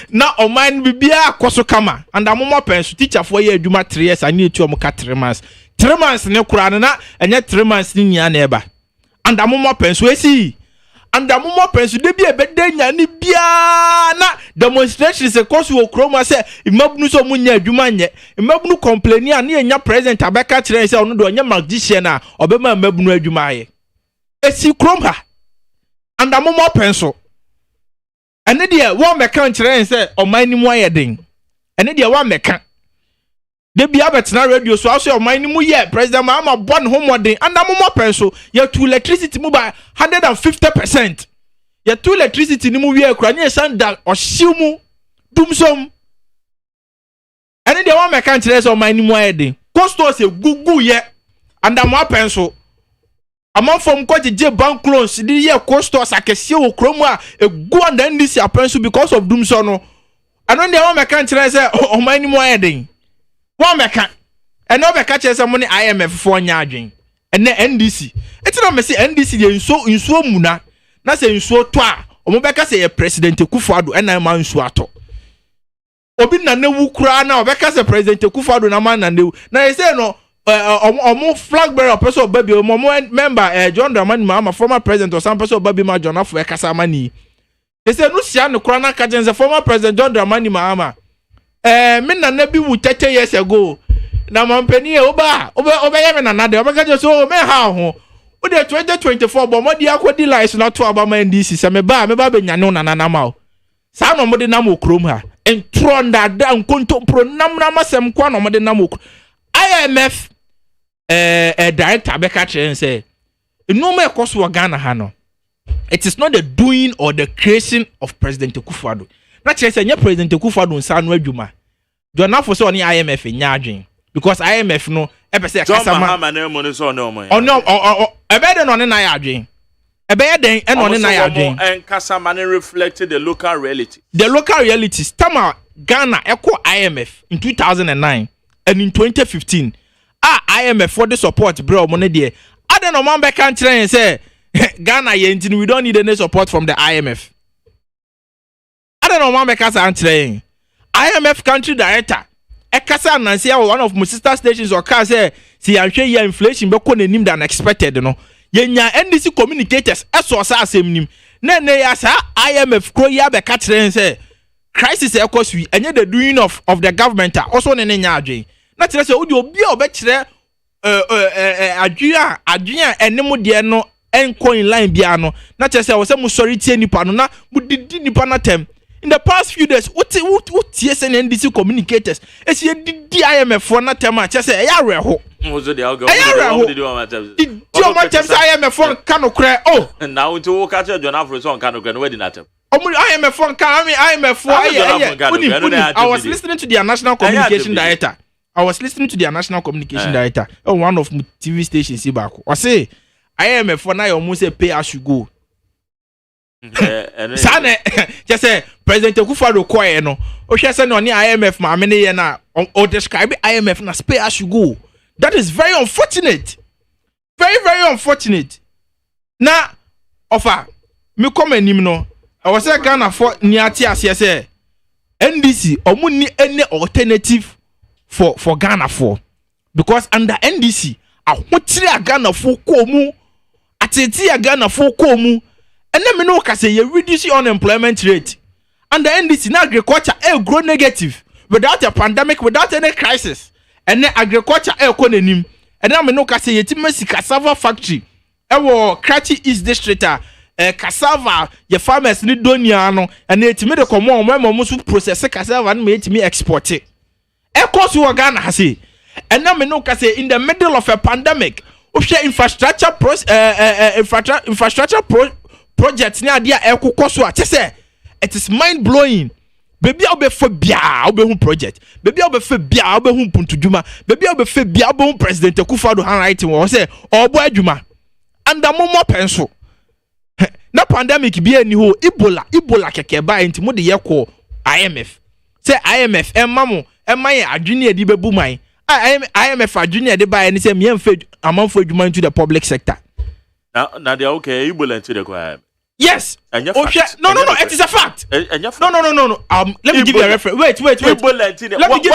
na oman bibia akoso kama and amoma penso teacher for year adwuma 3 years ani etu omuka 3 months 3 months ne kura na enye 3 months ni nya na eba and amoma penso esi and amoma penso de bia ebede nya ni bia na demonstration se koso wo kroma se imabunu so munya adwuma nye imabunu complain a na enya president abeka kire se ono do nya magician na obema imabunu adwuma aye esi kroma and amoma penso ene dia wo meka nkyerɛ sɛ ɔman ni mu ayɛ den ene dia wo meka de bia betena radio so aso ɔman ni mu yɛ president Mahama bɔ ne ho modern anda mo mɔpɛ so yɛ to electricity mu by 150% yɛ to electricity ni mu wie kura ne sanda ɔhyew mu dumsom ene dia wo meka nkyerɛ sɛ ɔman ni mu ayɛ den costo se gugu yɛ anda mo apɛ so among from Koje bank loans, the year costos a casio chroma a go and then this apprentice because of Doomsono. I don't know my country say oh my more heading. One mechan and no catches some money IMF for nyaging. And then NDC. It's not me say NDC in so muna. Na say in so twa. Omobeka say a president Kufuado and I man swato. Obi na ne wu kura na obeka say president Kufuado na man na ne. Na say no omo flag bearer person baby omo member John Dramani Mahama former president or some person baby ma John Afo Ekasa mani they say no sia no kura na ka jense former president John Dramani Mahama me na na bi wu 30 years ago na mampani e oba ye me na na de oba ka so me ha ho o de 2024 bo mo di akodi lies na to aba man DC se me ba be nya no na na ma o sa no mo de na mo krom ha entro nda da nkonto pro nam na masem kwa no mo de na mo IMF director Beka Chen say no more cost for Ghana Hano. It is not the doing or the creation of President Kufuado. Not just say President Kufuado in San Juma. Do not for so any IMF in Yajin. Because IMF no ever say Kasama no a better on an Yajin. A better and on an Yajin. And Kasama reflected the local reality. The local realities. Tama Ghana echo IMF in 2009 and in 2015. IMF for the support, bro. Money there. I don't know, man. Back country and say Ghana, we don't need any support from the IMF. I don't know, man. Back country. IMF country director. Ekasa Nancy, one of my sister stations or car say, see, I'm sure your inflation be going to than expected. You know, yenya NDC communicators. Eso sa same nim. Ne yasa IMF ko ya back country and say crisis echoes we. And the doing of the government also ne nyadwe. Na tire se odi obi a obekire adwea enemu de no enko in line bia no na tire se wo se mu sorry tie nipa no na mu didi nipa na tem in the past few days what TSN NDC communicators esi didi IMF for na tem a tire se ya reho ozo de algo didi o ma tem se IMF for kan okre oh na wo to ka tire John Afro so kan okre no we di na tem IMF for kan IMF for I was listening to their national communication director. I was listening to their national communication director on one of my TV stations. I say, IMF for now, you almost say pay as you go. Sane, just say President Kufuado Koye no. O she say no ni IMF ma many year na or describe IMF na pay as you go. That is very unfortunate. Very, very unfortunate. Na offer me come enim no. I was say Ghana for niati as say NDC omu ni any alternative for Ghana for because under NDC ahotire Ghana for komu ateti Ghana for komu ene me no ka say you reduce unemployment rate under NDC na agriculture grow negative without a pandemic without any crisis and agriculture ko nanim ene me no ka say yetimasi cassava factory wo Krachi East District cassava your farmers ni donia no and etimi de komo mo so process cassava na me etimi export it. Ecos who Ghana has it, and now me no say in the middle of a pandemic, we share infrastructure projects near dia eco koswa. Say it is mind blowing. Baby, I'll be for bia, I'll be home project. Baby, I'll be for bia, I'll be home puntu juma. Baby, I'll be for bia, I'll be home President Kufuado handwriting. Or say, oh boy juma, and the more pencil. Na pandemic be any ho Ebola keke ba into mo de yeko IMF. Say IMF mamu. My junior di bebu mai. IMF a junior de buy and say me amount for adwuma into the public sector. Now they okay Ebola into the choir. Yes. No. It is a fact. No. Let me give you a reference. Wait. Let me give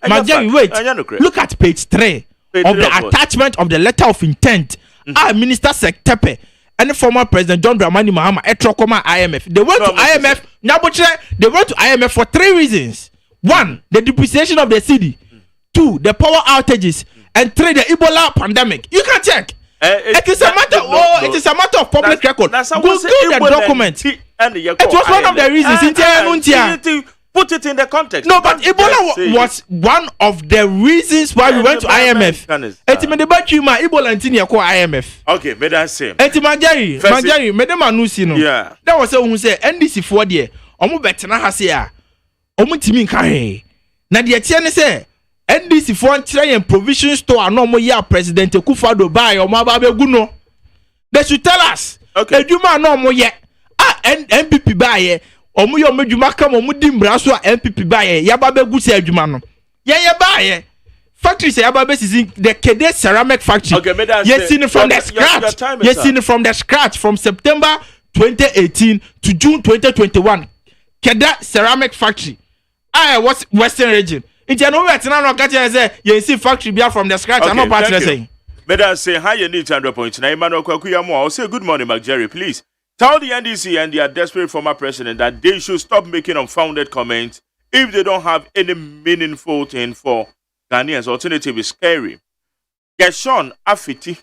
Majari. Wait. Look at page 3 of the attachment of the letter of intent. Minister Sektepe and the former President John Dramani Mahama Etrokoma IMF. They went to IMF. They went to IMF for 3 reasons. 1, the depreciation of the city. 2, the power outages. And 3, the Ebola pandemic. You can check. It is a matter. It is a matter of public record. Go the document. It was one of the reasons. Put it in the context. No, but Ebola was one of the reasons why we went to IMF. Ebola IMF. Okay, may I say? Majari, yeah. That was who said NDC for there. Betena Hasia. Timi Kahe. Nadia Tiane say. NDC for try and provision store no more year President Akufo-Addo buy or Mababe Guno. They should tell us. Okay. Eduma no more yet. MPP buy omu yo meduma kam omu dimbra so MPP buy Yababe Gu se aduma no. Ya buy factory say Yababe is the Kede ceramic factory. Okay, yes, seen it from the scratch. Yes, seen it from the scratch from September 2018 to June 2021. Kede ceramic factory. What's Western region? It's an over no catch say you see factory beer from the scratch. I'm not part of saying. Better say how you need 100 points. Now, Emmanuel Kwakuyamo, I'll say good morning, McJerry. Please tell the NDC and their desperate former president that they should stop making unfounded comments if they don't have any meaningful thing for Ghanaians. Alternative is scary. Gershon Afiti,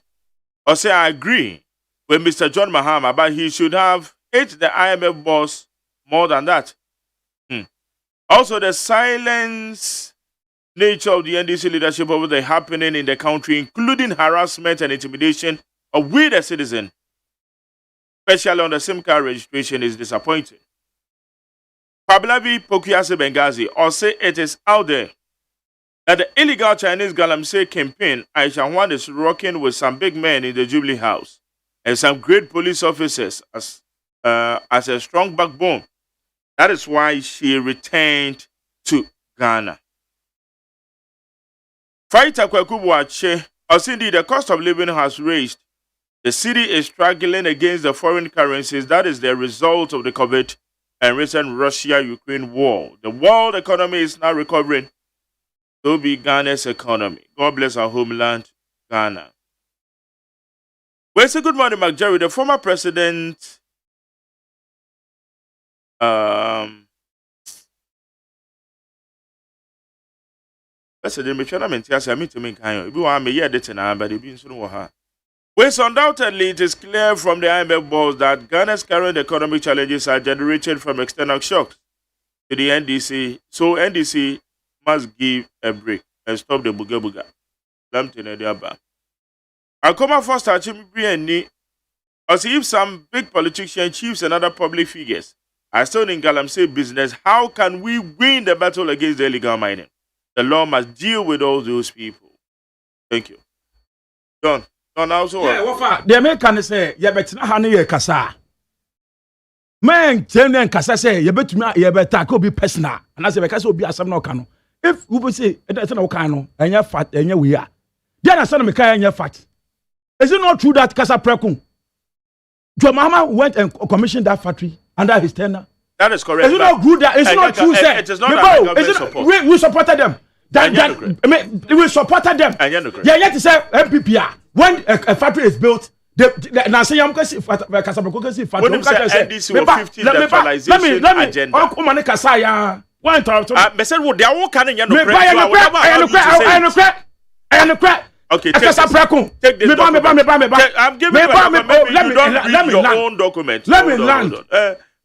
I'll say I agree with Mr. John Mahama, but he should have hit the IMF boss more than that. Also, the silence nature of the NDC leadership over the happening in the country, including harassment and intimidation of we the citizen, especially on the SIM card registration, is disappointing. Pablavi Pokiase Benghazi also it is out there that the illegal Chinese Galamsey campaign, Aisha Wan, is rocking with some big men in the Jubilee House and some great police officers as a strong backbone. That is why she returned to Ghana. Fighter Kwakubuache, as indeed the cost of living has raised, the city is struggling against the foreign currencies. That is the result of the COVID and recent Russia-Ukraine war. The world economy is now recovering. So be Ghana's economy. God bless our homeland, Ghana. Well, it's a good morning, McJerry. The former president... It's undoubtedly, it is clear from the IMF boss that Ghana's current economic challenges are generated from external shocks to the NDC. So NDC must give a break and stop the buga. I come out first as if some big politician chiefs and other public figures are still in Galamsey business. How can we win the battle against the illegal mining? The law must deal with all those people. Thank you. John also. Yeah, the American say, "You better not have any kasa." Man, tell them kasa say, "You better go be personal." And I say, "Because we be asam no kano." If we say, "It's not kano," and you fat, and you we are. Then I said, "Me kaya and you fat." Is it not true that kasa prekun? John Mahama went and commissioned that factory under his tenure. That is correct. Is it not good that it's not true, sir? It is not that government support. We supported them. We supported them. Yeah, yet to say MPPR. When a factory is built, now say I'm going to see factory. NDC will 50 decentralization agenda. Why interrupt? Me said what they are all kind of okay, take this document. I'm giving you your own document. Let me land.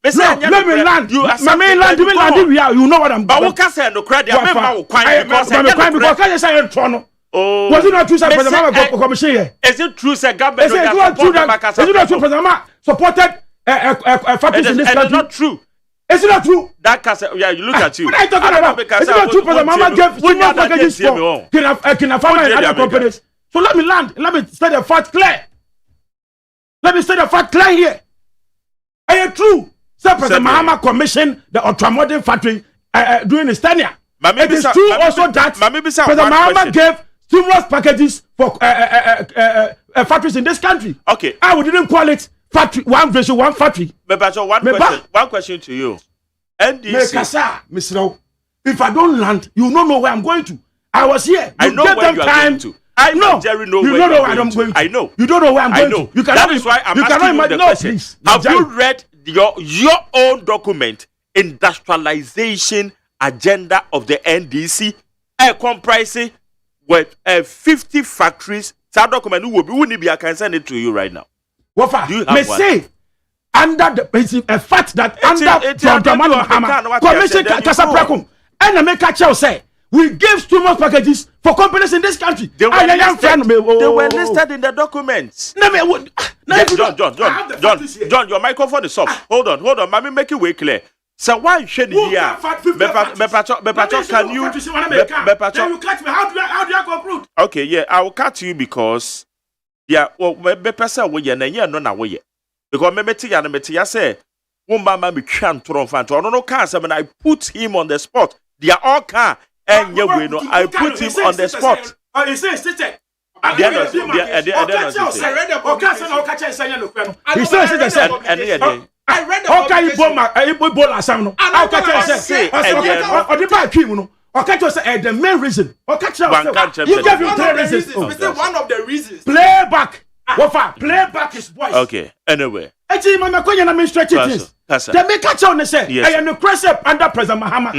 Let me land. You know what I'm doing. But what can say no credit? I'm was it not true, sir? President Commission here. Is it true, sir? Government is it not true President supported factories in this country? It's not true. Is it not true? That case, yeah, you look at you. What are you talking about? Is it not true President gave stimulus packages for Kina Farmer and other companies? So let me land. Let me state the fact clear. Here. Are you true? Sir, President Mahama commissioned the ultramodern factory during his tenure. It is true also that President Mahama gave stimulus packages for factories in this country. Okay. We didn't call it factory, one factory. One question to you. NDC. If I don't land, you don't know where I'm going to. I was here. I know where you are going to. I know. Jerry know where you are going to. I know. You don't know where I'm going to. You cannot, that is why I'm asking you the question. Please, have you read your own document, Industrialization Agenda of the NDC? Comprising with 50 factories. That document will be. I can send it to you right now. What do you have one? Say under the a fact that under John Mahama Commission Kasaprakum and America Chow say we gave stimulus packages for companies in this country. They were listed in the documents. John, your microphone is off. Hold on. Let me make it way clear. So why should you here? Bepacho, can you? Then you cut me. How do I conclude? Okay, yeah, I will cut you because Bepasa we no na we. Because me say Mama me can throw fan to no can say I put him on the spot. They are all can and I put him on the spot. He says sister. I read the main reason. You gave him 3 reasons. One of the reasons. Playback. Playback is voice. Okay. Anyway. They make a choice say, I am the crescent under President Mahama.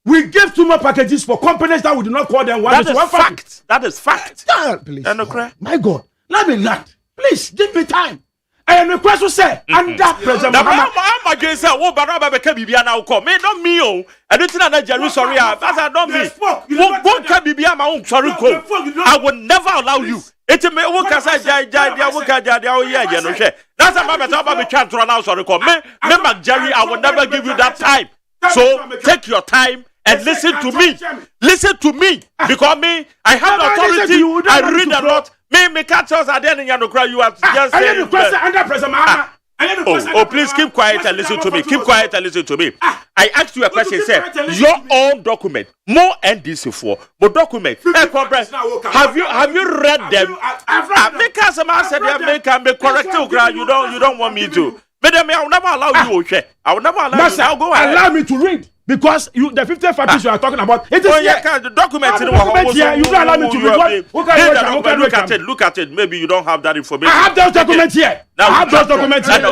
We gave 2 more packages for companies that we do not call them one. That is fact. That is fact. Please. My God. Let me land. Please give me time. I am the question say under President Mahama. I'm against that. What Baraba can be now call me not me. I don't think that Jerry sorry. That's I don't mean. What can be my own sorry call? I will never allow you. It's a me who can say that's a matter of me can't run out sorry call. Me Jerry, I will never give you that time. So take your time and listen to me. Listen to me. Because me, I have authority. I read a lot. Me can't tell us I didn't cry. You are just saying. Under President Mahama. Oh, please keep quiet and listen to me. Keep quiet and listen to me. I asked you a question, sir. Your own document, more NDC for, but document. Have you read them? Because some answer they make correct. You don't want me to. But I will never allow you. Okay, I will never allow you. Now go ahead. Allow me to read. Because the 50 factories you are talking about, it is the document here. You don't allow me to read. Look at it. Maybe you don't have that information. I have those documents here. I have those documents here. I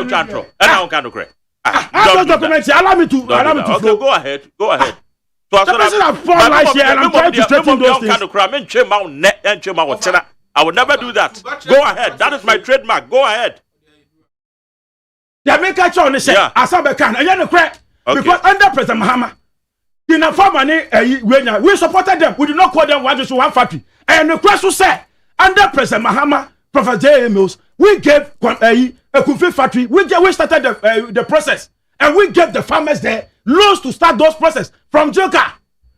have those documents here. Allow me to flow. Okay, go ahead. The person have 4 lives here and I'm trying to straighten those things. I will never do that. Go ahead. That is my trademark. Go ahead. They make a choice. Asabekan. And you're correct. Because under President Mahama, in a form we supported them. We did not call them one factory. And the question said, under President Mahama, Professor J. Mills, we gave a Kufi factory. We started the process, and we gave the farmers there loans to start those process from Joka.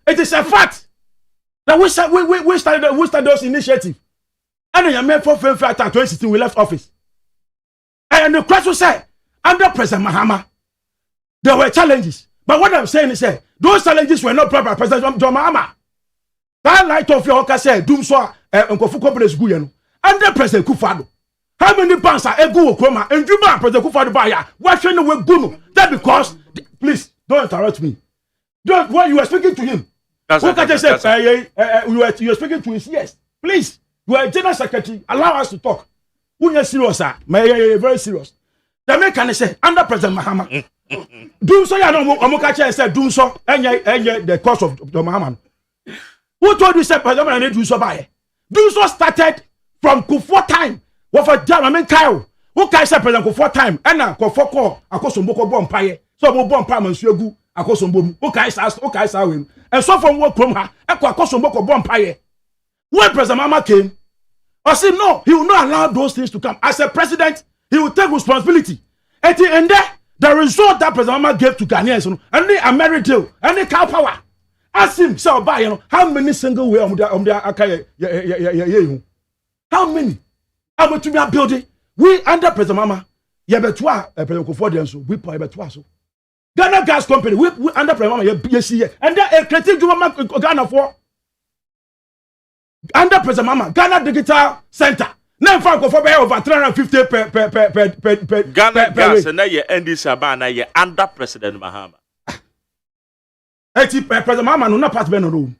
It is a fact that we started those initiatives. And then made for 2016 we left office. And the question said, under President Mahama, there were challenges. But what I'm saying is that those challenges were not brought by President John Mahama. That light of your Oka said, Doom saw Nkofu companies Guyano. Under President Kufado. How many pounds are Egu Okoma and Juba President Kufado Baya? Why shouldn't we go? That because, please, don't interrupt me. When you were speaking to him, you were speaking to his yes. Please, you are a general secretary. Allow us to talk. When you're serious, sir, very serious. The man can say, under President Mahama. Do so, ya no Omokacha said, do so, and the cost of the Mahama. Who told you, said, President, do so by? Do so started from Kufuor time. What for German Kyle? Who can say President Kufuor time? And now, Kofoko, Akosombo Bompire, so Bompire, Monsieur Gu, Akosombo, okay, win. And so from what Kromha, Akosombo Bompire. When President Mahama came, I said, no, he will not allow those things to come. As a president, he will take responsibility. At the end there, the result that President Mahama gave to Ghanaians, and the American and the cow power. Ask him, so by how many single way on the how many? I'm going to be a building. We under President Mahama, President Kufuor, we pay so. Ghana Gas Company, we under President Mahama, and then a creative government Ghana for under President Mahama, Ghana Digital Center. Now Franco for over 350 per Ghana gas and now you end this about you under President Mahama. President Mahama no not part of room.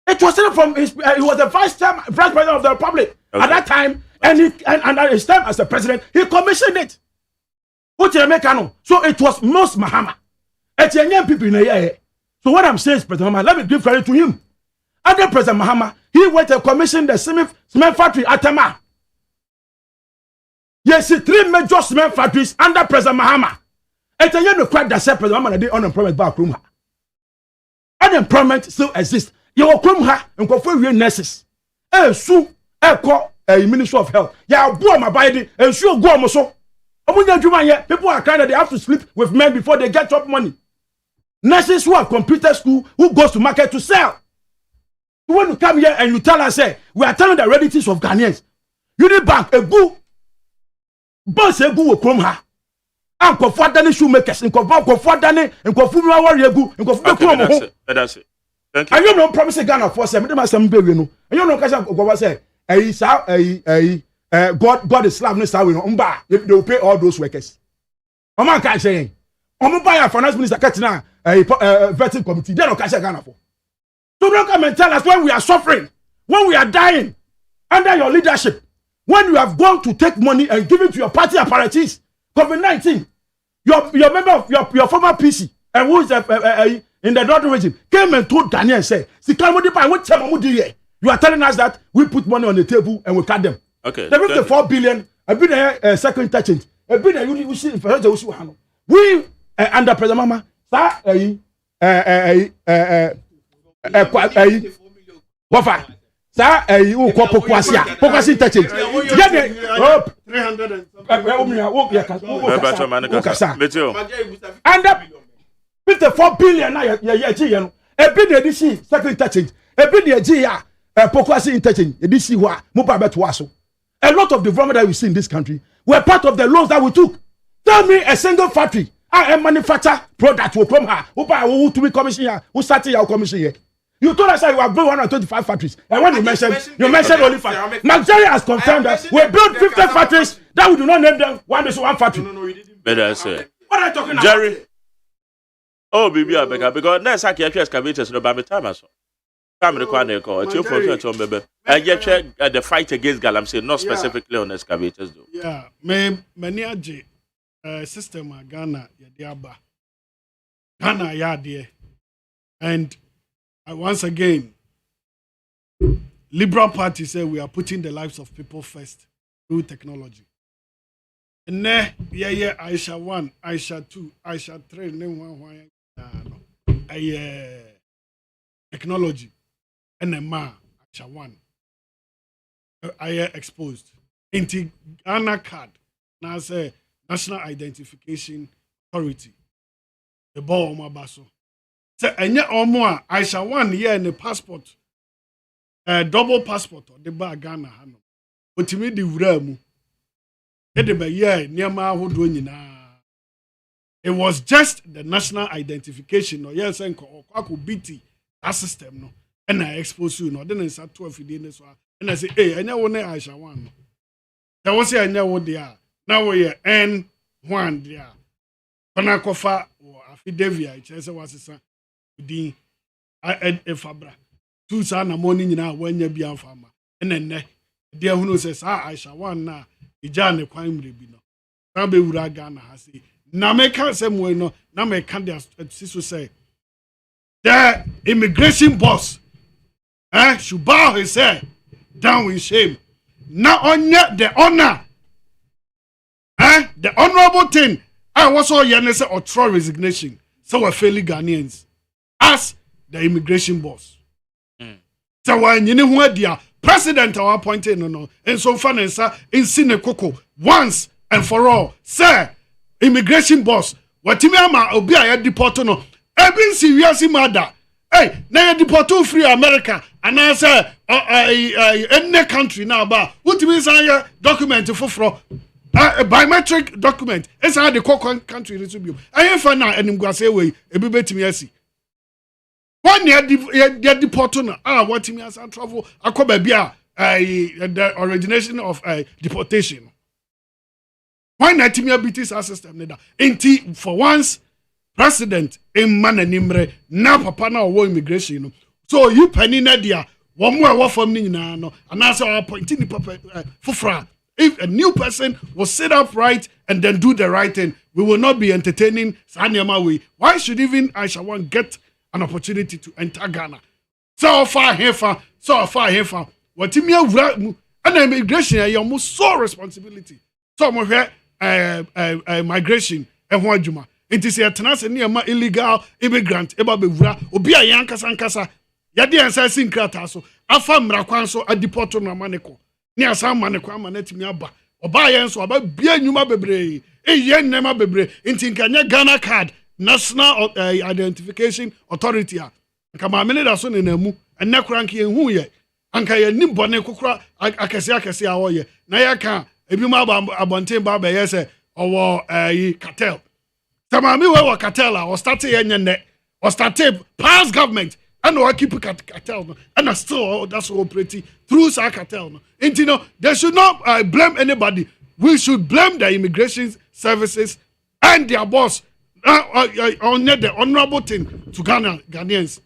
It was from his, he was the vice president of the republic at that time, and at his time as the president, he commissioned it. So it was most Mahama. People in the year. So what I'm saying is, President Mahama, let me give credit to him. Under President Mahama, he went and commissioned the cement factory at Tema. Yes, 3 major cement factories under President Mahama. And then you quite that President Mahama did unemployment back room. Unemployment still exists. You will come here and go for real nurses. Soon, call a Ministry of Health. Yeah, go my body and sure go on so. People are kind of they have to sleep with men before they get top money. Nurses who are computer school who goes to market to sell. You want to come here and you tell us, say, we are telling the realities of Ghanaians. You need bank a good boss a good will come here. And go for Danny shoemakers and go for Danny and go for warrior good and go for that's it. Thank you. And you know, promise Ghana for some baby, no. And you know, because say, God is slav no say we no. They will pay all those workers. Oman can say, buy a finance minister katina vetting committee. They don't cash Ghana for. So don't come and tell us when we are suffering, when we are dying under your leadership, when you have gone to take money and give it to your party apparatus. COVID-19, your member of your former PC and who is in the Northern region came and told Ghanaians and said, you are telling us that we put money on the table and we cut them. Okay. They the 4 billion. I've been a second interchange. I've been a we under President Mama, Wafa. Sa you ko pokwasi interchange. Get the hope 300 and something. Under 54 billion na ya no. E bi na edisi second interchange. E bi na eji ya pokwasi interchange. Edisi wa mo ba beto aso. A lot of development that we see in this country were part of the loans that we took. Tell me a single factory I manufacture product will come here. Who to be commission here? Who started your commission here? You told us that you have built 125 factories. And when you mentioned only 5. Nigeria has confirmed that we built 50 factories that we do not name them one factory. No, you didn't. Better say. What are you talking Jerry? about? Oh, baby, I beg because next I can excavators no by the time I saw. Time the corner call. It's your fault, baby. I get the fight against Galamsey, not specifically on excavators though. Yeah, many system Ghana Yadiaba. Ghana Yadie. And once again, Liberal Party say we are putting the lives of people first through technology. And Aisha 1, Aisha 2, Aisha 3, technology. And Aisha 1. I exposed. Into Ghana card. Now say National Identification Authority. The ball baso. So enye omo Aisha 1 year in the passport. Double passport or the bar Ghana hano. Otimi di wura mu. E de be year niama ahodo nyina. It was just the national identification or yes enko kwako BT that system no. And I expose you no. Then I start 12 day so. And I say, hey, enye wo na Aisha 1 no. There was enye wo there. Now we are N1 there. Kana kofa or affidavit chese wasesa din Fabra. 2 sana morning na wanya bia fama. Enne dia hunu se sa Aisha 1 na ija ne kwan mrebi no. Na be wura Ghana ha say na meka say mo no na meka dia siso say the immigration boss should bow his head down with shame. Na onye the honor the honorable thing I was all yenese or throw resignation. So we're failing Ghanaians as the immigration boss. So when you know the president our appointed no and so far in Sinekoko once and for all, sir, immigration boss. What you mean obi a deport no? Every serious matter. Hey, now you deport to free America and I say any country now about what you mean say document for a biometric document. It's how the country is to be. I am for now and I'm going to say, way, a bit better me. 1 year deport on. What me as I travel, I come back here. the origination of deportation. Why not Timia BT's system? Inti for once, president in Mananimre, now papa na war immigration. So you penny nadia, one more from Nina, and answer our point in the papa Fufra. If a new person will sit upright and then do the right thing, we will not be entertaining Sanyama way. Why should even Aisha one get an opportunity to enter Ghana? So far, here. What you mean, and immigration, you almost so responsibility. So I'm here, migration, and one Juma. It is a tenacity near my illegal immigrant, Eba Bevra, Obia Yanka Sankasa, Yadi and Sassin Krataso, Afam Rakwanso, a deporto Namaneko, near some Maneko, Manetimiaba, Obayan, so about Bia Numa Bebre, a yen Nema Bebre, in Tinkanya Ghana card, National Identification Authority. Kama amene so ne namu enne kranke hu ye anka ye nim bone kokora akese awoye na ya ka ebi ma abonten ba be ye se owo cartel tamami we cartel o start ye nyene o start past government and o keep cartel no and still that's operating through sa cartel no intino they should not blame anybody. We should blame the immigration services and their boss on the honorable thing to Ghanaians.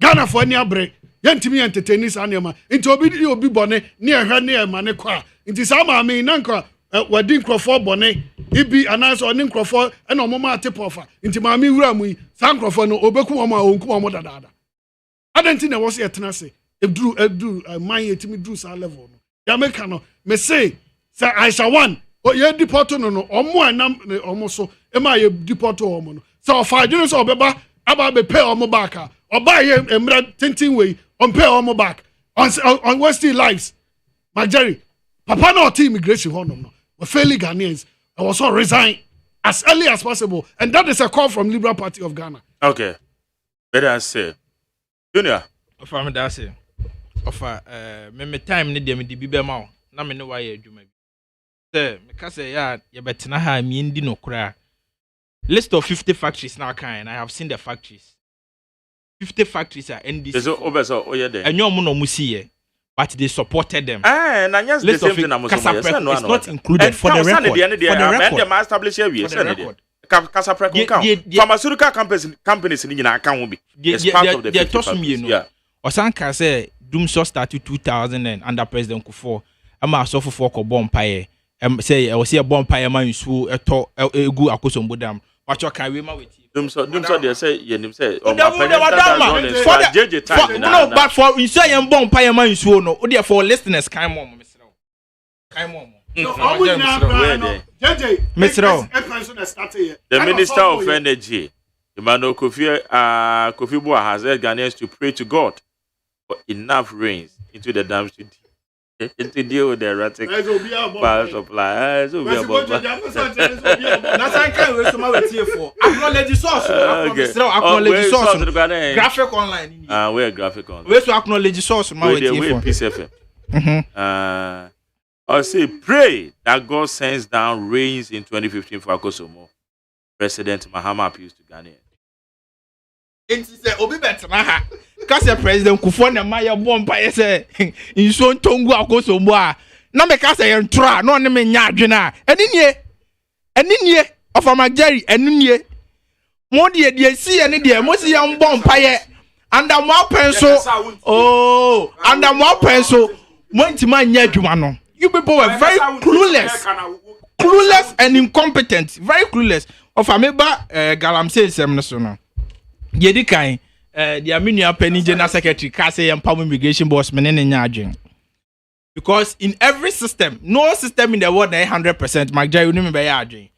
Ghana for any break. Yentimi entertain this animal. Into obi bone near her near Manekwa. Into some I mean, Nanka, wedding crofo bone, ibi announce on crofo and on mama tip offer. Into Mammy Ramui, San crofo no Obekuma on Kuma Dada. I don't think I was here tenacity. If drew, my yetimi drew sa level. Yamekano, may say, Sir Aisha one, or ye deporto no, or more num almost so, am I a deporto woman? So 5 years or beba, about be pay on Mobaka. Or buy a tinting way on pay on my back on Western lives. My Jerry, Papa no team immigration no. We're fairly Ghanaians. I was all resign as early as possible. And that is a call from Liberal Party of Ghana. Okay. Better I say. Junior. Of I'm that say. Of me time need them the bibe ma. Na me no why you do me. Say, me ka say ya betina ha mi ndi no kura. List of 50 factories now kind. I have seen the factories. 50 factories are NDC. So over so oh yeah there. And you no musi but they supported them. Na just the same thing I'm saying. It's not included for the record. For the record. Establish here. Casa Preco count. Pharmaceutical companies in Ghana can be. It's part of the 50 factories. Yeah. Osanka say Doomso started 2000 and under President Kufuor. Ama so for bomb pie. Say I was here bomb pie man so egu akosombo dam. What you can we ma with Doomso they say you say no but for you say you bomb pie man so no there for listeners kind mom the Minister of Energy Emmanuel Kofi Boa has asked Ghanaians to pray to God for enough rains into the dams to deal with the erratic power supply. Acknowledge the source. Acknowledge the source. Graphic online. Where graphic online? Where to acknowledge the source? Where Peace FM. I say pray that God sends down rains in 2015 for Akosomo. President Mahama appeals to Ghana. It is Obi Betra. Because President Kufuor na Maya bomba say in so tongu Akosomo a na me ka say entra no ne me nya adwena. Eni of Amageri eni mo de si eni de mo si yam bomba ye under mo penso under mo penso mo ntima nya adwuma no. You people were very clueless and incompetent. Very clueless. Of Ameba Galamsey Semnason. Yedikai, the Armenia Penny General Secretary, Kase and Palm Immigration Boss Menen and Yajin. Because in every system, no system in the world 100%, Mark Jerry remember Yajin.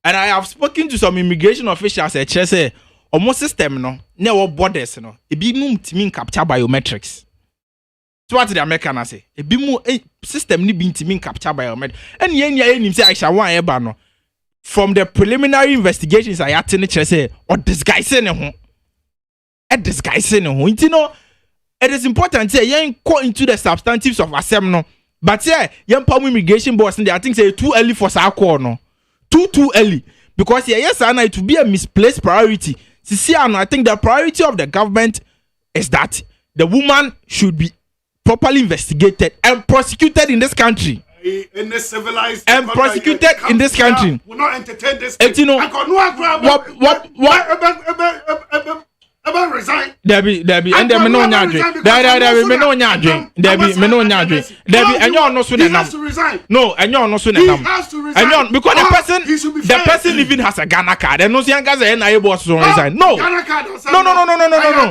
And I have spoken to some immigration officials at Chese, almost system, no borders, it be moved to mean capture biometrics. So what the American say? A bimu system ni bin to capture biometrics. And yen say I shall want ebano. From the preliminary investigations I had to say, or this guy saying home. At this guy saying home. You know, it is important say yen go into the substantives of assembly. But yeah, yen palm immigration boss and I think say too early for Sako no. Too early. Because yes, and it will be a misplaced priority. See, I think the priority of the government is that the woman should be properly investigated and prosecuted in this country. In a civilized and prosecuted in this country. Will not entertain this. You know what? Resign. Debbie, and then me no nyadwe. Debbie, me no nyadwe. Debbie, me no nyadwe. Debbie, and you no so na nam. No, and you no so na nam. And you because the person even has a Ghana card. And no see anga say na able to resign. No. Ghana card. No.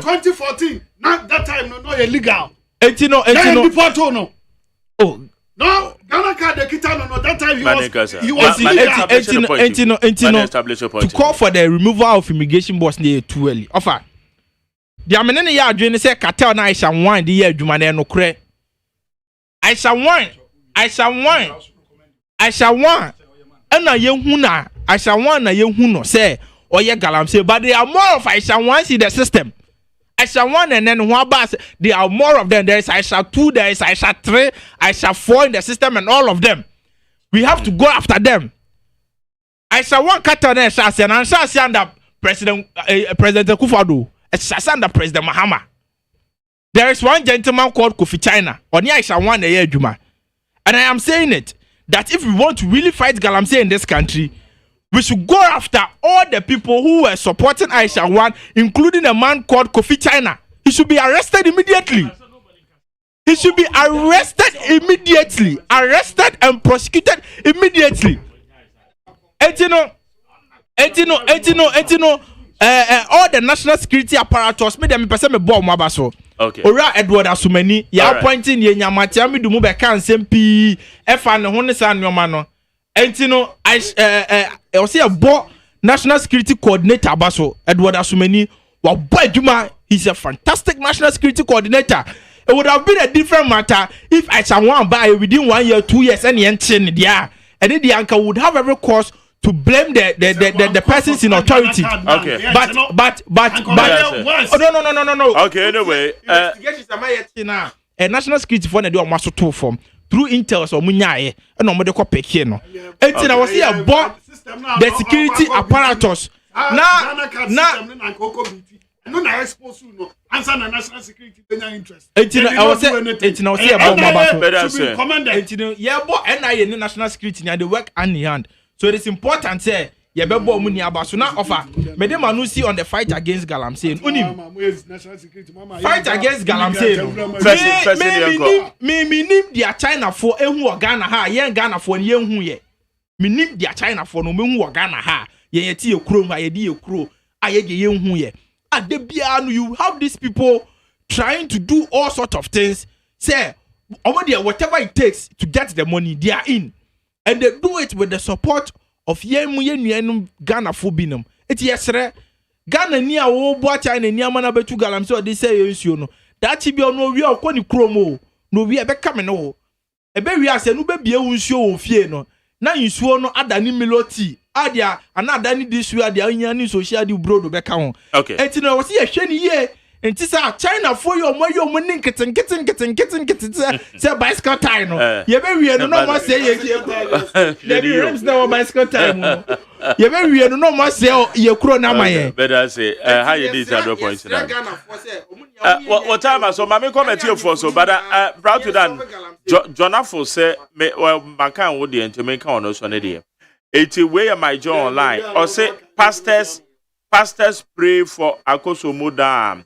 2014. Not that time. No illegal. Etino. No. Oh. No, Ghana card the kita no. That time he was Etino. To call for the removal of immigration was near too early. Offer. The amenene ya adwene say cartel na Aisha wan the year adwuma na no kre. Aisha wan. Na yehu na Aisha wan na yehu no say oye galamsey, but there are more of Aisha wan in the system. Aisha 1 and then one bus, there are more of them. There is Aisha 2, there is Aisha 3, Aisha 4 in the system, and all of them. We have to go after them. Aisha 1 cut on Aisha and Aisha under President Kufuor, Aisha under President Mahama. There is one gentleman called Kofi China on Aisha 1 a year Juma. And I am saying it that if we want to really fight galamsey in this country, we should go after all the people who were supporting Aisha 1, including a man called Kofi China. He should be arrested immediately. Arrested and prosecuted immediately. Etino. All the national security apparatus made them person me bomb mabaso. Okay. Ora Edward Asumani, ya appointing ye nyamati ami dumu be kan sempi efa ne ho ne sa nyoma no. Etino I say a bo national security coordinator abaso Edward Asumani wa boy adwuma. He's a fantastic national security coordinator. It would have been a different matter if I someone buy within 1 year, 2 years, and the and then the uncle would have every cause to blame the persons in authority. Okay. But oh, no. Okay, anyway. A national security for the do maso to form through intel or munyae and no more pick here no. And I was here about the security apparatus. No, I expose you no. Answer the national security interest. I was saying about commanded. Yeah, but NIA national security and they work hand in hand. So it is important say you be bo money about so now offer. Me dem anu see on the fight against galamsey. Fight against galamsey. Me nim dia China for ehu Ghana ha. Ye Ghana for ye hu ye. Me nim dia China for no me hu Ghana ha. Ye ti ekuro ha ye di ekuro. Aye ye hu ye. At the piano, you have these people trying to do all sorts of things. Say, over there, whatever it takes to get the money, they are in. And they do it with the support of Ghana Fobinum. It's yes, Ghana near Obo China near Manabetu Galam, so they say, you know, that be no real Connie Chromo, no, we are becoming no. A baby has a new baby, you show fear no. Now you swear no other ni melody. Adia another ni this way the onion social di bro do beka ho. Okay. Enti na wasi ehwe ni ye. Enti sa China for your money kitten say bicycle time no. Ye be wie no mo say ye. The rims na bicycle time no. Ye be wie no mo say ye kro na maye. Better say how you did that point now. What time so mama comment here for so but proud to that Jonafo say me well makan wo de enti me kan ono so ne de. Eti way my job online or say pastors pray for Akosomo Dam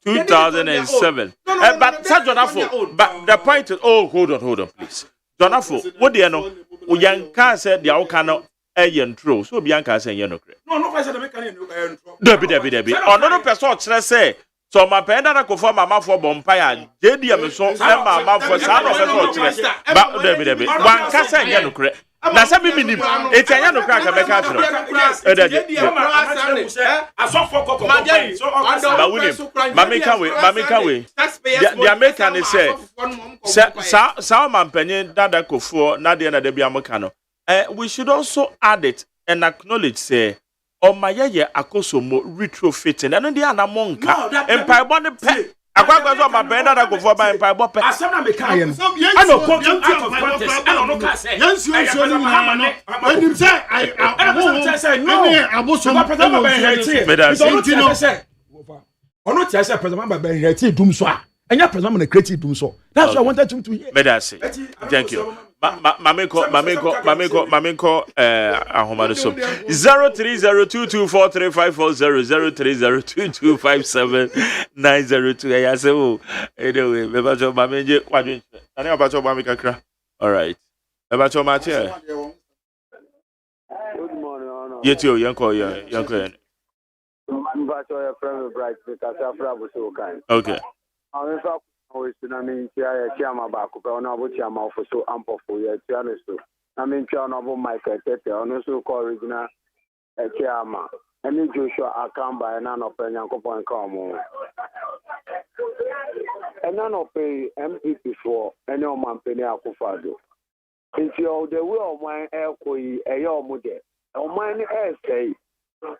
2007 but Jonafo but the point is hold on please Jonafo what do you know Uyanka said the Okano intro so Bianca say you know no I said make an intro Debbie another person say so my penda na kofo mama for bompire JD am so mama for san of person but Debbie one ka say you know na sabi minim etanya no crack abeka atro mameka we the American say sa man penye dada kofo na de na da bia amaka no we should also add it and acknowledge say omaye Akosomo retrofitting and the anamonka empire bond pe Akwa so ma benda da kofo ba empire bo pe asem na meka ye no I no quote out of context I no ka say yes you when you say I say no abosom president ba hete ono ti say president ba hete dum so a And your president na creative doom so. That's what I wanted him to hear. May I say? Thank you. Mamenko ahomado so 0302243540 ya say oh anyway me ba jo mamenje kwadwen na ne ba jo ba me kakra all right me ba jo ma che Good morning yetio yanko Mbacho ya friend bright because afra bu so kan okay I'm always na me tia chiama ba ko pe ona bo chiama ofo so ampofo ya tia no so na me tia ona bo Michael Tete ono so ko original chiama any Joshua Akamba na no pe nyankopon ka omo ena no pe MPP for any o man pe ni akufado nti o the way o man e koyi eye o mu de o man ni e sei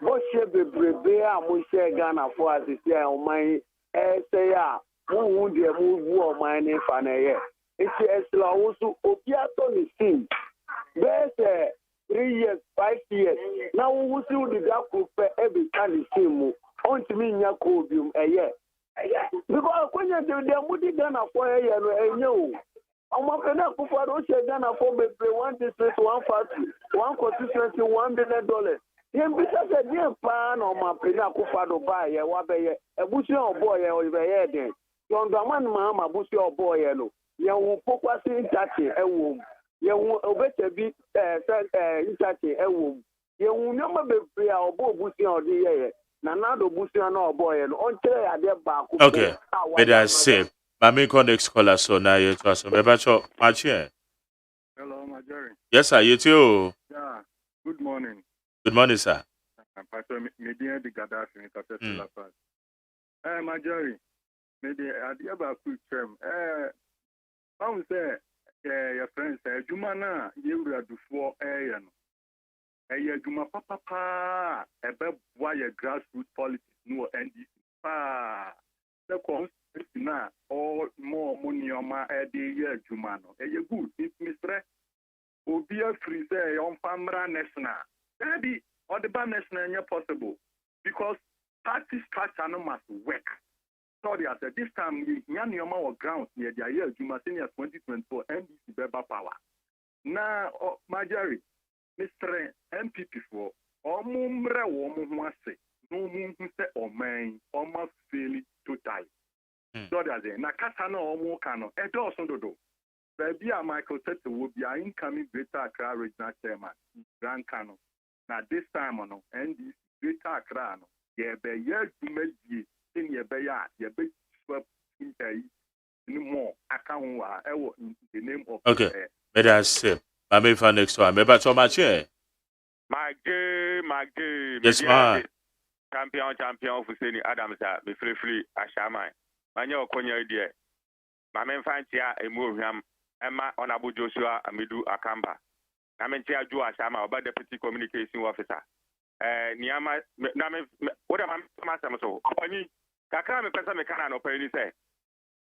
bo she bebrebe a mo she Ghana for asisi o man e sei a who de move o man ni fa na ye iti esla wo so obi ato ni sim best 3 years 5 years na wo si wo de da ko pe e be kan sim mu on ti mi nya ko bi eye because kwenya de mu di Ghana for eye no enye o ọmọ pẹ̀lú àkúfàdé ó ṣe Ghana fún bèbè 1 district 1 factory 1 constituency $1 billion. Yẹn bí sẹ́sẹ̀ díẹ̀ paa na ọmọ pẹ̀lú àkúfàdé bá yẹ wá bẹ yẹ ẹ̀bùsí ọ̀bọ̀ yẹ ọ̀bẹ̀ yẹ dẹ̀. Yọ̀ǹdọ̀ àmàlù máa ma bùsí ọ̀bọ̀ yẹ lò. Yẹn wò pópá sí ìtàkì ẹ̀ wò mu. Yẹn wò ọbẹ̀tẹ̀ bí ìtàkì ẹ̀ wò mu. Yẹn wò ní ọmọ bèbè à ọ̀bọ̀ òbùsí ọ̀dí yẹ yẹ. Nànàdọ̀ òbùsí náà ọ̀bọ̀ yẹ lò. Ọ̀nkyẹ́rẹ́ adé baako. Okay, may I say Mami next caller so now you to us. Mebacho, Machie. Hello, Majori. Yes, sir. You too. Yeah. Good morning. Good morning, sir. I'm Pastor Media de Gaddafi in La Paz. Majori. Media idea about quick term. I would say, your friends say, Jumana, you will do for air. Juma papa, about why your grassroots politics no end. The na all more money on my idea, Jumano. You good, it's Mr. Obia free say on Pamra National. Maybe or the Ban National possible because party structure no must work. Sorry, I said this time Yanyama or ground near the year Jumasenia 2024 NDC Beba Power. Now, Majori, Mr. MPP for or Mumra or Mumwase, no moon say or man, almost fairly to die. So that's it. Nakasano or Mokano, a dozen dodo. Baby, Michael Tete will be an incoming Greater Accra Regional Chairman, Grand Cano. Now, this time, on and this Greater Accra, yeah, be years to make ye in your bayard, your big swap in no more. I can't in the name of. Okay, let us say, I may find next time. Maybe so much, eh? My game. Yes, ma'am. Champion for Seni Adams, be free, Ashamai. Manyo Konya idea. My men find here a move him, Emma Honorable Joshua Amidu Akamba. I mean, Tia Joa Shama about Deputy Communication Officer. Niama, what am I master? So, Oni, Kakame Pesa Mekana, Openi say.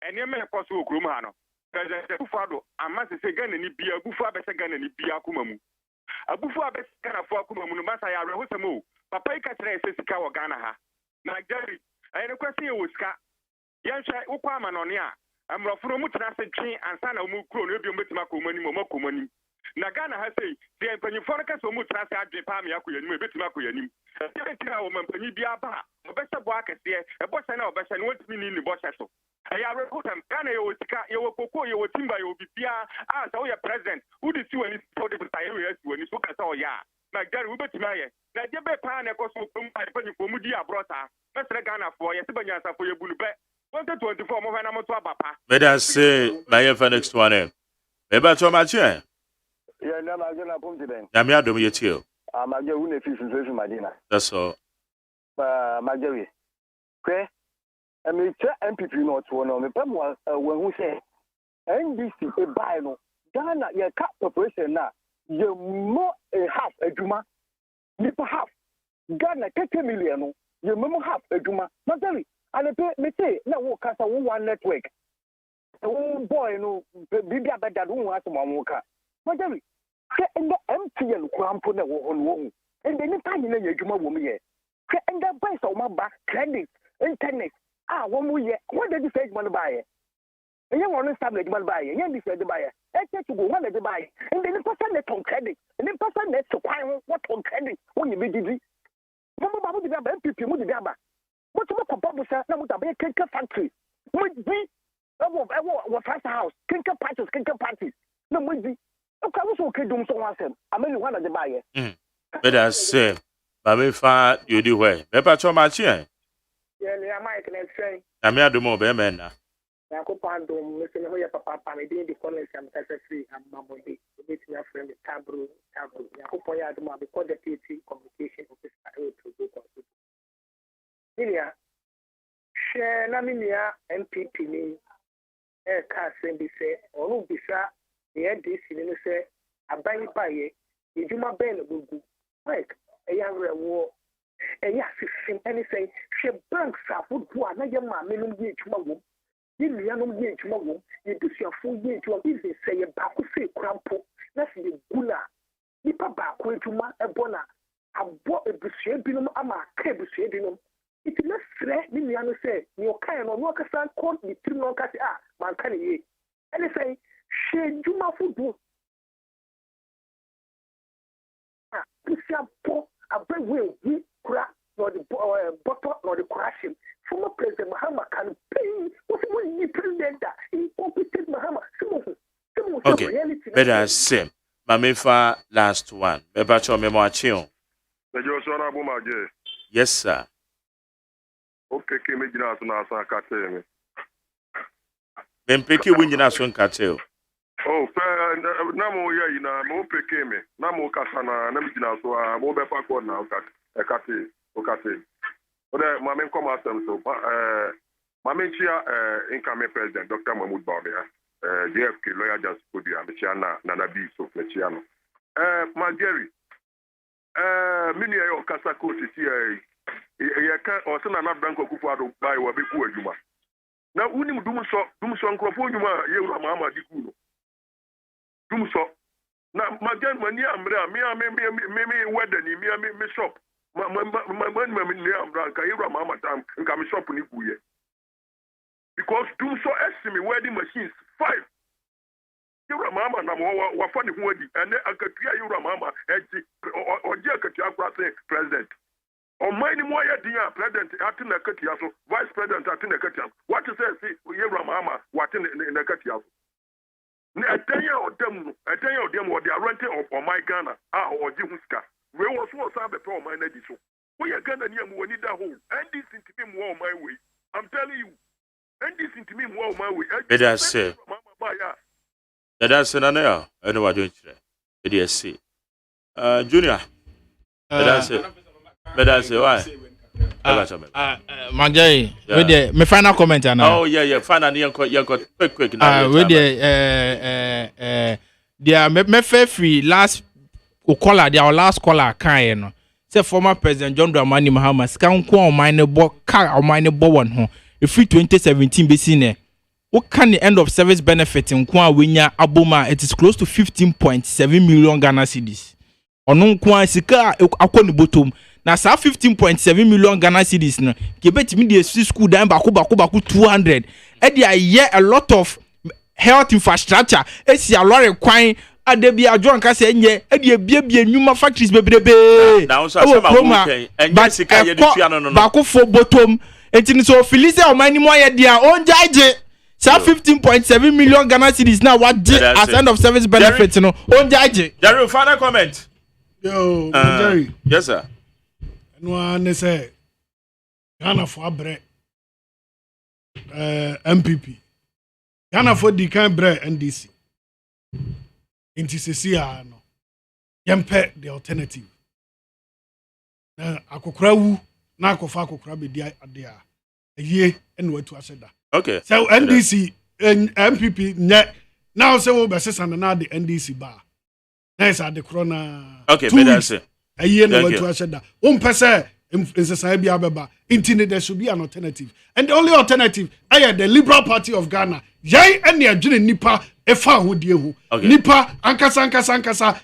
And you may possible Krumano. President Bufado, I must say, Gan and Bia, Bufa Besagan and Bia Kumamu. A Bufa Besana for Kumamu, Masaya, Rosamu, Papa Katre Sikawa Ganaha. Nigeria, I had a question with Ska. Yes, Ukwaman on ya. I'm Rafuro Mutrasa Chain and Sana Mukro, no Biometimaku money, Momoko money. Nagana has said, the Empany Forcas or Mutrasa Japamiaku and Betimaku and him. A woman, Penibia, a better work as there, a boss and a best and what's meaning the boss. I have report and Ghana, you will Coco, you will Timber, you will be Pia, as all your president, who did you any portable areas when you look at all ya. My God, Rubet Maya, that you be pan a cost for Mudia Brota, Mr. Ghana for your Sibanyasa for your Bulu. 2024 mo na mo to abapa. Let us say my for next one. Maybe so much, eh? Yeah, na magana pomti den. Na me adom yetio. Magye wu na fi sunso Madina. That's all. Magye. Kwe, me che MPP no to no me pem wa hu say NDC e buy no. Ghana ye cap corporation na ye more a half aduma. Nipa half. Ghana 30 million no. Ye memo half aduma. Magye. And me say, no, Kasa one network. The boy, no, baby, I bet that won't ask my walker. Madame, and the MTL crampon on womb. And then the time in a Juma woman here. And the price of my back credit, internet. One more year. What did you say, one buy? And you want to start the buy, and you decide to buy it. I take to go one at the buy, and then the person that on credit, and then person that's to acquire what on credit when you be busy. Mama, the MPP, would the Gaba. What's the Papa says, now with a big clinker factory? Would be what first house, clinker parties. No, would be. Okay, also okay, doing so once. I'm only one of the buyer. But I say, Mammy Fa, you do well. Pepper to my chair. Yeah, I might say. I may do more, Bemena. I could find them, Mr. Hoya Papa, I did the college and free and Mamma, with your friend, Taboo. I hope I had more because the PT communication officer to go to. Minia, share Naminia, MPP, me, air car, send be say, or no be sa, the end this in say, a bang by ye, you do my bell, Mike, a young war. And yes, anything, she banks up with one, I am my minimum year to my womb. You know, year to my womb, you do your full year to a business, say a back of say crampo, that's the gula. Nipa back to my abona. I bought a bushy binum, I'm a cable shading. It is not threat, Miniano said, your kind of workers are called me 3 long cat, man, can you? Anything, she do my football. A very well, we crack, nor the bottle, nor the crashing. Former President Mahama can pay what we president that incompetent Mahama. Okay, better say, Mamifa, last one. Bebacho Memoachion. Yes, sir. Okay, came in as an answer, Cattle. Then pick you winning us on Cattle. Oh, Namo Yaina, Mo Pekeme, Namo Casana, Namina, so I'm over back on now, Cattle, Ocate. But my main come out them so, my main chair, incoming president, Dr. Mahmoud Barbia, JFK lawyer just put the Amichana, Nana B. So, Fletchiano. My Jerry, many of Casako to see or send another Branco Kufado by what before you. Now, when you do so, Uncle you Mama Dikuno. Do so. Now, my gen, when you am there, me, wedding, me shop. My man, me, I'm drunk. I hear Mama time and come shop in Ibuye. Because do so estimate wedding machines 5. You Mama, and I'm funny wedding, and then I could hear you, Mama, or president. On my dear president, Atina Katiaso, vice president Atina Katias. What you say, you Mama, what in the Katias. I tell you, what they are renting on my Ghana, or Jimuska. We was have a problem, my lady. So we are Ghana near we need that home. And this into me more my way. I'm telling you. And this into me more my way. Better say. That's an hour. I know what you're doing. It is see. Junior. Better say why? Manjay, with the my final comment now. Oh yeah, final you got quick now. With the me free last caller, our last caller kan no. Say former President John Dramani Mahama scan ko on mine bo car on mine bo one ho. If 2017 be seen what can the end of service benefit in kwa winya aboma it is close to 15.7 million Ghana cedis. Ono kwa sika akoni bottom. Na sa 15.7 million Ghana cedis no ke betimi dey school dan baku 200 e dey a lot of health infrastructure esi alore kwan adebi ajo nka se enye e dey biebie nyuma factories bebrebe na so asema buken enye sika ye dey tua no baku fo bottom enti so filise o mani mo ye dia onjaje sa 15.7 million Ghana cedis na what as end of service benefit no onjaje. Jerry, final comment. Yo, Jerry. Yes sir. No one say Ghana for bread MPP Ghana for the kind bread NDC into CCR no yempe the alternative na akokora wu na akofa akokora be dia ade a ye ene watu aseda. Okay, so NDC and MPP now say we be sesana na the NDC bar na is at the corona. Okay, better say a year no to asheda. Person in society abeba. Intended there should be an alternative. And the only alternative the Liberal Party of Ghana. Yai and the adjune nipa efa hudieu. Nipa ankasa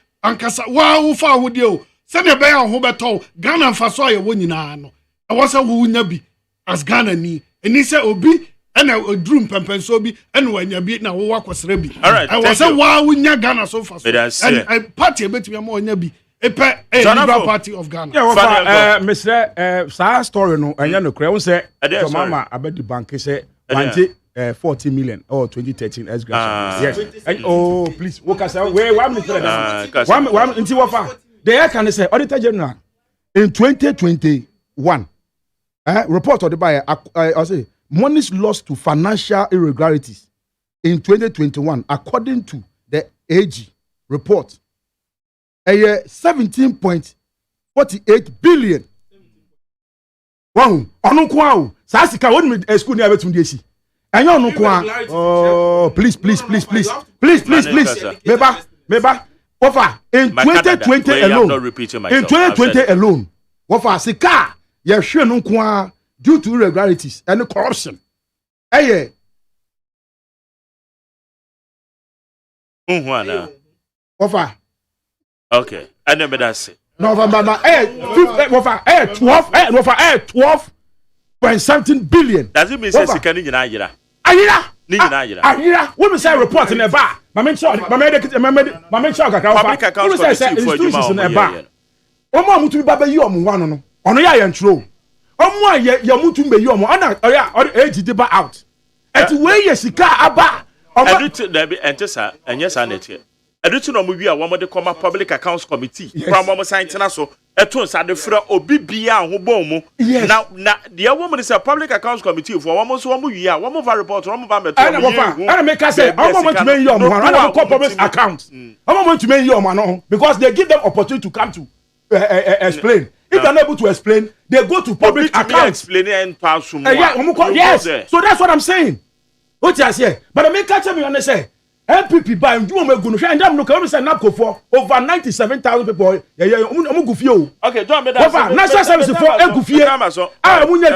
wa ufa hudieu. Send a bear who beto Ghana faso ye woni na no. I was a wunya bi as Ghana ni. And he said obi and a drum pempenso bi and when you be na wo akosere bi. All right. I was say wa wunya Ghana so far. And a party betimi mo onya bi. A Liberal Party of Ghana. Yeah, Mr. Sa story no anya no kra won say so mama abedi bank say 40 million or 2013 as yes. And, oh, please, what can I say? Where 1 minute? One into what? The can say Auditor General in 2021. Report of the buyer. I say monies lost to financial irregularities in 2021, according to the AG report. 17.48 billion. Wow, onukwa sa sika won me school ni abetum di esi. Enyo onukwa. Oh, please. Meba. Offer in 2020 alone. In 2020 alone. Offer sika ye hwe no kwa due to irregularities and corruption. Offer. Okay. I never that say. No, 12.something billion. Does it mean say you can Ayira? What we say report in a bar? My public accounts institutions in a bar. Omo amutu baba yi omo wano no. Ono ya yentro. Omo ya mutu mbe yi omo ana oya age deba out. Eti we ye sika aba. Edutu na be entesa enyesa na tie. Edutu no mo wi a wo mo de koma public accounts committee. From mo sign tena so eto nsa de fra obi bia ho bon mu. Na de wo mo de say public accounts committee for wo mo so wo wi a wo mo va report wo mo va meto. Ana make us say omo mo to me yi omo ana ko public accounts. Omo mo to me yi omo no because they give them opportunity to come to explain. If they're not able to explain, they go to public accounts. Yes. So that's what I'm saying. What you say? But I make catch me on the say. MPP by you want to go and I'm looking say NAPCO for over 97,000 people. Okay, John, national service for Egufie. I munya